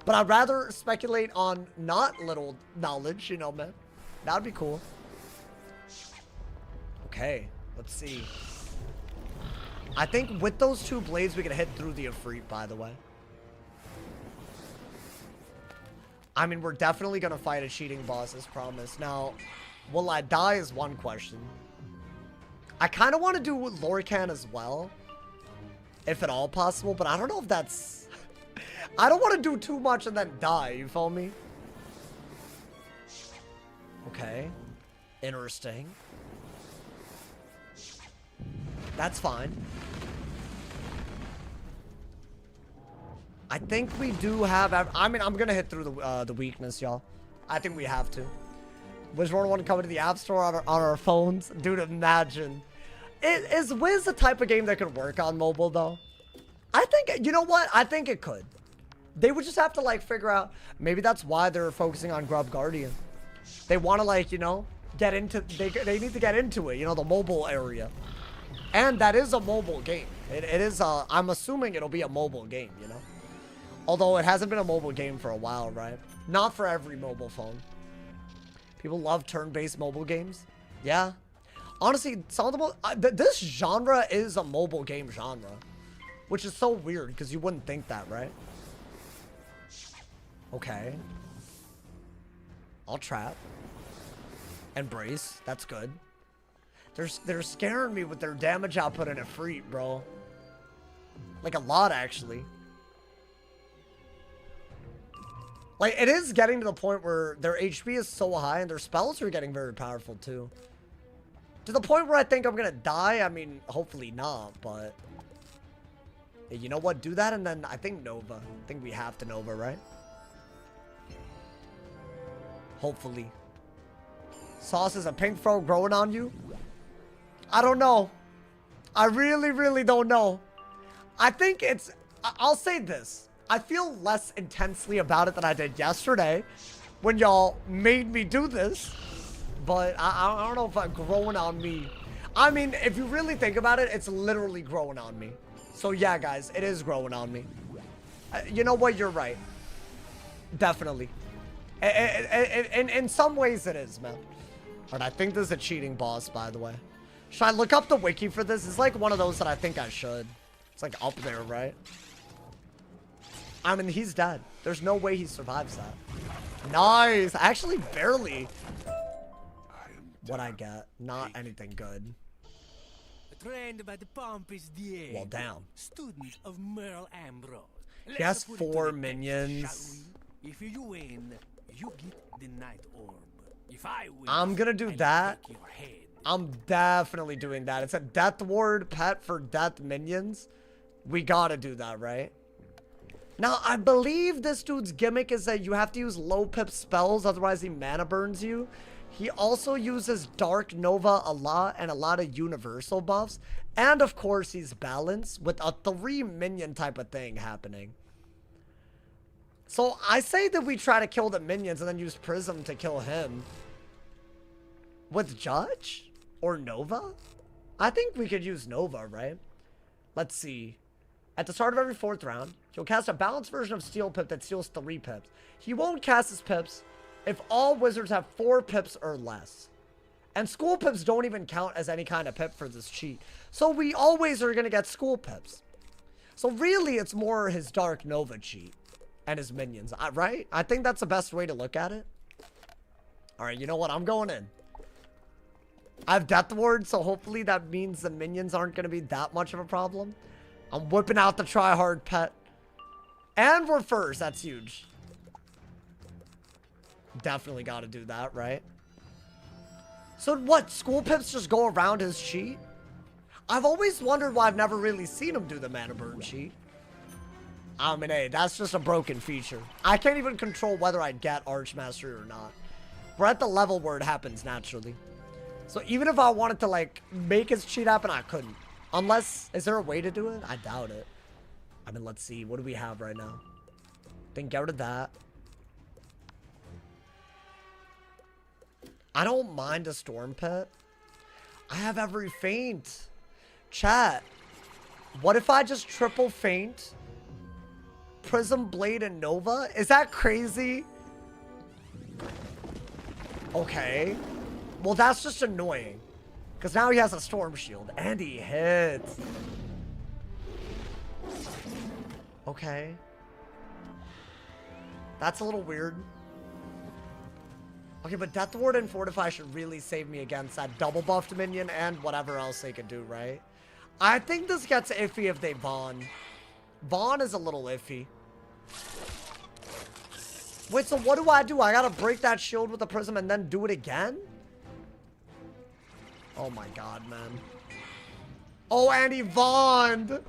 Speaker 1: But I'd rather speculate on not little knowledge, you know, man. That'd be cool. Okay, let's see. I think with those 2 blades, we can hit through the Ifrit, by the way. I mean, we're definitely going to fight a cheating boss, as promised. Now, will I die is one question. I kind of want to do Lorcan as well, if at all possible, but I don't know if that's... I don't want to do too much and then die, you feel me? Okay. Interesting. That's fine. I think we do have... I mean, I'm going to hit through the weakness, y'all. I think we have to. Wizard101 coming to the App Store on our phones. Dude, imagine. Is Wiz the type of game that could work on mobile, though? I think... You know what? I think it could. They would just have to like figure out, maybe that's why they're focusing on Grub Guardian. They want to like, you know, get into, they need to get into it, you know, the mobile area. And that is a mobile game. It is, I'm assuming it'll be a mobile game, you know. Although it hasn't been a mobile game for a while, right? Not for every mobile phone. People love turn-based mobile games. Yeah. Honestly, some of the this genre is a mobile game genre. Which is so weird, because you wouldn't think that, right? Okay. I'll trap. And brace. That's good. They're scaring me with their damage output and a freak, bro. Like a lot, actually. Like, it is getting to the point where their HP is so high and their spells are getting very powerful, too. To the point where I think I'm gonna die. I mean, hopefully not, but... Yeah, you know what? Do that and then I think Nova. I think we have to Nova, right? Hopefully. Sauce is a pink fro growing on you? I don't know. I really, really don't know. I think it's... I'll say this. I feel less intensely about it than I did yesterday when y'all made me do this. But I don't know if I'm growing on me. I mean, if you really think about it, it's literally growing on me. So yeah, guys, it is growing on me. You know what? You're right. Definitely. In some ways, it is, man. But I think this is a cheating boss, by the way. Should I look up the wiki for this? It's like one of those that I think I should. It's like up there, right? I mean, he's dead. There's no way he survives that. Nice. Actually, barely. What I get. Not anything good.
Speaker 5: Trained by the pompous DA.
Speaker 1: Well, damn.
Speaker 5: Student of Merle Ambrose.
Speaker 1: He has 4 minions.
Speaker 5: If you win, you get the night orb. If I win,
Speaker 1: I'm gonna do that.
Speaker 5: Take your head.
Speaker 1: I'm definitely doing that. It's a death ward pet for death minions. We gotta do that, right? Now, I believe this dude's gimmick is that you have to use low pip spells, otherwise he mana burns you. He also uses Dark Nova a lot and a lot of universal buffs. And of course, he's balanced with a 3 minion type of thing happening. So I say that we try to kill the minions and then use Prism to kill him. With Judge? Or Nova? I think we could use Nova, right? Let's see. At the start of every 4th round, he'll cast a balanced version of Steel Pip that steals 3 pips. He won't cast his pips if all wizards have 4 pips or less. And school pips don't even count as any kind of pip for this cheat. So we always are going to get school pips. So really, it's more his Dark Nova cheat and his minions, right? I think that's the best way to look at it. All right, you know what? I'm going in. I have Death Ward, so hopefully that means the minions aren't going to be that much of a problem. I'm whipping out the try-hard pet. And we're first. That's huge. Definitely got to do that, right? So what? School pips just go around his cheat? I've always wondered why I've never really seen him do the mana burn cheat. I mean, hey, that's just a broken feature. I can't even control whether I get Archmastery or not. We're at the level where it happens naturally. So even if I wanted to, like, make his cheat happen, I couldn't. Unless, is there a way to do it? I doubt it. I mean, let's see. What do we have right now? Then get rid of that. I don't mind a Storm Pit. I have every feint. Chat. What if I just triple feint? Prism, Blade, and Nova? Is that crazy? Okay. Well, that's just annoying. Because now he has a Storm Shield. And he hits. Okay. That's a little weird. Okay, but Death Ward and Fortify should really save me against that double buffed minion and whatever else they could do, right? I think this gets iffy if they Vaughn. Vaughn is a little iffy. Wait, so what do? I gotta break that shield with the Prism and then do it again? Oh my god, man. Oh, and he Vaughned!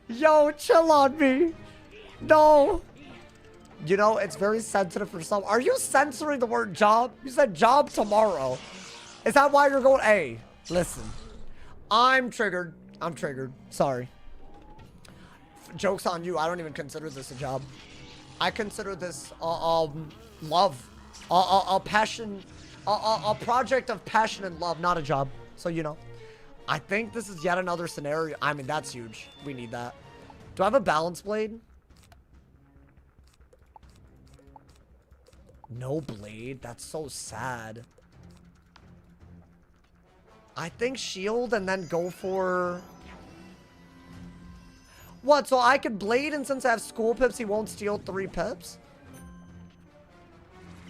Speaker 1: Yo, chill on me! No! You know, it's very sensitive for some. Are you censoring the word job? You said job tomorrow. Is that why you're going? Hey, listen. I'm triggered. I'm triggered. Sorry. joke's on you. I don't even consider this a job. I consider this love, a passion, a project of passion and love, not a job. So you know, I think this is yet another scenario. I mean, that's huge. We need that. Do I have a balance blade? No blade. That's so sad. I think shield and then go for... What? So I could blade, and since I have school pips, he won't steal 3 pips?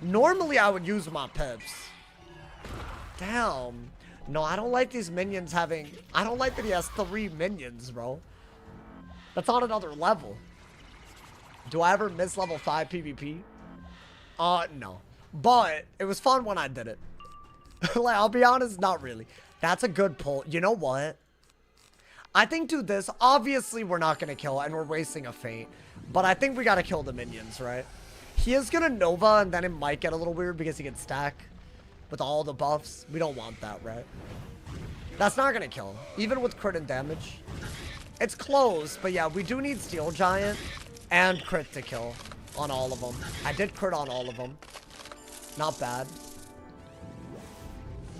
Speaker 1: Normally, I would use my pips. Damn. No, I don't like these minions having... I don't like that he has 3 minions, bro. That's on another level. Do I ever miss level 5 PvP? No. But it was fun when I did it. Like, I'll be honest, not really. That's a good pull. You know what? I think do this. Obviously, we're not going to kill, and we're wasting a feint. But I think we got to kill the minions, right? He is going to Nova, and then it might get a little weird because he can stack with all the buffs. We don't want that, right? That's not going to kill him, even with crit and damage. It's close, but yeah, we do need Steel Giant and crit to kill on all of them. I did crit on all of them. Not bad.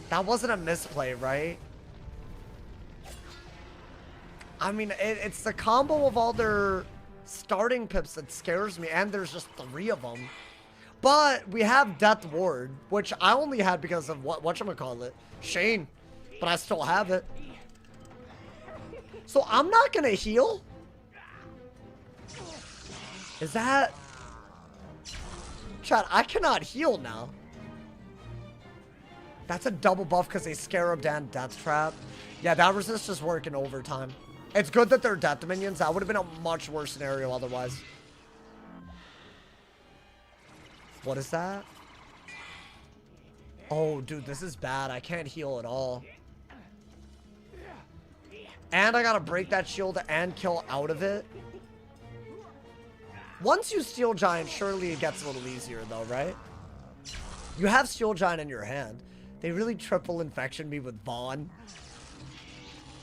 Speaker 1: That wasn't a misplay, right? I mean, it's the combo of all their starting pips that scares me, and there's just 3 of them. But we have Death Ward, which I only had because of whatchamacallit, Shane. But I still have it. So I'm not gonna heal? Is that... Chat, I cannot heal now. That's a double buff because they Scarab and Death Trap. Yeah, that resist is working overtime. It's good that they're death minions. That would have been a much worse scenario otherwise. What is that? Oh, dude, this is bad. I can't heal at all. And I gotta break that shield and kill out of it. Once you Steel Giant, surely it gets a little easier though, right? You have Steel Giant in your hand. They really triple infection me with Vaughn.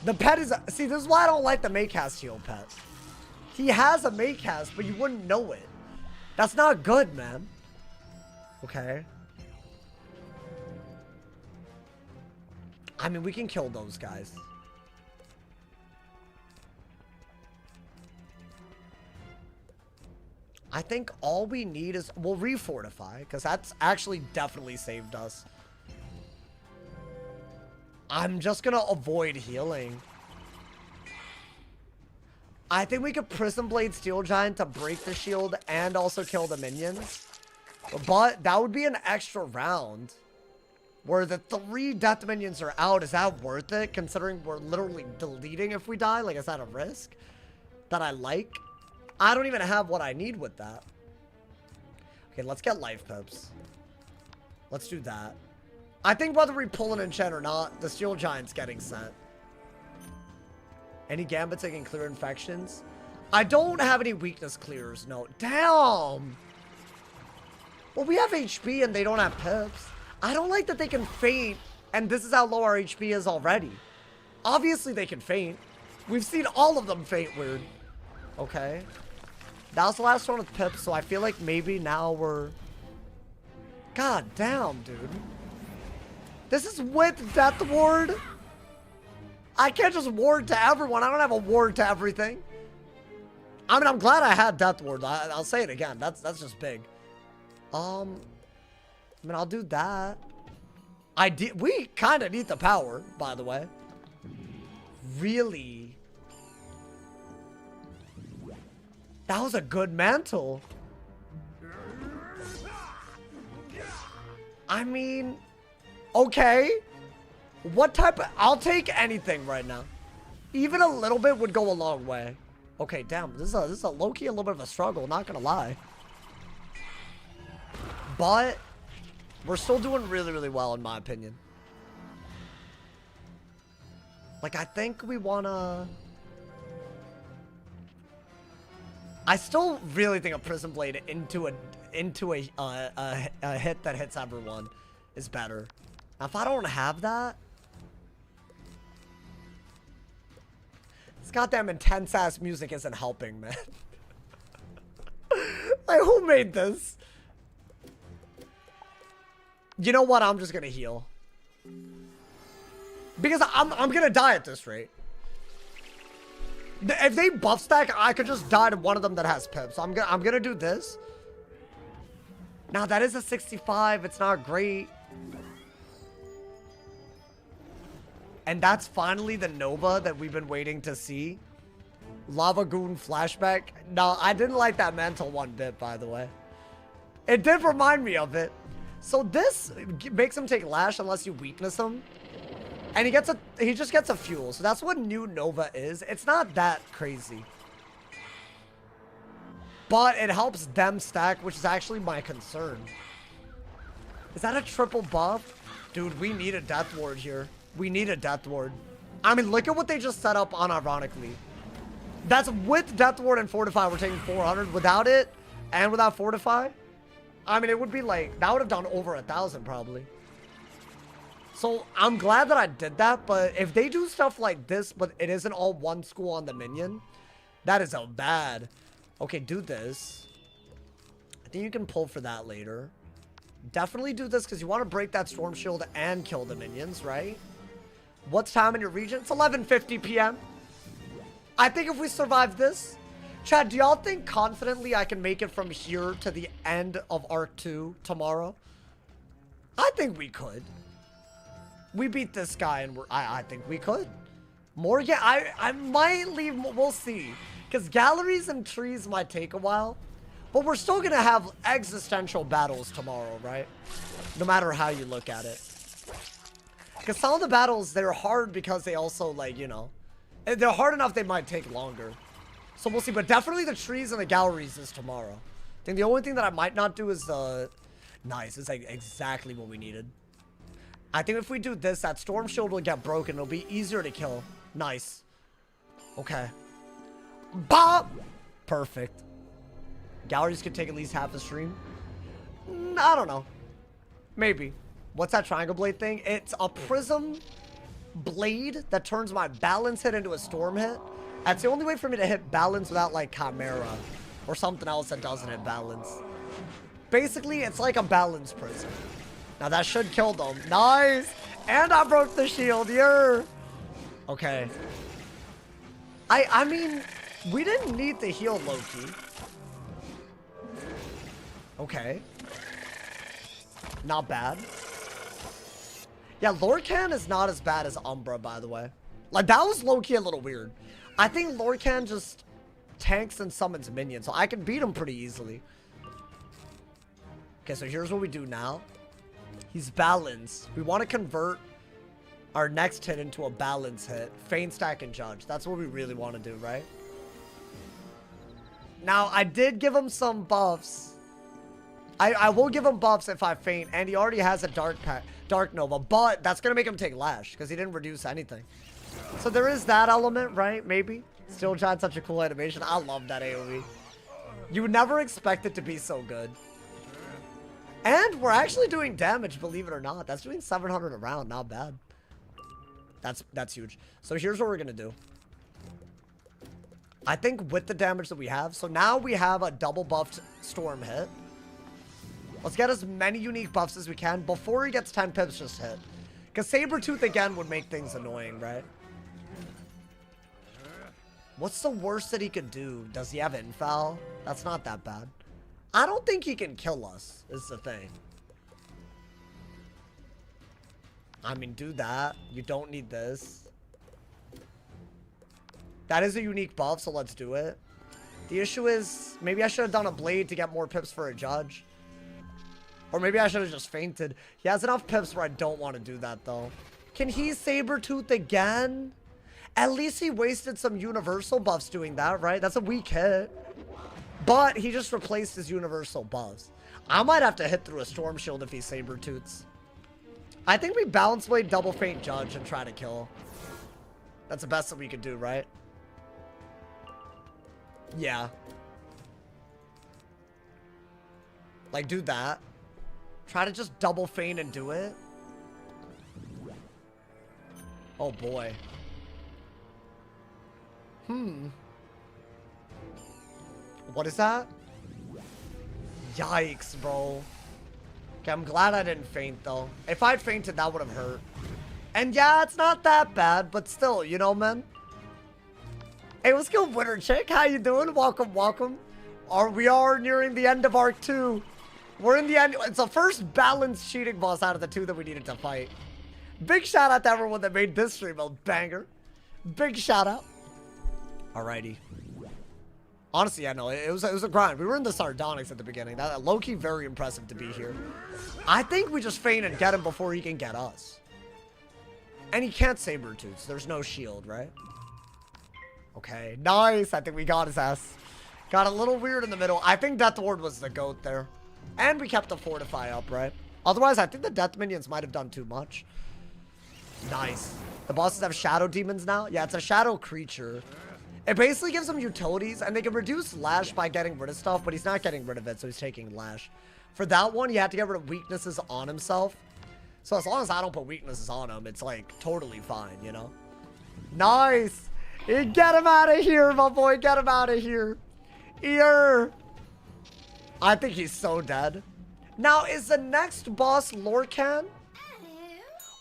Speaker 1: The pet is... See, this is why I don't like the Maycast heal pet. He has a Maycast, but you wouldn't know it. That's not good, man. Okay. I mean, we can kill those guys. I think all we need is... We'll refortify, because that's actually definitely saved us. I'm just going to avoid healing. I think we could Prism Blade Steel Giant to break the shield and also kill the minions. But that would be an extra round. Where the 3 death minions are out. Is that worth it? Considering we're literally deleting if we die. Like, is that a risk that I like? I don't even have what I need with that. Okay, let's get life pips. Let's do that. I think whether we pull an enchant or not, the Steel Giant's getting sent. Any gambits that can clear infections? I don't have any weakness clears, no. Damn! Well, we have HP and they don't have pips. I don't like that they can feint, and this is how low our HP is already. Obviously, they can feint. We've seen all of them feint weird. Okay. That was the last one with pips, so I feel like maybe now we're... God damn, dude. This is with Death Ward? I can't just ward to everyone. I don't have a ward to everything. I mean, I'm glad I had Death Ward. I'll say it again. That's just big. I mean, I'll do that. We kind of need the power, by the way. Really? That was a good mantle. I mean... Okay. What type of... I'll take anything right now. Even a little bit would go a long way. Okay, damn. This is a low-key a little bit of a struggle, not gonna lie. But we're still doing really, really well, in my opinion. Like, I think we wanna... I still really think a Prism Blade into a hit that hits everyone is better. Now, if I don't have that... This goddamn intense ass music isn't helping, man. Like, who made this? You know what? I'm just gonna heal. Because I'm gonna die at this rate. If they buff stack, I could just die to one of them that has pips. So I'm gonna do this. Now that is a 65. It's not great. And that's finally the Nova that we've been waiting to see. Lava Goon flashback. No, I didn't like that mantle one bit, by the way. It did remind me of it. So this makes him take lash unless you weakness him. And he just gets a fuel. So that's what new Nova is. It's not that crazy. But it helps them stack, which is actually my concern. Is that a triple buff? Dude, we need a Death Ward here. We need a Death Ward. I mean, look at what they just set up unironically. That's with Death Ward and Fortify, we're taking 400. Without it, and without Fortify, I mean, it would be like, that would have done over 1,000 probably. So, I'm glad that I did that, but if they do stuff like this, but it isn't all one school on the minion, that is a bad. Okay, do this. I think you can pull for that later. Definitely do this because you want to break that Storm Shield and kill the minions, right? What's time in your region? It's 11:50 p.m. I think if we survive this, Chad, do y'all think confidently I can make it from here to the end of Arc 2 tomorrow? I think we could. We beat this guy and I think we could. Morgan, I might leave, we'll see. Because galleries and trees might take a while. But we're still going to have existential battles tomorrow, right? No matter how you look at it. Because some of the battles, they're hard because they also, like, you know, they're hard enough they might take longer. So we'll see. But definitely the trees and the galleries is tomorrow. I think the only thing that I might not do is nice. It's like exactly what we needed. I think if we do this, that Storm Shield will get broken. It'll be easier to kill. Nice. Okay. Bop! Perfect. Galleries could take at least half a stream. I don't know. Maybe. What's that triangle blade thing? It's a prism blade that turns my balance hit into a storm hit. That's the only way for me to hit balance without like Chimera or something else that doesn't hit balance. Basically, it's like a balance prism. Now that should kill them. Nice! And I broke the shield. Yeah. Okay. I mean, we didn't need to heal Loki. Okay. Not bad. Yeah, Lorcan is not as bad as Umbra, by the way. Like, that was low-key a little weird. I think Lorcan just tanks and summons minions, so I can beat him pretty easily. Okay, so here's what we do now. He's balanced. We want to convert our next hit into a balance hit. Feint, stack, and judge. That's what we really want to do, right? Now, I did give him some buffs. I will give him buffs if I feint, and he already has a Dark Nova, but that's going to make him take Lash, because he didn't reduce anything. So there is that element, right? Maybe. Still John, such a cool animation. I love that AoE. You would never expect it to be so good. And we're actually doing damage, believe it or not. That's doing 700 a round. Not bad. That's huge. So here's what we're going to do. I think with the damage that we have. So now we have a double buffed storm hit. Let's get as many unique buffs as we can. Before he gets 10 pips, just hit. Because Sabretooth again would make things annoying, right? What's the worst that he could do? Does he have infal? That's not that bad. I don't think he can kill us, is the thing. I mean, do that. You don't need this. That is a unique buff, so let's do it. The issue is, maybe I should have done a blade to get more pips for a judge. Or maybe I should have just fainted. He has enough pips where I don't want to do that, though. Can he Sabretooth again? At least he wasted some universal buffs doing that, right? That's a weak hit. But he just replaced his universal buffs. I might have to hit through a Storm Shield if he Sabretooths. I think we Balance Blade, double feint judge, and try to kill. That's the best that we could do, right? Yeah. Like, do that. Try to just double feint and do it. Oh, boy. What is that? Yikes, bro. Okay, I'm glad I didn't faint, though. If I'd fainted, that would have hurt. And yeah, it's not that bad, but still, you know, man. Hey, what's good, Winter Chick? How you doing? Welcome, welcome. We are nearing the end of Arc 2. We're in the end. It's the first balanced cheating boss out of the 2 that we needed to fight. Big shout out to everyone that made this stream a banger. Big shout out. Alrighty. Honestly, yeah, no, it was a grind. We were in the sardonyx at the beginning. That low-key very impressive to be here. I think we just feign and get him before he can get us. And he can't saber tooth. There's no shield, right? Okay, nice. I think we got his ass. Got a little weird in the middle. I think Death Ward was the GOAT there. And we kept the Fortify up, right? Otherwise, I think the Death Minions might have done too much. Nice. The bosses have Shadow Demons now? Yeah, it's a Shadow creature. It basically gives him utilities, and they can reduce Lash by getting rid of stuff, but he's not getting rid of it, so he's taking Lash. For that one, you have to get rid of weaknesses on himself. So as long as I don't put weaknesses on him, it's, like, totally fine, you know? Nice! Get him out of here, my boy! Get him out of here! Here! I think he's so dead. Now, is the next boss Lorcan?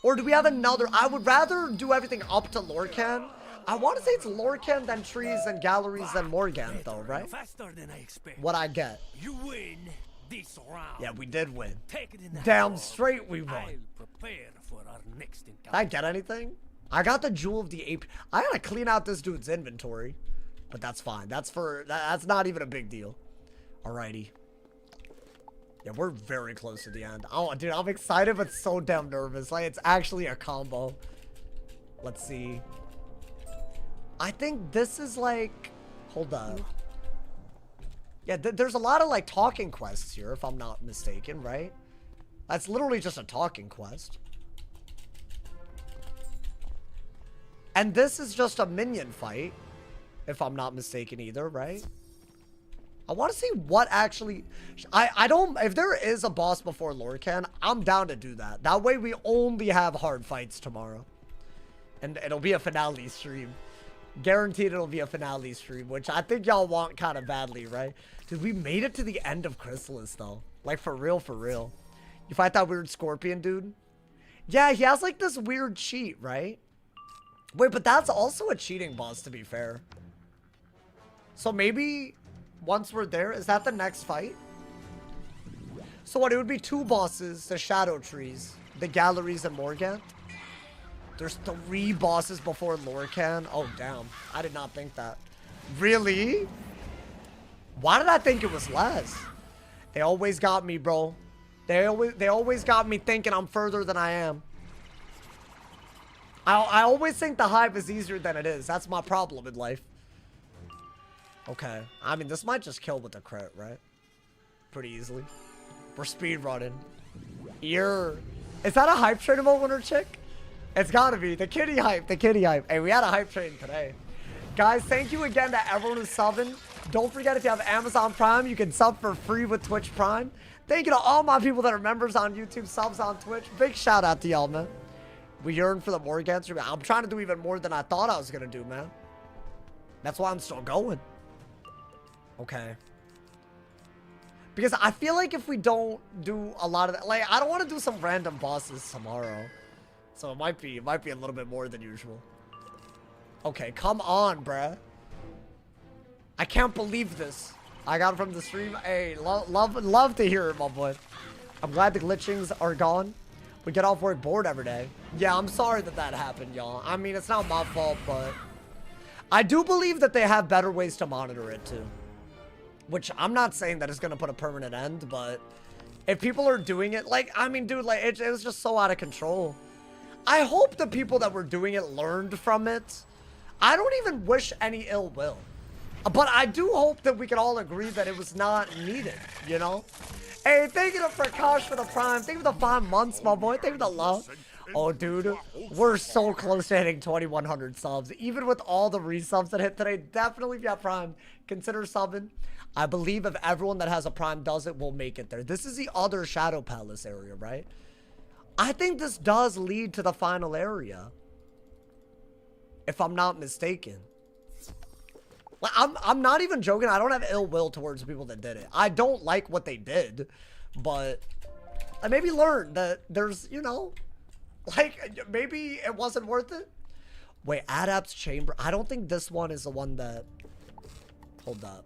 Speaker 1: Or do we have another? I would rather do everything up to Lorcan. I want to say it's Lorcan, then trees, then galleries, then Morgan, though, right?
Speaker 5: Faster than I expect.
Speaker 1: What I get.
Speaker 5: You win this round.
Speaker 1: Yeah, we did win.
Speaker 5: Take it in the
Speaker 1: Damn
Speaker 5: hole.
Speaker 1: straight we won.
Speaker 5: I'll prepare for our next encounter.
Speaker 1: Did I get anything? I got the Jewel of the Ape. I gotta clean out this dude's inventory. But that's fine. That's not even a big deal. Alrighty. Yeah, we're very close to the end. Oh, dude, I'm excited, but so damn nervous. Like, it's actually a combo. Let's see. I think this is like... Hold up. Yeah, there's a lot of, like, talking quests here, if I'm not mistaken, right? That's literally just a talking quest. And this is just a minion fight, if I'm not mistaken either, right? I want to see what actually... I don't... If there is a boss before Lorcan, I'm down to do that. That way we only have hard fights tomorrow. And it'll be a finale stream. Guaranteed it'll be a finale stream, which I think y'all want kind of badly, right? Dude, we made it to the end of KHRYSALIS, though. Like, for real, for real. You fight that weird scorpion dude? Yeah, he has, like, this weird cheat, right? Wait, but that's also a cheating boss, to be fair. So maybe once we're there, is that the next fight? So what, it would be 2 bosses, the Shadow Trees, the Galleries, and Morgan? There's 3 bosses before Lorcan? Oh, damn. I did not think that. Really? Why did I think it was less? They always got me, bro. They always got me thinking I'm further than I am. I always think the hive is easier than it is. That's my problem in life. Okay. I mean, this might just kill with the crit, right? Pretty easily. We're speed running. Ear. Is that a hype train Winter Chick? It's gotta be. The kitty hype. The kitty hype. Hey, we had a hype train today. Guys, thank you again to everyone who's subbing. Don't forget, if you have Amazon Prime, you can sub for free with Twitch Prime. Thank you to all my people that are members on YouTube, subs on Twitch. Big shout out to y'all, man. We yearn for the Morgan stream. I'm trying to do even more than I thought I was gonna do, man. That's why I'm still going. Okay. Because I feel like if we don't do a lot of that, like, I don't want to do some random bosses tomorrow. So it might be a little bit more than usual. Okay, come on, bruh. I can't believe this. I got it from the stream. Hey, love to hear it, my boy. I'm glad the glitchings are gone. We get off work bored every day. Yeah, I'm sorry that that happened, y'all. I mean, it's not my fault, but I do believe that they have better ways to monitor it, too. Which I'm not saying that it's going to put a permanent end, but if people are doing it, like, I mean, dude, like, it was just so out of control. I hope the people that were doing it learned from it. I don't even wish any ill will. But I do hope that we can all agree that it was not needed, you know? Hey, thank you to Prakash for the Prime. Thank you for the 5 months, my boy. Thank you for the love. Oh, dude, we're so close to hitting 2,100 subs. Even with all the resubs that hit today, definitely if you have Prime, consider subbing. I believe if everyone that has a Prime does it, we'll make it there. This is the other Shadow Palace area, right? I think this does lead to the final area. If I'm not mistaken. Like, I'm not even joking. I don't have ill will towards the people that did it. I don't like what they did, but I maybe learned that there's, you know, like, maybe it wasn't worth it. Wait, Adapt's Chamber. I don't think this one is the one that... Hold up.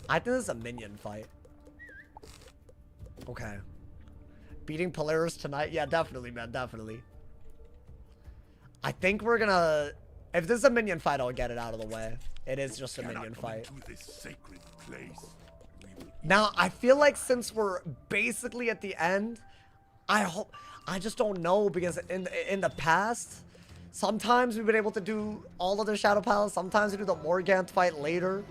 Speaker 1: I think this is a minion fight. Okay. Beating Polaris tonight? Yeah, definitely, man. Definitely. I think we're gonna... If this is a minion fight, I'll get it out of the way. It is just a minion fight.
Speaker 7: This sacred place.
Speaker 1: Now, I feel like since we're basically at the end, I just don't know, because in the past, sometimes we've been able to do all of the Shadow Palace. Sometimes we do the Morganth fight later.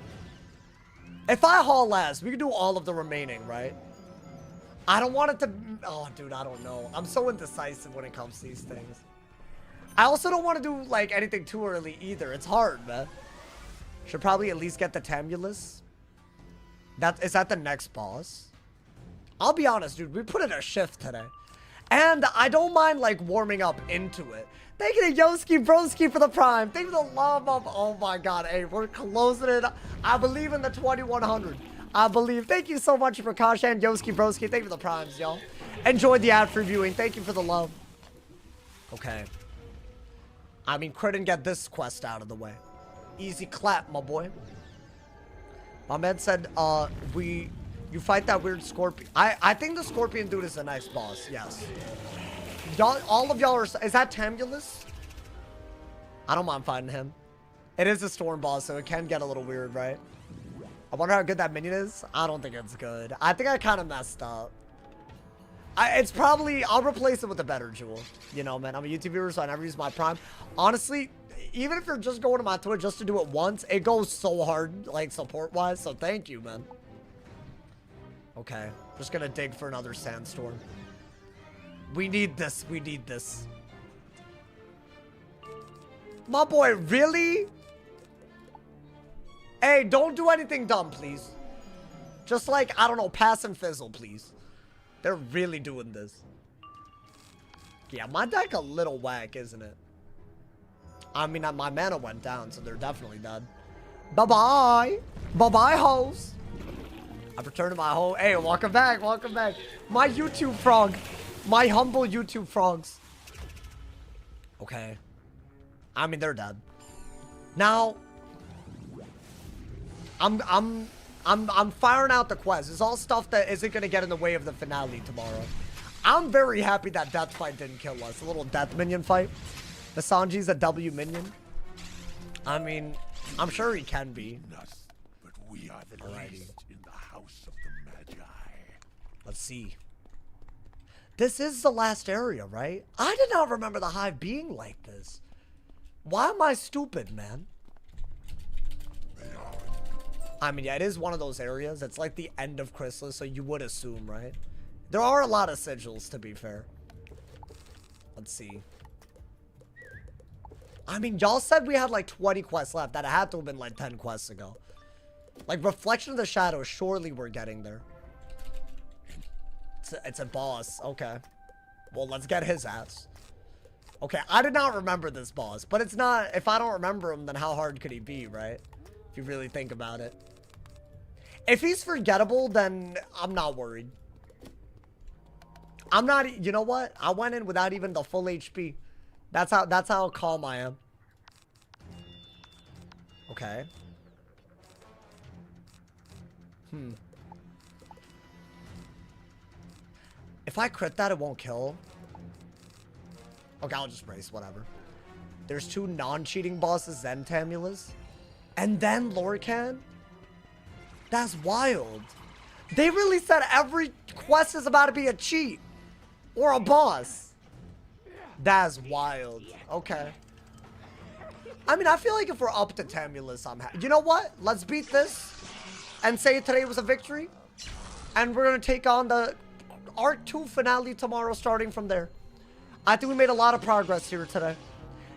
Speaker 1: If I haul last, we can do all of the remaining, right? I don't want it to... Oh, dude, I don't know. I'm so indecisive when it comes to these things. I also don't want to do, like, anything too early either. It's hard, man. Should probably at least get the Tamulus. Is that the next boss? I'll be honest, dude. We put in a shift today. And I don't mind, like, warming up into it. Thank you to Yoski Broski for the Prime. Thank you to the love of... Oh, my God. Hey, we're closing it. I believe in the 2100. I believe. Thank you so much for Kashan, Yoski Broski. Thank you for the Primes, y'all. Enjoyed the ad for viewing. Thank you for the love. Okay. I mean, couldn't get this quest out of the way. Easy clap, my boy. My man said, you fight that weird scorpion. I think the scorpion dude is a nice boss, yes. Y'all, all of y'all are, is that Tamulus? I don't mind fighting him. It is a storm boss, so it can get a little weird, right? I wonder how good that minion is. I don't think it's good. I think I kind of messed up. It's probably, I'll replace it with a better jewel. You know, man, I'm a YouTube viewer, so I never use my Prime. Honestly, even if you're just going to my Twitch just to do it once, it goes so hard, like, support-wise. So thank you, man. Okay, just gonna dig for another sandstorm. We need this. We need this. My boy, really? Hey, don't do anything dumb, please. Just like, I don't know, pass and fizzle, please. They're really doing this. Yeah, my deck a little whack, isn't it? I mean, my mana went down, so they're definitely dead. Bye-bye. Bye-bye, hoes. I've returned to my home. Hey, welcome back. Welcome back. My YouTube frog. My humble YouTube frogs. Okay. I mean, they're dead. Now, I'm firing out the quest. It's all stuff that isn't gonna get in the way of the finale tomorrow. I'm very happy that death fight didn't kill us. A little death minion fight. The Sanji's a W minion. I mean, I'm sure he can be.
Speaker 7: But we are the least in the house of the Magi.
Speaker 1: Let's see. This is the last area, right? I did not remember the hive being like this. Why am I stupid, man? I mean, yeah, it is one of those areas. It's like the end of Chrysalis, so you would assume, right? There are a lot of sigils, to be fair. Let's see. I mean, y'all said we had like 20 quests left. That had to have been like 10 quests ago. Like, Reflection of the Shadow, surely we're getting there. It's a boss. Okay. Well, let's get his ass. Okay, I did not remember this boss. But it's not... If I don't remember him, then how hard could he be, right? If you really think about it. If he's forgettable, then I'm not worried. I'm not... You know what? I went in without even the full HP. That's how calm I am. Okay. If I crit that, it won't kill. Okay, I'll just brace, whatever. There's 2 non-cheating bosses, then Tamulus. And then Lorcan? That's wild. They really said every quest is about to be a cheat. Or a boss. That's wild. Okay. I mean, I feel like if we're up to Tamulus, I'm happy. You know what? Let's beat this. And say today was a victory. And we're going to take on the Arc 2 finale tomorrow, starting from there. I think we made a lot of progress here today.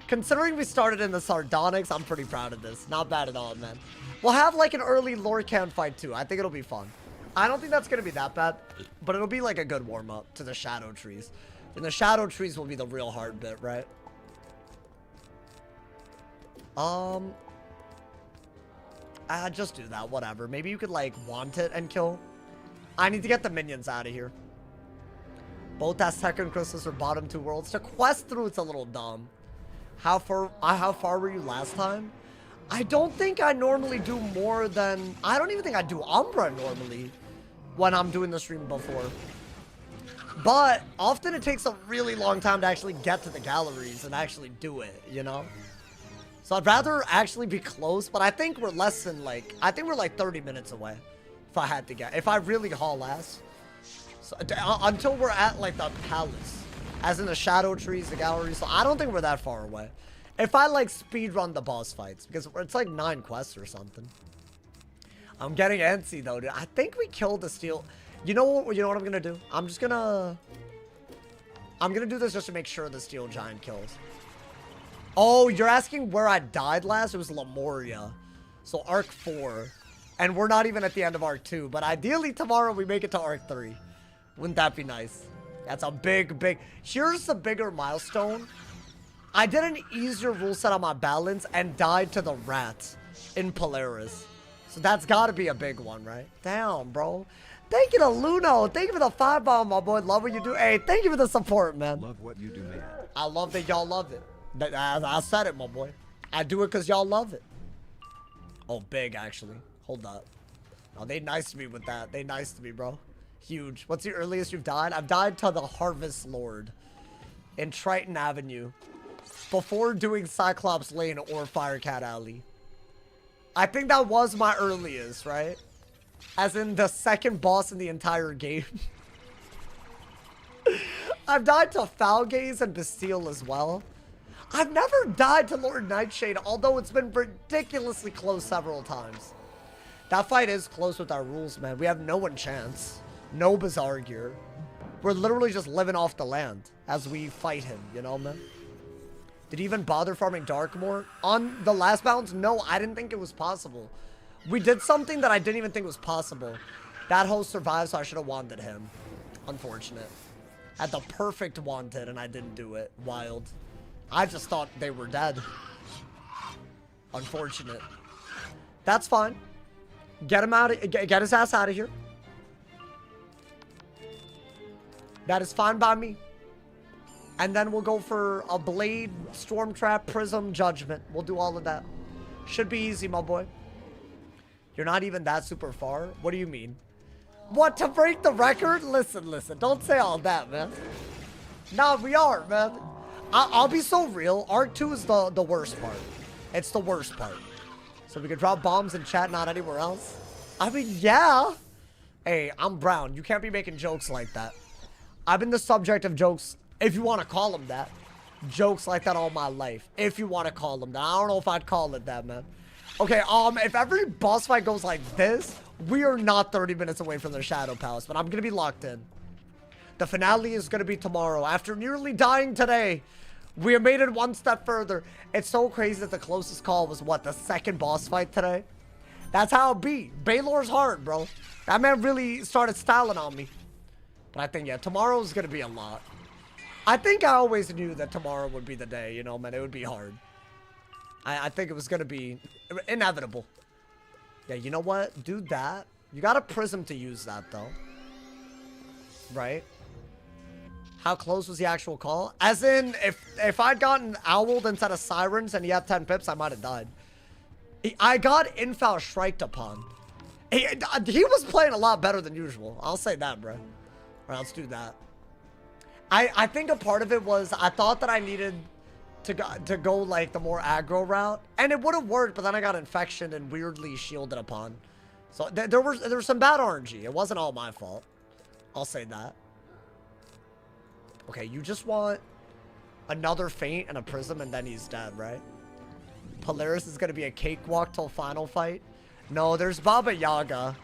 Speaker 1: Considering we started in the Sardonyx, I'm pretty proud of this. Not bad at all, man. We'll have like an early Lorcan fight too. I think it'll be fun. I don't think that's going to be that bad. But it'll be like a good warm-up to the Shadow Trees. And the Shadow Trees will be the real hard bit, right? Just do that, whatever. Maybe you could, like, want it and kill. I need to get the minions out of here. Both Aztecan crystals or bottom 2 worlds. To quest through, it's a little dumb. How far were you last time? I don't think I normally do more than... I don't even think I do Umbra normally when I'm doing the stream before. But often it takes a really long time to actually get to the galleries and actually do it, you know? So I'd rather actually be close, but I think we're less than like... I think we're like 30 minutes away. If I had to get... If I really haul ass. So, until we're at like the palace. As in the shadow trees, the galleries. So I don't think we're that far away. If I like speed run the boss fights. Because it's like 9 quests or something. I'm getting antsy though, dude. I think we killed the steel... You know what I'm gonna do? I'm gonna do this just to make sure the steel giant kills. Oh, you're asking where I died last? It was Lemuria. So Arc 4. And we're not even at the end of Arc 2. But ideally tomorrow we make it to Arc 3. Wouldn't that be nice? That's a big... Here's the bigger milestone. I did an easier rule set on my balance and died to the rats in Polaris. So that's gotta be a big one, right? Damn, bro. Thank you to Luno. Thank you for the 5 bomb, my boy. Love what you do. Hey, thank you for the support, man.
Speaker 2: Love what you do, man.
Speaker 1: I love that y'all love it. I said it, my boy. I do it because y'all love it. Oh, big, actually. Hold up. Oh, they nice to me with that. They nice to me, bro. Huge. What's the earliest you've died? I've died to the Harvest Lord in Triton Avenue before doing Cyclops Lane or Firecat Alley. I think that was my earliest, right? As in the second boss in the entire game. I've died to Falgaze and Bastille as well. I've never died to Lord Nightshade, although it's been ridiculously close several times. That fight is close with our rules, man. We have no enchants. No Bazaar gear. We're literally just living off the land as we fight him, you know, man? Did he even bother farming Darkmoor? On the last balance? No, I didn't think it was possible. We did something that I didn't even think was possible. That host survived, so I should have wanted him. Unfortunate. Had the perfect wanted, and I didn't do it. Wild. I just thought they were dead. Unfortunate. That's fine. Get him out. Get his ass out of here. That is fine by me. And then we'll go for a Blade, Storm Trap, Prism, Judgment. We'll do all of that. Should be easy, my boy. You're not even that super far? What do you mean? What, to break the record? Listen. Don't say all that, man. Nah, we are, man. I'll be so real. Arc 2 is the worst part. It's the worst part. So we could drop bombs in chat, not anywhere else. I mean, yeah. Hey, I'm Brown. You can't be making jokes like that. I've been the subject of jokes, if you want to call them that. Jokes like that all my life. If you want to call them that. I don't know if I'd call it that, man. Okay, if every boss fight goes like this, we are not 30 minutes away from the Shadow Palace, but I'm going to be locked in. The finale is going to be tomorrow. After nearly dying today, we have made it one step further. It's so crazy that the closest call was, what, the second boss fight today? That's how it be. Baylor's hard, bro. That man really started styling on me. But I think, yeah, tomorrow's going to be a lot. I think I always knew that tomorrow would be the day, you know, man. It would be hard. I think it was going to be inevitable. Yeah, you know what? Do that. You got a prism to use that, though. Right? How close was the actual call? As in, if I'd gotten owled instead of sirens and he had 10 pips, I might have died. I got infal shriked upon. He was playing a lot better than usual. I'll say that, bro. Alright, let's do that. I think a part of it was I thought that I needed to go like the more aggro route, and it would have worked, but then I got infection and weirdly shielded upon. So there was some bad RNG. It wasn't all my fault. I'll say that. Okay, you just want another feint and a prism, and then he's dead, right? Polaris is gonna be a cakewalk till final fight. No, there's Baba Yaga.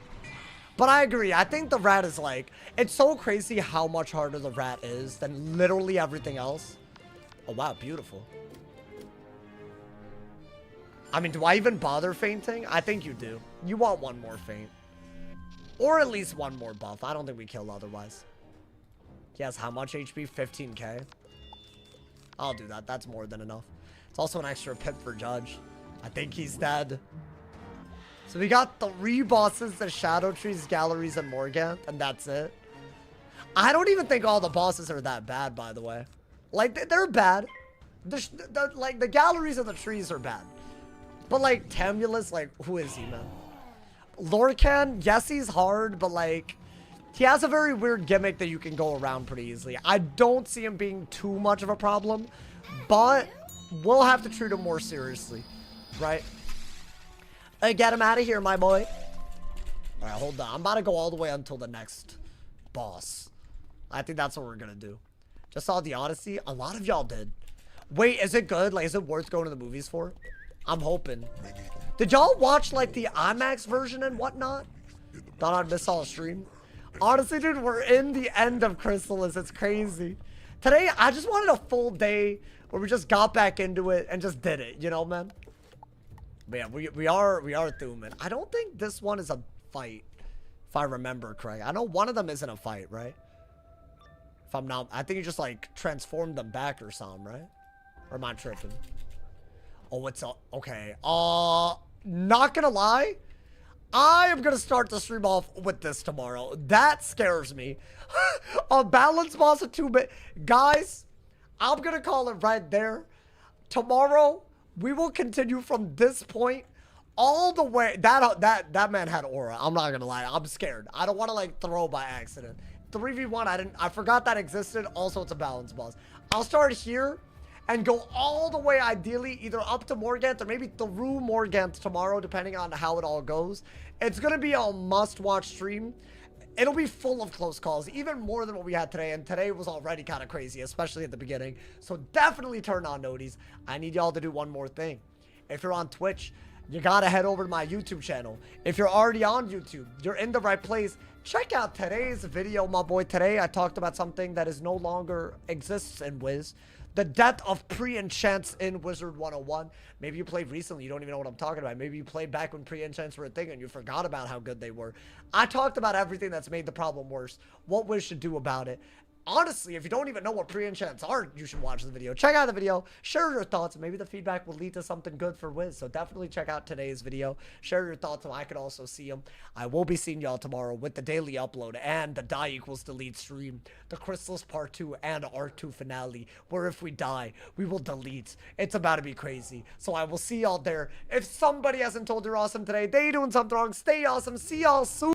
Speaker 1: But I agree. I think the rat is like... It's so crazy how much harder the rat is than literally everything else. Oh, wow. Beautiful. I mean, do I even bother fainting? I think you do. You want one more feint. Or at least one more buff. I don't think we kill otherwise. He has how much HP? 15k. I'll do that. That's more than enough. It's also an extra pip for Judge. I think he's dead. So we got 3 bosses, the Shadow Trees, Galleries, and Morgant, and that's it. I don't even think all the bosses are that bad, by the way. Like, they're bad. Like, the Galleries and the Trees are bad. But, like, Tamulus, like, who is he, man? Lorcan, yes, he's hard, but, like, he has a very weird gimmick that you can go around pretty easily. I don't see him being too much of a problem, but we'll have to treat him more seriously, right? Hey, get him out of here, my boy. All right, hold on. I'm about to go all the way until the next boss. I think that's what we're going to do. Just saw the Odyssey. A lot of y'all did. Wait, is it good? Like, is it worth going to the movies for? I'm hoping. Did y'all watch, like, the IMAX version and whatnot? Thought I'd miss all the stream. Honestly, dude, we're in the end of Chrysalis. It's crazy. Today, I just wanted a full day where we just got back into it and just did it. You know, man? But yeah, we are through, man. I don't think this one is a fight, if I remember correct. I know one of them isn't a fight, right? If I'm not, I think you just like transformed them back or something, right? Or am I tripping? Oh, it's okay. Not gonna lie, I am gonna start the stream off with this tomorrow. That scares me. A balance boss of 2-bit, guys. I'm gonna call it right there. Tomorrow, we will continue from this point all the way. That man had aura. I'm not gonna lie. I'm scared. I don't want to like throw by accident. 3v1. I forgot that existed. Also, it's a balance boss. I'll start here and go all the way, ideally, either up to Morgant or maybe through Morgant tomorrow, depending on how it all goes. It's gonna be a must-watch stream. It'll be full of close calls, even more than what we had today. And today was already kind of crazy, especially at the beginning. So definitely turn on noties. I need y'all to do one more thing. If you're on Twitch, you gotta head over to my YouTube channel. If you're already on YouTube, you're in the right place. Check out today's video, my boy. Today, I talked about something that is no longer exists in Wiz. The death of pre-enchants in Wizard101. Maybe you played recently, you don't even know what I'm talking about. Maybe you played back when pre-enchants were a thing and you forgot about how good they were. I talked about everything that's made the problem worse, what Wiz should do about it. Honestly, if you don't even know what pre-enchants are, you should watch the video. Check out the video, share your thoughts, and maybe the feedback will lead to something good for Wiz. So definitely check out today's video. Share your thoughts so I can also see them. I will be seeing y'all tomorrow with the daily upload and the die equals delete stream, the Chrysalis Part 2 and R2 finale, where if we die, we will delete. It's about to be crazy. So I will see y'all there. If somebody hasn't told you're awesome today, they doing something wrong. Stay awesome. See y'all soon.